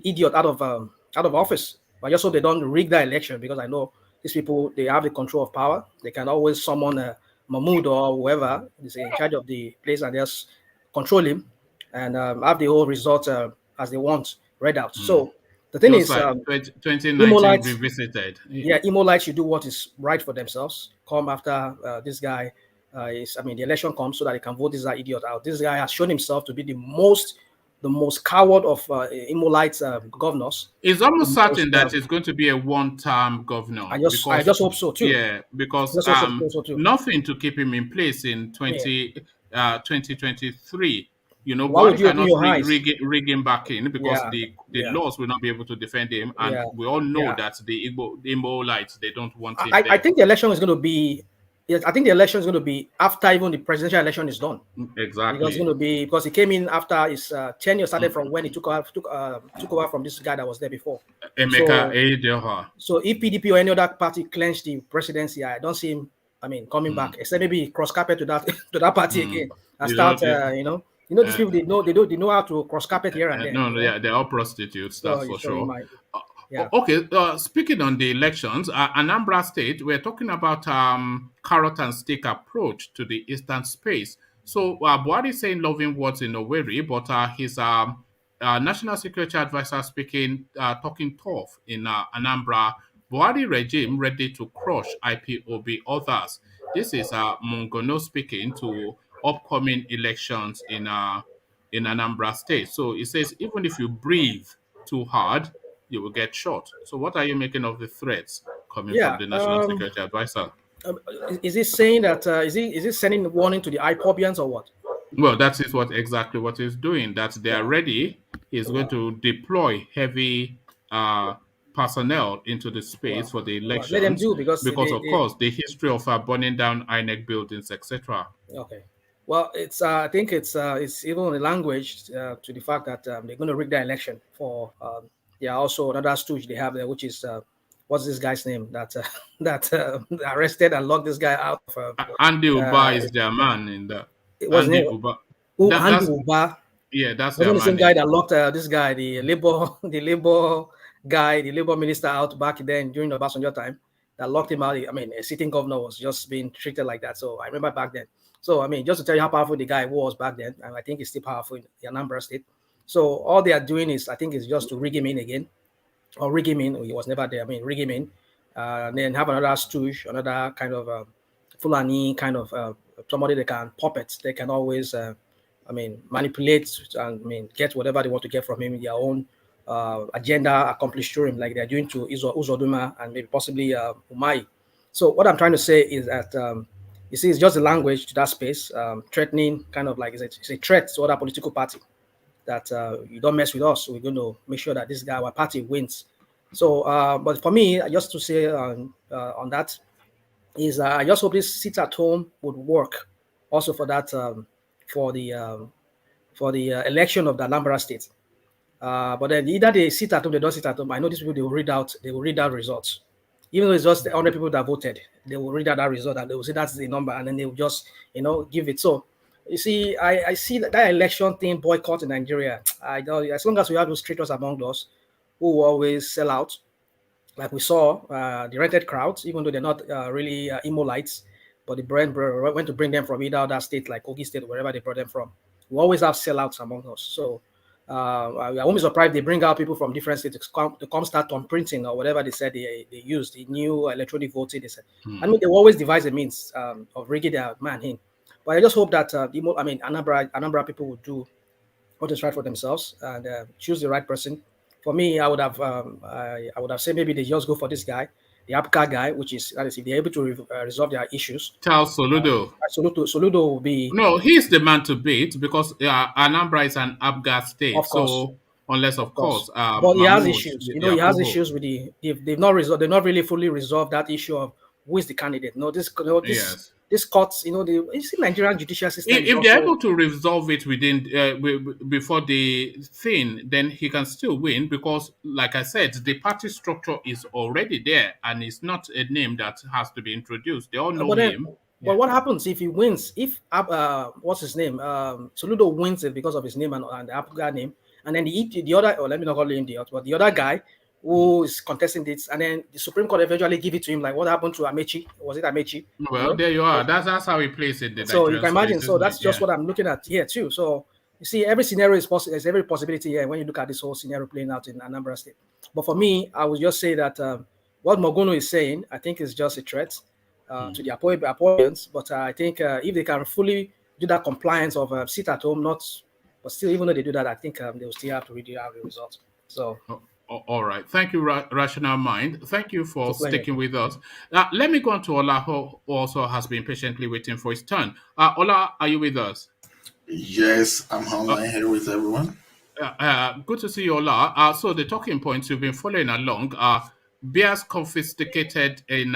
idiot out of office. But I just hope they don't rig that election, because I know these people, they have the control of power. They can always summon Mahmoud or whoever is in charge of the place and just control him and have the whole result as they want read out. So the thing is, 2019 revisited. Yeah, Imo-lites should do what is right for themselves. Come after this guy the election comes so that they can vote this idiot out. This guy has shown himself to be the most the most coward of Imolite governors. It's almost certain that it's going to be a one-term governor. I just hope so too. Yeah, because nothing to keep him in place in 2023. You know, why would you cannot rig him back in because the laws will not be able to defend him, and we all know that the Immolites, they don't want it. I think the election is going to be. Yes, I think the election is going to be after even the presidential election is done. Exactly. Because it's going to be because he came in after his tenure started from when he took over from this guy that was there before. So if PDP or any other party clenched the presidency, I don't see him. I mean, coming back, except maybe cross carpet to that party again and start. These people they know how to cross carpet here and there. No, they're all prostitutes. That's for sure. Okay, speaking on the elections, Anambra State, we're talking about carrot and stick approach to the eastern space. So Buhari is saying loving words in Owerri, but his national security advisor talking tough in Anambra. Buhari regime ready to crush IPOB others. This is MUNGONO speaking to upcoming elections in Anambra State. So he says even if you breathe too hard, you will get shot. So what are you making of the threats coming from the National Security Advisor? Is he saying that, is he sending a warning to the Ipobians or what? Well, that is exactly what he's doing, that they are ready. He's going to deploy heavy personnel into the space for the elections. Let them do because of course, the history of burning down INEC buildings, etc. Okay. Well, it's I think it's even a language to the fact that they're going to rig the election for... Yeah, also another stooge they have there, which is what's this guy's name that arrested and locked this guy out of. Andy Uba is their man in that. Andy Uba. Andy Uba. Yeah, that's the same guy that locked this guy, the labor minister out back then during the Obasanjo time. That locked him out. I mean, a sitting governor was just being treated like that. So I remember back then. So I mean, just to tell you how powerful the guy was back then, and I think he's still powerful in the Anambra State. So all they are doing is, I think, is just to rig him in again, or rig him in. He was never there. I mean, rig him in, and then have another stooge, another kind of Fulani kind of somebody they can puppet. They can always, manipulate and get whatever they want to get from him, their own agenda accomplished through him, like they're doing to Uzodinma and maybe possibly Umai. So what I'm trying to say is that you see, it's just a language to that space, threatening, kind of like it's a threat to other political party. That you don't mess with us, so we're going to make sure that this guy, our party, wins. So, but for me, just to say on that is, I just hope this sit at home would work, also for that for the election of the Anambra State. But then either they sit at home, they don't sit at home. I know these people they will read out results, even though it's just 100 people that voted. They will read out that result and they will say that's the number, and then they will just give it. So. You see, I see that election thing boycott in Nigeria. I know as long as we have those traitors among us who will always sell out, like we saw the rented crowds, even though they're not really Imolites, but the brand went to bring them from either other state like Kogi State, wherever they brought them from. We always have sellouts among us. So I won't be surprised they bring out people from different states to come start on printing or whatever they said they used, the new electronic voting. They said, I mean, they will always devise a means of rigging their man in. But I just hope that Anambra people will do what is right for themselves and choose the right person. For me, I would have said maybe they just go for this guy, the APCA guy, which is that is if they're able to resolve their issues. Charles Soludo. Soludo will be. No, he's the man to beat because Anambra is an APGA state. Of course. So unless of course, but he has issues. He has issues with they've not resolved. They've not really fully resolved that issue of who is the candidate. Yes. This courts, you see Nigerian judicial system. If they're able to resolve it within before the thing, then he can still win because, like I said, the party structure is already there and it's not a name that has to be introduced. They all know him. But what happens if he wins? If what's his name? Soludo wins it because of his name and the APGA name, and then the other, or let me not call him but the other guy who is contesting this, and then the Supreme Court eventually give it to him, like what happened to Amechi? Was it Amechi? Well, there you are. That's how he plays it. So you can imagine. So that's just what I'm looking at here too. So you see, every scenario is possible. There's every possibility here when you look at this whole scenario playing out in Anambra State. But for me, I would just say that what MUNGONO is saying, I think, is just a threat to the opponents. But I think if they can fully do that compliance of sit at home, not But still, even though they do that, I think they will still have to read out the results. So. All right. Thank you, Rational Mind. Thank you for sticking with us. Let me go on to Ola, who also has been patiently waiting for his turn. Ola, are you with us? Yes, I'm online here with everyone. Good to see you, Ola. So the talking points you've been following along are bears confiscated in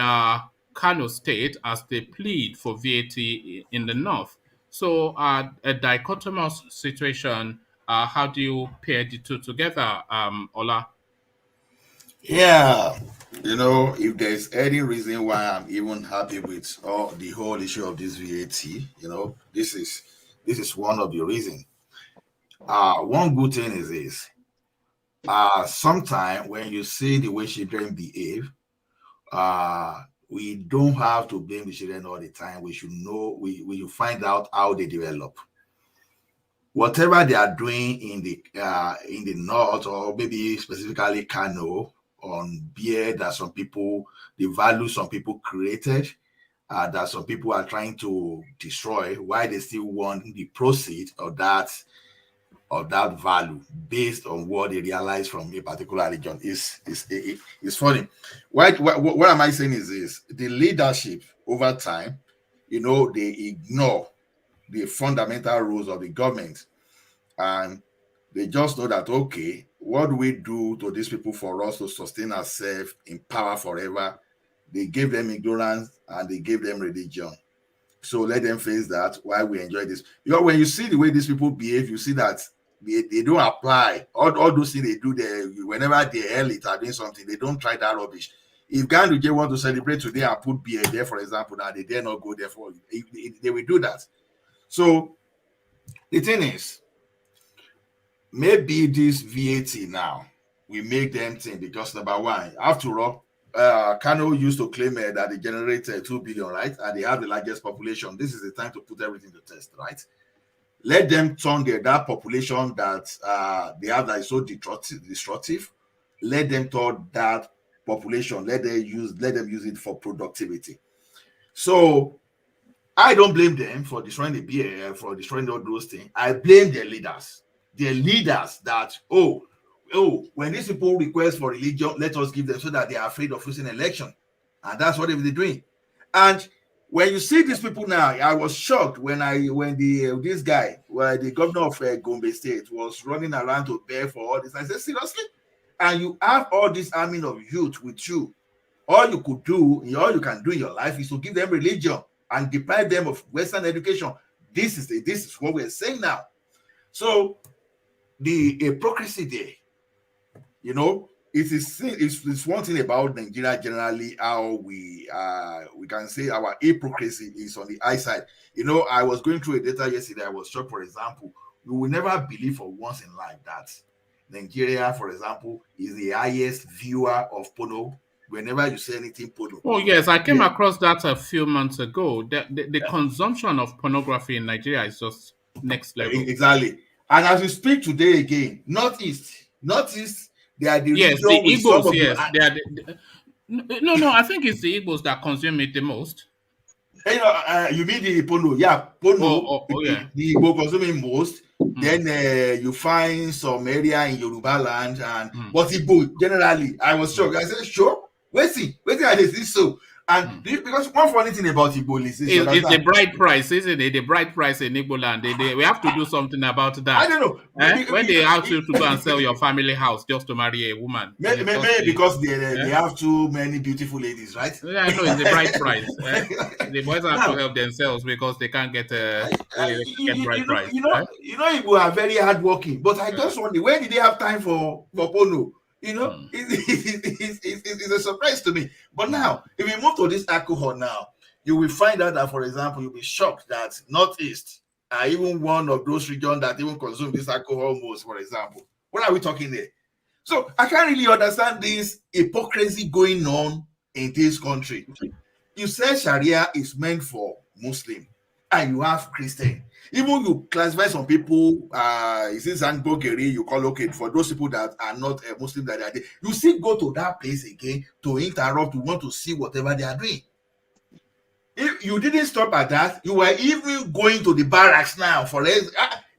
Kano State as they plead for VAT in the north. So a dichotomous situation. How do you pair the two together, Ola? Yeah, if there's any reason why I'm even happy with the whole issue of this VAT, this is one of the reasons. One good thing is this. Sometimes when you see the way children behave, we don't have to blame the children all the time. We should know, we should find out how they develop. Whatever they are doing in the north, or maybe specifically Kano, on beer, that some people, the value some people created, that some people are trying to destroy, why they still want the proceeds of that value based on what they realize from a particular region is funny. What am I saying is this: the leadership over time, they ignore the fundamental rules of the government, and they just know that, okay, what do we do to these people for us to sustain ourselves in power forever? They gave them ignorance and they gave them religion. So let them face that while we enjoy this. When you see the way these people behave, you see that they don't apply all those things they do there. Whenever they hell it are doing something, they don't try that rubbish. If Ganduje want to celebrate today and put beer there, for example, now they dare not go there for they will do that. So the thing is, maybe this VAT now we make them think, because number one, after all, Kano used to claim that they generated 2 billion, right? And they have the largest population. This is the time to put everything to test, right? Let them turn that population that they have that is so destructive. Let them turn that population. Let them use it for productivity. So I don't blame them for destroying the beer, for destroying all those things. I blame their leaders. Their leaders that, when these people request for religion, let us give them, so that they are afraid of losing election. And that's what they're doing. And when you see these people now, I was shocked when this guy, the governor of Gombe State, was running around to beg for all this. I said, seriously? And you have all this army of youth with you. All you can do in your life is to give them religion and deprive them of Western education. This is what we're saying now. So the hypocrisy there, it's one thing about Nigeria generally, how we can say our hypocrisy is on the high side. I was going through a data yesterday. I was shocked, for example, we will never believe for once in life that Nigeria, for example, is the highest viewer of porno. Whenever you say anything porno. Oh yes, I came across that a few months ago. The consumption of pornography in Nigeria is just next level. Exactly. And as we speak today again, Northeast, they are the region the with Igbos, some of yes, they are no, I think it's the Igbos that consume it the most. You mean the porno? Yeah, porno. Yeah. The Igbo consuming most. Then you find some area in Yoruba land, but Igbo generally, I was shocked. I said, sure. Wait, I did this so. And because one funny thing about Igbo is it's the bright price, isn't it? The bright price in Igbo land. We have to do something about that. I don't know. When they ask you to go and sell your family house just to marry a woman. Maybe because they have too many beautiful ladies, right? Yeah, I know, it's the bright price. The boys have to help themselves because they can't get bright price. Igbo are very hardworking, but I just wonder, where did they have time for porno? It's a surprise to me. But now, if we move to this alcohol now, you will find out that, for example, you'll be shocked that Northeast are even one of those regions that even consume this alcohol most, for example. What are we talking there? So I can't really understand this hypocrisy going on in this country. You say Sharia is meant for Muslim, and you have Christian. Even you classify some people, is it Zangbogeri, you call okay, for those people that are not a Muslim that they are there, you still go to that place again to interrupt, to want to see whatever they are doing. If you didn't stop at that, you were even going to the barracks now for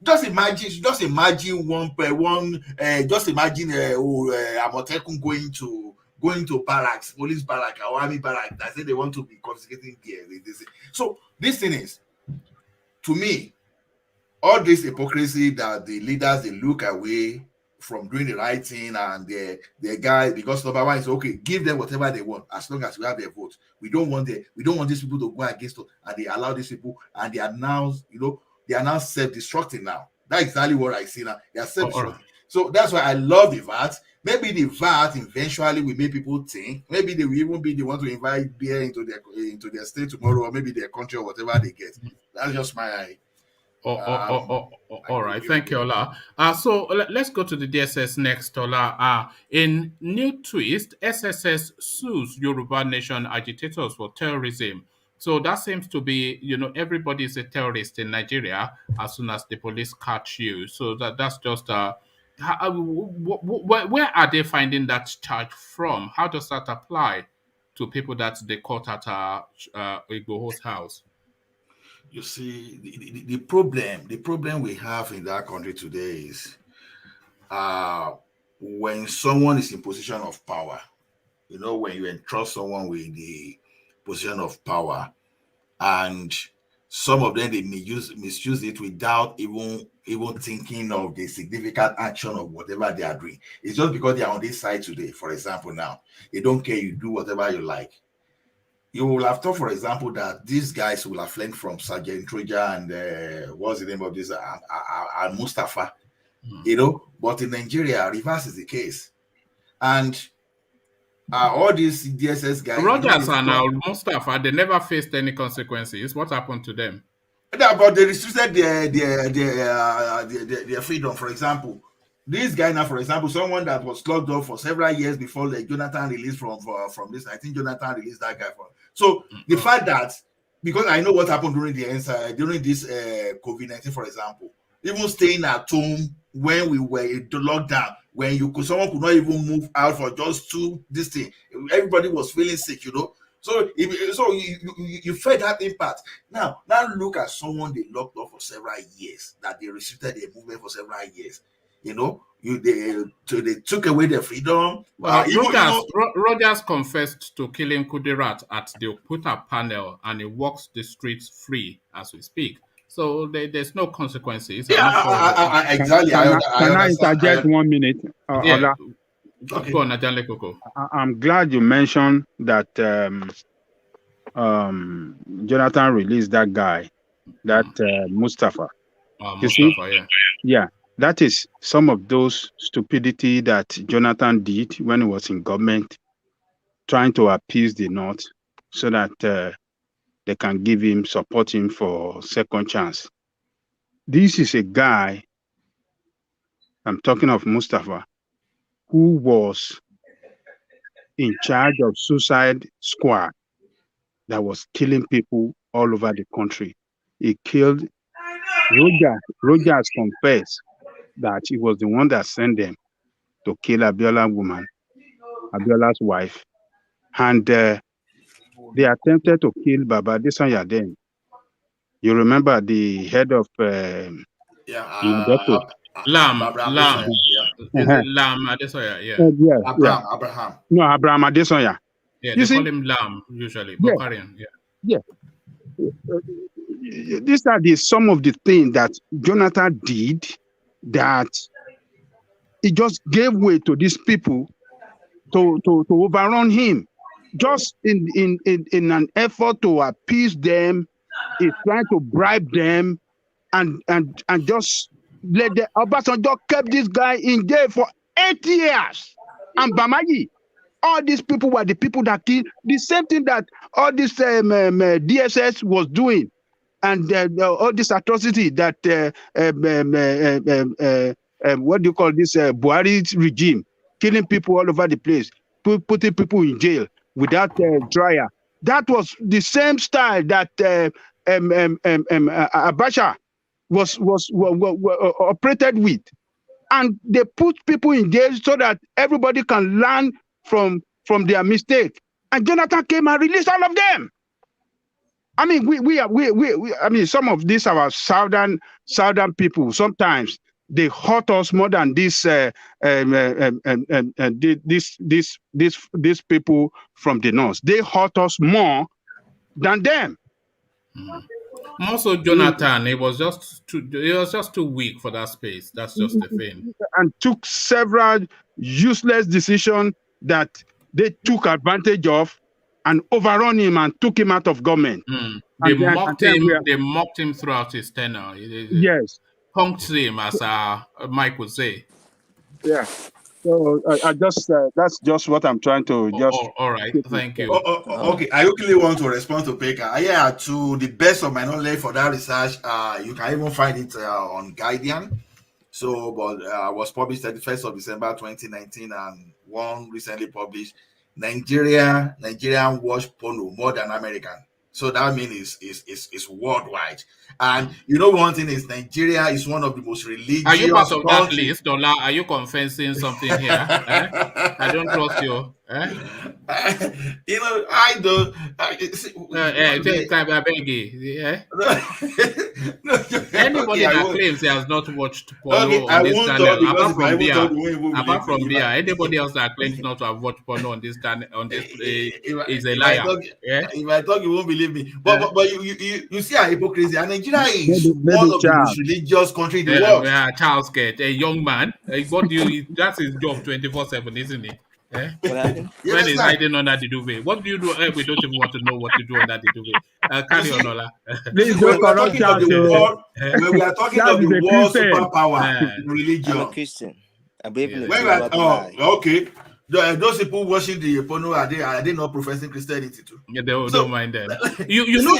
Just imagine Amotekun going to barracks, police barrack or army barrack. That say they want to be confiscating gear. So this thing is, to me, all this hypocrisy that the leaders, they look away from doing the right thing, and their guys, because number one is okay, give them whatever they want as long as we have their vote. We don't want these people to go against us, and they allow these people, and they are now, they are now self-destructing now. That's exactly what I see now. They are self-destructing. So that's why I love the VAT. Maybe the VAT eventually will make people think. Maybe they will even be the one to invite beer into their state tomorrow, or maybe their country, or whatever they get. That's just my all right, thank you, Ola. So let's go to the DSS next, Ola. In new twist, SSS sues Yoruba Nation agitators for terrorism. So that seems to be, everybody is a terrorist in Nigeria as soon as the police catch you. So that's just where are they finding that charge from? How does that apply to people that they caught at Igboho's house? You see, the problem we have in that country today is when someone is in position of power, when you entrust someone with the position of power, and some of them, they misuse it without even thinking of the significant action of whatever they are doing. It's just because they are on this side today. For example, now, they don't care, you do whatever you like. You will have thought, for example, that these guys will have learned from Sergeant Troja and what's the name of this, and Mustafa, but in Nigeria, reverse is the case. And all these DSS guys, Rogers and Mustafa, they never faced any consequences. What happened to them? Yeah, but they restricted their freedom. For example, this guy now, for example, someone that was locked up for several years before Jonathan released from this. I think Jonathan released that guy from. So the fact that, because I know what happened during this COVID-19, for example, even staying at home when we were in the lockdown, when someone could not even move out for just this thing, everybody was feeling sick, So you felt that impact. Now look at someone they locked up for several years, that they restricted their movement for several years. They took away their freedom. Rogers confessed to killing Kudirat at the Okuta panel, and he walks the streets free as we speak. So there's no consequences. Yeah, exactly. Can I interject 1 minute? Yeah. Okay. Go on, Ajanle Koko. I'm glad you mentioned that Jonathan released that guy, that Mustafa. Mustafa, yeah. That is some of those stupidity that Jonathan did when he was in government, trying to appease the North so that they can support him for second chance. This is a guy, I'm talking of Mustafa, who was in charge of suicide squad that was killing people all over the country. He killed Rogers confessed that he was the one that sent them to kill Abiola's Abiola's wife. And they attempted to kill Baba Adesanya then. You remember the head of Lam Adesanya, Abraham. No, Abraham Adesanya. Yeah, they call him Lam usually. Bukarian, yeah. These are some of the things that Jonathan did, that he just gave way to these people to overrun him. Just in an effort to appease them, he's trying to bribe them, and just let the Obasanjo kept this guy in jail for 8 years. And Bamayi, all these people were the people that killed. The same thing that all this DSS was doing, and all this atrocity that what do you call this Buhari regime, killing people all over the place, putting people in jail without trial. That was the same style that Abacha was operated with, and they put people in jail so that everybody can learn from their mistake. And Jonathan came and released all of them. I mean, I mean, some of these our southern people sometimes they hurt us more than these people from the north. They hurt us more than them. Also, Jonathan, it was just too weak for that space. That's just the thing. And took several useless decisions that they took advantage of and overrun him and took him out of government. They mocked him. They mocked him throughout his tenure. Yes, punked him, as Mike would say. Yeah. So I just that's just what I'm trying to just. All right, thank you. Okay, I quickly want to respond to Peka. Yeah, to the best of my knowledge for that research, you can even find it on Guardian. So, but was published 31st of December 2019, and one recently published. Nigerian watch porno more than American. So that means is worldwide. And you know, one thing is Nigeria is one of the most religious. Are you part of that list, Dola? Are you confessing something here? I don't trust you. You know, I don't. I beg you. Anybody that claims he has not watched porno on this channel, apart from Bia, anybody else that claims not to have watched porno on this channel, is a liar. If I talk, you won't believe me. But you see our hypocrisy. And Nigeria is one of the most religious countries in the world. Charles Kate, a young man. What do you? That's his job 24/7, isn't it? When he's hiding under the duvet. What do you do? We don't even want to know what you do under the duvet. Carry on, Ola. Please don't corrupt Charles. When we are talking of the world superpower, religion. I'm a Christian. I believe in okay. Those people watching the porno, are they not professing Christianity too? Yeah, they don't mind them. You know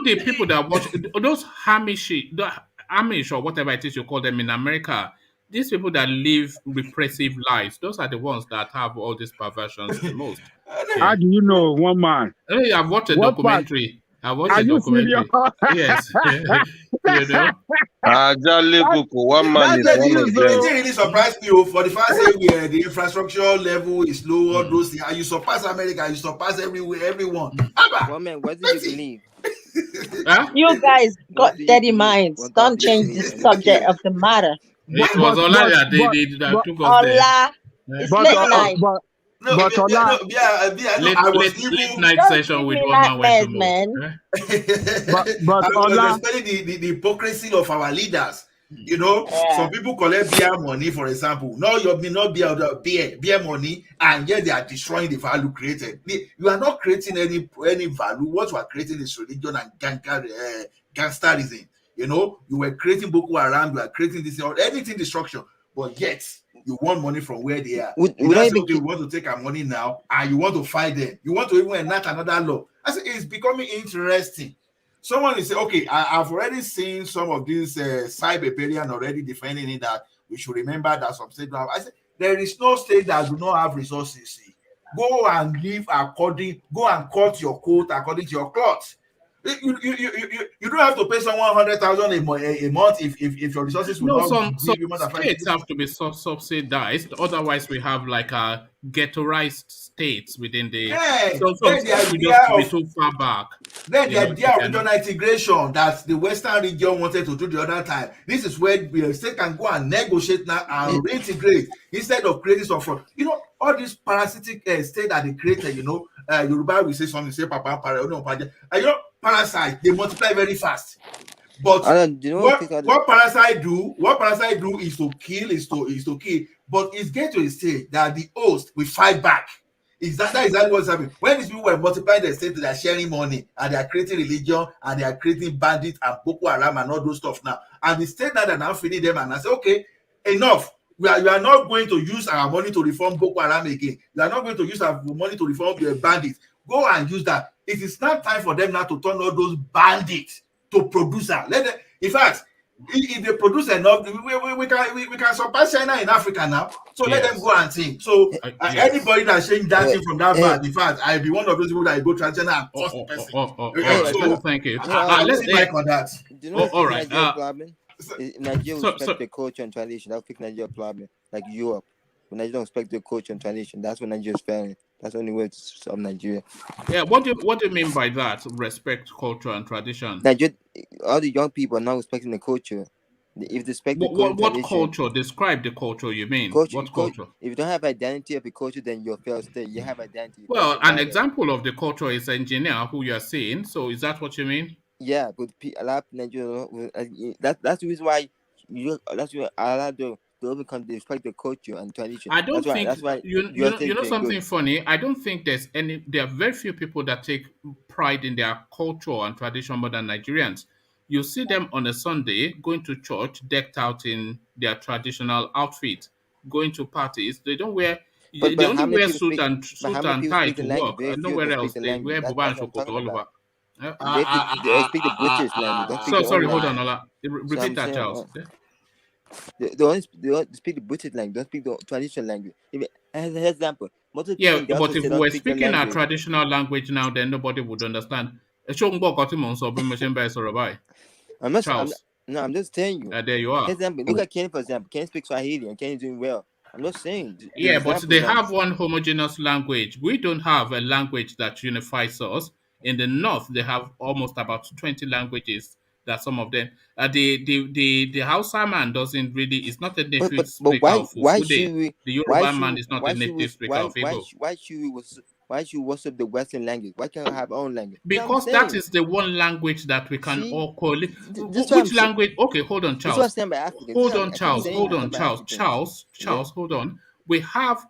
the people that watch those Amish or whatever it is you call them in America. These people that live repressive lives, those are the ones that have all these perversions the most. How do you know, one man? Hey, I've watched a documentary. Yes. You know? One man It really surprised me for the fact that the infrastructure level is low, all those things. And you surpass America, you surpass everyone. One man, what did you believe? You guys got dirty minds. Don't change the subject of the matter. It was Ola that took us there. It's late night. But Ola, late night session with one man. But Ola, especially the hypocrisy of our leaders. You know, some people collect beer money, for example. No, you may not be beer money, and yet they are destroying the value created. You are not creating any value. What you are creating is religion and gangsterism. You know, you were creating Boko Haram, you are creating this or anything destruction, but yet you want money from where they are. You want to take our money now, and you want to fight them. You want to even enact another law. I say it's becoming interesting. Someone will say, okay, I've already seen some of these cyberbarian already defending it that we should remember that some states have. I say there is no state that do not have resources. See. Go and live go and cut your coat according to your cloth. You don't have to pay someone 100,000 a month if your resources will not some states have to be subsidized. Otherwise, we have like a ghettoized states within the. So we just be too far back. Then the idea of regional integration that the Western region wanted to do the other time. This is where the state can go and negotiate now and reintegrate instead of creating some fraud. You know, all these parasitic state that they created. You know, Yoruba will say something, say Papa, you know. Parasite, they multiply very fast. But what parasite do is to kill, is to kill. But it's get to a stage that the host will fight back. That is exactly what's happening. When these people were multiplying the state, they are sharing money and they are creating religion and they are creating bandits and Boko Haram and all those stuff now. And the state now that now feeding them and I say, okay, enough. You are not going to use our money to reform Boko Haram again. You are not going to use our money to reform the bandits. Go and use that. It is not time for them now to turn all those bandits to producer. Let them, in fact, if they produce enough, we can surpass China in Africa now. So let them go and think. So anybody that change that thing from that bad, in fact, I'll be one of those people that go to China and cost the person. Thank you. Let's take on that. Do you know Nigeria respect the culture and tradition. That'll fix Nigeria problem. Like Europe. When Nigeria don't respect the culture and tradition, that's when Nigeria is failing. That's the only way to solve Nigeria. Yeah, what do you mean by that? Respect culture and tradition. Nigeria, all the young people are not respecting the culture. If they respect the culture, What culture? Describe the culture you mean. What culture? If you don't have identity of a culture, then you're failed state. You have identity. Well, an example of the culture is engineer who you are saying. So is that what you mean? Yeah, but a lot of Nigerians, that's the reason why that's why a lot of the urban countries respect the culture and tradition. I don't think that's why you know something funny. I don't think there are very few people that take pride in their culture and tradition more than Nigerians. You see them on a Sunday going to church decked out in their traditional outfit, going to parties. They don't wear they only wear suit and tie to work. Nowhere else they wear buba and shokoto all over. They speak the British language. So sorry, hold on, Ola. Repeat that, Charles. They only speak the British language. Don't speak the traditional language. As an example, yeah, but if we're speaking our traditional language now, then nobody would understand. I'm just telling you. There you are. Example, look at Kenny, for example. Kenny speaks Swahili and Kenny's doing well. I'm not saying. Yeah, but they have one homogeneous language. We don't have a language that unifies us. In the north, they have almost about 20 languages. That some of them, the Hausa man doesn't really. It's not a native speaker of Fufude. The Yoruba man is not a native speaker of Igbo. Why should we worship the Western language? Why can't we have our own language? Because that is the one language that we can all call it. Which language? Okay, hold on, Charles. Hold on, Charles. Hold on. We have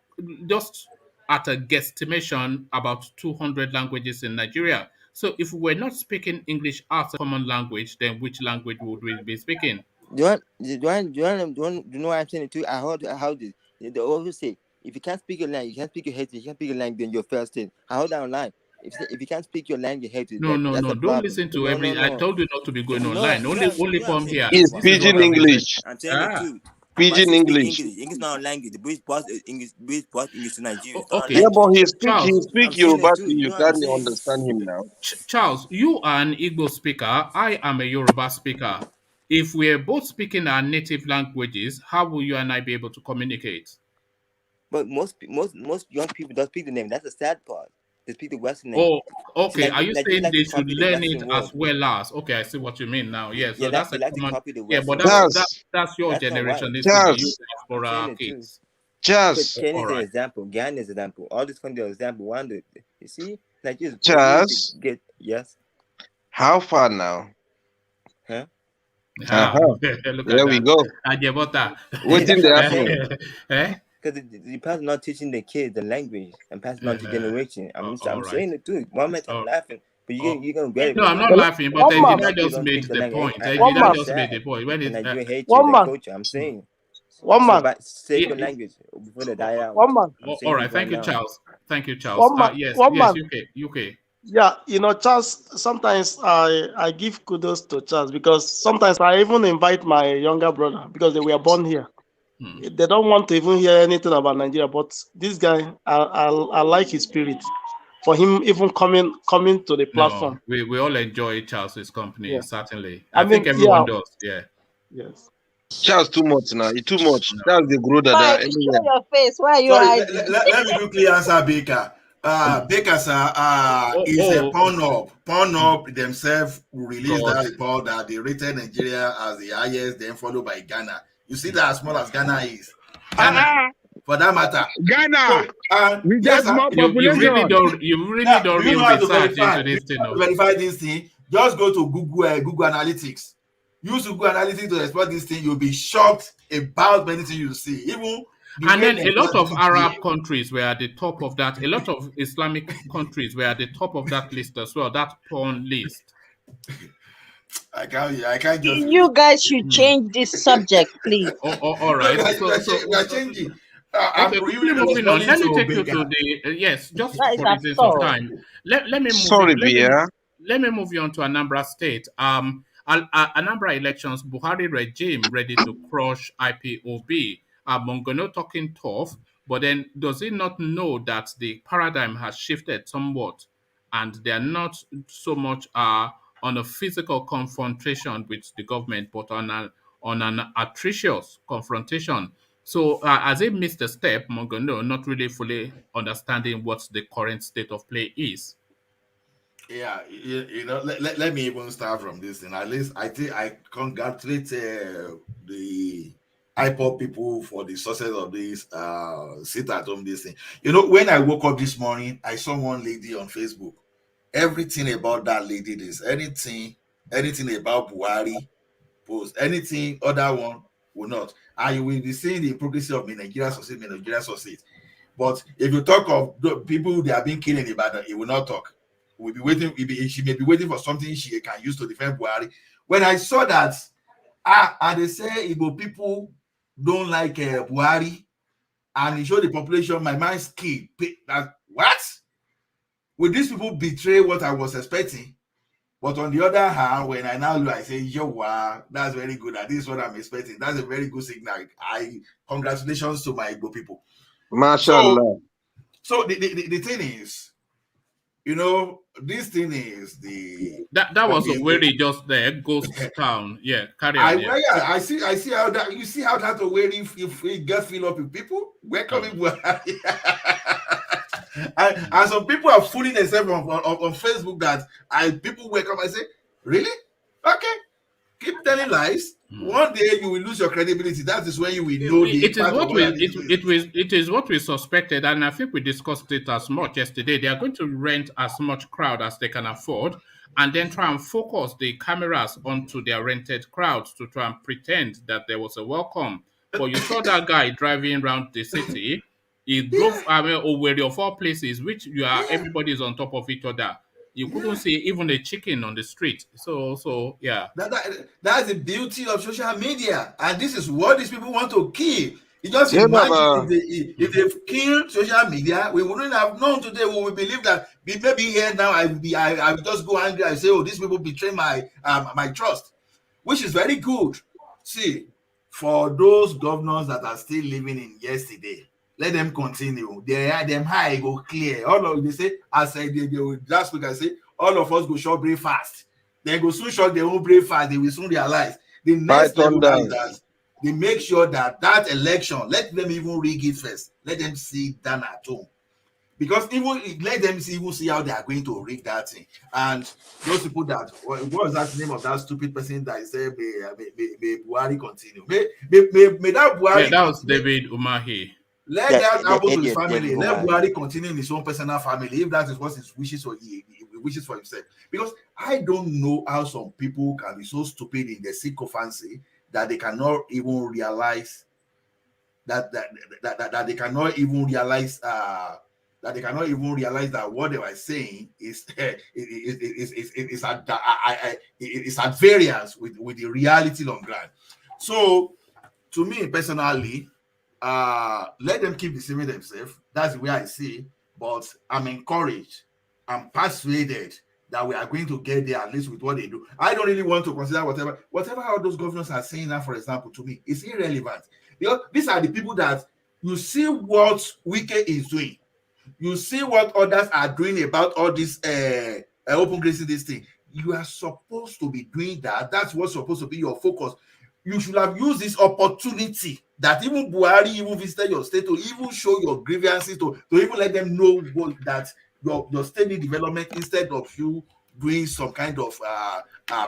just at a guesstimation about 200 languages in Nigeria. So if we're not speaking English as a common language, then which language would we be speaking? Do you know what I'm saying too? I heard this. They always say, if you can't speak your language, you can't speak your heritage, you can't speak your language, then you're failed state. I heard that online. If you can't speak your language, heritage, no. Don't listen to every. I told you not to be going online. Only come here. It's pidgin English. I'm telling you too. Pidgin English. English not a language. The British brought English to Nigeria. Okay. Yeah, but he speak Yoruba to you. Can't understand him now. Charles, you are an Igbo speaker. I am a Yoruba speaker. If we're both speaking our native languages, how will you and I be able to communicate? But most young people don't speak the name. That's the sad part. They speak the Western name. Oh, okay. Are you saying they should learn it as well as? Okay, I see what you mean now. Yeah, so that's a common. Yeah, but that's your generation. It's for our kids. Just Kenya is an example. Ghana is an example. All these countries are an example. You see, Nigeria. Just yes. How far now? Huh? There we go. What's in the happening? Because the parents not teaching the kids the language and passing on to generation. I'm saying it too. One minute I'm laughing, but you're gonna get it. No, I'm not laughing, but I just made the point. I just made the point. When Nigeria hates the culture, I'm saying. One man. Say your language before they die out. One man. All right, thank you, Charles. Thank you, Charles. Yes, UK. Yeah, Charles, sometimes I give kudos to Charles because sometimes I even invite my younger brother because they were born here. They don't want to even hear anything about Nigeria, but this guy, I like his spirit. For him, even coming to the platform. No, we all enjoy Charles's company, certainly. I think everyone does, yeah. Yes. Charles too much now. It's too much. Charles the grow that. Show your face. Why are you hiding? Let me quickly answer Baker. Baker, sir, is a Pornhub themselves released that report that they rated Nigeria as the highest, then followed by Ghana. You see that as small as Ghana is. Ghana, for that matter. Ghana, we just more population. You really don't research into this thing. Verify this thing. Just go to Google Analytics. Use Google Analytics to explore this thing. You'll be shocked about many things you see. Even and then a lot of Arab countries were at the top of that. A lot of Islamic countries were at the top of that list as well. That porn list. I can't just. You guys should change this subject, please. All right. So we are changing. Okay, moving on. Let me take you to the yes, just for reasons of time. Let me move. Sorry, let me move you on to Anambra State. Anambra elections, Buhari regime ready to crush IPOB. MUNGONO talking tough, but then does he not know that the paradigm has shifted somewhat, and they are not so much on a physical confrontation with the government, but on an atrocious confrontation. So as it missed a step, MUNGONO not really fully understanding what the current state of play is. Yeah, let me even start from this thing. At least I think I congratulate the Ipob people for the success of this sit at home this thing. When I woke up this morning, I saw one lady on Facebook. Everything about that lady is anything about Buhari post, anything other one will not. And you will be seeing the progress of Nigeria succeed. But if you talk of the people they are being killed in Ibadan, he will not talk. We'll be waiting. She may be waiting for something she can use to defend Buhari. When I saw that, and they say Igbo people don't like Buhari, and he showed the population, my mind skipped. That what? Will these people betray what I was expecting? But on the other hand, when I now look, I say, yo, wow, that's very good. And this is what I'm expecting. That's a very good signal. Congratulations to my Igbo people. Mashallah. So the thing is, this thing is that was already just there, ghost town. Yeah, carry on. I see how that you see how that already if it gets filled up with people welcoming Buhari. and some people are fooling themselves on Facebook that people welcome. I say, really? Okay. Keep telling lies. One day you will lose your credibility. That is when you will know it is what we suspected, and I think we discussed it as much yesterday. They are going to rent as much crowd as they can afford, and then try and focus the cameras onto their rented crowds to try and pretend that there was a welcome. But you saw that guy driving around the city. He drove Owerri of all places, which everybody is on top of each other. You couldn't see even a chicken on the street. So yeah. That's the beauty of social media. And this is what these people want to kill. You just imagine if they've killed social media, we wouldn't have known today. We would believe that maybe here now I would just go angry and say, oh, these people betray my trust, which is very good. See, for those governors that are still living in yesterday, let them continue. Them high go clear. All of they say, as I did last week, I say all of us go short breakfast. They go soon short their own breakfast. They will soon realize the next level is that they make sure that election, let them even rig it first. Let them sit down at home. Because let them see how they are going to rig that thing. And those people what was that name of that stupid person that said may Buhari continue? May that Buhari. Yeah, that was David Umahi. Let that happen to his family. Let Buhari continue in his own personal family if that is what he wishes for himself. Because I don't know how some people can be so stupid in their sycophancy that they cannot even realize that they cannot even realize that what they were saying is at variance with the reality on ground. So, to me personally, let them keep deceiving themselves. That's the way I see. But I'm encouraged. I'm persuaded that we are going to get there, at least with what they do. I don't really want to consider whatever all those governors are saying now, for example, to me, it's irrelevant. Because these are the people that you see what Wike is doing. You see what others are doing about all this open grazing, this thing. You are supposed to be doing that. That's what's supposed to be your focus. You should have used this opportunity that even Buhari even visited your state to even show your grievances, to even let them know that your state need development instead of you doing some kind of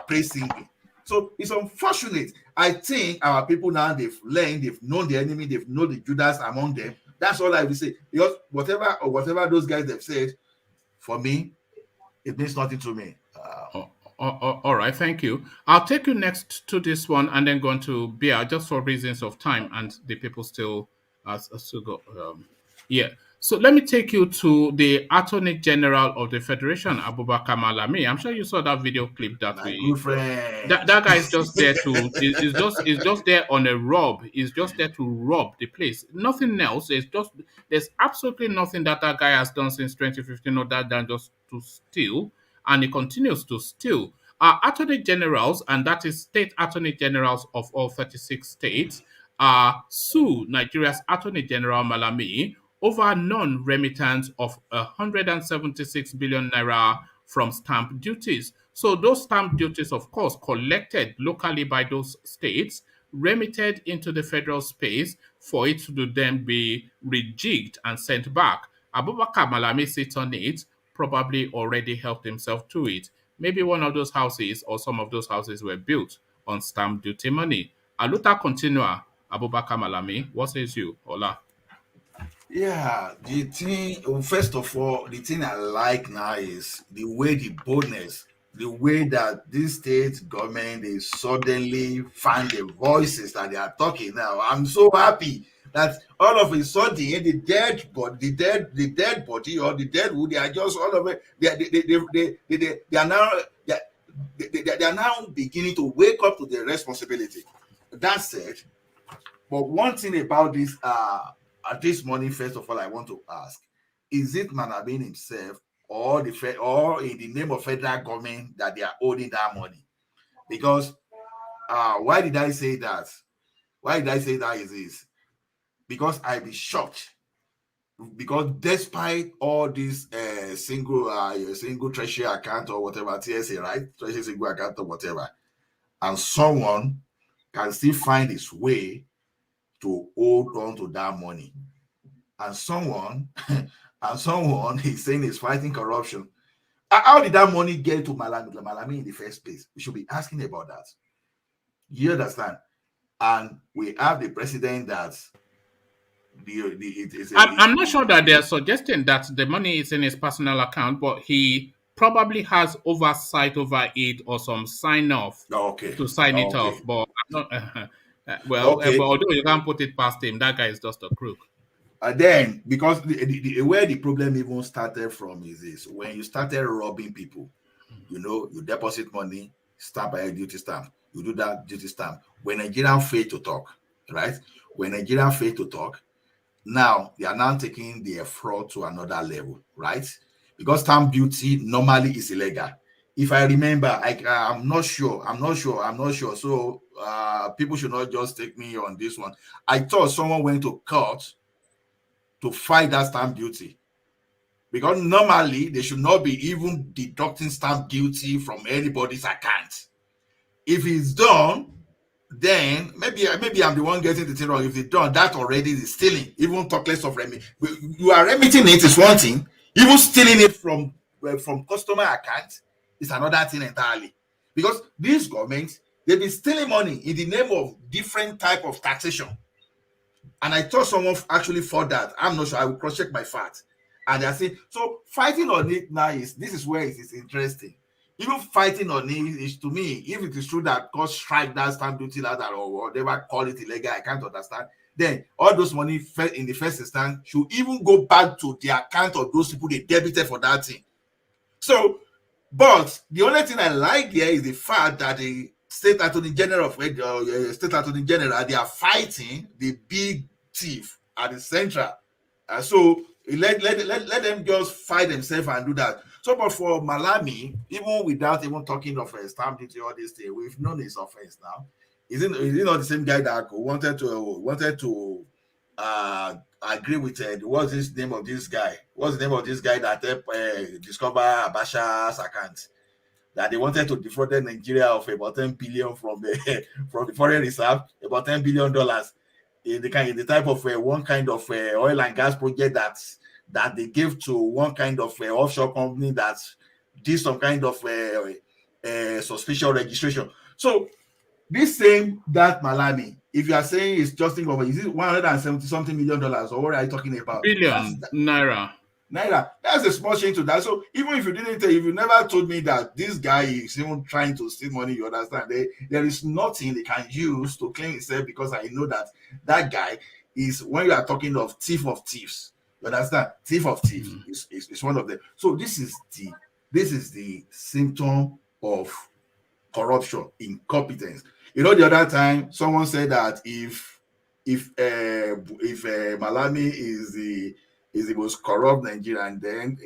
praise singing. So it's unfortunate. I think our people now, they've learned, they've known the enemy, they've known the Judas among them. That's all I will say. Because whatever those guys have said, for me, it means nothing to me. All right, thank you. I'll take you next to this one and then go on to Bia, just for reasons of time and the people still go. Yeah. So let me take you to the Attorney General of the Federation, Abubakar Malami. I'm sure you saw that video clip that that guy is just there to is just there on a rob. He's just there to rob the place. Nothing else. There's absolutely nothing that guy has done since 2015 other than just to steal, and he continues to steal. Our attorney generals, and that is state attorney generals of all 36 states, sue Nigeria's Attorney General Malami over non-remittance of 176 billion naira from stamp duties. So those stamp duties, of course, collected locally by those states, remitted into the federal space for it to then be rejigged and sent back. Abubakar Malami sits on it, probably already helped himself to it. Maybe one of those houses or some of those houses were built on stamp duty money. Aluta continua, Abubakar Malami. What says you, Ola? Yeah, the thing, first of all, the thing I like now is the way the boldness, the way that this state government is suddenly find the voices that they are talking now. I'm so happy that all of a sudden the dead body, the dead body or the dead wood, they are just all of it. They are now they are now beginning to wake up to their responsibility. That said, but one thing about this morning, first of all, I want to ask: is it Malami himself or or in the name of federal government that they are holding that money? Because why did I say that? Why did I say that is this? Because I'd be shocked. Because despite all this single treasury account or whatever, TSA, right? Treasury single account or whatever, and someone can still find his way to hold on to that money. And someone is saying is fighting corruption. How did that money get to Malami in the first place? We should be asking about that. You understand? And we have the president that I'm not sure that they're suggesting that the money is in his personal account, but he probably has oversight over it or some sign off to sign it off. But I'm not. But although you can't put it past him, that guy is just a crook. Then, because where the problem even started from is this: when you started robbing people, you deposit money, stamp a duty stamp, you do that duty stamp. When Nigerian fail to talk, right? When Nigerian fail to talk, now they are now taking their fraud to another level, right? Because stamp duty normally is illegal. If I remember, I'm not sure. So people should not just take me on this one. I thought someone went to court to fight that stamp duty, because normally they should not be even deducting stamp duty from anybody's account. If it's done, then maybe I'm the one getting the thing wrong. If it's done, that already is stealing. Even talk less of remitting. You are remitting it is one thing. Even stealing it from customer account is another thing entirely. Because these governments, they've been stealing money in the name of different type of taxation. And I thought someone actually fought that. I'm not sure. I will cross-check my facts. And they're saying, so fighting on it now this is where it is interesting. Even fighting on it is, to me, if it is true that God strike that stamp duty ladder or whatever, call it illegal, I can't understand. Then all those money in the first instance should even go back to the account of those people they debited for that thing. So, but the only thing I like here is the fact that the State Attorney General they are fighting the big thief at the central. So let them just fight themselves and do that. So, but for Malami, even without even talking of a stamp duty or this thing, we've known his offense now. Is he not the same guy that wanted to agree with what's the name of this guy? What's the name of this guy that discovered Abacha's account? That they wanted to defraud Nigeria of about 10 billion from the foreign reserve, about $10 billion in the type of one kind of oil and gas project that they gave to one kind of offshore company that did some kind of suspicious registration. So this same that Malami, if you are saying it's just think of it, is it $170 something million or what are you talking about? Billion naira. That's a small change to that. So even if you never told me that this guy is even trying to steal money, you understand, there is nothing they can use to claim himself, because I know that guy is, when you are talking of thief of thieves, you understand, thief of thieves is one of them. So this is the symptom of corruption, incompetence. The other time someone said that if Malami is the most corrupt Nigerian, then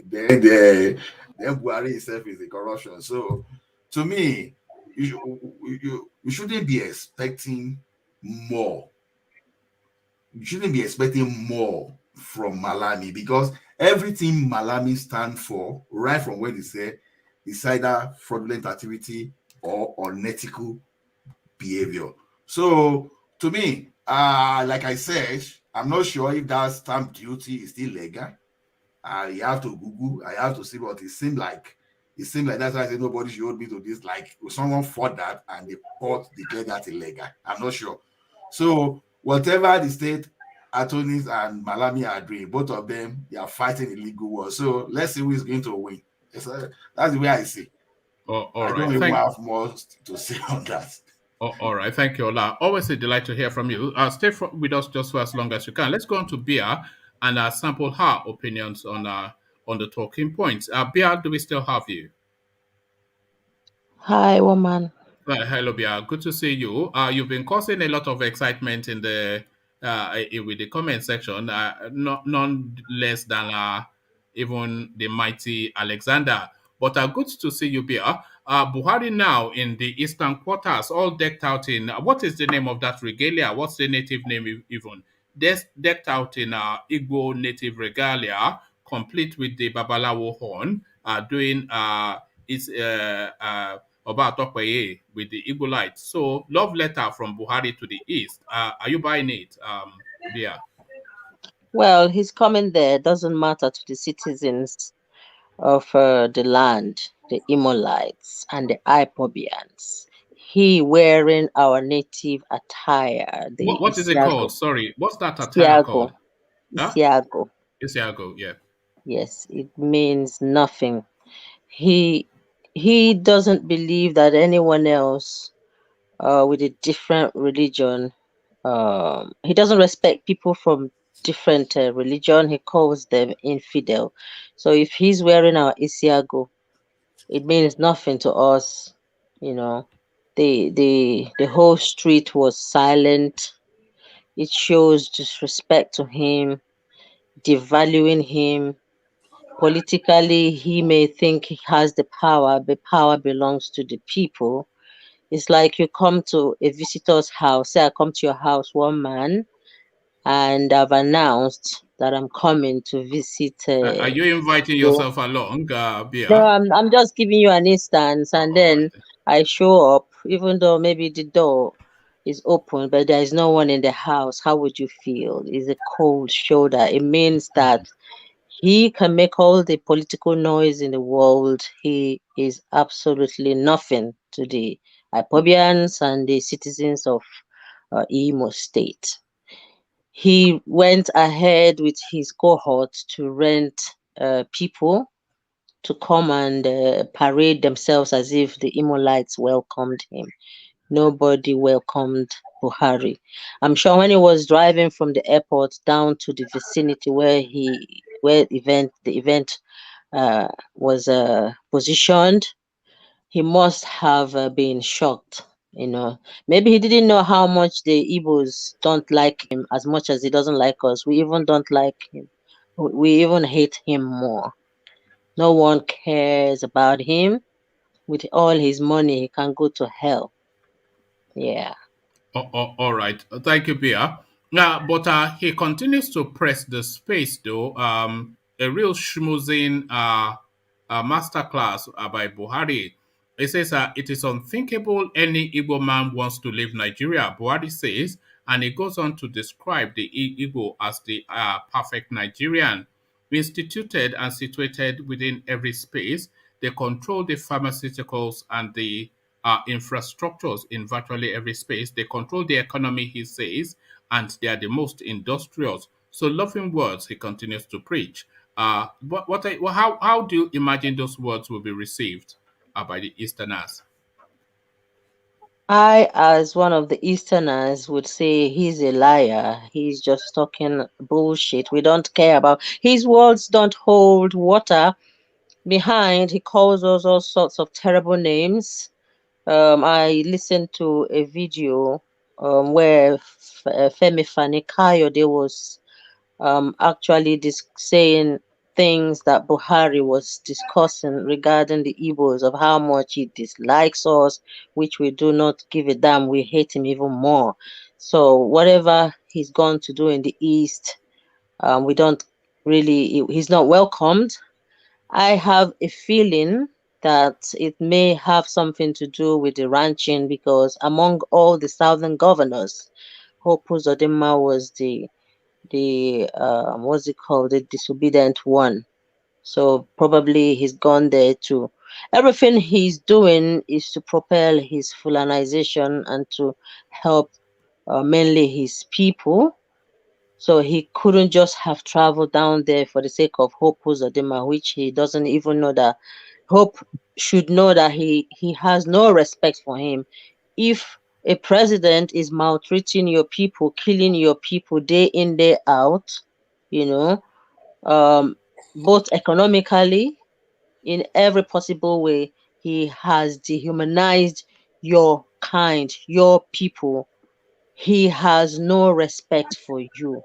Buhari itself is the corruption. So to me, you shouldn't be expecting more. You shouldn't be expecting more from Malami, because everything Malami stands for, right from when he said, is either fraudulent activity or unethical behavior. So to me, like I said, I'm not sure if that stamp duty is still legal. You have to Google. I have to see, but it seemed like that's why I said nobody should hold me to this. Like someone fought that and the court declared that illegal. I'm not sure. So whatever the state attorneys and Malami are doing, both of them, they are fighting a legal war. So let's see who is going to win. That's the way I see. I don't even have more to say on that. All right. Thank you, Ola. Always a delight to hear from you. Stay with us just for as long as you can. Let's go on to Bia and sample her opinions on the talking points. Bia, do we still have you? Hi, woman. Hello, Bia. Good to see you. You've been causing a lot of excitement in the with the comment section. None less than even the mighty Alexander. But good to see you, Bia. Buhari now in the eastern quarters, all decked out in what is the name of that regalia? What's the native name even? Decked out in Igbo native regalia, complete with the Babalawo horn, doing its Oba Atokpeye with the Igbo light. So love letter from Buhari to the east. Are you buying it, Bia? Well, his coming there doesn't matter to the citizens of the land, the Imolites and the Ipobians. He wearing our native attire, the What is it called? Isiago. Sorry, what's that attire called? Isiago. Isiago, yeah. Yes, it means nothing. He doesn't believe that anyone else with a different religion, he doesn't respect people from different religion. He calls them infidel. So if he's wearing our Isiago, it means nothing to us. You know, the whole street was silent. It shows disrespect to him, devaluing him. Politically, he may think he has the power, but power belongs to the people. It's like you come to a visitor's house. Say I come to your house, one man, and I've announced that I'm coming to visit. Are you inviting you. yourself along, Bia? No, I'm just giving you an instance, and then I show up, even though maybe the door is open, but there is no one in the house. How would you feel? It's a cold shoulder. It means that he can make all the political noise in the world. He is absolutely nothing to the Ipobians and the citizens of Imo State. He went ahead with his cohort to rent people to come and parade themselves as if the Imolites welcomed him. Nobody welcomed Buhari. I'm sure when he was driving from the airport down to the vicinity where the event was positioned, he must have been shocked. You know, maybe he didn't know how much the Igbos don't like him as much as he doesn't like us. We even don't like him. We even hate him more. No one cares about him. With all his money, he can go to hell. Yeah. All right. Thank you, Bia. But he continues to press the space, though. A real schmoozing masterclass by Buhari. He says it is unthinkable any Igbo man wants to leave Nigeria, Buhari says, and he goes on to describe the Igbo as the perfect Nigerian. Instituted and situated within every space, they control the pharmaceuticals and the infrastructures in virtually every space. They control the economy, he says, and they are the most industrious. So, loving words, he continues to preach. How do you imagine those words will be received by the Easterners? I, as one of the Easterners, would say he's a liar. He's just talking bullshit. We don't care about his words. Don't hold water. Behind, he calls us all sorts of terrible names. I listened to a video where Femi Fani-Kayode was actually saying things that Buhari was discussing regarding the Igbos, of how much he dislikes us, which we do not give a damn. We hate him even more. So whatever he's gone to do in the East, he's not welcomed. I have a feeling that it may have something to do with the ranching, because among all the southern governors, Hope Uzodinma was the what's it called, the disobedient one. So probably he's gone there too. Everything he's doing is to propel his Fulanization and to help mainly his people. So he couldn't just have traveled down there for the sake of Hope Uzodinma, which he doesn't even know that Hope should know that he has no respect for him. If a president is maltreating your people, killing your people day in, day out, both economically, in every possible way, he has dehumanized your kind, your people. He has no respect for you.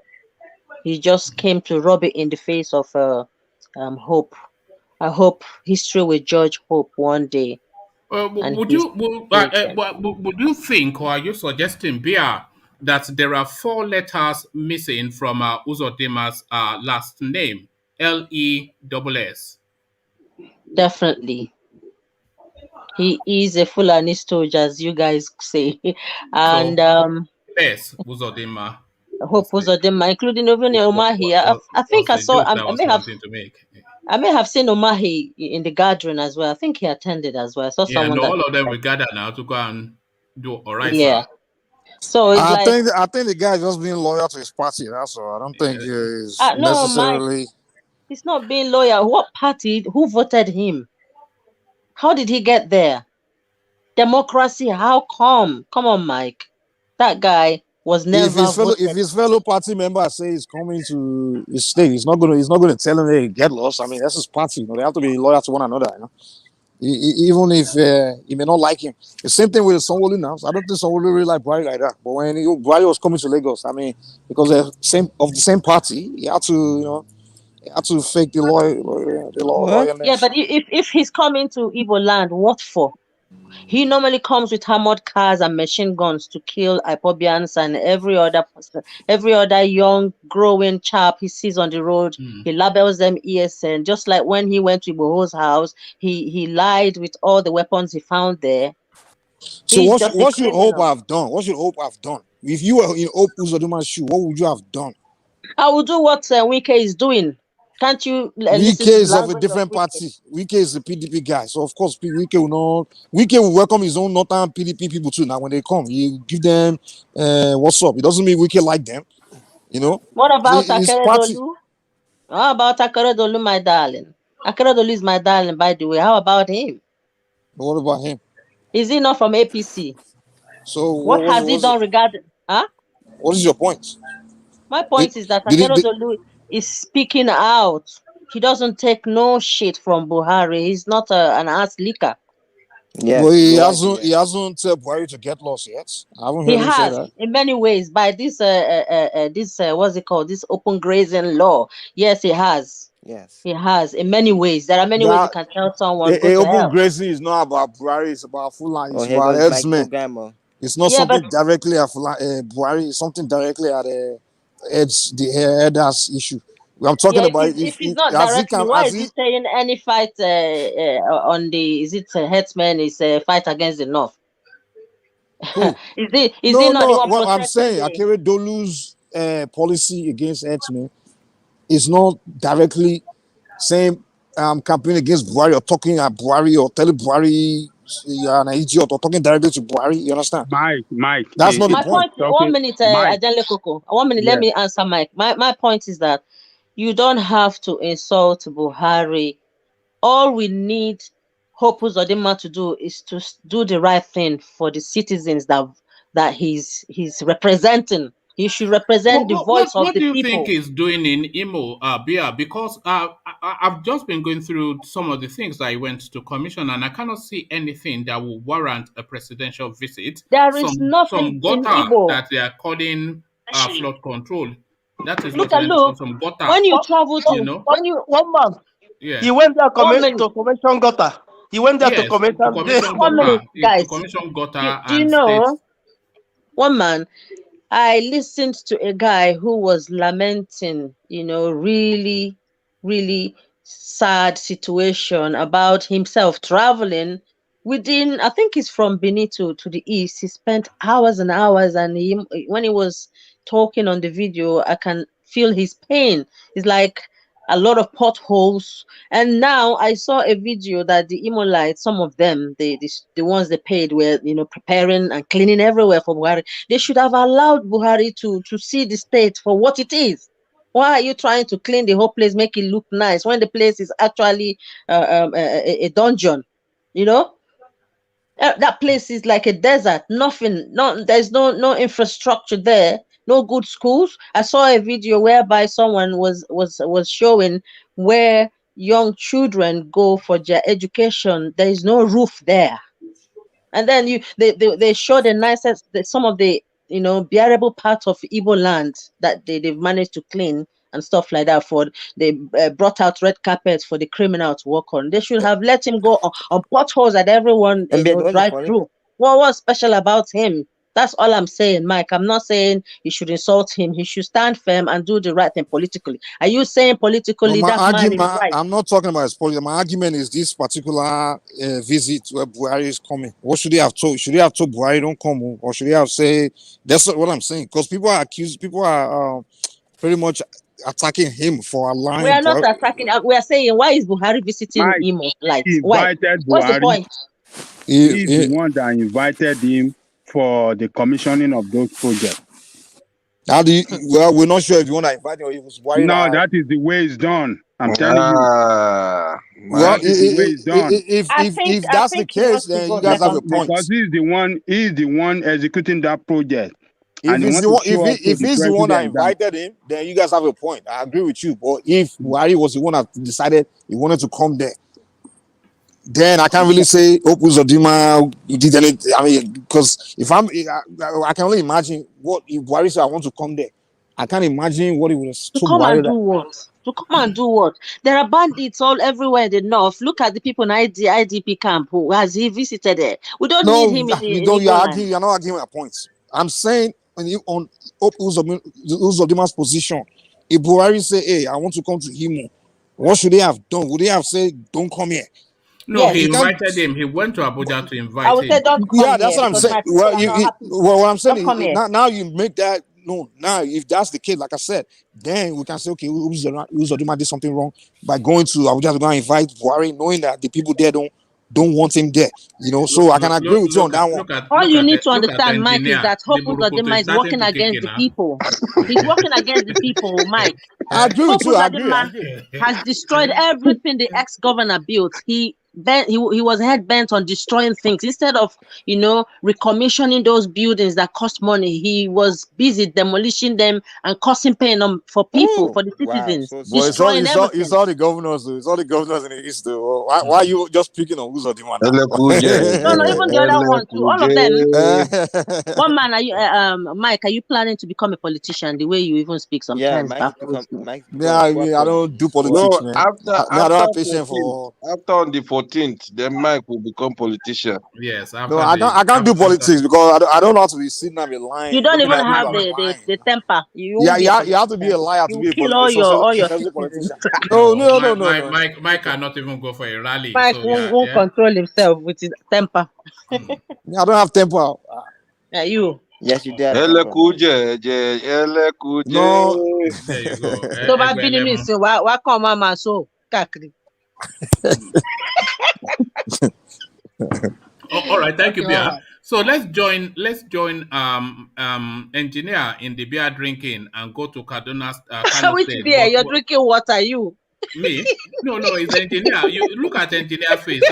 He just came to rub it in the face of Hope. I hope history will judge Hope one day. Would you think, or are you suggesting, Bia, that there are 4 letters missing from Uzodinma's last name, Leess? Definitely. He is a Fulani stooge, as you guys say. And yes, Uzodinma. Hope Uzodinma, including even Omahi. I think I saw. I may have seen Omahi in the gathering as well. I think he attended as well. I saw someone that. All of them will gather now to go and do all right. Yeah. So it's I think the guy just being loyal to his party. That's all. I don't think he's necessarily. He's not being loyal. What party? Who voted him? How did he get there? Democracy. How come? Come on, Mike. That guy was never. If his fellow party member say he's coming to his state, he's not gonna tell him, hey, get lost. I mean, that's his party. They have to be loyal to one another. Even if he may not like him. The same thing with Sanwo-Olu now. So I don't think Sanwo-Olu really like Buhari like that. But when Buhari was coming to Lagos, I mean, because they're of the same party, he had to, fake the loyalness. Yeah, but if he's coming to Igbo land, what for? He normally comes with armored cars and machine guns to kill Ipobians and every other person, every other young growing chap he sees on the road. He labels them ESN. Just like when he went to Iboho's house, he lied with all the weapons he found there. So what should Hope have done? What should Hope have done? If you were in Hope Uzodinma's shoe, what would you have done? I would do what Wike is doing. Can't you? Wike is of a different party. Wike is a PDP guy, so of course Wike will welcome his own northern PDP people too. Now when they come, he give them what's up. It doesn't mean Wike like them, What about Akeredolu? How about Akeredolu, my darling? Akeredolu is my darling, by the way. How about him? What about him? Is he not from APC? So what has he done regarding? Huh? What is your point? My point is that Akeredolu is speaking out. He doesn't take no shit from Buhari. He's not an ass licker. Yeah, well, he hasn't told Buhari to get lost yet. I haven't heard him say that. In many ways by this what's it called? This open grazing law. Yes, he has. Yes, he has. In many ways, there are many ways you can tell someone. Open grazing is not about Buhari. It's about Fulani. It's about herdsmen. It's not something directly at Buhari. It's something directly at the herders issue. I'm talking about if it's not directly, why is he saying any fight on the? Is it herdsmen? Is a fight against the North? Is he not the one? What I'm saying, Akeredolu's policy against herdsmen is not directly saying campaigning against Buhari or talking at Buhari or telling Buhari you're an idiot or talking directly to Buhari. You understand? Mike. That's not the point. 1 minute, Adenle Koko. 1 minute. Let me answer Mike. My point is that you don't have to insult Buhari. All we need Hope Uzodinma to do is to do the right thing for the citizens that he's representing. He should represent the voice of the people. What do you think he's doing in Imo, Bia? Because I've just been going through some of the things that I went to commission, and I cannot see anything that will warrant a presidential visit. There is nothing in Imo that they are calling flood control. That is look, some gutter. When you travel to, one month, he went there to commission gutter. He went there to commission gutter. 1 minute, guys. Do you know? One man, I listened to a guy who was lamenting, really, really sad situation about himself traveling within, I think it's from Benin to the east. He spent hours and hours, and when he was talking on the video, I can feel his pain. It's like a lot of potholes. And now I saw a video that the Imolites, some of them, the ones they paid, were preparing and cleaning everywhere for Buhari. They should have allowed Buhari to see the state for what it is. Why are you trying to clean the whole place, make it look nice, when the place is actually a dungeon? That place is like a desert. Nothing. There's no infrastructure there. No good schools. I saw a video whereby someone was showing where young children go for their education. There is no roof there. And then they show the nicest, some of the bearable parts of Igbo land that they've managed to clean and stuff like that. They brought out red carpets for the criminal to walk on. They should have let him go on potholes that everyone drive through. What's special about him? That's all I'm saying, Mike. I'm not saying you should insult him. He should stand firm and do the right thing politically. Are you saying politically that man is right? I'm not talking about his politics. My argument is this particular visit where Buhari is coming. What should he have told? Should he have told Buhari don't come, or should he have said? That's what I'm saying. Because people are pretty much attacking him for allowing. We are not attacking. We are saying, why is Buhari visiting him? Like, why? What's the point? He's the one that invited him for the commissioning of those projects. How do you? Well, we're not sure if you want to invite him or if it's Buhari. No, that is the way it's done. I'm telling you. Well, if that's the case, then you guys have a point. Because he's the one executing that project. If he's the one that invited him, then you guys have a point. I agree with you. But if Buhari was the one that decided he wanted to come there, then I can't really say Uzodinma did anything. I mean, because I can only imagine what if Buhari said I want to come there. I can't imagine what he would have to come and do what? To come and do what? There are bandits all everywhere in the north. Look at the people in IDP camp. Who has he visited there? We don't need him. You're not arguing my points. I'm saying on Uzodinma's position, if Buhari say, "Hey, I want to come to Himo," what should they have done? Would they have said, "Don't come here"? No, he invited him. He went to Abuja to invite him. I would say, "Don't come here." That's what I'm saying. What I'm saying is now you make that. No, now if that's the case, like I said, then we can say, okay, Uzodinma did something wrong by going to Abuja to go and invite Buhari, knowing that the people there don't want him there. So I can agree with you on that one. All you need to understand, Mike, is that Uzodinma is working against the people. He's working against the people, Mike. I agree with you. Uzodinma has destroyed everything the ex-governor built. He was head bent on destroying things instead of recommissioning those buildings that cost money. He was busy demolishing them and causing pain for people, for the citizens. Wow. Destroying everything. It's all the governors. It's all the governors in the east. Why are you just picking on Uzodinma? No, even the other one too. All of them. One man, are you, Mike? Are you planning to become a politician? The way you even speak sometimes. I don't do politics, man. I don't have patience for. After on the 14th, then Mike will become politician. Yes. No, I can't do politics because I don't know how to be sitting there lying. You don't even have the temper. You have to be a liar to be a politician. All your No. Mike cannot even go for a rally. Mike won't control himself with his temper. I don't have temper. Yeah, you. Yes, you did. No. There you go. So I've been in this. So why come Mama so kakri? All right, thank you, Bia. So let's join engineer in the beer drinking and go to Kaduna. Which beer? You're drinking water, you? Me? No, it's engineer. You look at engineer face.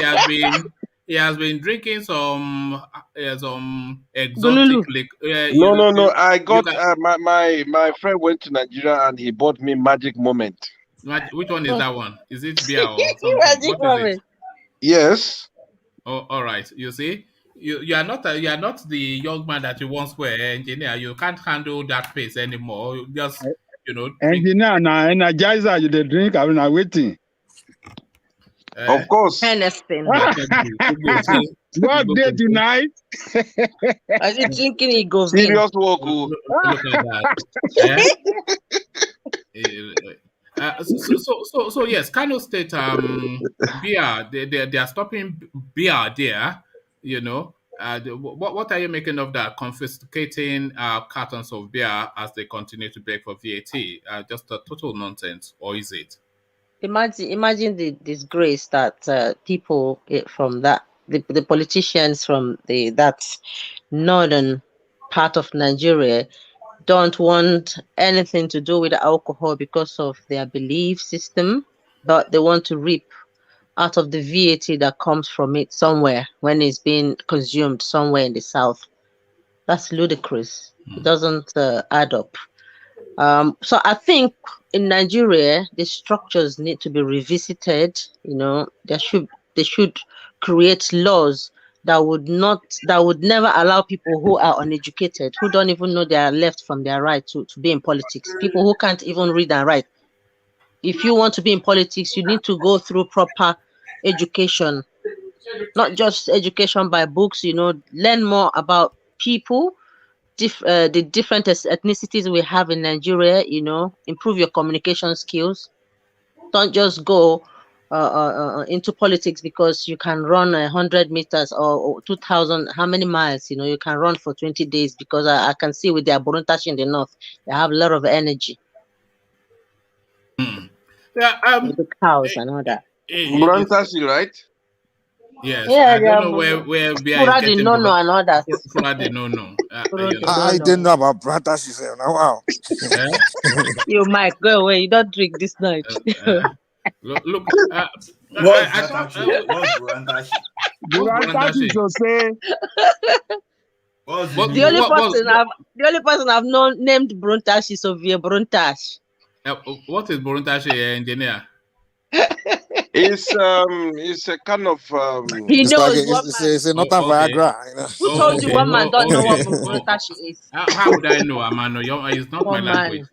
He has been drinking some exotic liquor. No. I got my friend went to Nigeria and he bought me Magic Moment. Which one is that one? Is it beer or something? What is it? Yes. Oh, all right. You see, you are not the young man that you once were, engineer. You can't handle that pace anymore. You just engineer now, energizer. You the drink. I'm not waiting. Of course. Anything. What day tonight? Are you drinking? It goes serious work. Look at that. So yes, Kano State beer they are stopping beer there. You know, what are you making of that? Confiscating cartons of beer as they continue to beg for VAT? Just a total nonsense, or is it? Imagine the disgrace that people from that the politicians from that northern part of Nigeria don't want anything to do with alcohol because of their belief system, but they want to reap out of the VAT that comes from it somewhere when it's being consumed somewhere in the south. That's ludicrous. It doesn't add up. So I think in Nigeria, the structures need to be revisited. You know, they should create laws that would never allow people who are uneducated, who don't even know their left from their right to be in politics. People who can't even read and write. If you want to be in politics, you need to go through proper education, not just education by books. You know, learn more about people, the different ethnicities we have in Nigeria. You know, improve your communication skills. Don't just go into politics because you can run 100 meters or 2,000. How many miles? You know, you can run for 20 days because I can see with their Buruntashi in the north, they have a lot of energy. Yeah, with the cows and all that. Buruntashi, right? Yes, Yeah, I don't know where beer is getting and all that. I didn't know about Buruntashi. Wow. You might go away. You don't drink this night. Look, what's Burantashi? Burantashi to say. The only person I've known named Buruntashi is Ovie Buruntash. What is Buruntashi, engineer? It's a kind of he knows like it's a not a Viagra. You know? Who told you one man don't know what Buruntashi is? How would I know, Amano? It's not my language.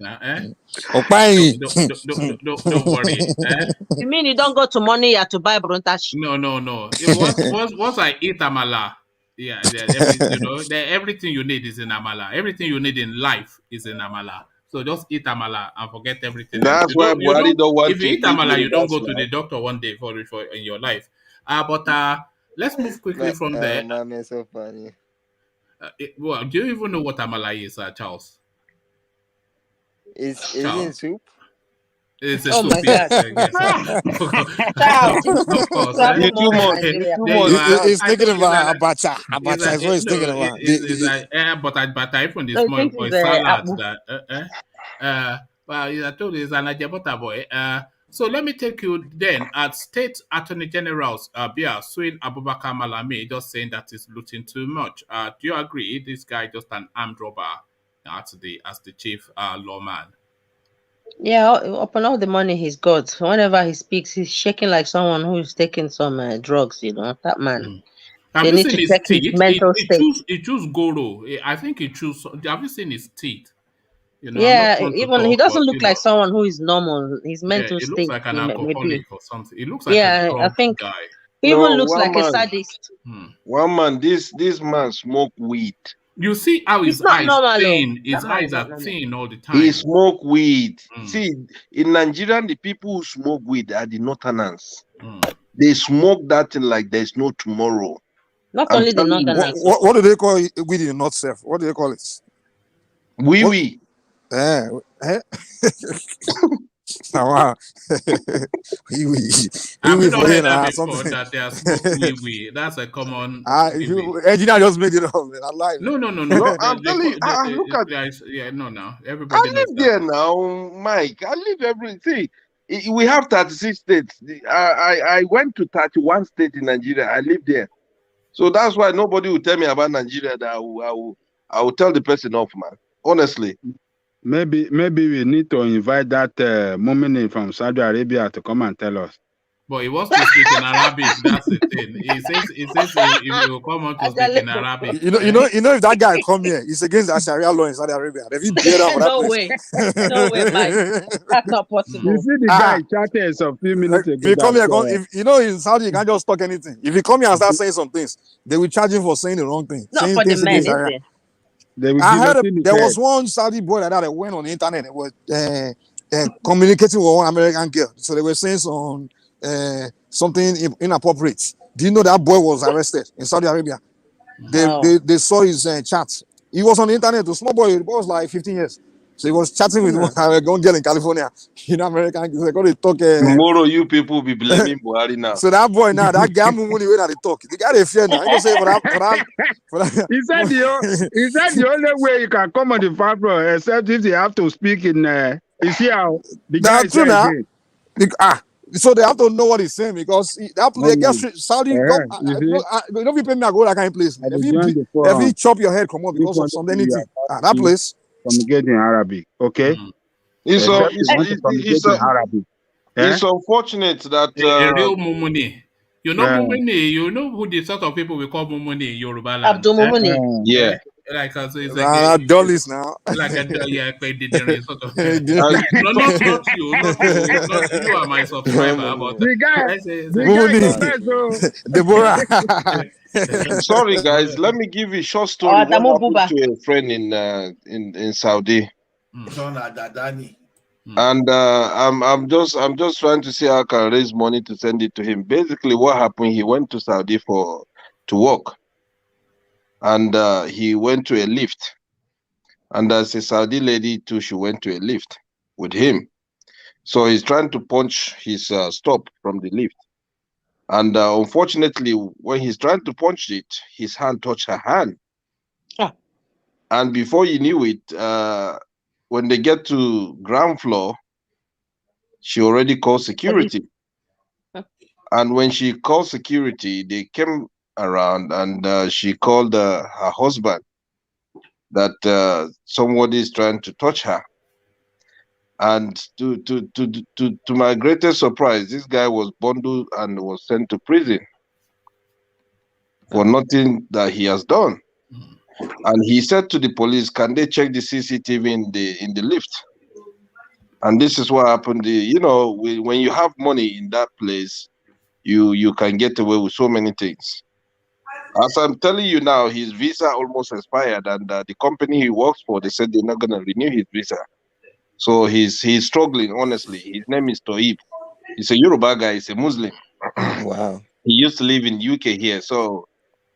Don't worry. You mean you don't go to Monia to buy Buruntashi? No. Once I eat amala, everything you need is in amala. Everything you need in life is in amala. So just eat amala and forget everything. That's why Buhari don't want if you eat amala, you don't go to the doctor one day for in your life. But let's move quickly from there. Mom is so funny. Well, do you even know what amala is, Charles? Is it soup? It's a soup. My God. Of course. He's thinking about abacha. Abacha is what he's thinking about. But I from this morning for salad. I told you it's an Ajabota boy. So let me take you then at State Attorney General's Bia suing Abubakar Malami, just saying that he's looting too much. Do you agree? This guy just an armed robber as the chief lawman. Yeah, upon all the money he's got, whenever he speaks, he's shaking like someone who's taking some drugs. You know that man. They need to check his mental state. He choose Goro. I think he choose. Have you seen his teeth? You know, yeah, even he doesn't look like someone who is normal. His mental state. He looks like an alcoholic or something. He looks like a drunk guy. He even looks like a sadist. One man, this man smoke weed. You see how his eyes thin. His eyes are thin all the time. He smoke weed. See, in Nigeria, the people who smoke weed are the northerners. They smoke that thing like there's no tomorrow. Not only the northerners. What do they call it weed in the north self? What do they call it? Wee. Wow. I've not heard that before, that they are smoking wee. That's a common. Engineer just made it up. I like. No. I'm telling you, look at. Everybody. I live there now, Mike. I live everything. We have 36 states. I went to 31 states in Nigeria. I live there, so that's why nobody will tell me about Nigeria. That I will tell the person off, man. Honestly. Maybe we need to invite that moment from Saudi Arabia to come and tell us. But he wants to speak in Arabic. That's the thing. He says he will come on to speak in Arabic. You know, if that guy come here, he's against the Sharia law in Saudi Arabia. No way, Mike. That's not possible. You see the guy chatted a few minutes ago. If he come here, in Saudi, you can't just talk anything. If he come here and start saying some things, they will charge him for saying the wrong thing. Not for the men, is it? I heard there was one Saudi boy like that went on the internet. It was communicating with one American girl. So they were saying something inappropriate. Do you know that boy was arrested in Saudi Arabia? They saw his chat. He was on the internet. The small boy, the boy was like 15 years. So he was chatting with one girl in California. American girl. They got to talk. Tomorrow you people be blaming Buhari now. So that boy now, that guy moving the way that they talk. The guy they fear now. He gonna say for that. He said the only way you can come on the platform except if they have to speak in you see how the guy is saying. So they have to know what he's saying because they get Saudi. Don't be paying me to go that kind of place. If he chop your head, come on because of something. That place. Communicate in Arabic, okay? It's unfortunate that a real Mumuni. You know Mumuni. You know who the sort of people we call Mumuni in Yoruba land. Abdul Mumuni. Yeah. Like so it's like dollies now. Like a sort of. Not you are my subscriber, but the guy Deborah. Sorry guys, let me give you a short story. What happened to a friend in Saudi. And I'm just trying to see how I can raise money to send it to him. Basically, what happened? He went to Saudi to work, and he went to a lift. And as a Saudi lady too, she went to a lift with him. So he's trying to punch his stop from the lift, and unfortunately, when he's trying to punch it, his hand touched her hand. And before he knew it, when they get to ground floor, she already called security. And when she called security, they came around and she called her husband that somebody is trying to touch her. And to my greatest surprise, this guy was bundled and was sent to prison for nothing that he has done. And he said to the police, can they check the CCTV in the lift? And this is what happened. When you have money in that place, you can get away with so many things. As I'm telling you now, his visa almost expired, and the company he works for, they said they're not going to renew his visa. So he's struggling, honestly. His name is Toib. He's a Yoruba guy. He's a Muslim. Wow. He used to live in UK here. So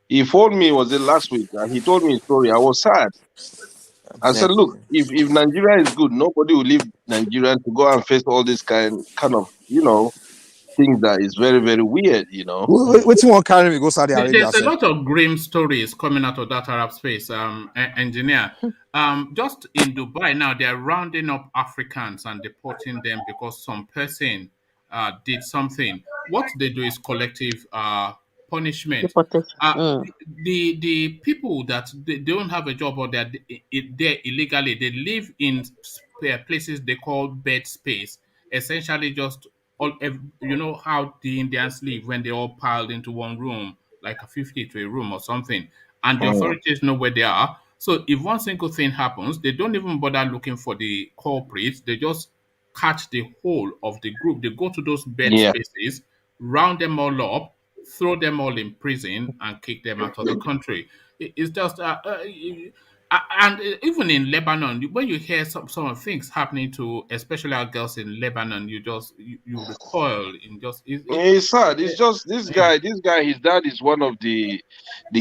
he phoned me, was it last week, and he told me his story. I was sad. I said, look, if Nigeria is good, nobody will leave Nigeria to go and face all this kind of, things that is very, very weird, Which one carry me go Saudi Arabia? There's a lot of grim stories coming out of that Arab space, engineer. Just in Dubai now, they're rounding up Africans and deporting them because some person did something. What they do is collective punishment. The people that they don't have a job or they're there illegally, they live in places they call bed space. Essentially, just how the Indians live when they all piled into one room, like a 50 to a room or something, and the authorities know where they are. So if one single thing happens, they don't even bother looking for the culprits. They just catch the whole of the group. They go to those bed spaces, round them all up, throw them all in prison, and kick them out of the country. It's just and even in Lebanon, when you hear some things happening to especially our girls in Lebanon, you recoil in just. It's sad. It's just this guy. His dad is one of the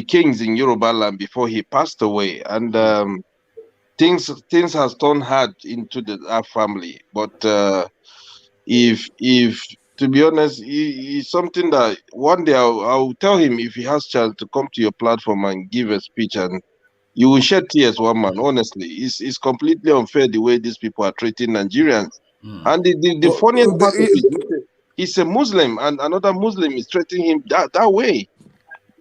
kings in Yoruba land before he passed away, and things has turned hard into our family. But if to be honest, it's something that one day I'll tell him if he has chance to come to your platform and give a speech, and you will shed tears, one man. Honestly, it's completely unfair the way these people are treating Nigerians. And the funniest part of it, he's a Muslim, and another Muslim is treating him that way.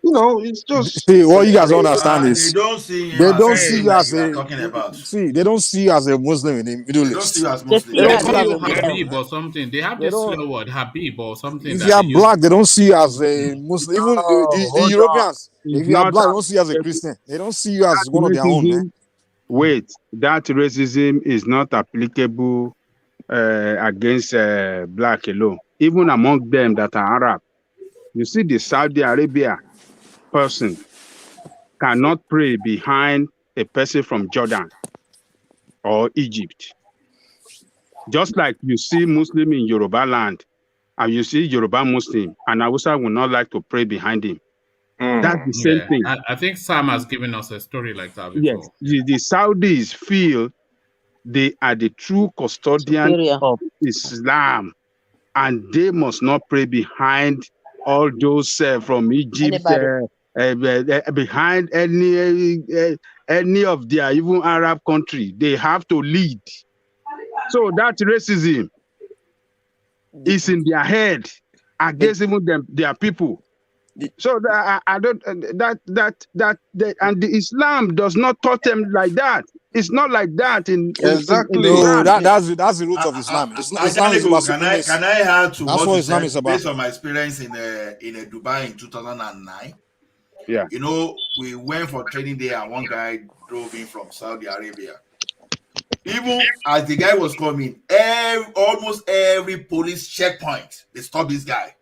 It's just. See, what you guys don't understand is they don't see you as a talking about. See, they don't see you as a Muslim in the Middle East. They don't see you as Muslim. They call you Habib or something. They have this slow word, Habib or something. If you are black, they don't see you as a Muslim. Even the Europeans, if you are black, they don't see you as a Christian. They don't see you as one of their own. Wait, that racism is not applicable against black alone. Even among them that are Arab. You see, the Saudi Arabia person cannot pray behind a person from Jordan or Egypt. Just like you see Muslim in Yoruba land, and you see Yoruba Muslim, and Hausa will not like to pray behind him. That's the same thing. I think Sam has given us a story like that Yes, before. the Saudis feel they are the true custodian of Islam, and they must not pray behind all those from Egypt, behind any of their even Arab country. They have to lead. So that racism is in their head against even their people. So I don't and the Islam does not taught them like that. It's not like that in exactly. No, that's the root of Islam. Islam is about supremacy. Can I add to that's what Islam is about? Based on my experience in Dubai in 2009? Yeah. You know, we went for training there, and one guy drove in from Saudi Arabia. Even as the guy was coming, almost every police checkpoint, they stopped this guy.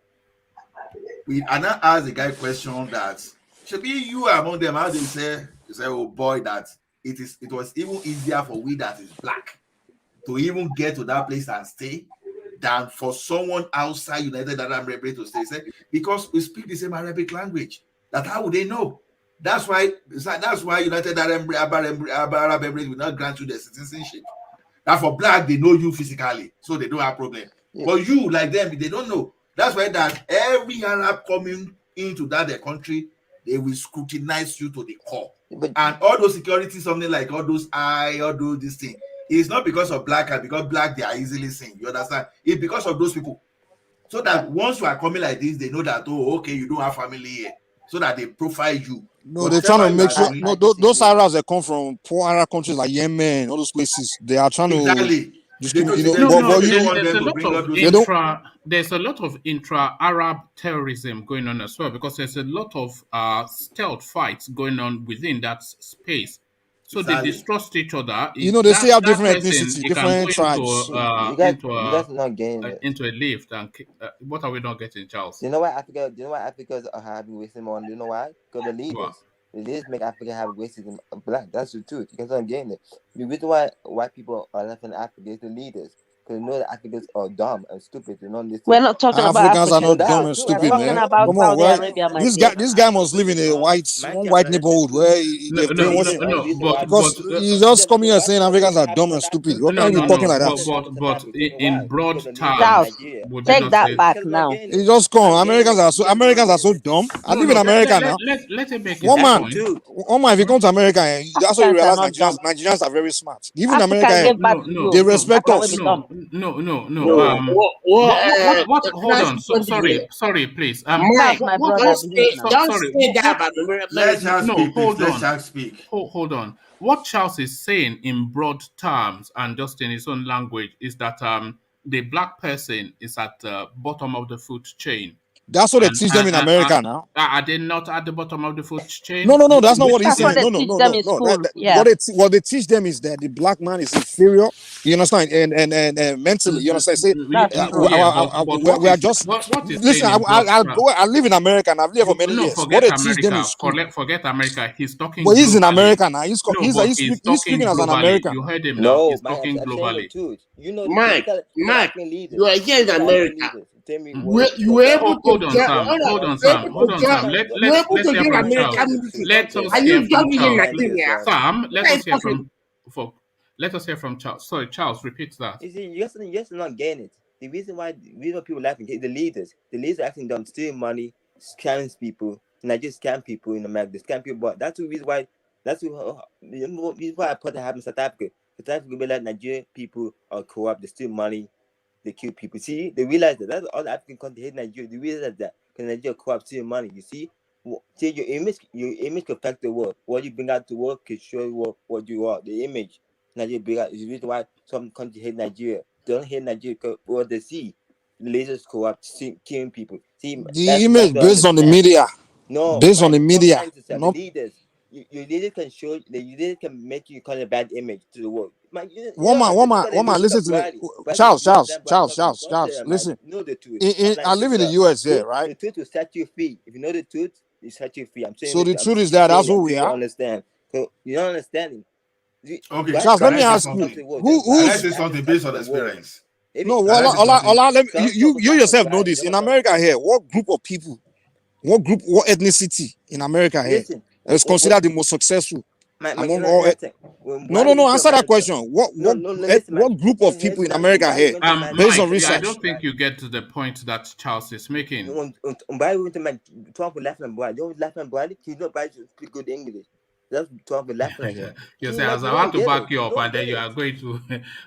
I now asked the guy question that should be you among them. How they say, oh boy, that it was even easier for we that is black to even get to that place and stay than for someone outside United Arab Emirates to stay. Because we speak the same Arabic language. That how would they know? That's why United Arab Emirates will not grant you the citizenship. That for black, they know you physically, so they don't have problem. Yeah. But you, like them, they don't know. That's why that every Arab coming into that country, they will scrutinize you to the core. And all those security, something like all those this thing, it's not because of black, and because black they are easily seen. You understand? It's because of those people. So that once you are coming like this, they know that, oh, okay, you don't have family here. So that they profile you. No, they're trying to make sure. No, those Arabs that come from poor Arab countries like Yemen, all those places, they are trying to. There's a lot of intra-Arab terrorism going on as well, because there's a lot of stealth fights going on within that space. So they distrust each other. They still have different ethnicity, different tribes. Into a lift. And what are we not getting, Charles? You know why Africa are having racism on? You know why? Because the leaders. What? The leaders make Africa have racism of black. That's the truth. You can start getting it. The reason why white people are left in Africa is the leaders. Because they know that Africans are dumb and stupid. We're not talking about Africans are not dumb and stupid, man. Come on, this guy must live in a white neighborhood where because he's just coming here saying Africans are dumb and stupid. What are you talking like that? But in broad terms, take that back now. He just come. Americans are so dumb. I live in America now. Let him make one man, if you come to America, that's what you realize Nigerians are very smart. Even America, they respect us. No. What? Hold on. Sorry, please. Mike, my brother. Don't say that about America. Let's speak. Hold on. What Charles is saying in broad terms and just in his own language is that the black person is at the bottom of the food chain. That's what they teach them in America now. Are they not at the bottom of the food chain? No, that's not what he's saying. No. Yeah. What they teach them is that the black man is inferior. You understand? And mentally, you understand? We are just. Listen, I live in America and I've lived for many years. What they teach them is school. Forget America. He's talking. But he's in America now. He's speaking as an American. You heard him now. He's talking globally. Mike, you are here in America. You were able hold on, Sam. Let us hear from Charles. Sorry, Charles, repeat that. You see, you're not getting it. The reason why people laughing, the leaders are acting dumb, stealing money, scamming people, not just scam people in America, they scam people. But that's the reason why. That's the reason why I put that happen in South Africa. South Africa realize Nigerian people are corrupt, they steal money. They kill people. See, they realize that. That's all the African countries hate Nigeria. They realize that because Nigeria corrupt steal money. You see, your image can affect the world. What you bring out to work can show what you are. The image Nigeria bring out is the reason why some countries hate Nigeria. They don't hate Nigeria because what they see, the lasers corrupt, killing people. See, the image based on the media. No, based on the media. No. The leaders. Your leaders can show. The leaders can make you call a bad image to the world. One man, listen to me. Charles, listen. I live in the US here, right? The truth will set you free. If you know the truth, it set you free. I'm saying. So the truth is that's who we are. Understand? So you don't understand. Okay, Charles, let me say ask something? you, Can I say something based on experience? No, Ola, you yourself know this. In America here, what ethnicity in America here is considered the most successful among all? No. Answer that question. What group of people in America here, based on Mike, research? I don't think you get to the point that Charles is making. Trump laughing at Buhari. Don't laugh at Buhari. He's not to speak good English. That's Trump laughing here. You say, as I want to back you up, and then you are going to.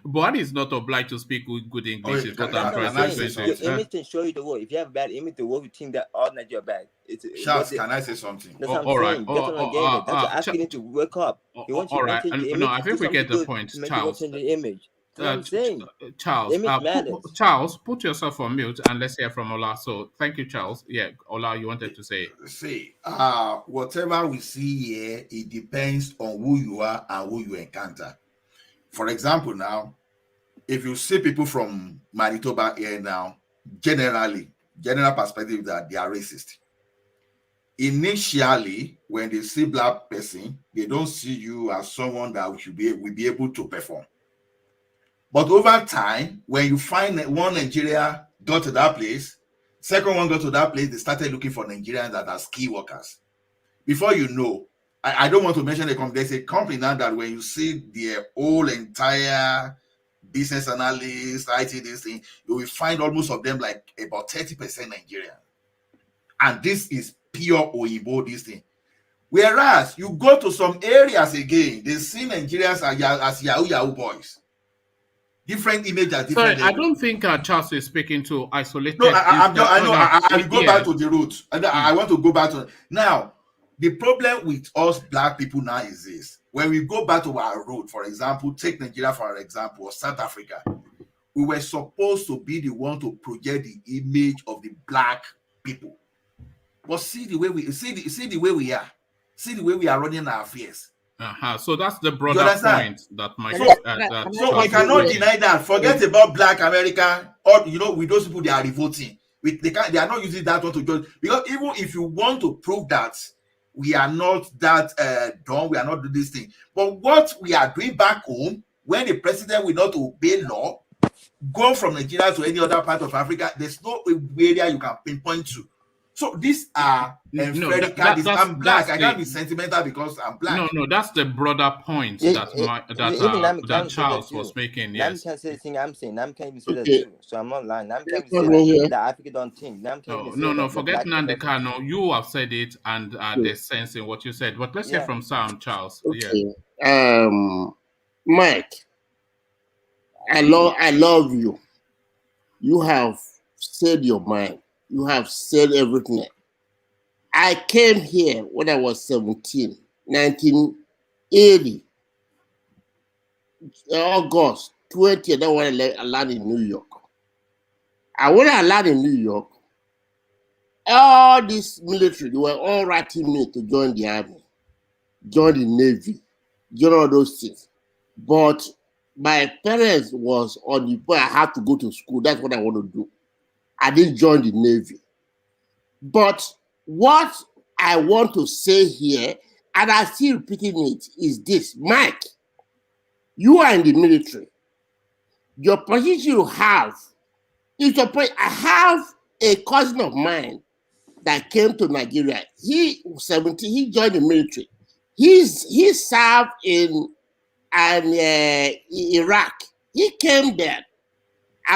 Buhari is not obliged to speak good English. Is what I'm trying to say. Your image can show you the world. If you have a bad image, the world will think that all Nigeria are bad. Charles, can I say something? That's what I'm saying. That's what I'm getting. That's asking him to wake up. All right. No, I think we get the point, Charles. Change the image. Charles, put yourself on mute and let's hear from Ola. So thank you, Charles. Yeah, Ola, you wanted to say. See, whatever we see here, it depends on who you are and who you encounter. For example, now, if you see people from Manitoba here now, general perspective that they are racist. Initially, when they see black person, they don't see you as someone that will be able to perform. But over time, when you find that one Nigeria got to that place, second one got to that place, they started looking for Nigerians that are ski workers. Before you know, I don't want to mention the company. There's a company now that when you see their whole entire business analysts, IT, this thing, you will find almost of them like about 30% Nigerian. And this is pure Oyibo, this thing. Whereas you go to some areas again, they see Nigerians as Yahoo boys. Different image at different. Sorry, I don't think Charles is speaking to isolated. No, I will go back to the roots. I want to go back to now. The problem with us black people now is this: when we go back to our root, for example, take Nigeria for example, or South Africa, we were supposed to be the one to project the image of the black people. But see the way we are, see the way we are running our affairs. So that's the broader point that my so we cannot deny that. Forget about Black America, or with those people they are revolting. They are not using that one to judge, because even if you want to prove that we are not that dumb, we are not doing this thing. But what we are doing back home, when the president will not obey law, go from Nigeria to any other part of Africa, there's no area you can pinpoint to. So these are I'm black. I can't be sentimental because I'm black. No, that's the broader point that Charles was making. Yes. Nam can say the thing I'm saying. Nam can even say that too. So I'm not lying. Nam can say that Africa don't think. No. Forget Nnamdi Kanu. You have said it, and there's sense in what you said. But let's hear from Sam, Charles. Okay. Yeah. Mike, I love you. You have said your mind. You have said everything. I came here when I was 17, 1980, August 20, and then when I landed in New York. And when I landed in New York, all this military, they were all writing me to join the army, join the Navy, join all those things. But my parents was on the point I had to go to school. That's what I want to do. I didn't join the Navy. But what I want to say here, and I still repeating it, is this. Mike, you are in the military. Your position you have is your point. I have a cousin of mine that came to Nigeria. He was 17, he joined the military. He served in Iraq. He came there.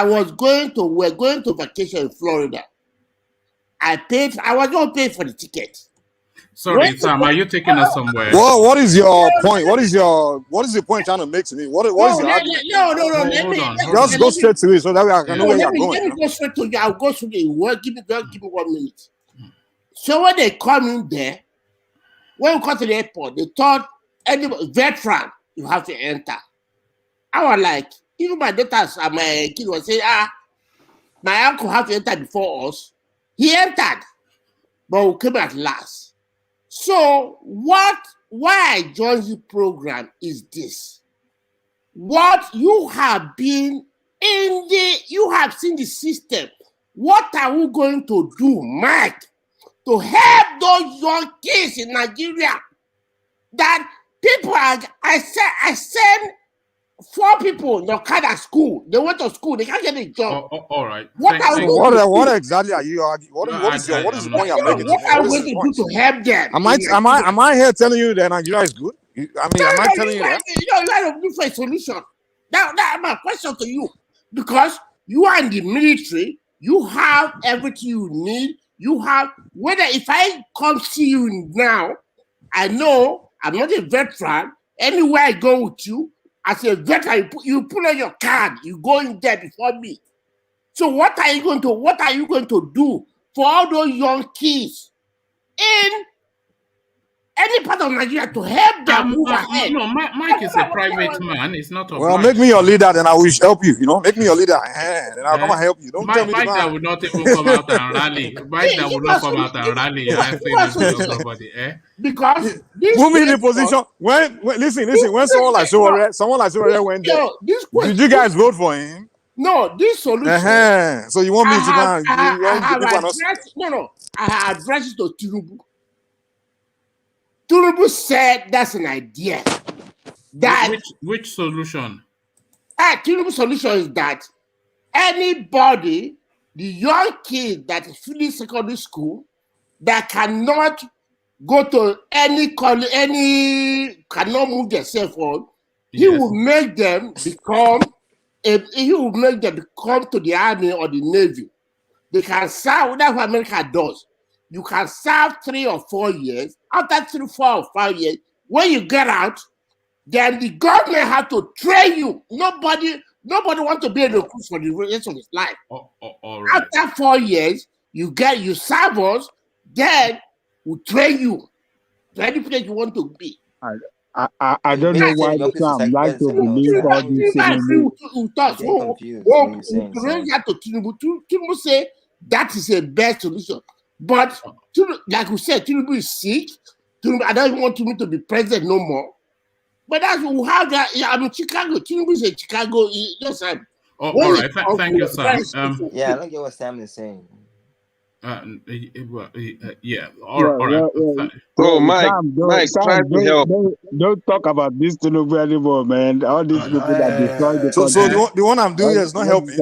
we're going to vacation in Florida. I was not paying for the ticket. Sorry, Sam, are you taking us somewhere? Well, what is your point? What is the point trying to make to me? What is your argument? No. Just go straight to it so that way I can know where you're going. Let me go straight to you. I'll go through the word. Give me 1 minute. So when they come in there, when we come to the airport, they thought any veteran, you have to enter. I was like, even my daughters and my kids were saying, my uncle have to enter before us. He entered, but we came at last. So why I joined the program is this. What you have been you have seen the system. What are we going to do, Mike, to help those young kids in Nigeria that people I sent 4 people in Okada school. They went to school. They can't get a job. All right. What exactly are you arguing? What is the point you're making? What are we going to do to help them? Am I here telling you that Nigeria is good? Am I telling you that? You are looking for a solution. That's my question to you. Because you are in the military, you have everything you need. You have, whether if I come see you now, I know I'm not a veteran. Anywhere I go with you, as a veteran, you pull on your card, you go in there before me. So what are you going to do for all those young kids in any part of Nigeria to help them move ahead? No, Mike is a private man. It's not a well, make me your leader, then I will help you. Make me your leader, and I'll come and help you. Don't tell me Mike that would not even come out and rally. Mike that would not come out and rally. I say this to somebody, Because put me in the position when listen. When someone like Sowore went there, did you guys vote for him? No, this solution. So you want me to go? I have addressed it to Tinubu. Tinubu said that's an idea. That which solution? Tinubu's solution is that anybody, the young kid that is finished secondary school, that cannot go to cannot move themselves on, he will make them become to the army or the navy. They can serve. That's what America does. You can serve 3 or 4 years. After 3, 4, or 5 years, when you get out, then the government have to train you. Nobody wants to be a recruit for the rest of his life. All right. After 4 years, you serve us, then we train you to any place you want to be. I don't know why Sam like to believe all these things. Tinubu say that is a best solution. But like we said, Tinubu is sick. I don't want Tinubu to be president no more. But that's we have that. I'm in Chicago. Tinubu is in Chicago. All right. Thank you, Sam. I don't get what Sam is saying. Yeah. All right. So Mike, try to help. Don't talk about this Tinubu anymore, man. All these people that destroy the country. So the one I'm doing here is not helping.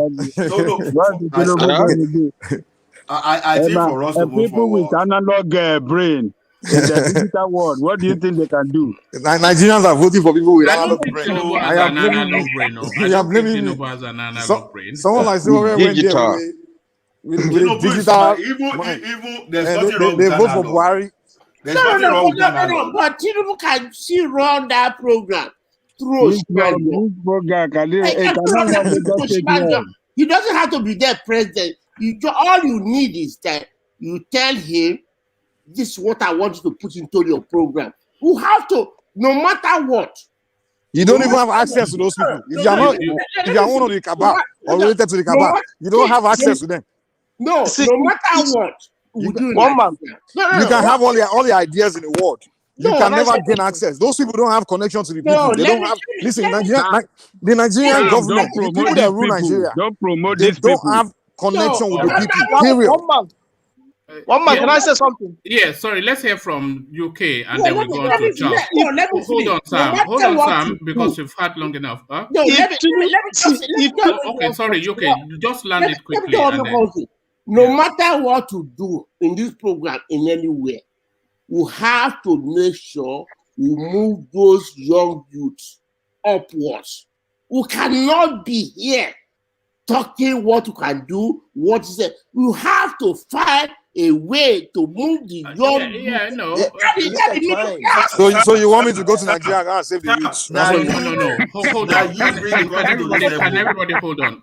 I think for us to move people forward. with analog brain in the digital world, what do you think they can do? Nigerians are voting for people with analog brain. I am blaming me. Someone like Sowore went there with digital. Even there's nothing wrong they with vote for Buhari. There's nothing wrong with that. No, but Tinubu can still run that program through He doesn't have to be there president. All you need is that you tell him, this is what I want you to put into your program. You have to, no matter what. You don't even have access to those people. If you are one of the cabal or related to the cabal, you don't have access to them. No, no matter what. You can have all the ideas in the world. You can never gain access. Those people don't have connection to the people. They don't have. Listen, the Nigerian government, the people that rule Nigeria, don't promote they these people. Don't have connection with the people. Period. One man, can I say something? Yeah, sorry. Let's hear from UK and then we go on to Charles. Hold on, Sam, because you've had long enough. Huh? Okay, sorry, UK. You just land it quickly. No matter what you do in this program in anywhere, you have to make sure you move those young youths upwards. You cannot be here talking what you can do, what is it. You have to find a way to move the young. No. So you want me to go to Nigeria and save the youth? No. Hold on. Can everybody hold on?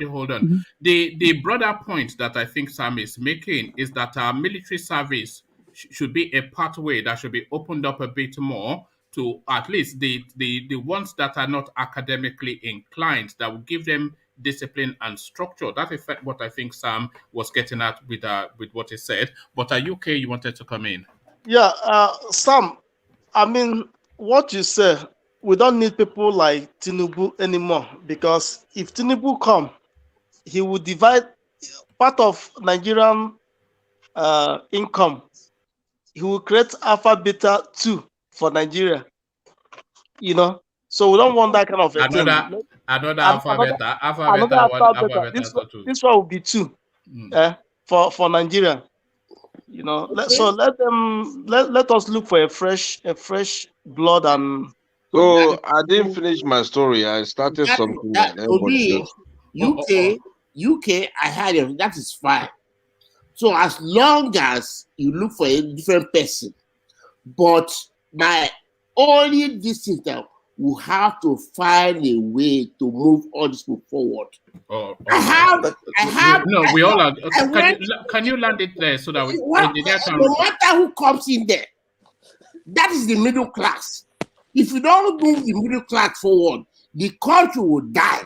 Hold on? The broader point that I think Sam is making is that our military service should be a pathway that should be opened up a bit more to at least the ones that are not academically inclined, that will give them discipline and structure. That is what I think Sam was getting at with what he said. But UK, you wanted to come in. Yeah, Sam, I mean, what you said, we don't need people like Tinubu anymore, because if Tinubu come, he will divide part of Nigerian income. He will create Alpha Beta 2 for Nigeria. you know. So we don't want that kind of a thing. Another alphabet. This one will be 2 for Nigeria. You know, so let us look for a fresh blood. And so I didn't finish my story. I started something like that. UK, I had it. That is fine. So as long as you look for a different person, but my only distance now, we have to find a way to move all this forward. No, we all are. Can you land it there so that we? No matter who comes in there, that is the middle class. If you don't move the middle class forward, the country will die.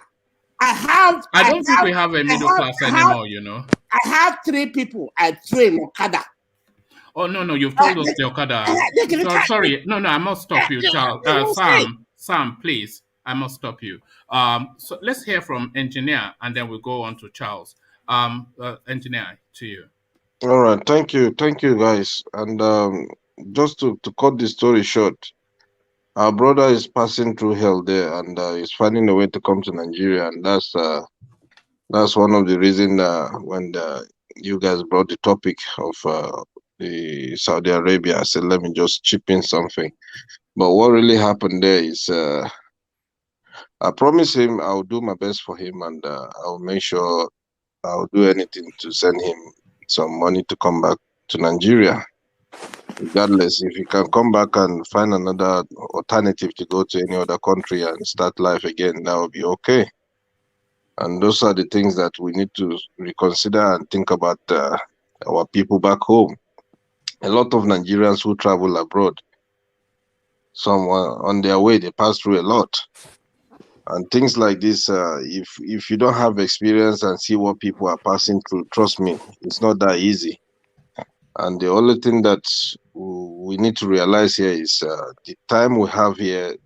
I don't think we have a middle class anymore. You know. I have 3 people I train Okada. Oh no! You've told us the Okada. Sorry, no, I must stop you, Charles. Sam, please, I must stop you. So let's hear from Engineer, and then we'll go on to Charles. Engineer, to you. All right, thank you, guys. And just to cut the story short, our brother is passing through hell there, and he's finding a way to come to Nigeria, and that's one of the reasons when you guys brought the topic of the Saudi Arabia, I said, let me just chip in something. But what really happened there is I promised him I'll do my best for him, and I'll make sure I'll do anything to send him some money to come back to Nigeria. Regardless, if he can come back and find another alternative to go to any other country and start life again, that will be okay. And those are the things that we need to reconsider and think about our people back home. A lot of Nigerians who travel abroad, some on their way, they pass through a lot. And things like this, if you don't have experience and see what people are passing through, trust me, it's not that easy. And the only thing that we need to realize here is the time we have here,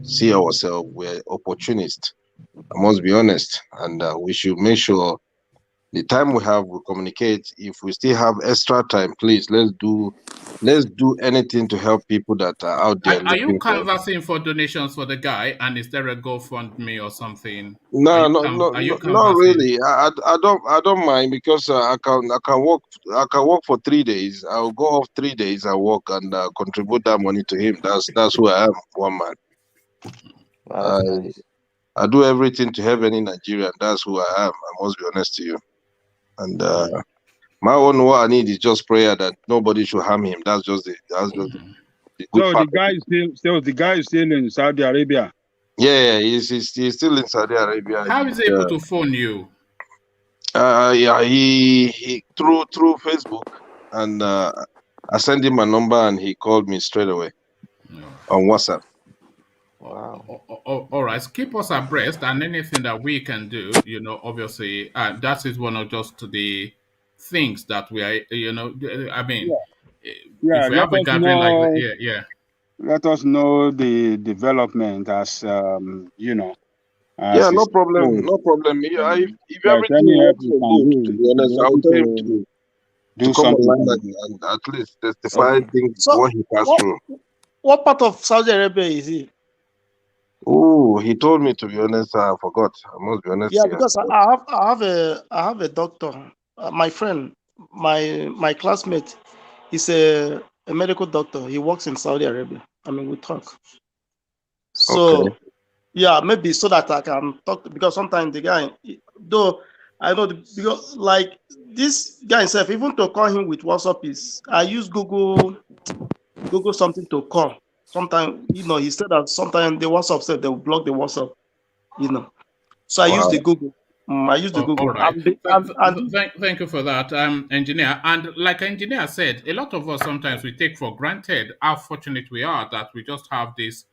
see ourselves, we're opportunists. I must be honest, and we should make sure the time we have, we communicate. If we still have extra time, please let's do anything to help people that are out there. Are you canvassing for donations for the guy, and is there a GoFundMe or something? No, not really. I don't mind, because I can work for 3 days. I'll go off 3 days. I work and contribute that money to him. That's who I am, one man. Wow, nice. I do everything to help any Nigerian. That's who I am. I must be honest to you. And my own, what I need is just prayer that nobody should harm him. That's just the good so part. the guy is still in Saudi Arabia. Yeah, he's still in Saudi Arabia. How is he able to phone you? Yeah, he through Facebook, and I sent him my number, and he called me straight away on WhatsApp. Wow. All right. Keep us abreast, and anything that we can do, obviously, that is one of just the things that we are, I mean, if we have a gathering like that, let us know the development as, yeah, no problem. If everything else is good, to be honest, I would tell him to do come something online and at least testify things what he passed through. What part of Saudi Arabia is he? Oh, he told me, to be honest, I forgot. I must be honest. Yeah, because I have a doctor, my friend, my classmate. He's a medical doctor. He works in Saudi Arabia. I mean, we talk. So, yeah, maybe so that I can talk, because sometimes the guy, though I know because like this guy himself, even to call him with WhatsApp I use Google something to call. Sometimes, he said that sometimes the WhatsApp said they will block the WhatsApp, So I use the Google. I use the Google. All right. Thank you for that, Engineer. And like Engineer said, a lot of us sometimes we take for granted how fortunate we are that we just have this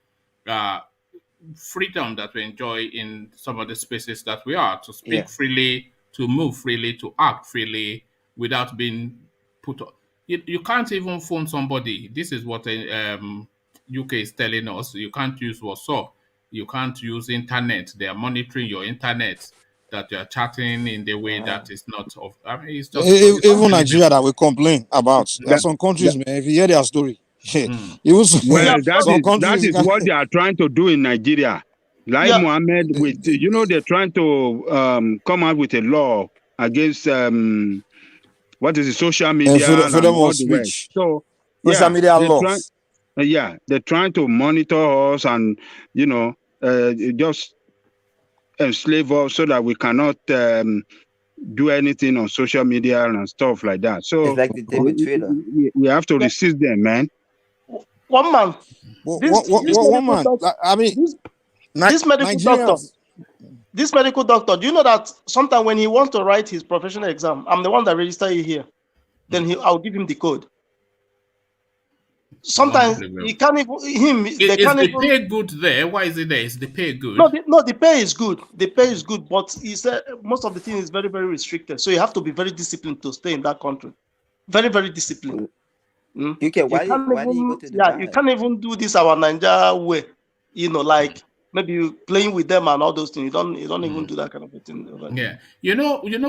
freedom that we enjoy in some of the spaces that we are, to speak freely, to move freely, to act freely without being put on. You can't even phone somebody. This is what UK is telling us. You can't use WhatsApp. You can't use internet. They are monitoring your internet, that you are chatting in the way that is not of. I mean, it's just even Nigeria that we complain about. There are some countries, man. If you hear their story, Well, that is what they are trying to do in Nigeria. Like Mohammed, with they're trying to come out with a law against what is it, social media and all the rest. So social media laws. They're trying to monitor us and just enslave us so that we cannot do anything on social media and stuff like that. So it's like they did with Twitter. We have to resist them, man. One man. One man. I mean, this medical doctor, do you know that sometimes when he wants to write his professional exam, I'm the one that register you here, then I'll give him the code. Sometimes he can't even the pay good there? Why is it there? Is the pay good? No, the pay is good. The pay is good, but he said most of the thing is very, very restricted. So you have to be very disciplined to stay in that country. Very, very disciplined. Why do you go to Dubai? You can't even do this our Nigeria way. Like maybe playing with them and all those things. You don't even do that kind of a thing. Yeah,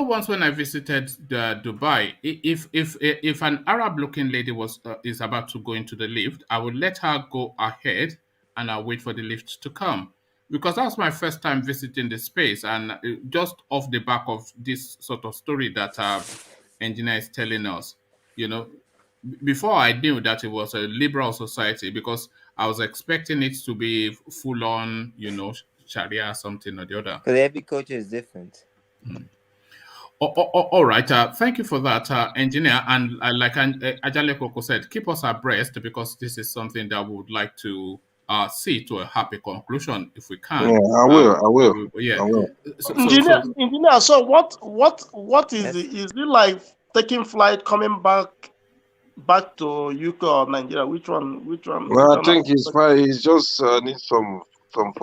once when I visited Dubai, if an Arab-looking lady is about to go into the lift, I would let her go ahead and I'll wait for the lift to come, because that's my first time visiting the space, and just off the back of this sort of story that engineer is telling us, before I knew that it was a liberal society, because I was expecting it to be full on, Sharia, something or the other. Because every culture is different. All right. Thank you for that, engineer. And like Ajale Koko said, keep us abreast, because this is something that we would like to see to a happy conclusion if we can. Yeah, I will. Yeah. I will. Engineer, so what is it? Is it like taking flight, coming back to UK or Nigeria? Which one? Well, I think he's fine. He just needs some funds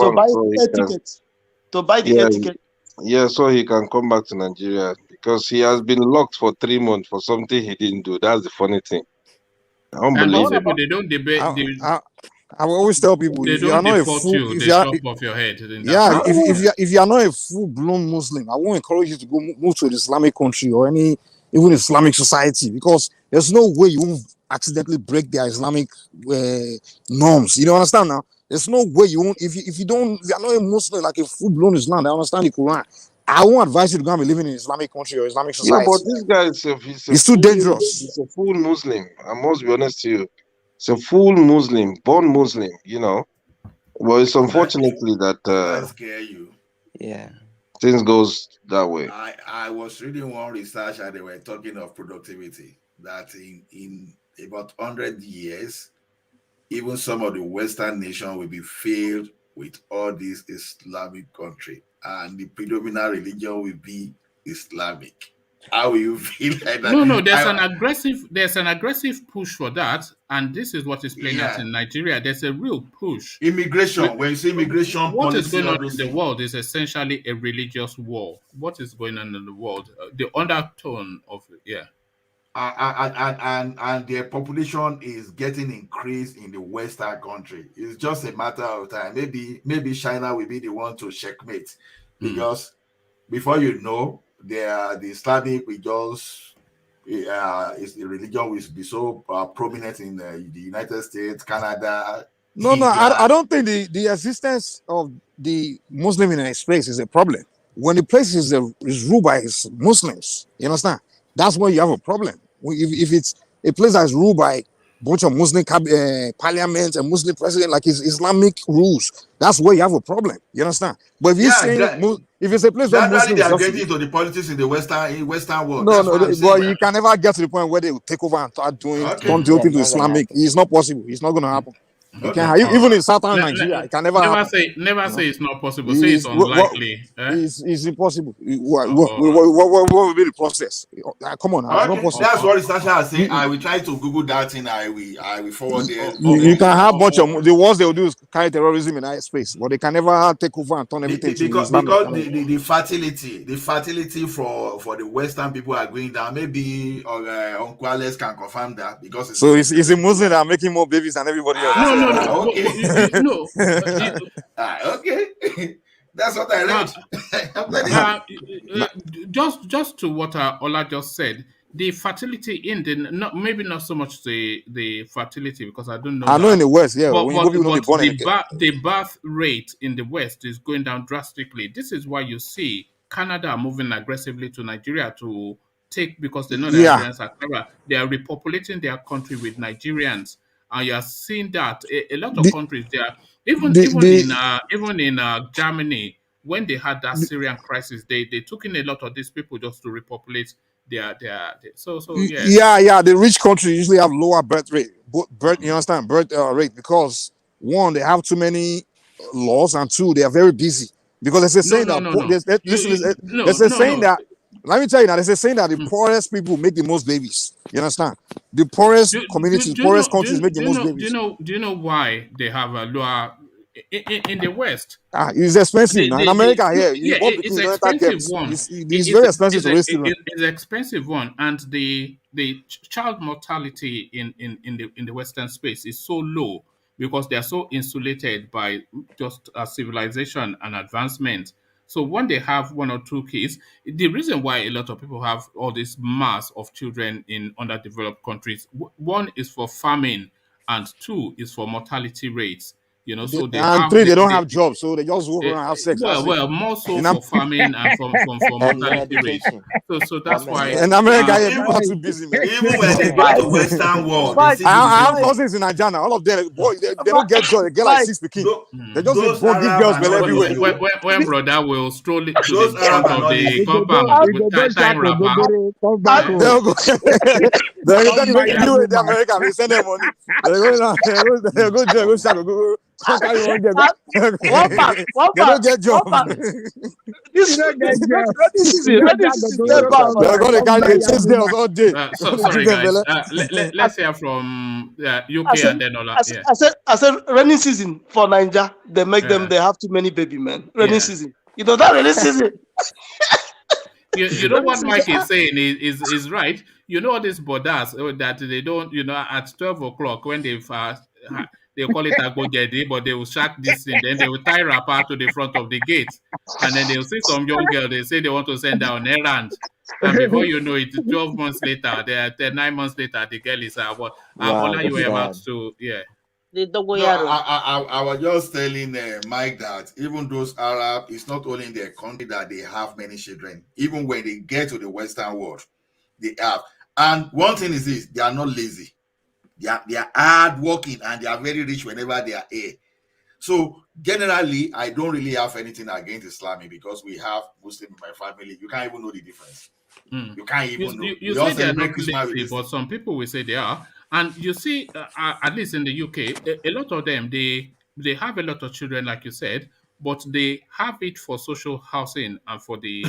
to buy the air ticket. Yeah, so he can come back to Nigeria, because he has been locked for 3 months for something he didn't do. That's the funny thing. Unbelievable. They don't debate. I will always tell people, if you are not a full, they chop off your head. If you are not a full-blown Muslim, I won't encourage you to go move to an Islamic country or even Islamic society, because there's no way you won't accidentally break their Islamic norms. You understand now? There's no way you won't. If you are not a Muslim, like a full-blown Islam, I understand the Quran. I won't advise you to go and be living in an Islamic country or Islamic society. Yeah, but this guy is too dangerous. He's a full Muslim. I must be honest to you. It's a full Muslim, born Muslim. Well, it's unfortunately that scare you. Yeah. Things goes that way. I was reading one research and they were talking of productivity, that in about 100 years, even some of the Western nations will be filled with all these Islamic countries, and the predominant religion will be Islamic. How will you feel like that? No, there's an aggressive push for that, and this is what is playing out in Nigeria. There's a real push. Immigration. When you say immigration, what is going on in the world is essentially a religious war. What is going on in the world? The undertone of and their population is getting increased in the Western country. It's just a matter of time. Maybe China will be the one to checkmate, because before you know, the Islamic the religion will be so prominent in the United States, Canada. No, I don't think the existence of the Muslim in a space is a problem. When the place is ruled by Muslims, you understand? That's where you have a problem. If it's a place that's ruled by a bunch of Muslim parliament and Muslim president, like it's Islamic rules, that's where you have a problem. You understand? But if you say if it's a place where Muslims they are getting into the politics in the Western world. But you can never get to the point where they will take over and start doing to Islamic. It's not possible. It's not going to happen. Even in southern Nigeria, it can never happen. Never say it's not possible. Say it's unlikely. It's impossible. What will be the process? Come on, not possible. That's what Sasha is saying. I will try to Google that thing. I will forward it. You can have a bunch of the worst they will do is carry terrorism in that space, but they can never take over and turn everything because the fertility for the Western people are going down. Maybe Uncle Alex can confirm that, because it's a Muslim that are making more babies than everybody else. No. Okay. That's what I read. Just to what Ola just said, the fertility in the maybe not so much the fertility, because I don't know. I know in the West, yeah, but when people not be born in the birth rate in the West is going down drastically. This is why you see Canada are moving aggressively to Nigeria to take, because they know the Nigerians are clever. They are repopulating their country with Nigerians, and you are seeing that a lot of countries they are even in Germany, when they had that Syrian crisis, they took in a lot of these people just to repopulate their yeah. The rich countries usually have lower birth rate, you understand, birth rate, because one, they have too many laws, and two, they are very busy, because there's a saying there's a saying that, let me tell you now, there's a saying that the poorest people make the most babies. You understand? The poorest communities, poorest countries make the most babies. Do you know why they have a lower in the West? It's expensive now. In America, it's expensive one. It's very expensive to raise children. It's an expensive one, and the child mortality in the Western space is so low because they are so insulated by just civilization and advancement. So when they have one or two kids, the reason why a lot of people have all this mass of children in underdeveloped countries, one is for famine, and two is for mortality rates. You know, so they don't have jobs, so they just walk around and have sex. Well, more so for famine and for mortality rates. So that's why in America, people are too busy, man. Even when they go to Western world, I have cousins in Nigeria. All of them, boy, they don't get joy. They get like 6 bikini. They just give girls everywhere. When brother will stroll it to the front of the compound with time wrapper. The American, they send them money. They go they don't get job. They're going to carry chase girls all day. Sorry guys, let's hear from UK and then all that. I said rainy season for Nigeria, they make them, they have too many baby men. Rainy season, you know that rainy season. You know what Mike is saying is right. You know all these borders that they don't, at 12 o'clock when they call it agogedi, but they will shut this thing, then they will tie wrapper to the front of the gate, and then they'll see some young girl, they say they want to send her on errand, and before you know it, 12 months later, 9 months later, the girl is what you were about to, I was just telling Mike that even those Arab, it's not only in their country that they have many children. Even when they get to the Western world, they have. And one thing is this: they are not lazy. They are hard working, and they are very rich whenever they are here. So generally, I don't really have anything against Islamic because we have Muslim in my family. You can't even know the difference. You can't even know. You say they are not lazy, but some people will say they are. And you see, at least in the UK, a lot of them, they have a lot of children, like you said, but they have it for social housing and for the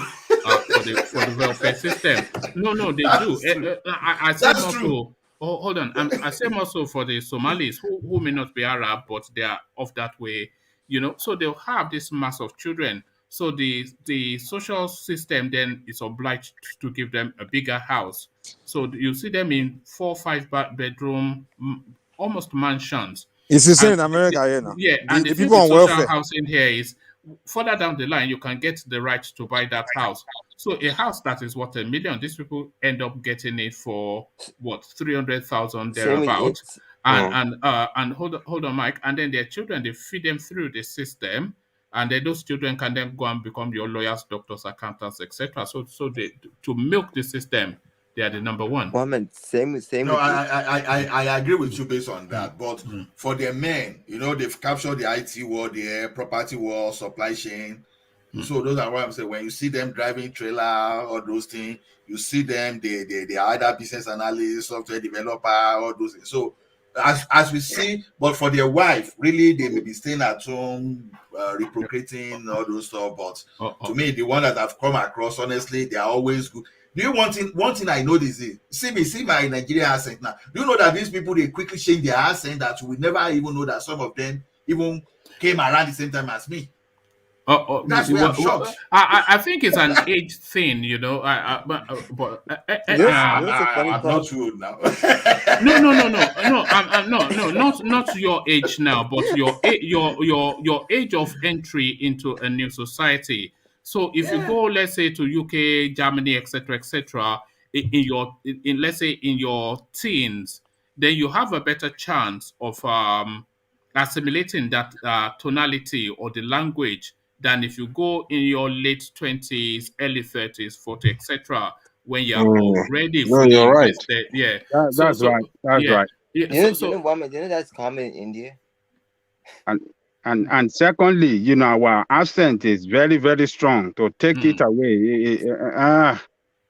welfare system. No, they do. I said also. Oh, hold on. I say also for the Somalis who may not be Arab, but they are of that way, So they'll have this mass of children. So the social system then is obliged to give them a bigger house. So you see them in 4 or 5 bedroom, almost mansions. It's the same in America here now. Yeah, and the people on welfare housing here is further down the line, you can get the right to buy that house. So a house that is worth $1 million, these people end up getting it for 300,000 thereabout. And hold on, Mike. And then their children, they feed them through the system, and then those children can then go and become your lawyers, doctors, accountants, etc. So they, to milk the system, they are the number one. Same. No, I agree with you based on that. But for the men, they've captured the IT world, the property world, supply chain. So those are what I'm saying. When you see them driving trailer, all those things, you see them, they are either business analysts, software developer, all those things. So as we see, but for their wife, really, they may be staying at home, reprocreating, all those stuff. But to me, the one that I've come across, honestly, they are always good. Do you one thing I know this is, see my Nigerian accent now. Do you know that these people, they quickly change their accent that you will never even know that some of them even came around the same time as me? That's where I'm shocked. I think it's an age thing, I'm not too old now. Not your age now, but your age of entry into a new society. So if you go, let's say, to UK, Germany, etc., let's say in your teens, then you have a better chance of assimilating that tonality or the language than if you go in your late 20s, early 30s, 40, etc., when you're already No, fully you're right. invested. Yeah. That's right. That's right. Yeah. You know that's common in India. And secondly, you know, our accent is very, very strong. To take it away,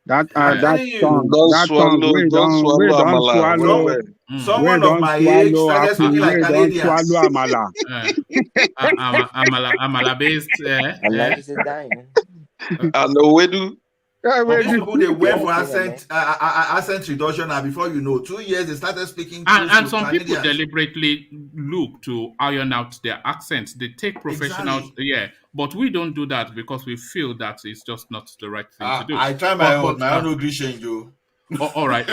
that tongue, we don't swallow. Someone We of don't my age swallow started aku. speaking like We don't Canadians. swallow amala. Amala based. Allah is dying. And we do. But these people, they went for accent reduction, and before you know, 2 years they started speaking and some Canadians. people deliberately look to iron out their accents. They take professionals, but we don't do that because we feel that it's just not the right thing to do. I try my own English, Joe. All right,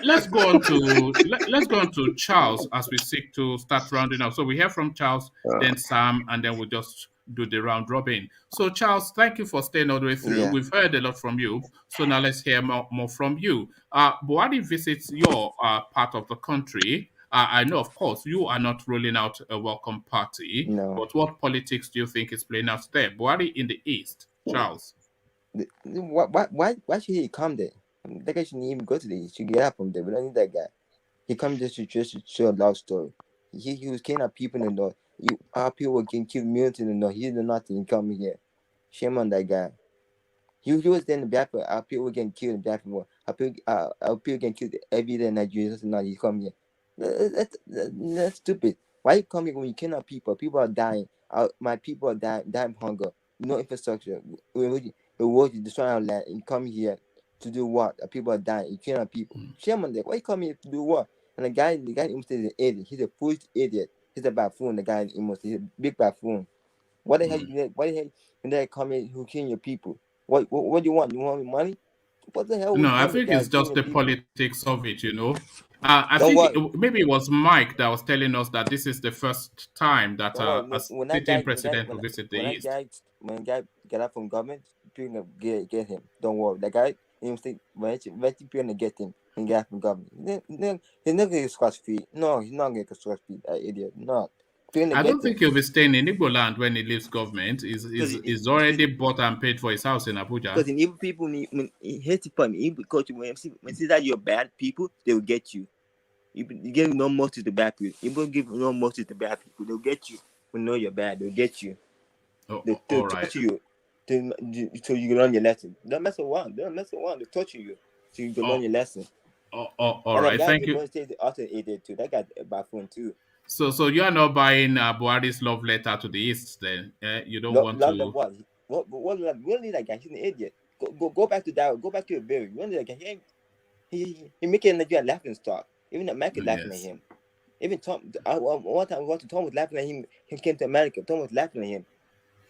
let's go on to Charles as we seek to start rounding up. So we hear from Charles, then Sam, and then we'll just do the round robin. So Charles, thank you for staying all the way through. Yeah. We've heard a lot from you, so now let's hear more from you. Buhari visits your part of the country. I know, of course, you are not rolling out a welcome party, but what politics do you think is playing out there? Buhari in the East, Charles. Why should he come there? That guy shouldn't even go to the East. He should get out from there. We don't need that guy. He comes just to show a love story. He was killing our people in the north. Our people were getting killed millions in the north. He did nothing. He come here. Shame on that guy. He was there in the Biafra. Our people were getting killed in the Biafra war. Our people getting killed every day in Nigeria. So now he come here. That's stupid. Why you come here when you kill our people? People are dying. My people are dying of hunger. No infrastructure. We're destroying our land. You come here to do what? Our people are dying. You kill our people. Shame on that. Why you come here to do what? And the guy in Imo is an idiot. He's a foolish idiot. He's a buffoon. The guy in Imo, he's a big buffoon. What the hell? Why the hell? When they come in, who kill your people? What do you want? You want money? What the hell? No, I think it's just the politics of it, you know. I think maybe it was Mike that was telling us that this is the first time that a sitting president will visit the East. When a guy get out from government, people get him. Don't worry. That guy, when people get him and get out from government, he's not going to scratch feet. No, he's not going to scratch feet. That idiot. Not. I don't think he'll be staying in Igbo land when he leaves government. He's already bought and paid for his house in Abuja. Because in Igbo people, when he hates it from Igbo culture, when you see that you're bad people, they will get you. You give no mercy to bad people. You don't give no mercy to bad people. They'll get you. When know you're bad, they'll get you. They'll touch you. So you can learn your lesson. Don't mess around. They're touching you. So you can learn your lesson. All right, thank you. Also idiot too. That guy's a buffoon too. So you are not buying Buhari's love letter to the East, then? You don't want to. What love? You don't need that guy. He's an idiot. Go back to that. Go back to your berry. You don't need that guy. He making Nigeria laughing stock. Even America laughing at him. Even Tom. One time Tom was laughing at him. He came to America. Tom was laughing at him.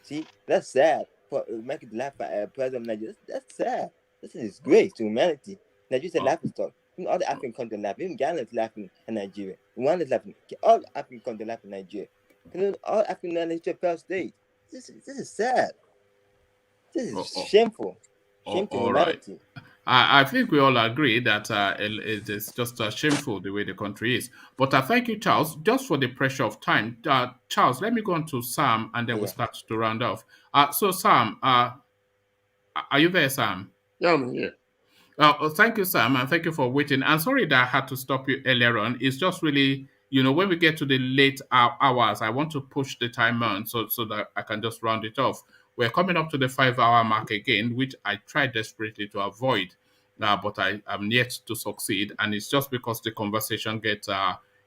See, that's sad. For America to laugh at President of Nigeria. That's sad. This is disgrace to humanity. Nigeria's a laughing stock. All the African countries laughing. Even Ghana is laughing at Nigeria. Rwanda is laughing. All African countries laughing at Nigeria. All African Nigeria failed state. This is sad. This is shameful. Shameful to humanity. Right. I think we all agree that it is just shameful the way the country is. But I thank you, Charles, just for the pressure of time. Charles, let me go on to Sam, and then we'll start to round off. So, Sam, are you there, Sam? Yeah, I'm here. Thank you, Sam, and thank you for waiting. I'm sorry that I had to stop you earlier on. It's just really, when we get to the late hours, I want to push the time on so that I can just round it off. We're coming up to the 5-hour mark again, which I tried desperately to avoid, but I am yet to succeed. And it's just because the conversation gets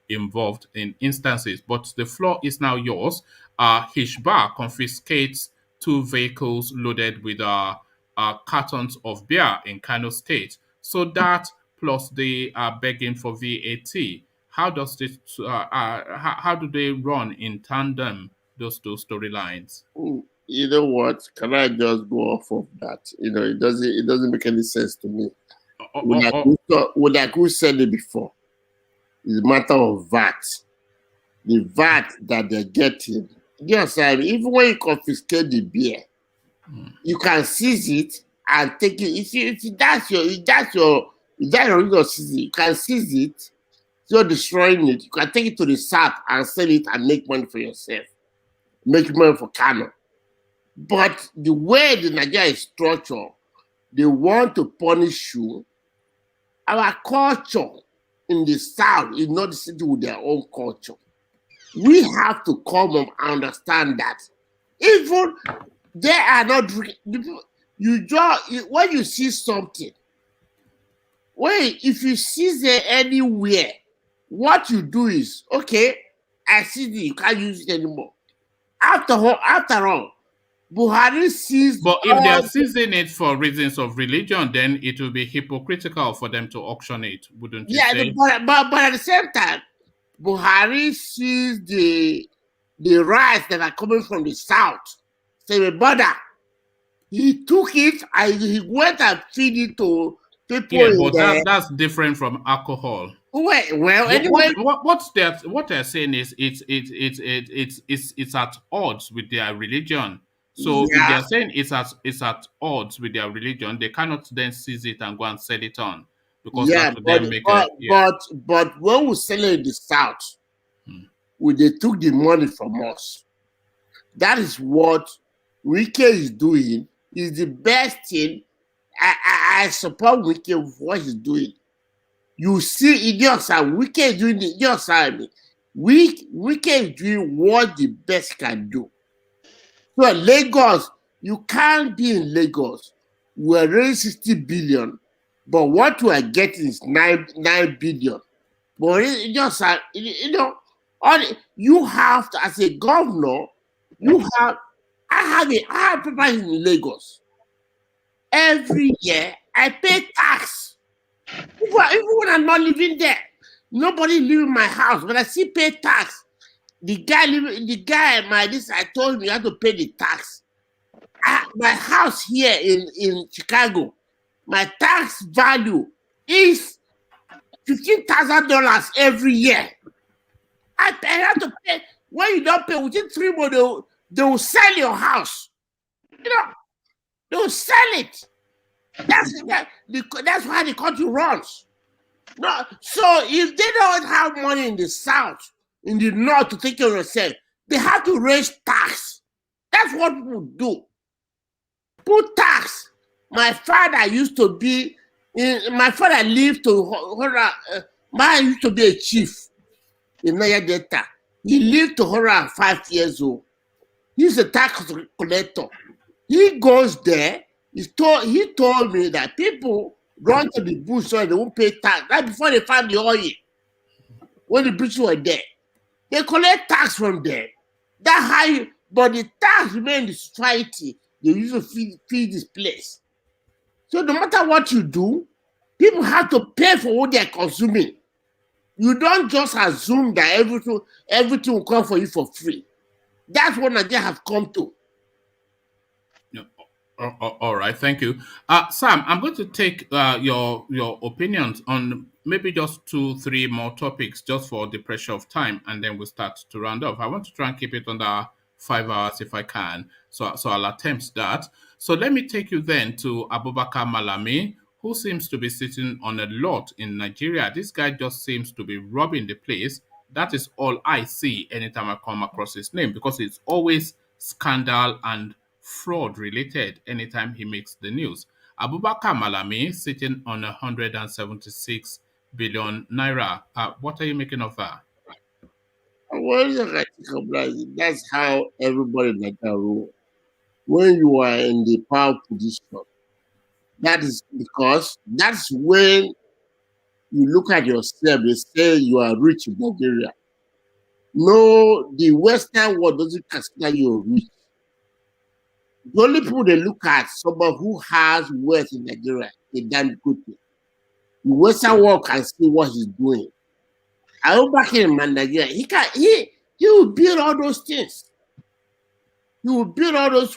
involved in instances. But the floor is now yours. HISHBAH confiscates 2 vehicles loaded with cartons of beer in Kano State. So that plus they are begging for VAT. How does this? How do they run in tandem? Those 2 storylines. You know what? Can I just go off of that? It doesn't make any sense to me. Who said it before? It's a matter of VAT. The VAT that they're getting. Yes, even when you confiscate the beer, you can seize it and take it. If that's That original season, you can seize it, you're destroying it. You can take it to the south and sell it and make money for yourself, make money for Kano. But the way the Nigeria is structured, they want to punish you. Our culture in the south is not the city with their own culture. We have to come up and understand that. Even they are not you just when you see something, if you see it anywhere, what you do is, okay, I see it, you can't use it anymore. After all, Buhari sees. But if they are seizing it for reasons of religion, then it will be hypocritical for them to auction it, wouldn't you say? But at the same time, Buhari sees the rights that are coming from the south. Say, brother, he took it and he went and feed it to people. Yeah, but that's different from alcohol. Well, anyway, what they're saying is it's at odds with their religion. So if they're saying it's at odds with their religion, they cannot then seize it and go and sell it on, because that would then make but when we sell it in the south, they took the money from us. That is what Wike is doing. Is the best thing. I support Wike with what he's doing. You see, idiots are Wike is doing the idiots are Wike is doing what the best can do. So Lagos, you can't be in Lagos. We're raising 60 billion, but what we are getting is 9 billion. But it just you have to, as a governor, I have people in Lagos. Every year I pay tax. Even when I'm not living there, nobody live in my house, but I still pay tax. The guy, I told him you have to pay the tax. My house here in Chicago, my tax value is $15,000 every year. I have to pay. When you don't pay, within 3 months, they will sell your house. They will sell it. That's why the country runs. No, so if they don't have money in the south, in the north to take care of themselves, they have to raise tax. That's what people do. Put tax. My father used to be. My father lived to. My used to be a chief in Niger Delta. He lived to 105 years old. He's a tax collector. He goes there. He told me that people run to the bush so they won't pay tax. That's before they found the oil. When the British were there, they collect tax from them. That's how but the tax remains in the society. They usually feed this place. So no matter what you do, people have to pay for what they're consuming. You don't just assume that everything will come for you for free. That's what Nigeria have come to. All right, thank you. Sam, I'm going to take your opinions on maybe just 2-3 more topics just for the pressure of time, and then we'll start to round off. I want to try and keep it under 5 hours if I can, so I'll attempt that. So let me take you then to Abubakar Malami, who seems to be sitting on a lot in Nigeria. This guy just seems to be robbing the place. That is all I see anytime I come across his name, because it's always scandal and fraud related anytime he makes the news. Abubakar Malami sitting on 176 billion naira. What are you making of that? Well, that's how everybody like that rule. When you are in the power position, that is because that's when you look at yourself, they say you are rich in Nigeria. No, the Western world doesn't consider you rich. The only people they look at someone who has wealth in Nigeria, they damn good thing. The Western world can see what he's doing. I go back in Nigeria, he will build all those things. He will build all those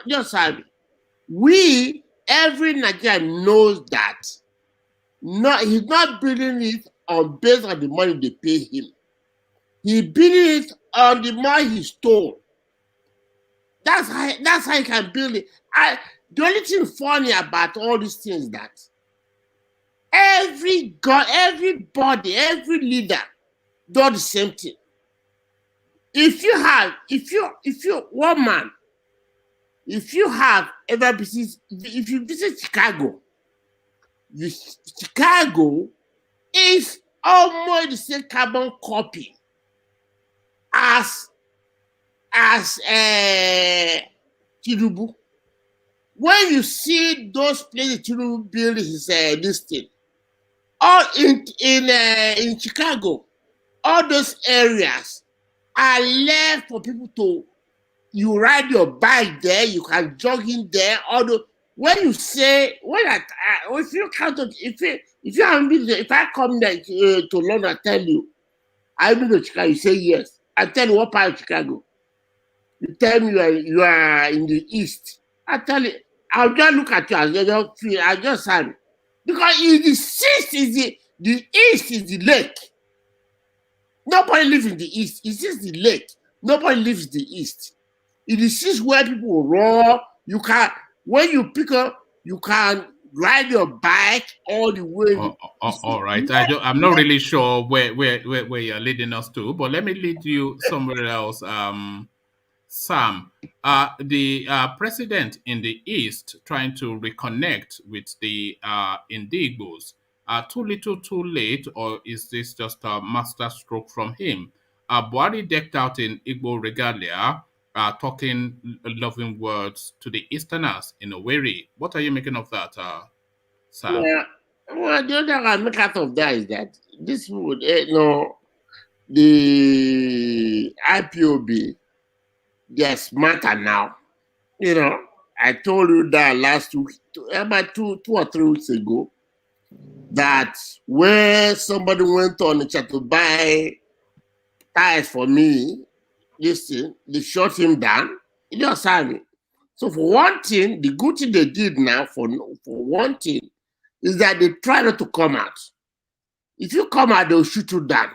just every Nigerian knows that. No, he's not building it based on the money they pay him. He building it on the money he stole. That's how you can build it. The only thing funny about all these things is that everybody, every leader do the same thing. If you one man, if you have ever visit, if you visit Chicago, Chicago is almost the same carbon copy as Tinubu. When you see those places Tinubu build his this thing, all in Chicago, all those areas are left for people to. You ride your bike there, you can jog in there. Although when you say if you count if you haven't been there, if I come there to London, I tell you, I've been to Chicago. You say yes. I tell you what part of Chicago. You tell me you are in the east. I tell you, I'll just look at you and I just say because the east is the east is the lake. Nobody lives in the east. It's just the lake. Nobody lives in the east. It is where people roar. You can when you pick up, you can ride your bike all the way. All right. I'm not really sure where you're leading us to, but let me lead you somewhere else. Sam, the president in the East trying to reconnect with the Indigbos. Too little, too late, or is this just a master stroke from him? Buhari decked out in Igbo regalia, talking loving words to the Easterners in Owerri. What are you making of that, Sam? Yeah. Well, the other thing I make out of that is that this would, the IPOB, they're smarter now. I told you that last week, about two or 3 weeks ago, that when somebody went on to buy tires for me, listen, they shut him down. It just happened. So for one thing, the good thing they did now, for one thing, is that they try not to come out. If you come out, they'll shoot you down.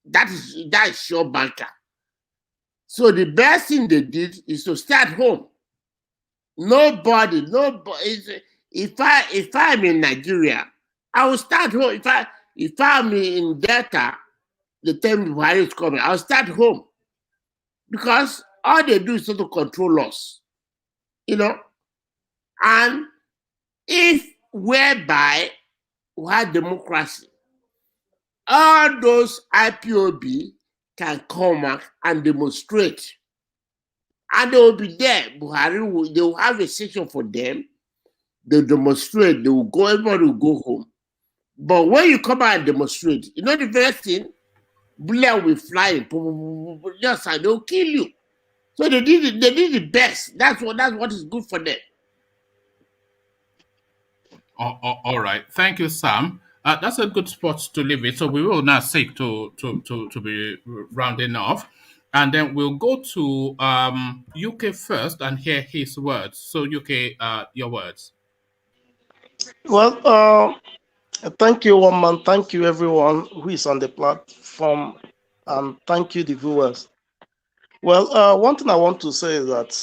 That is sure banker. So the best thing they did is to stay at home. Nobody. If I'm in Nigeria, I will start home. If I'm in Delta, the time Buhari is coming, I'll start home. Because all they do is to control us. And if whereby we had democracy, all those IPOB can come back and demonstrate. And they will be there. Buhari they will have a section for them. They'll demonstrate. They will go, everybody will go home. But when you come out and demonstrate, the first thing, bullet will be flying. Just like they'll kill you. So they did the best. That's what is good for them. All right. Thank you, Sam. That's a good spot to leave it. So we will now seek to be rounding off. And then we'll go to UK first and hear his words. So UK, your words. Well, thank you, one man. Thank you, everyone who is on the platform. And thank you, the viewers. Well, one thing I want to say is that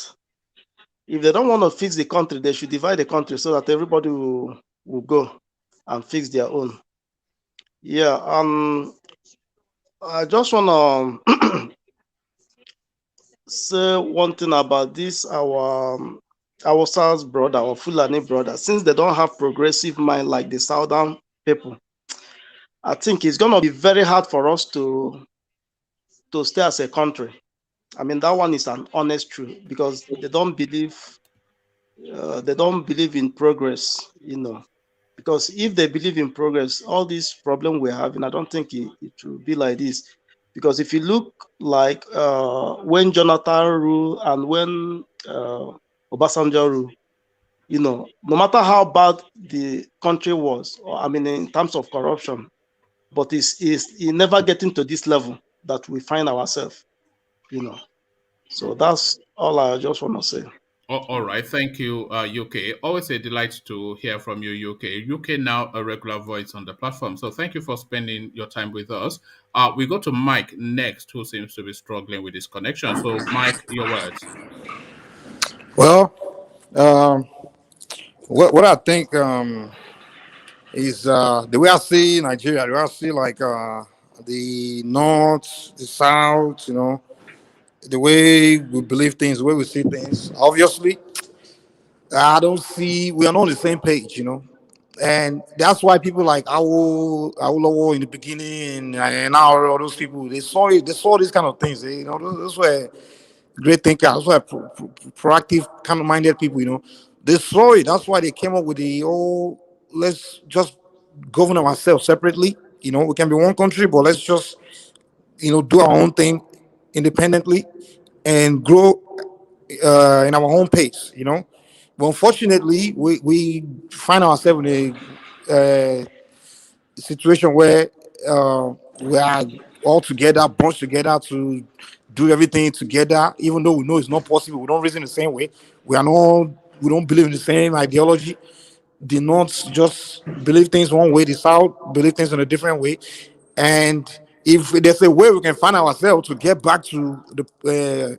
if they don't want to fix the country, they should divide the country so that everybody will go and fix their own. Yeah, I just want to say one thing about this, our South brother, our Fulani brother, since they don't have progressive mind like the Southern people, I think it's going to be very hard for us to stay as a country. I mean, that one is an honest truth because they don't believe in progress, because if they believe in progress, all these problems we're having, I don't think it will be like this. Because if you look like when Jonathan ruled and when Obasanjo ruled, no matter how bad the country was, in terms of corruption, but it's never getting to this level that we find ourselves, So that's all I just want to say. All right. Thank you, UK. Always a delight to hear from you, UK. UK now a regular voice on the platform. So thank you for spending your time with us. We go to Mike next, who seems to be struggling with his connection. So, Mike, your words. Well, what I think is the way I see Nigeria, the way I see like the north, the south, you know, the way we believe things, the way we see things. Obviously, I don't see we are not on the same page, you know. And that's why people like Awolowo in the beginning and now all those people they saw it, they saw these kind of things. You know, those were great thinkers, those were proactive, kind of minded people. You know, they saw it. That's why they came up with the let's just govern ourselves separately. You know, we can be one country, but let's just do our own thing independently and grow in our own pace. You know, but unfortunately, we find ourselves in a situation where we are all together, bunched together to do everything together, even though we know it's not possible. We don't reason the same way. We don't believe in the same ideology. The North just believe things one way, the South believe things in a different way. And if there's a way we can find ourselves to get back to a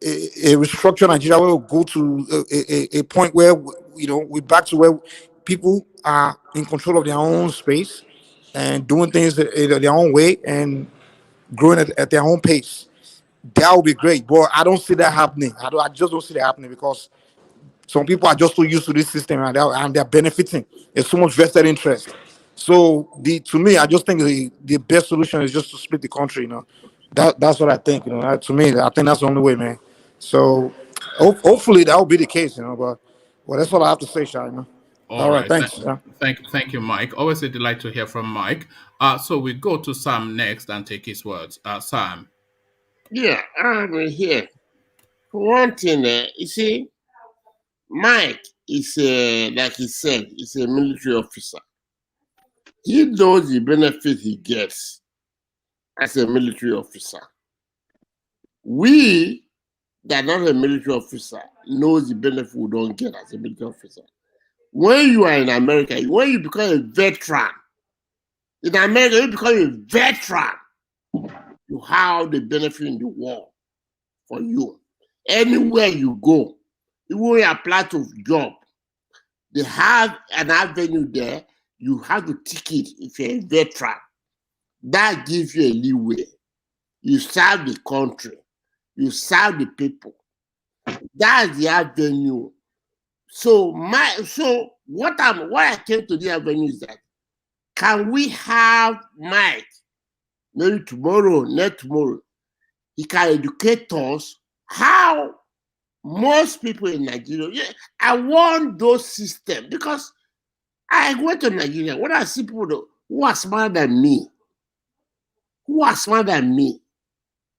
restructured Nigeria where we'll go to a point where we're back to where people are in control of their own space and doing things their own way and growing at their own pace. That would be great, but I don't see that happening. I just don't see that happening because some people are just so used to this system and they're benefiting. There's so much vested interest. So to me, I just think the best solution is just to split the country. You know, that's what I think. You know, to me, I think that's the only way, man. So hopefully that will be the case. You know, but well, that's what I have to say, Shai. You know? All right, thanks. Thank you, Mike. Always a delight to hear from Mike. So we go to Sam next and take his words. Sam. Yeah, I'm here. For one thing, you see, Mike is like he said, he's a military officer. He knows the benefit he gets as a military officer. We that are not a military officer knows the benefit we don't get as a military officer. When you are in America, when you become a veteran, in America, you become a veteran, you have the benefit in the war for you. Anywhere you go, even when you apply to job, they have an avenue there. You have to ticket if you're a veteran. That gives you a leeway. You serve the country. You serve the people. That's the avenue. So what I came to the avenue is that can we have Mike maybe tomorrow, next tomorrow? He can educate us how most people in Nigeria. I want those systems because I went to Nigeria. When I see people who are smarter than me,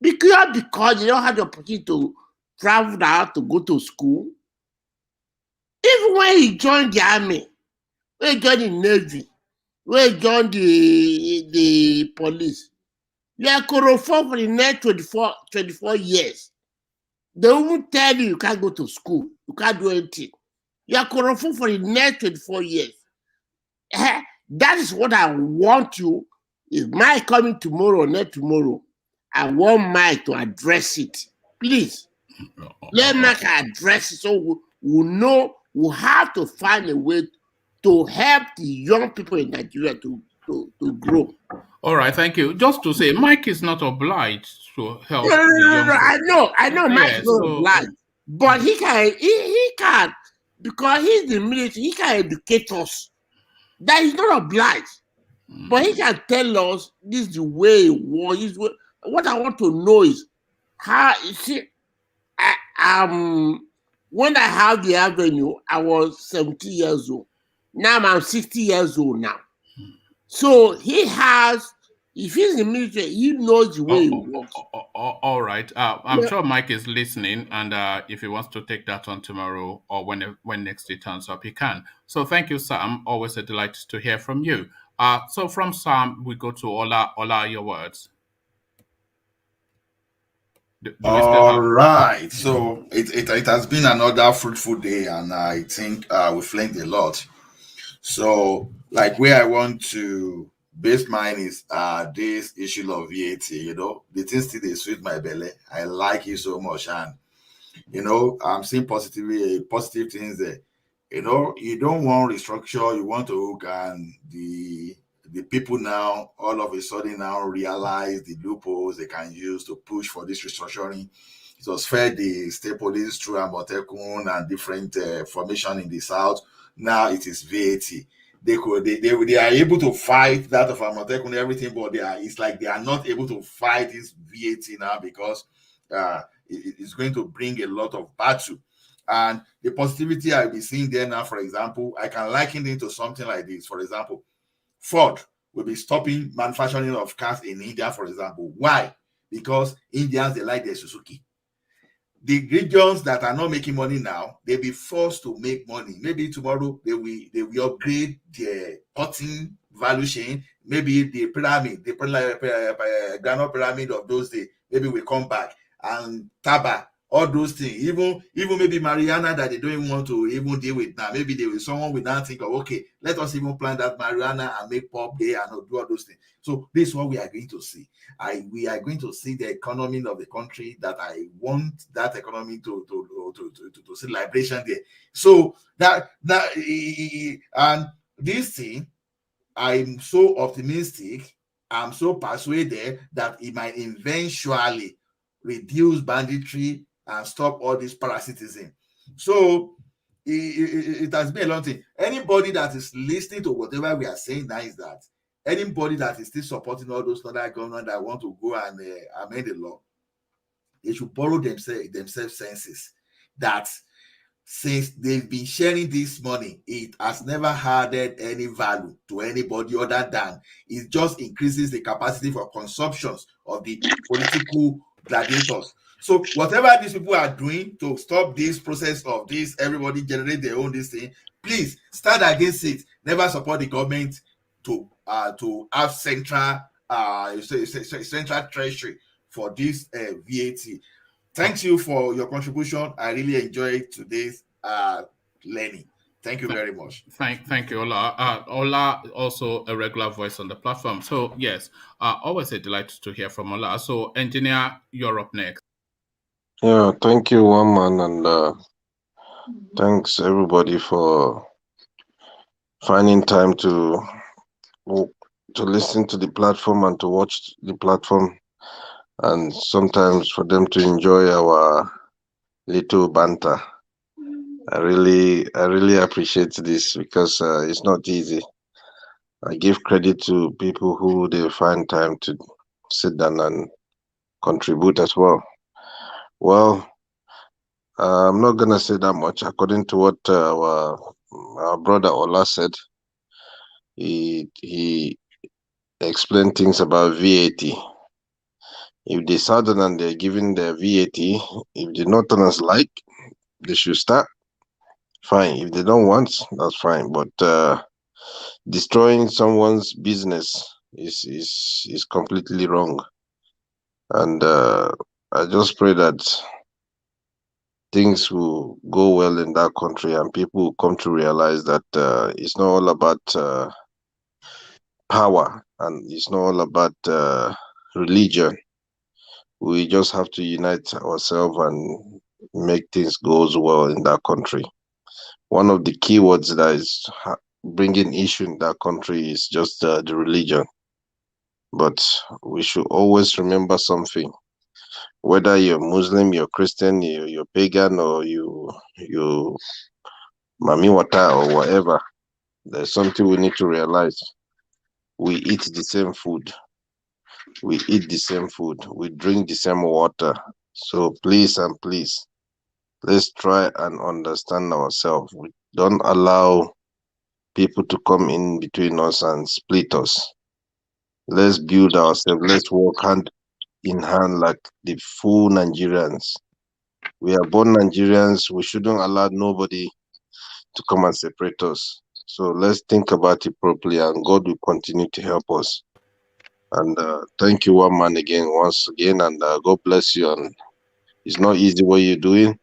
because they don't have the opportunity to travel out to go to school. Even when he joined the army, when he joined the Navy, when he joined the police, you are Korofo for the next 24 years. They won't tell you can't go to school. You can't do anything. You are Korofo for the next 24 years. That is what I want you. If Mike coming tomorrow or not tomorrow, I want Mike to address it. Please. Let Mike address it so we know we have to find a way to help the young people in Nigeria to grow. All right, thank you. Just to say, Mike is not obliged to help. No, I know Mike is not obliged. But he can, because he's the military, he can educate us. That is not obliged. But he can tell us this is the way it was. What I want to know is how, you see, when I have the avenue, I was 70 years old. Now I'm 60 years old now. So he has, if he's in the military, he knows the way it works. All right. I'm sure Mike is listening, and if he wants to take that on tomorrow or when next he turns up, he can. So thank you, Sam. Always a delight to hear from you. So from Sam, we go to Ola, your words. All right. So it has been another fruitful day, and I think we've learned a lot. So, like, where I want to base mine is this issue of VAT. You know, the thing still they sweet my belly. I like it so much, and I'm seeing positive things there. You know, you don't want restructure, you want to hook, and the people now all of a sudden now realize the loopholes they can use to push for this restructuring. It was fed the state police through Amotekun and different formation in the south. Now it is VAT. They are able to fight that of Amotekun and everything, but it's like they are not able to fight this VAT now because it's going to bring a lot of battle. And the positivity I'll be seeing there now, for example, I can liken it to something like this. For example, Ford will be stopping manufacturing of cars in India, for example. Why? Because Indians, they like their Suzuki. The regions that are not making money now, they'll be forced to make money. Maybe tomorrow they will upgrade their cotton value chain. Maybe the pyramid, the granite pyramid of those days, maybe will come back. And Taba, all those things, even maybe Mariana that they don't even want to even deal with now. Maybe someone will now think of, okay, let us even plant that Mariana and make pop there and do all those things. So this is what we are going to see. We are going to see the economy of the country that I want that economy to see liberation there. So that and this thing, I'm so optimistic, I'm so persuaded that it might eventually reduce banditry and stop all this parasitism. So it has been a long thing. Anybody that is listening to whatever we are saying now is that anybody that is still supporting all those other government that want to go and amend the law, they should borrow themselves senses that since they've been sharing this money, it has never added any value to anybody other than it just increases the capacity for consumptions of the political gladiators. So whatever these people are doing to stop this process of this, everybody generate their own this thing, please stand against it. Never support the government to have central treasury for this VAT. Thanks you for your contribution. I really enjoyed today's learning. Thank you very much. Thank you, Ola. Ola, also a regular voice on the platform. So yes, always a delight to hear from Ola. So Engineer, you're up next. Yeah, thank you, one man, and thanks everybody for finding time to listen to the platform and to watch the platform, and sometimes for them to enjoy our little banter. I really appreciate this because it's not easy. I give credit to people who they find time to sit down and contribute as well. Well, I'm not gonna say that much. According to what our brother Ola said, he explained things about VAT. If the Southern they're giving their VAT, if the Northerners like, they should start. Fine. If they don't want, that's fine. But destroying someone's business is completely wrong. And I just pray that things will go well in that country and people will come to realize that it's not all about power and it's not all about religion. We just have to unite ourselves and make things go well in that country. One of the key words that is bringing issue in that country is just the religion. But we should always remember something. Whether you're Muslim, you're Christian, you're pagan, or you Mami Wata or whatever, there's something we need to realize. We eat the same food. We eat the same food. We drink the same water. So please and please, let's try and understand ourselves. We don't allow people to come in between us and split us. Let's build ourselves. Let's work hand in hand like the full Nigerians. We are born Nigerians. We shouldn't allow nobody to come and separate us. So let's think about it properly, and God will continue to help us. And thank you, one man, once again, and God bless you. And it's not easy what you're doing.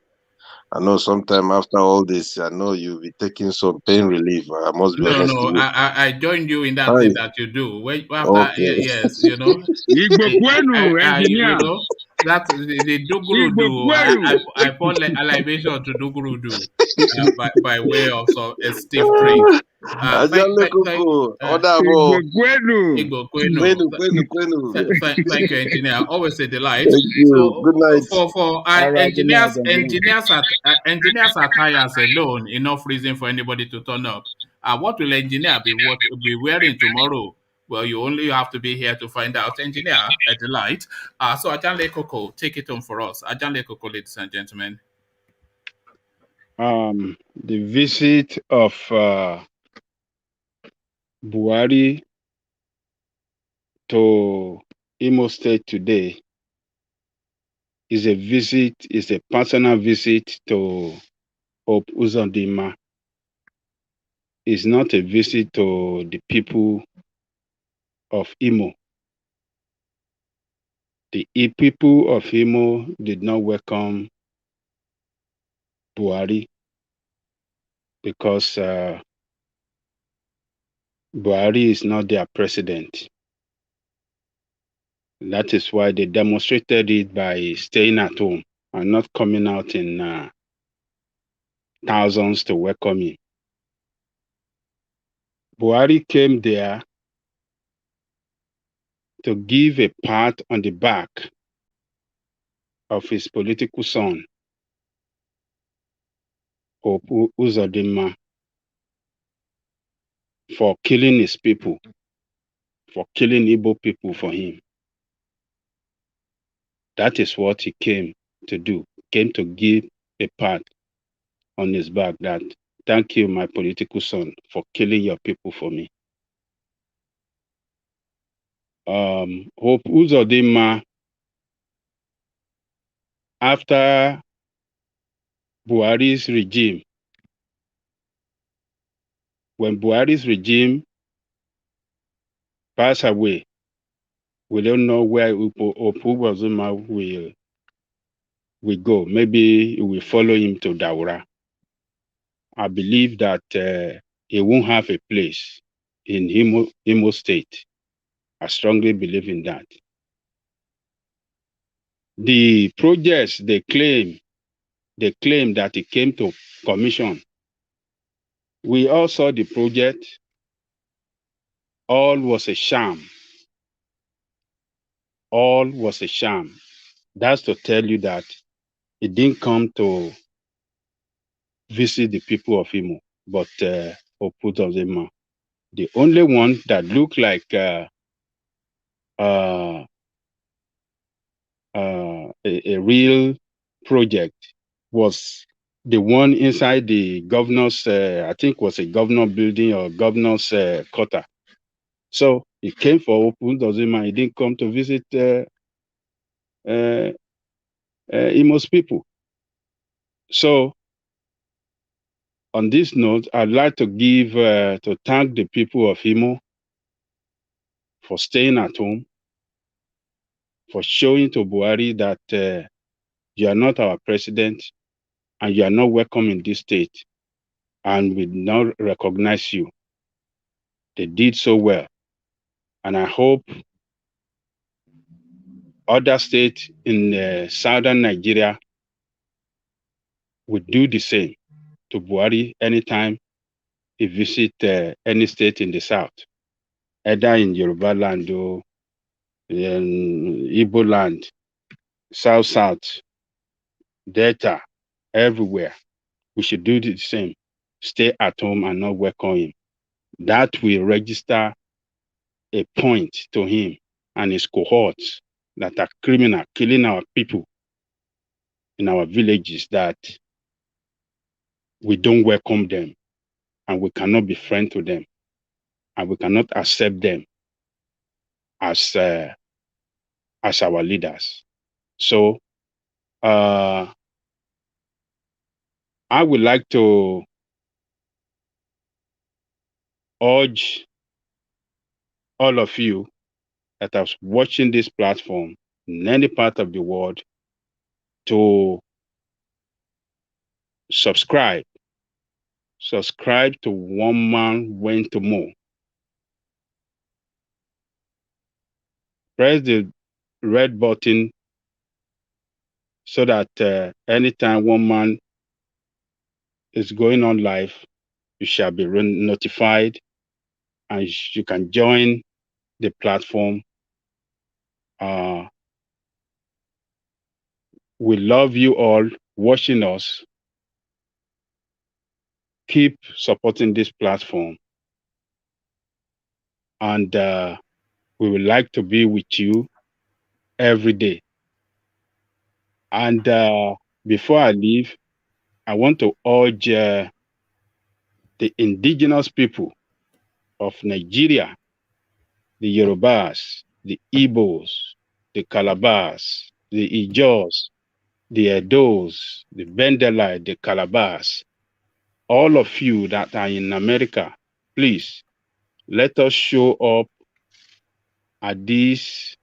I know sometime after all this, I know you'll be taking some pain relief. I must be honest with you. I joined you in that thing that you do. After, Okay. yes, you know. Igbo kwenu, engineer. You know, That's the Dogurudu. I pour libation to Dogurudu by way of some a stiff drink. Thank you, engineer. Always a delight. Thank you. So Good night. For engineers attires alone, enough reason for anybody to turn up. What will engineer be wearing tomorrow? Well, you only have to be here to find out. Engineer, a delight. So Ajanle Koko, take it home for us. Ajanle Koko, ladies and gentlemen. The visit of Buhari to Imo State today is a personal visit to Hope Uzodinma. It's not a visit to the people of Imo. The people of Imo did not welcome Buhari because Buhari is not their president. That is why they demonstrated it by staying at home and not coming out in thousands to welcome him. Buhari came there to give a pat on the back of his political son, Hope Uzodinma, for killing his people, for killing Igbo people for him. That is what he came to do. He came to give a pat on his back that, thank you, my political son, for killing your people for me. Hope Uzodinma, after Buhari's regime, when Buhari's regime passed away, we don't know where Hope Uzodinma will go. Maybe we will follow him to Daura. I believe that he won't have a place in Imo State. I strongly believe in that. The projects they claim that he came to commission. We all saw the project. All was a sham. All was a sham. That's to tell you that he didn't come to visit the people of Imo, but Uzodinma. The only one that looked like a real project was the one inside the governor's, I think was a governor building or governor's quarter. So he came for Uzodinma. He didn't come to visit Imo's people. So on this note, I'd like to to thank the people of Imo for staying at home, for showing to Buhari that you are not our president and you are not welcome in this state, and we not recognize you. They did so well. And I hope other states in southern Nigeria will do the same to Buhari anytime he visits any state in the south, either in Yoruba land or in Igbo land, south, Delta, everywhere. We should do the same. Stay at home and not welcome him. That will register a point to him and his cohorts that are criminal, killing our people in our villages, that we don't welcome them and we cannot be friends to them and we cannot accept them as our leaders. So I would like to urge all of you that are watching this platform in any part of the world to subscribe to One Man Went to More. Press the red button so that anytime one man is going on live, you shall be notified and you can join the platform. We love you all watching us. Keep supporting this platform. And we would like to be with you every day. And before I leave, I want to urge the indigenous people of Nigeria, the Yorubas, the Igbos, the Calabars, the Ijos, the Edos, the Bendelite, the Calabars, all of you that are in America, please let us show up at this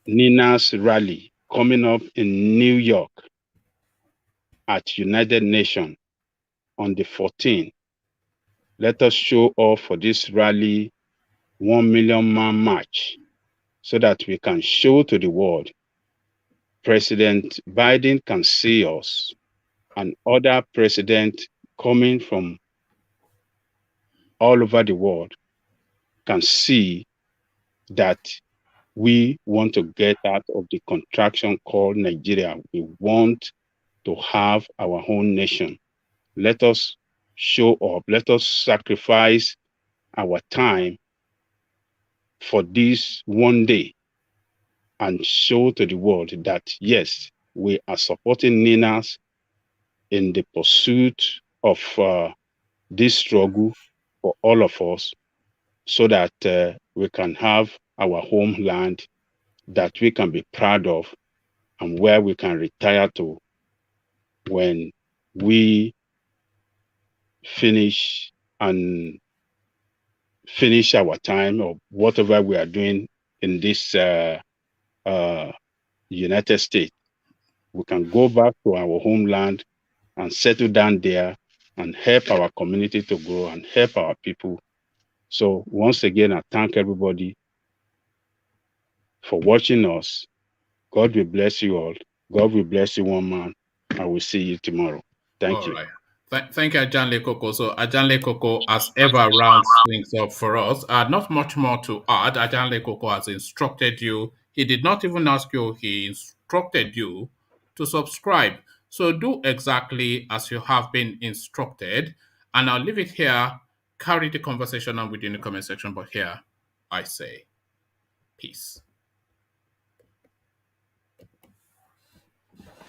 Nina's rally coming up in New York at United Nations on the 14th. Let us show up for this rally, 1 million man march, so that we can show to the world President Biden can see us and other presidents coming from all over the world can see that we want to get out of the contraction called Nigeria. We want to have our own nation. Let us show up. Let us sacrifice our time for this one day and show to the world that, yes, we are supporting Ninas in the pursuit of this struggle for all of us, so that we can have our homeland that we can be proud of and where we can retire to when we finish our time or whatever we are doing in this United States. We can go back to our homeland and settle down there and help our community to grow and help our people. So once again, I thank everybody for watching us. God will bless you all. God will bless you, one man. I will see you tomorrow. Thank you. Right. Thank you, Ajanle Koko. So Ajanle Koko, as ever, rounds things up for us. Not much more to add. Ajanle Koko has instructed you. He did not even ask you. He instructed you to subscribe. So do exactly as you have been instructed. And I'll leave it here. Carry the conversation on within the comment section. But here, I say, peace.